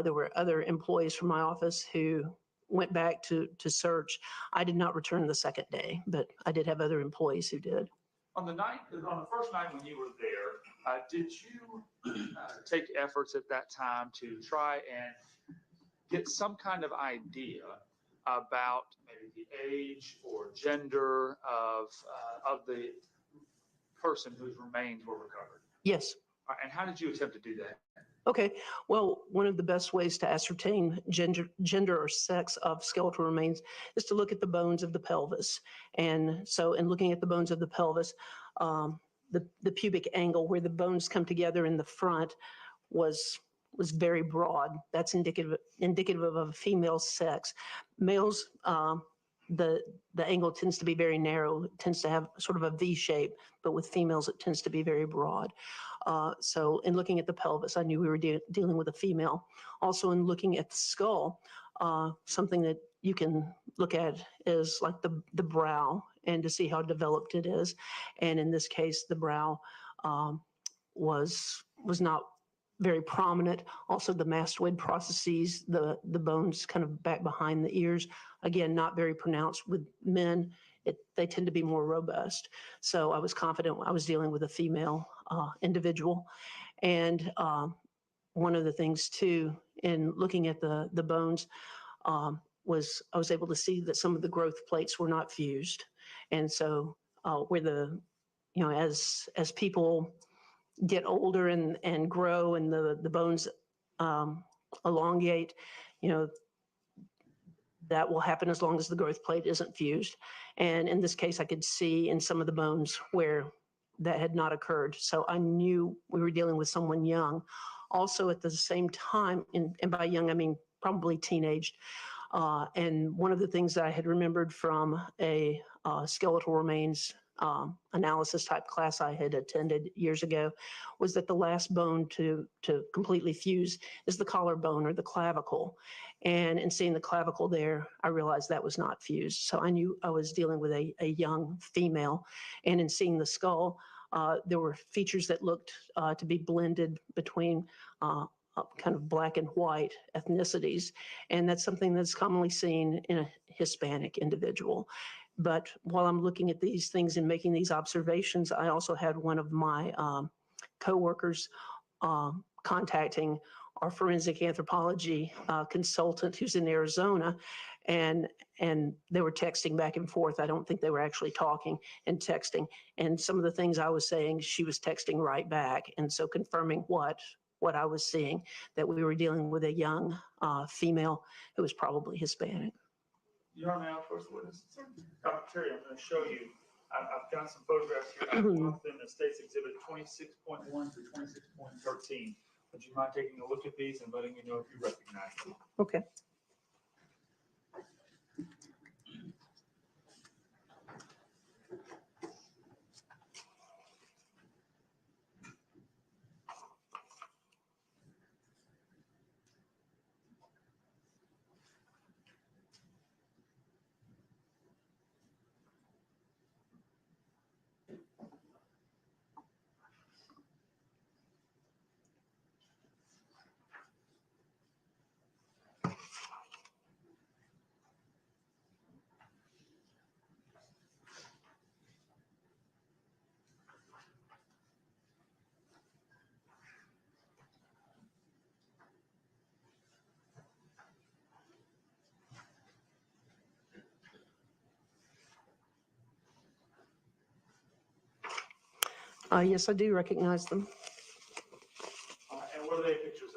there were other employees from my office who went back to search. I did not return the second day, but I did have other employees who did. On the first night when you were there, did you take efforts at that time to try and get some kind of idea about maybe the age or gender of the person whose remains were recovered? Yes. And how did you attempt to do that? Okay. Well, one of the best ways to ascertain gender or sex of skeletal remains is to look at the bones of the pelvis. And so in looking at the bones of the pelvis, the pubic angle where the bones come together in the front was very broad. That's indicative of a female sex. Males, the angle tends to be very narrow. It tends to have sort of a V shape, but with females, it tends to be very broad. So in looking at the pelvis, I knew we were dealing with a female. Also in looking at the skull, something that you can look at is like the brow and to see how developed it is. And in this case, the brow was not very prominent. Also the mastoid processes, the bones kind of back behind the ears, again, not very pronounced. With men, they tend to be more robust. So I was confident I was dealing with a female individual. And one of the things too, in looking at the bones, was I was able to see that some of the growth plates were not fused. And so where as people get older and grow and the bones elongate, that will happen as long as the growth plate isn't fused. And in this case, I could see in some of the bones where that had not occurred. So I knew we were dealing with someone young. Also at the same time, and by young, I mean probably teenaged. And one of the things that I had remembered from a skeletal remains analysis type class I had attended years ago was that the last bone to completely fuse is the collarbone or the clavicle. And in seeing the clavicle there, I realized that was not fused. So I knew I was dealing with a young female. And in seeing the skull, there were features that looked to be blended between kind of black and white ethnicities. And that's something that's commonly seen in a Hispanic individual. But while I'm looking at these things and making these observations, I also had one of my coworkers contacting our forensic anthropology consultant who's in Arizona, and they were texting back and forth. I don't think they were actually talking and texting. And some of the things I was saying, she was texting right back. And so confirming what I was seeing, that we were dealing with a young female who was probably Hispanic. You're on now towards the witness. Terry, I'm going to show you. I've got some photographs here. I've marked them in State's Exhibit 26.1 through 26.13. Would you mind taking a look at these and letting me know if you recognize them? Okay. Yes, I do recognize them. And what are they pictures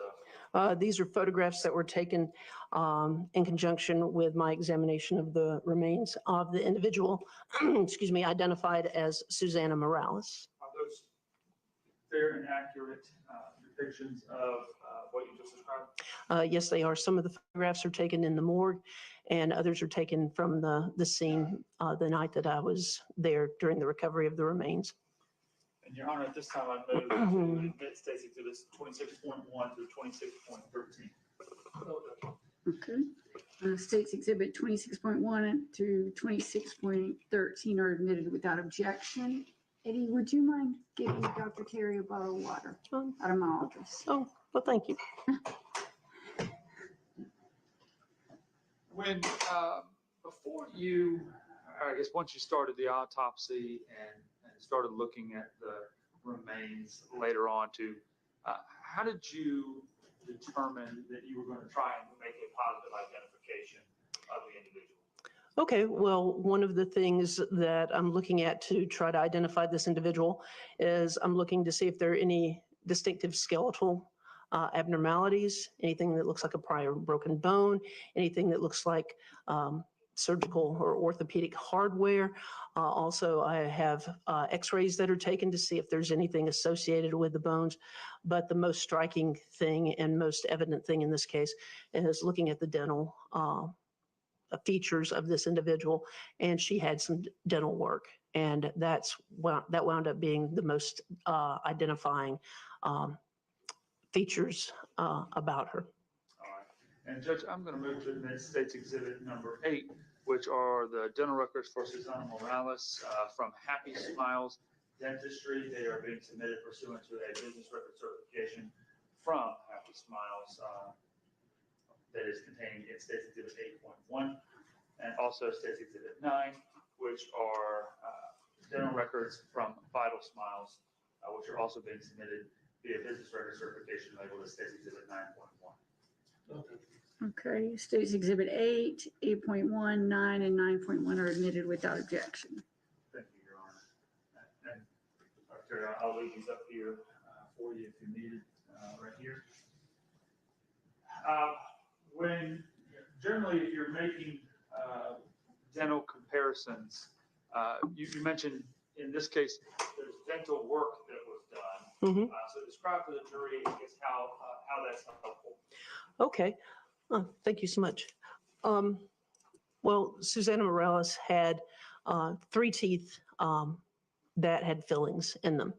of? These are photographs that were taken in conjunction with my examination of the remains of the individual, excuse me, identified as Susana Morales. Are those fair and accurate depictions of what you just described? Yes, they are. Some of the photographs are taken in the morgue, and others are taken from the scene the night that I was there during the recovery of the remains. And Your Honor, at this time, I move to admit State's Exhibits 26.1 through 26.13. Okay. States Exhibit 26.1 through 26.13 are admitted without objection. Eddie, would you mind giving Dr. Terry a bottle of water out of my office? Oh, well, thank you. When, before you, I guess, once you started the autopsy and started looking at the remains later on to, how did you determine that you were going to try and make a positive identification of the individual? Okay, well, one of the things that I'm looking at to try to identify this individual is I'm looking to see if there are any distinctive skeletal abnormalities, anything that looks like a prior broken bone, anything that looks like surgical or orthopedic hardware. Also, I have x-rays that are taken to see if there's anything associated with the bones. But the most striking thing and most evident thing in this case is looking at the dental features of this individual, and she had some dental work, and that wound up being the most identifying features about her. All right. And Judge, I'm going to move to the United States Exhibit number 8, which are the dental records for Susana Morales from Happy Smiles Dentistry. They are being submitted pursuant to a business record certification from Happy Smiles that is contained in States Exhibit 8.1 and also States Exhibit 9, which are dental records from Vital Smiles, which are also being submitted via business record certification labeled as States Exhibit 9.1. Okay, States Exhibit 8, 8.1, 9, and 9.1 are admitted without objection. Thank you, Your Honor. And Secretary, I'll leave these up here for you if you need it, right here. When generally, if you're making dental comparisons, you mentioned in this case there's dental work that was done. So describe to the jury, I guess, how that's helpful. Okay, thank you so much. Well, Susana Morales had 3 teeth that had fillings in them.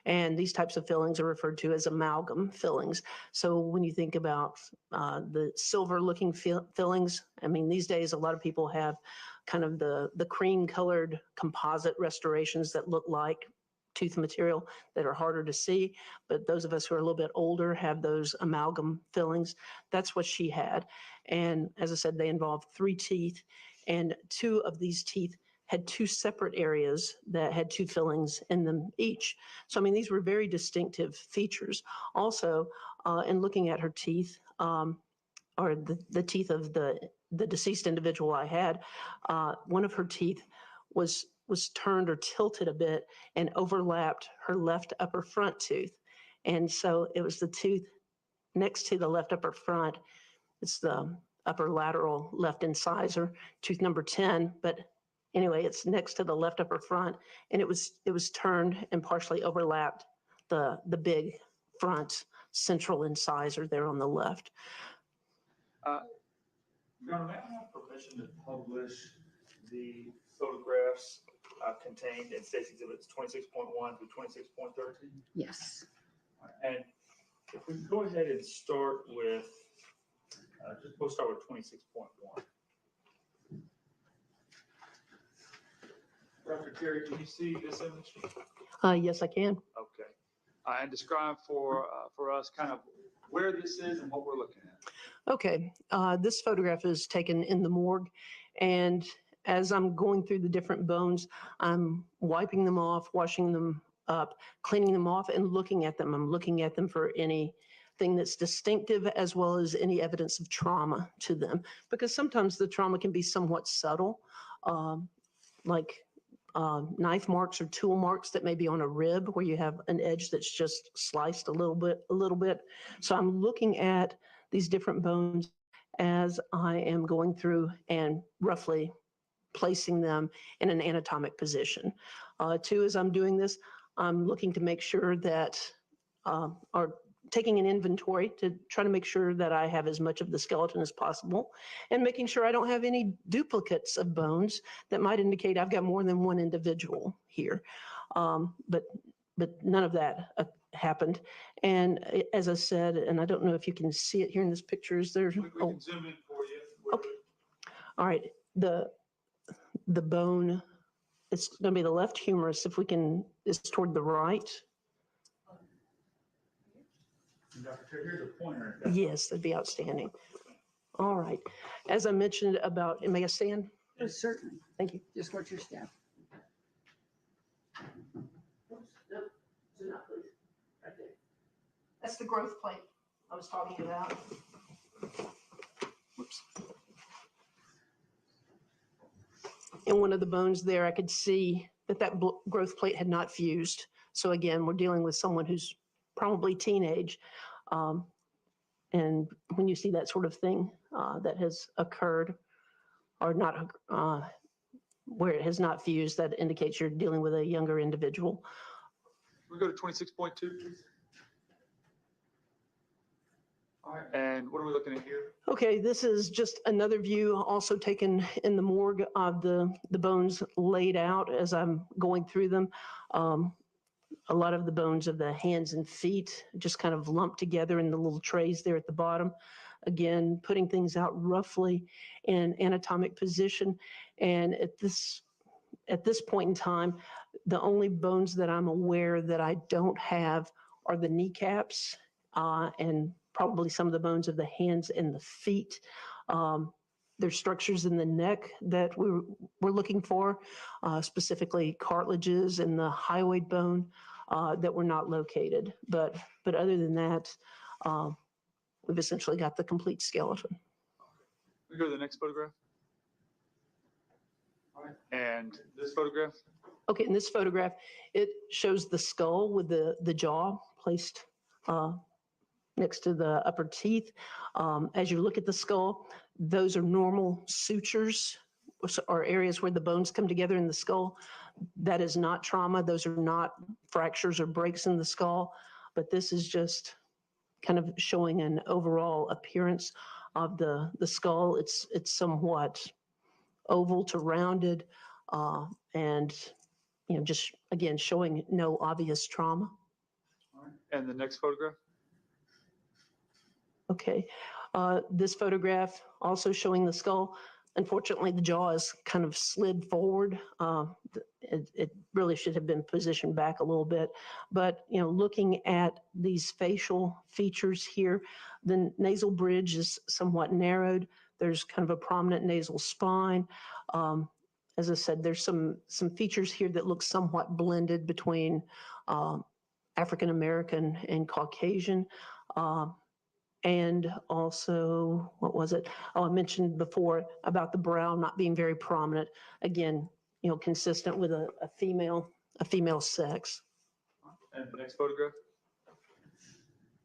And these types of fillings are referred to as amalgam fillings. So when you think about the silver looking fillings, I mean, these days, a lot of people have kind of the cream colored composite restorations that look like tooth material that are harder to see. But those of us who are a little bit older have those amalgam fillings. That's what she had. And as I said, they involved 3 teeth, and 2 of these teeth had 2 separate areas that had 2 fillings in them each. So, I mean, these were very distinctive features. Also, in looking at her teeth, or the teeth of the deceased individual I had, one of her teeth was turned or tilted a bit and overlapped her left upper front tooth. And so it was the tooth next to the left upper front. It's the upper lateral left incisor, tooth number 10, but anyway, it's next to the left upper front, and it was turned and partially overlapped the big front central incisor there on the left. Your Honor, may I have permission to publish the photographs contained in States Exhibits 26.1 through 26.13? Yes. And if we go ahead and start with, we'll start with 26.1. Dr. Terry, can you see this image? Yes, I can. Okay. And describe for us kind of where this is and what we're looking at. Okay. This photograph is taken in the morgue, and as I'm going through the different bones, I'm wiping them off, washing them up, cleaning them off, and looking at them. I'm looking at them for anything that's distinctive, as well as any evidence of trauma to them, because sometimes the trauma can be somewhat subtle, like knife marks or tool marks that may be on a rib where you have an edge that's just sliced a little bit. So I'm looking at these different bones as I am going through and roughly placing them in an anatomic position. 2, as I'm doing this, I'm looking to make sure that, or taking an inventory to try to make sure that I have as much of the skeleton as possible, and making sure I don't have any duplicates of bones that might indicate I've got more than one individual here. But none of that happened. And as I said, and I don't know if you can see it here in this picture, is there? We can zoom in for you. Okay. All right. The bone, it's going to be the left humerus, if we can, is toward the right. Dr. Terry, here's a pointer. Yes, that'd be outstanding. All right. As I mentioned about, may I stand? Oh, certainly. Thank you. Just what your staff. That's the growth plate I was talking about. Whoops. In one of the bones there, I could see that growth plate had not fused. So again, we're dealing with someone who's probably teenage. And when you see that sort of thing that has occurred or not, where it has not fused, that indicates you're dealing with a younger individual. We go to 26.2, please. All right, and what are we looking at here? Okay, this is just another view also taken in the morgue of the bones laid out as I'm going through them. A lot of the bones of the hands and feet just kind of lumped together in the little trays there at the bottom. Again, putting things out roughly in anatomic position. And at this point in time, the only bones that I'm aware that I don't have are the kneecaps and probably some of the bones of the hands and the feet. There's structures in the neck that we're looking for, specifically cartilages and the hyoid bone that were not located. But other than that, we've essentially got the complete skeleton. We go to the next photograph. All right, and this photograph? Okay, in this photograph, it shows the skull with the jaw placed next to the upper teeth. As you look at the skull, those are normal sutures or areas where the bones come together in the skull. That is not trauma. Those are not fractures or breaks in the skull, but this is just kind of showing an overall appearance of the skull. It's somewhat oval to rounded, and just again showing no obvious trauma. All right, and the next photograph? Okay, this photograph also showing the skull. Unfortunately, the jaw is kind of slid forward. It really should have been positioned back a little bit. But, looking at these facial features here, the nasal bridge is somewhat narrowed. There's kind of a prominent nasal spine. As I said, there's some features here that look somewhat blended between African American and Caucasian. And also, what was it? Oh, I mentioned before about the brow not being very prominent. Again, consistent with a female sex. And the next photograph?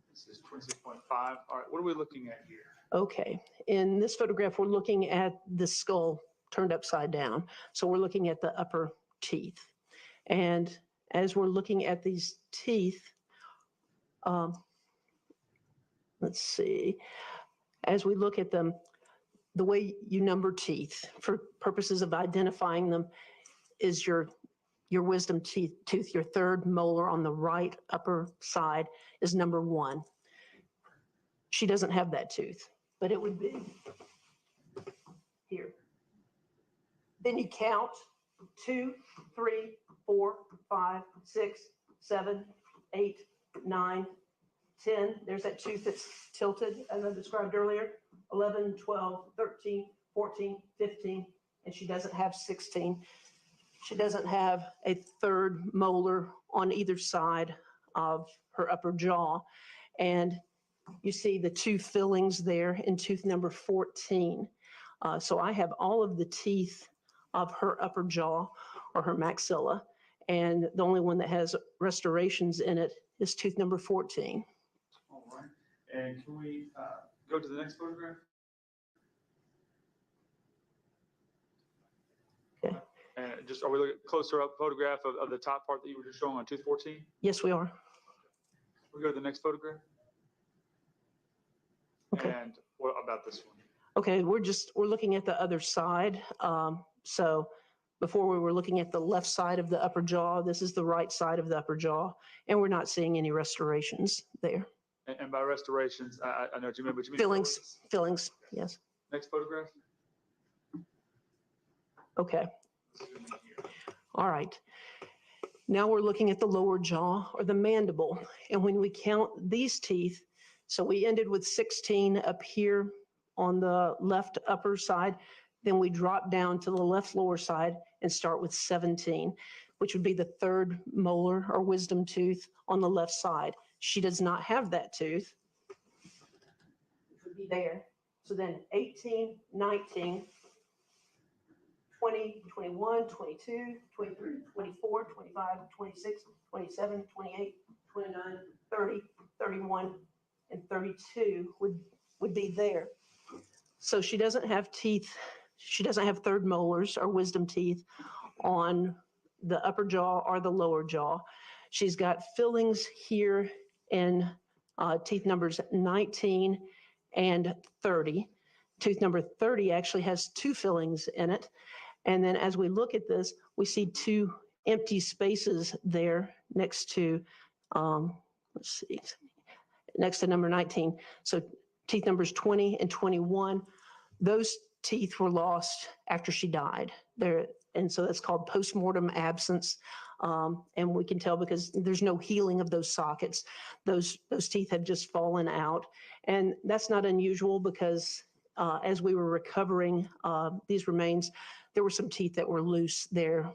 This is 26.5. All right, what are we looking at here? Okay, in this photograph, we're looking at the skull turned upside down. So we're looking at the upper teeth. And as we're looking at these teeth, let's see, as we look at them, the way you number teeth for purposes of identifying them is your wisdom tooth, your third molar on the right upper side is number 1. She doesn't have that tooth, but it would be here. Then you count 2, 3, 4, 5, 6, 7, 8, 9, 10, there's that tooth that's tilted, as I described earlier, 11, 12, 13, 14, 15, and she doesn't have 16. She doesn't have a third molar on either side of her upper jaw. And you see the 2 fillings there in tooth number 14. So I have all of the teeth of her upper jaw or her maxilla, and the only one that has restorations in it is tooth number 14. All right, and can we go to the next photograph? Okay. And just, are we looking at closer up photograph of the top part that you were just showing on tooth 14? Yes, we are. We go to the next photograph? Okay. And what about this one? Okay, we're looking at the other side. So before we were looking at the left side of the upper jaw, this is the right side of the upper jaw, and we're not seeing any restorations there. And by restorations, I know what you mean, but you mean Fillings, yes. Next photograph? Okay. All right. Now we're looking at the lower jaw or the mandible. And when we count these teeth, so we ended with 16 up here on the left upper side. Then we drop down to the left lower side and start with 17, which would be the third molar or wisdom tooth on the left side. She does not have that tooth. It would be there. So then 18, 19, 20, 21, 22, 23, 24, 25, 26, 27, 28, 29, 30, 31, and 32 would be there. So she doesn't have teeth. She doesn't have third molars or wisdom teeth on the upper jaw or the lower jaw. She's got fillings here in teeth numbers 19 and 30. Tooth number 30 actually has 2 fillings in it. And then as we look at this, we see 2 empty spaces there next to, let's see, next to number 19. So teeth numbers 20 and 21, those teeth were lost after she died. And so that's called postmortem absence. And we can tell because there's no healing of those sockets. Those teeth have just fallen out. And that's not unusual because as we were recovering these remains, there were some teeth that were loose there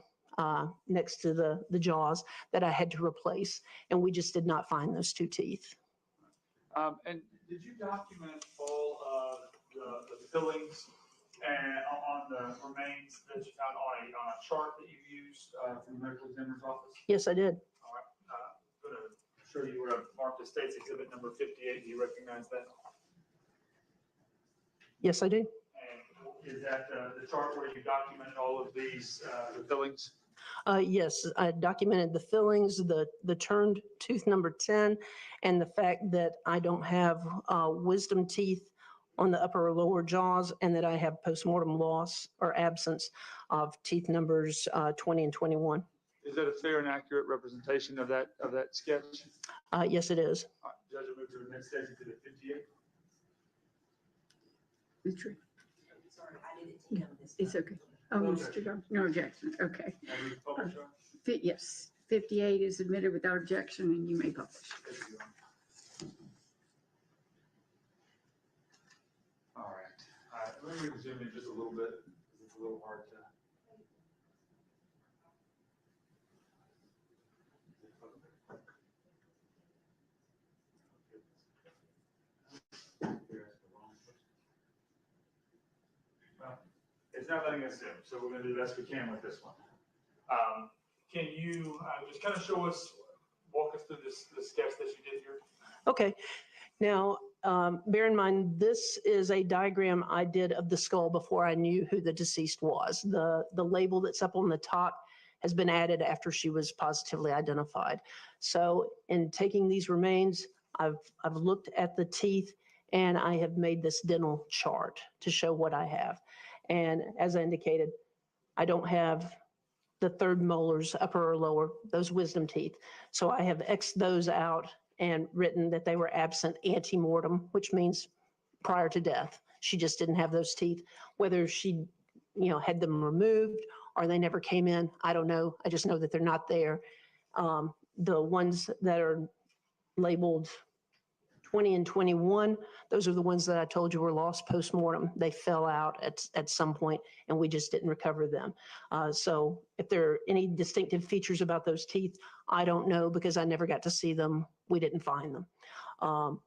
next to the jaws that I had to replace. And we just did not find those 2 teeth. And did you document all of the fillings and on the remains that you found on a chart that you used from the medical examiner's office? Yes, I did. All right. I'm going to show you where I've marked the state's exhibit number 58. Do you recognize that? Yes, I do. And is that the chart where you documented all of these the fillings? Yes, I documented the fillings, the turned tooth number 10, and the fact that I don't have wisdom teeth on the upper or lower jaws, and that I have postmortem loss or absence of teeth numbers 20 and 21. Is that a fair and accurate representation of that sketch? Yes, it is. All right, Judge, I'll move to the next stage to the 58. Mitri, Sorry, I didn't take on this. it's okay. Oh, Mr. Jones, no objection, okay. Yes, 58 is admitted without objection and you may publish. All right, let me zoom in just a little bit because it's a little hard to. Well, it's not letting us in, so we're going to do the best we can with this one. Can you just kind of walk us through the sketch that you did here? Okay. Now, bear in mind, this is a diagram I did of the skull before I knew who the deceased was. The label that's up on the top has been added after she was positively identified. So in taking these remains, I've looked at the teeth and I have made this dental chart to show what I have. And as I indicated, I don't have the third molars, upper or lower, those wisdom teeth. So I have X'd those out and written that they were absent ante-mortem, which means prior to death. She just didn't have those teeth. Whether she, had them removed or they never came in, I don't know. I just know that they're not there. The ones that are labeled 20 and 21, those are the ones that I told you were lost post-mortem. They fell out at some point and we just didn't recover them. So if there are any distinctive features about those teeth, I don't know because I never got to see them. We didn't find them.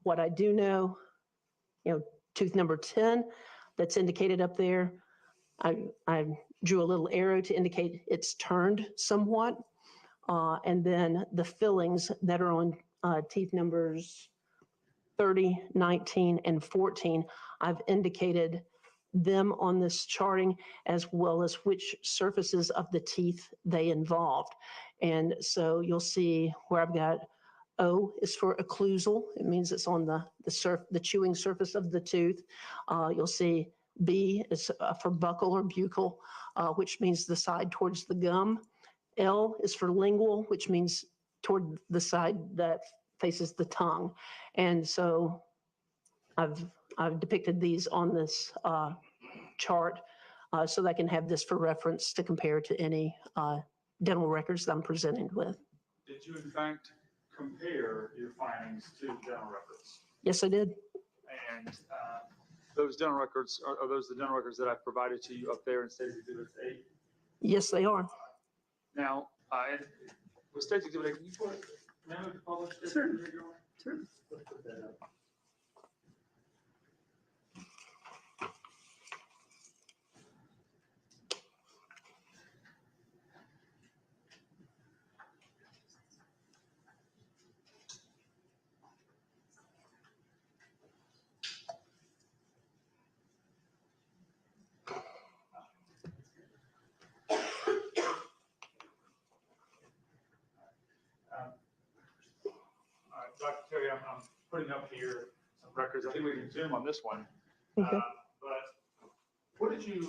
What I do know, tooth number 10 that's indicated up there, I drew a little arrow to indicate it's turned somewhat. And then the fillings that are on teeth numbers 30, 19, and 14, I've indicated them on this charting as well as which surfaces of the teeth they involved. And so you'll see where I've got O is for occlusal. It means it's on the chewing surface of the tooth. You'll see B is for buccal or buccal, which means the side towards the gum. L is for lingual, which means toward the side that faces the tongue. And so I've depicted these on this chart so that I can have this for reference to compare to any dental records that I'm presented with. Did you in fact compare your findings to dental records? Yes, I did. And Those dental records, are those the dental records that I provided to you up there in State's Exhibit 8? Yes, they are. Now, with State's Exhibit 8, can you put memo to publish this? Sure. Sure. Let's put that up. All right, Dr. Terry, I'm putting up here some records. I think we can zoom on this one. Okay. But what did you use?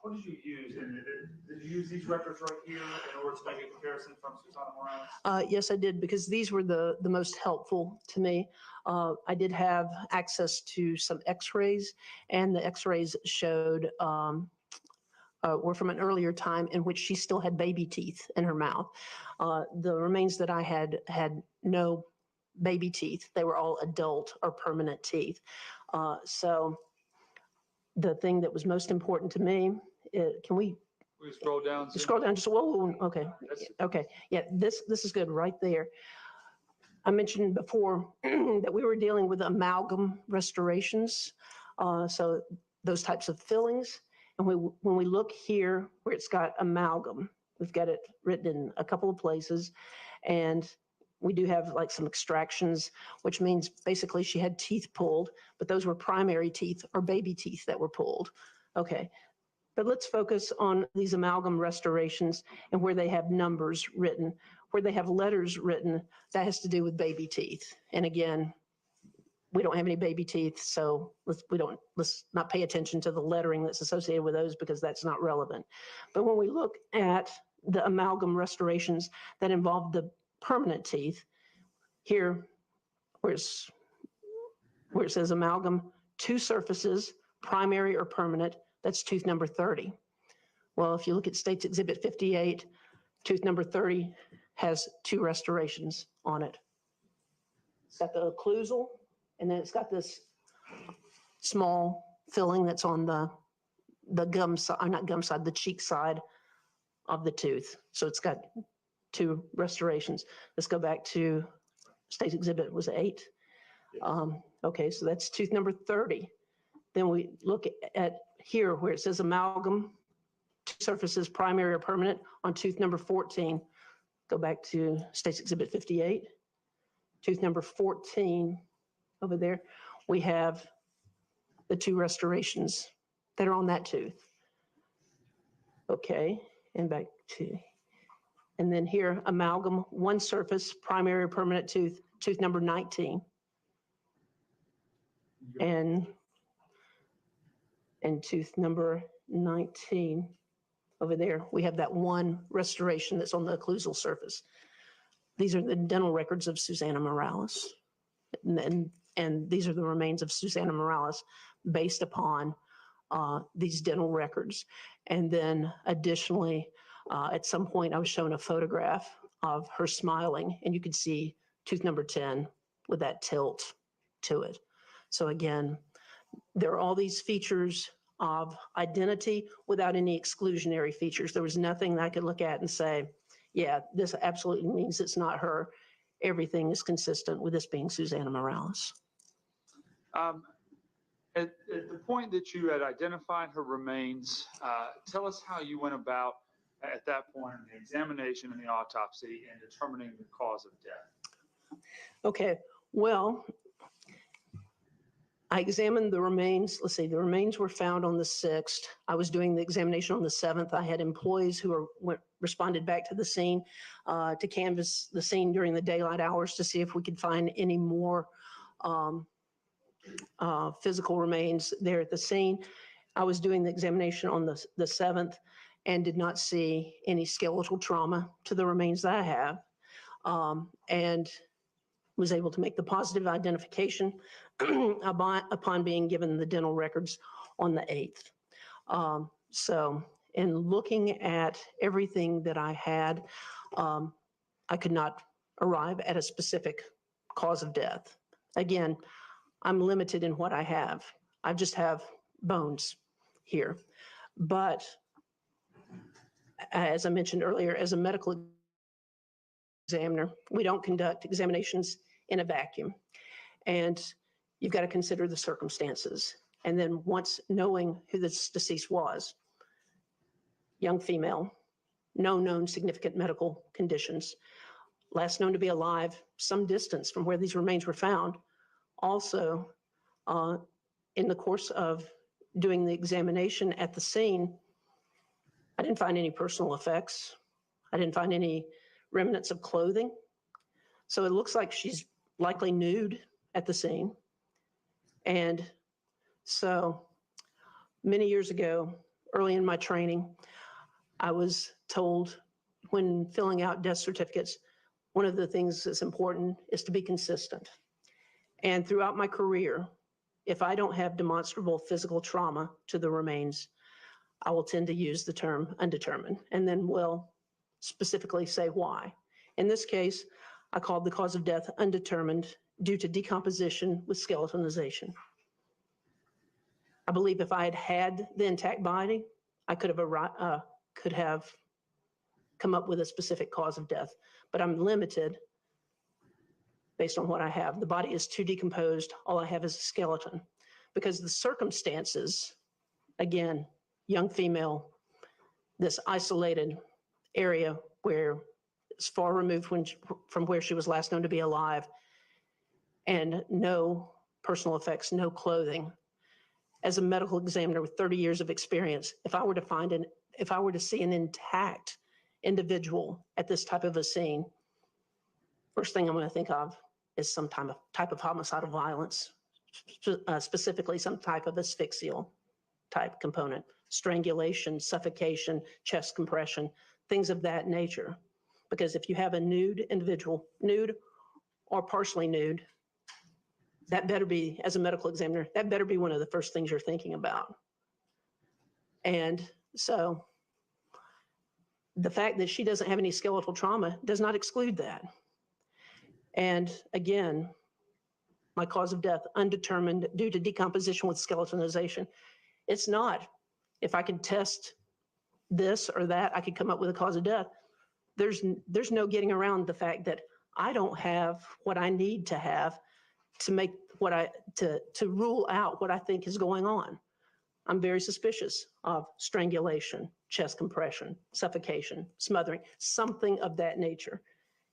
Did you use these records right here in order to make a comparison from Susana Morales? Yes, I did, because these were the most helpful to me. I did have access to some x-rays, and the x-rays showed were from an earlier time in which she still had baby teeth in her mouth. The remains that I had no baby teeth. They were all adult or permanent teeth. So the thing that was most important to me, can we scroll down? Scroll down just, whoa, okay. Okay, yeah, this is good right there. I mentioned before that we were dealing with amalgam restorations. So those types of fillings. And when we look here where it's got amalgam, we've got it written in a couple of places, and we do have like some extractions, which means basically she had teeth pulled, but those were primary teeth or baby teeth that were pulled. Okay, but let's focus on these amalgam restorations and where they have numbers written. Where they have letters written, that has to do with baby teeth. And again, we don't have any baby teeth, so let's not pay attention to the lettering that's associated with those, because that's not relevant. But when we look at the amalgam restorations that involve the permanent teeth, here where it says amalgam, 2 surfaces, primary or permanent, that's tooth number 30. Well, if you look at State's Exhibit 58, tooth number 30 has 2 restorations on it. It's got the occlusal, and then it's got this small filling that's on the gum side, not gum side, the cheek side of the tooth. So it's got 2 restorations. Let's go back to State's Exhibit was 8. Okay, so that's tooth number 30. Then we look at here where it says amalgam, 2 surfaces, primary or permanent, on tooth number 14. Go back to State's Exhibit 58. Tooth number 14 over there, we have the 2 restorations that are on that tooth. Okay, and back to, and then here, amalgam, 1 surface, primary or permanent tooth, tooth number 19. And tooth number 19 over there, we have that 1 restoration that's on the occlusal surface. These are the dental records of Susana Morales. And these are the remains of Susana Morales based upon these dental records. And then additionally, at some point I was shown a photograph of her smiling, and you could see tooth number 10 with that tilt to it. So again, there are all these features of identity without any exclusionary features. There was nothing that I could look at and say, yeah, this absolutely means it's not her. Everything is consistent with this being Susana Morales. At the point that you had identified her remains, tell us how you went about at that point in the examination and the autopsy and determining the cause of death. Okay, well, I examined the remains. Let's see, the remains were found on the 6th. I was doing the examination on the 7th. I had employees who responded back to the scene to canvass the scene during the daylight hours to see if we could find any more physical remains there at the scene. I was doing the examination on the 7th and did not see any skeletal trauma to the remains that I have, and was able to make the positive identification upon being given the dental records on the 8th. So in looking at everything that I had, I could not arrive at a specific cause of death. Again, I'm limited in what I have. I just have bones here. But as I mentioned earlier, as a medical examiner, we don't conduct examinations in a vacuum. And you've got to consider the circumstances. And then once knowing who this deceased was, young female, no known significant medical conditions, last known to be alive some distance from where these remains were found. Also, in the course of doing the examination at the scene, I didn't find any personal effects. I didn't find any remnants of clothing. So it looks like she's likely nude at the scene. And so many years ago, early in my training, I was told when filling out death certificates, one of the things that's important is to be consistent. And throughout my career, if I don't have demonstrable physical trauma to the remains, I will tend to use the term undetermined, and then will specifically say why. In this case, I called the cause of death undetermined due to decomposition with skeletonization. I believe if I had had the intact body, I could have come up with a specific cause of death, but I'm limited based on what I have. The body is too decomposed. All I have is a skeleton because the circumstances, again, young female, this isolated area where it's far removed from where she was last known to be alive, and no personal effects, no clothing. As a medical examiner with 30 years of experience, if I were to see an intact individual at this type of a scene, first thing I'm going to think of is some type of homicidal violence, specifically some type of asphyxial type component, strangulation, suffocation, chest compression, things of that nature. Because if you have a nude individual, nude or partially nude, that better be, as a medical examiner, that better be one of the first things you're thinking about. And so the fact that she doesn't have any skeletal trauma does not exclude that. And again, my cause of death, undetermined due to decomposition with skeletonization. It's not, if I could test this or that, I could come up with a cause of death. There's no getting around the fact that I don't have what I need to have to make to rule out what I think is going on. I'm very suspicious of strangulation, chest compression, suffocation, smothering, something of that nature.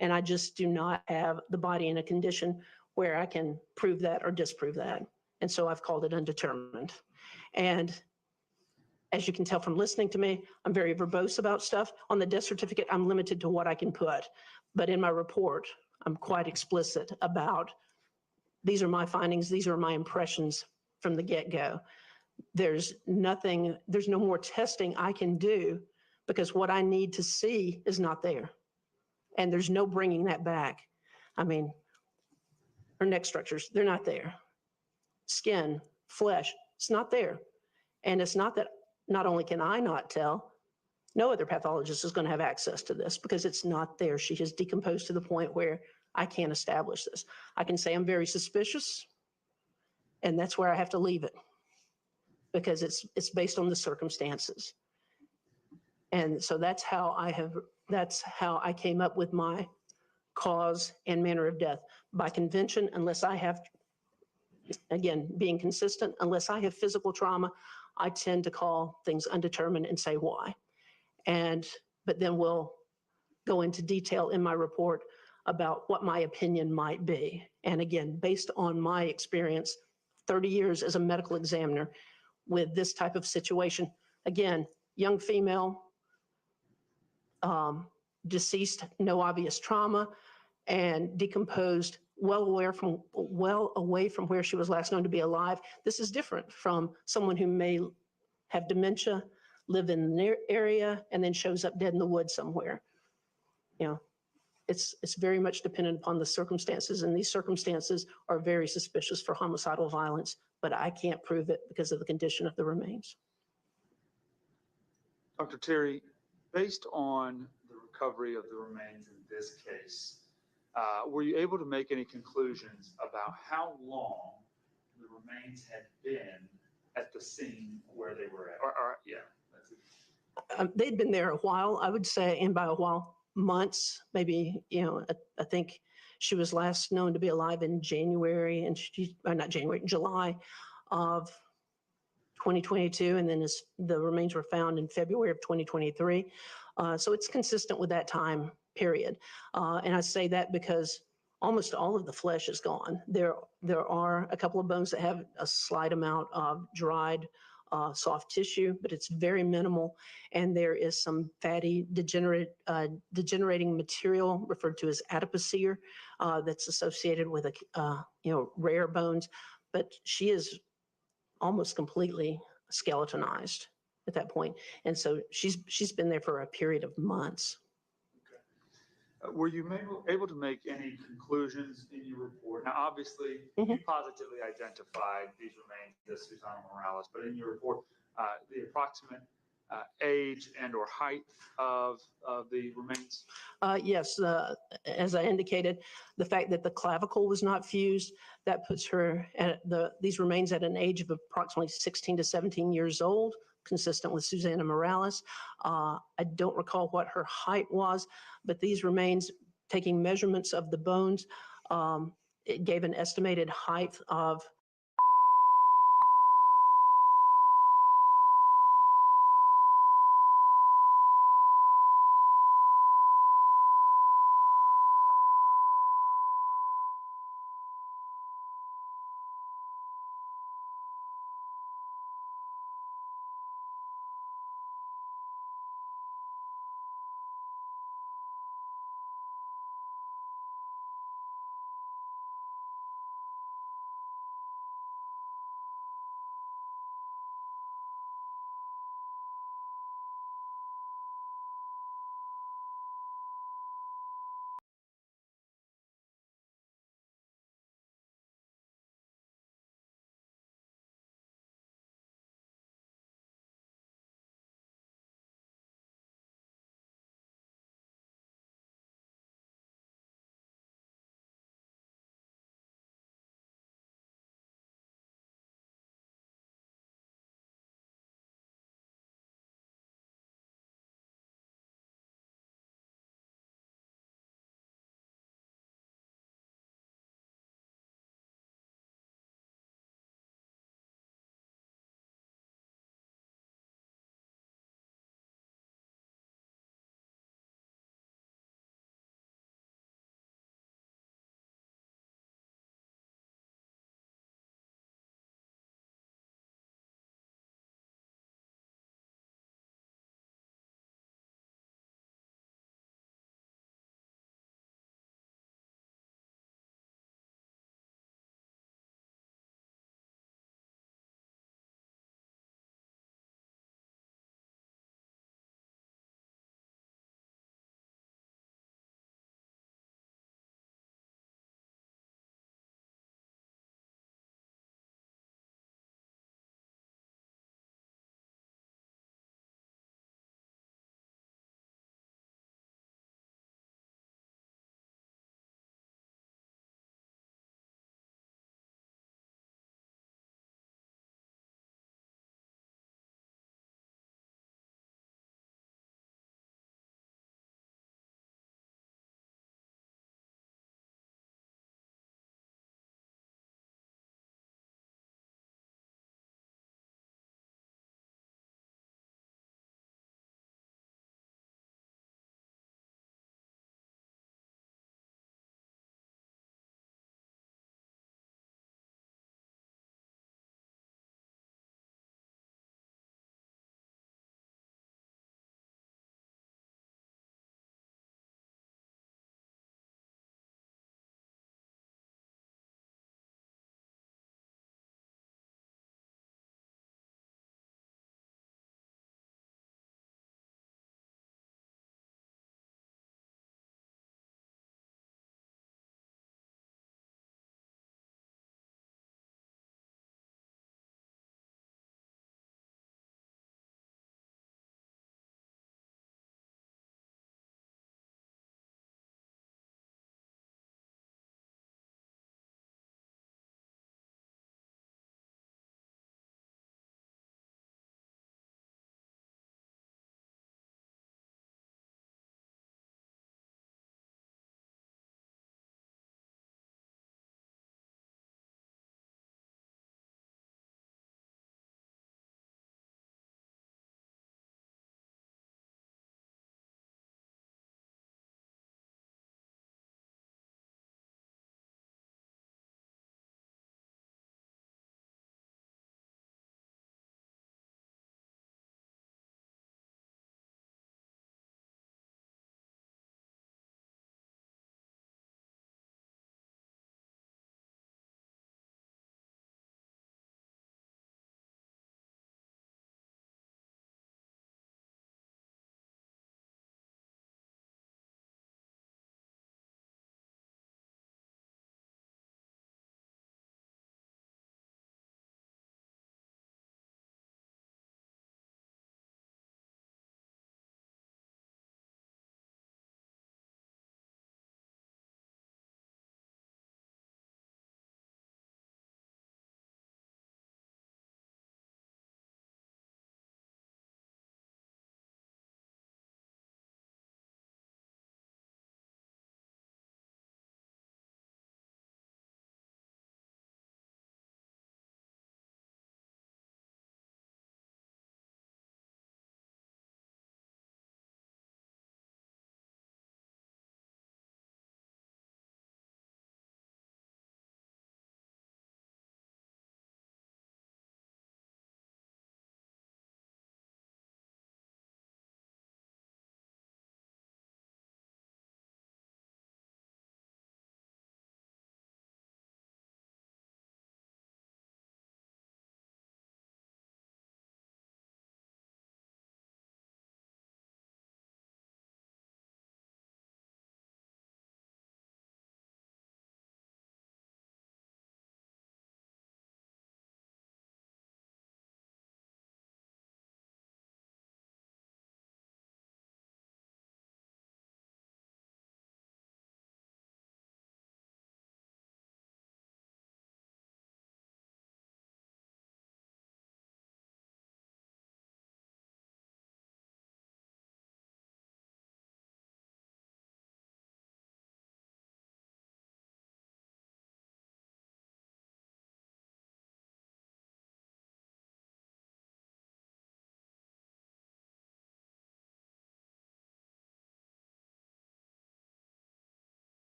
And I just do not have the body in a condition where I can prove that or disprove that. And so I've called it undetermined. And as you can tell from listening to me, I'm very verbose about stuff. On the death certificate, I'm limited to what I can put. But in my report, I'm quite explicit about these are my findings, these are my impressions from the get-go. There's no more testing I can do because what I need to see is not there. And there's no bringing that back. I mean, her neck structures, they're not there. Skin, flesh, it's not there. And it's not that not only can I not tell, no other pathologist is going to have access to this because it's not there. She has decomposed to the point where I can't establish this. I can say I'm very suspicious, and that's where I have to leave it because it's based on the circumstances. And so that's how I came up with my cause and manner of death. By convention, unless I have, again, being consistent, unless I have physical trauma, I tend to call things undetermined and say why. But then we'll go into detail in my report about what my opinion might be. And again, based on my experience, 30 years as a medical examiner with this type of situation, again, young female, deceased, no obvious trauma, and decomposed well away from where she was last known to be alive. This is different from someone who may have dementia, live in the area, and then shows up dead in the woods somewhere. You know, it's very much dependent upon the circumstances, and these circumstances are very suspicious for homicidal violence, but I can't prove it because of the condition of the remains. Dr. Terry, based on the recovery of the remains in this case, were you able to make any conclusions about how long the remains had been at the scene where they were at? Or yeah, that's it. They'd been there a while, I would say, and by a while, months, maybe, I think she was last known to be alive in January, and not January, July of 2022, and then the remains were found in February of 2023. So it's consistent with that time period. And I say that because almost all of the flesh is gone. There are a couple of bones that have a slight amount of dried soft tissue, but it's very minimal. And there is some fatty degenerating material referred to as adipocere that's associated with rare bones. But she is almost completely skeletonized at that point. And so she's been there for a period of months. Were you able to make any conclusions in your report? Now, obviously, you positively identified these remains as Susana Morales, but in your report, the approximate age and or height of the remains? Yes, as I indicated, the fact that the clavicle was not fused, that puts her at these remains at an age of approximately 16 to 17 years old, consistent with Susana Morales. I don't recall what her height was, but these remains, taking measurements of the bones, it gave an estimated height of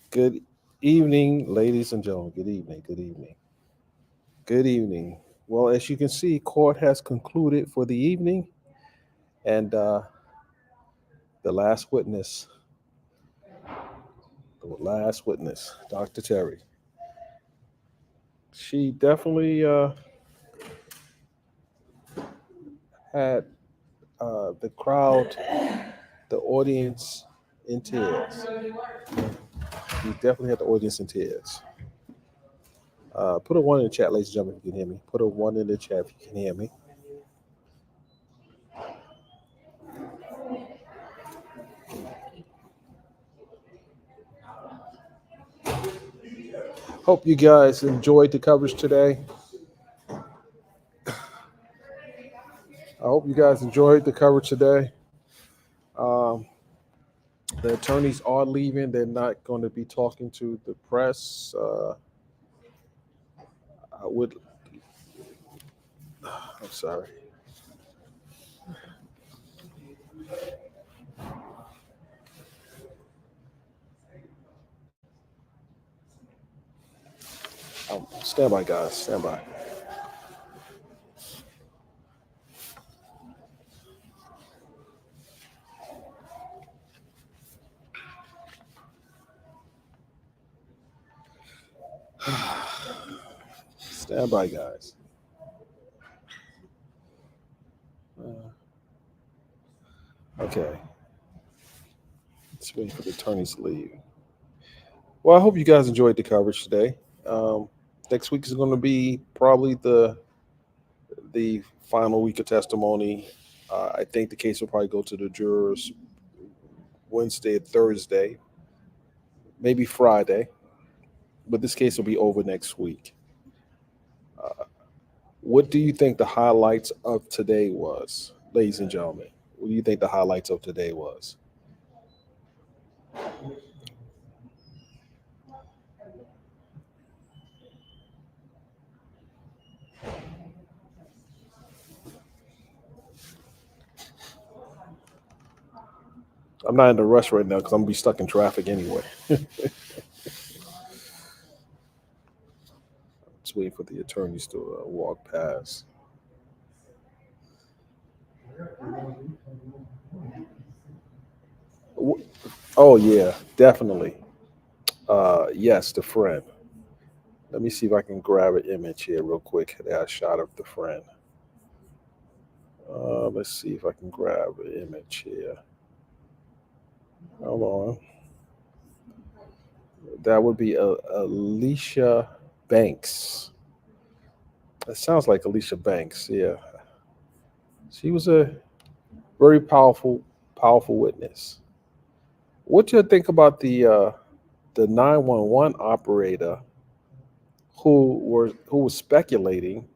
Good evening, ladies and gentlemen. Good evening. Good evening. Good evening. Well, as you can see, court has concluded for the evening, and the last witness, Dr. Terry. She definitely had the crowd, the audience in tears. She definitely had the audience in tears. Put a 1 in the chat, ladies and gentlemen, if you can hear me. Put a 1 in the chat if you can hear me. Hope you guys enjoyed the coverage today. The attorneys are leaving. They're not going to be talking to the press. I'm sorry. Stand by, guys. Stand by. Stand by, guys. Okay. Let's wait for the attorneys to leave. Well, I hope you guys enjoyed the coverage today. Next week is going to be probably the final week of testimony. I think the case will probably go to the jurors Wednesday and Thursday, maybe Friday, but this case will be over next week. What do you think the highlights of today was, ladies and gentlemen? What do you think the highlights of today was? I'm not in a rush right now because I'm going to be stuck in traffic anyway. Just waiting for the attorneys to walk past. Oh, yeah, definitely. Yes, the friend. Let me see if I can grab an image here real quick. A shot of the friend. Let's see if I can grab an image here. Hold on. That would be Alicia Banks. That sounds like Alicia Banks. Yeah. She was a very powerful witness. What do you think about the 911 operator who was speculating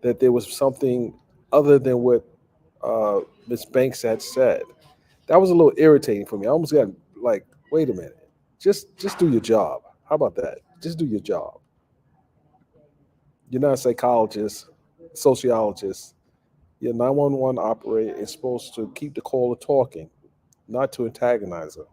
that there was something other than what Miss Banks had said? That was a little irritating for me. I almost got like, wait a minute, just do your job. How about that? Just do your job. You're not a psychologist, sociologist. Your 911 operator is supposed to keep the caller talking, not to antagonize her.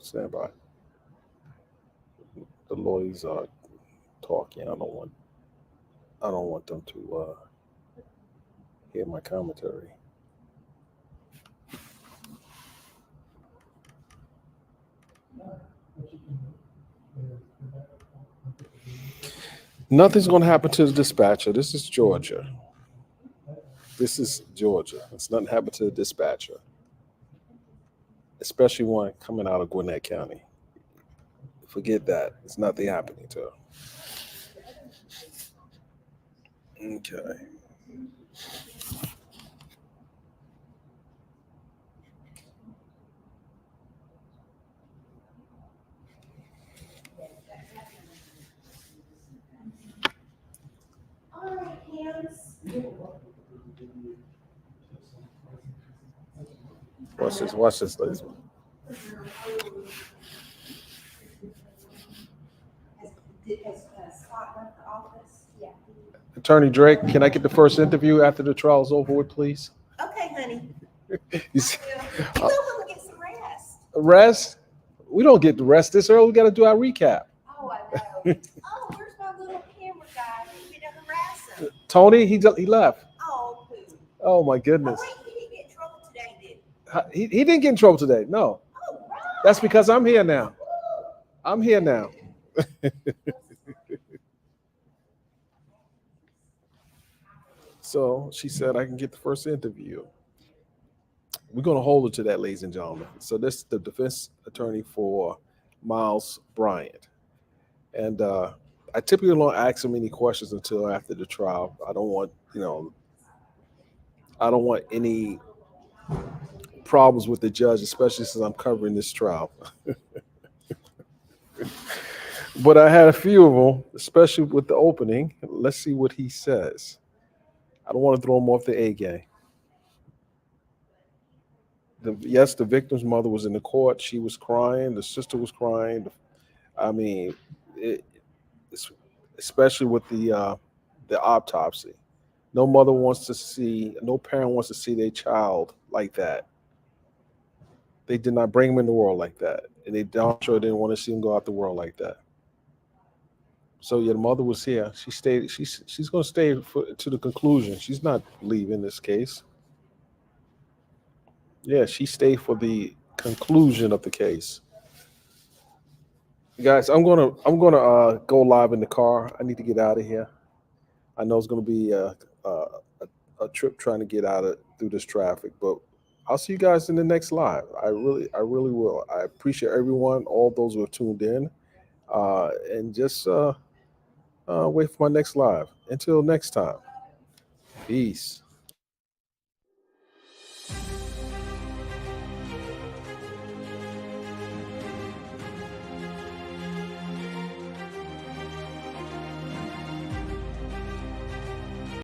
Stand by. The lawyers are talking. I don't want them to hear my commentary. Nothing's going to happen to the dispatcher. This is Georgia. It's nothing happened to the dispatcher, especially one coming out of Gwinnett County. Forget that. It's nothing happening to her. Okay. Watch this, ladies. Attorney Drake, can I get the first interview after the trial's over with, please? Okay, honey. You see, We'll go get some rest. rest? We don't get the rest this early. We got to do our recap. Oh, I know. Oh, where's my little camera guy? We didn't harass him. Tony, he left. Oh, poo. Oh my goodness. Oh, wait, he didn't get in trouble today, did he? He didn't get in trouble today. No. Oh, right. That's because I'm here now. I'm here now. So she said I can get the first interview. We're going to hold her to that, ladies and gentlemen. So this is the defense attorney for Miles Bryant. And I typically don't ask him any questions until after the trial. I don't want, I don't want any problems with the judge, especially since I'm covering this trial. But I had a few of them, especially with the opening. Let's see what he says. I don't want to throw him off the A game. Yes, the victim's mother was in the court. She was crying. The sister was crying. I mean, especially with the autopsy. No mother wants to see, no parent wants to see their child like that. They did not bring him in the world like that. And they sure didn't want to see him go out the world like that. So yeah, the mother was here. She stayed. She's going to stay to the conclusion. She's not leaving this case. Yeah, she stayed for the conclusion of the case. Guys, I'm gonna go live in the car. I need to get out of here. I know it's gonna be a trip trying to get through this traffic, but I'll see you guys in the next live. I really will. I appreciate everyone, all those who have tuned in, and just wait for my next live. Until next time, peace.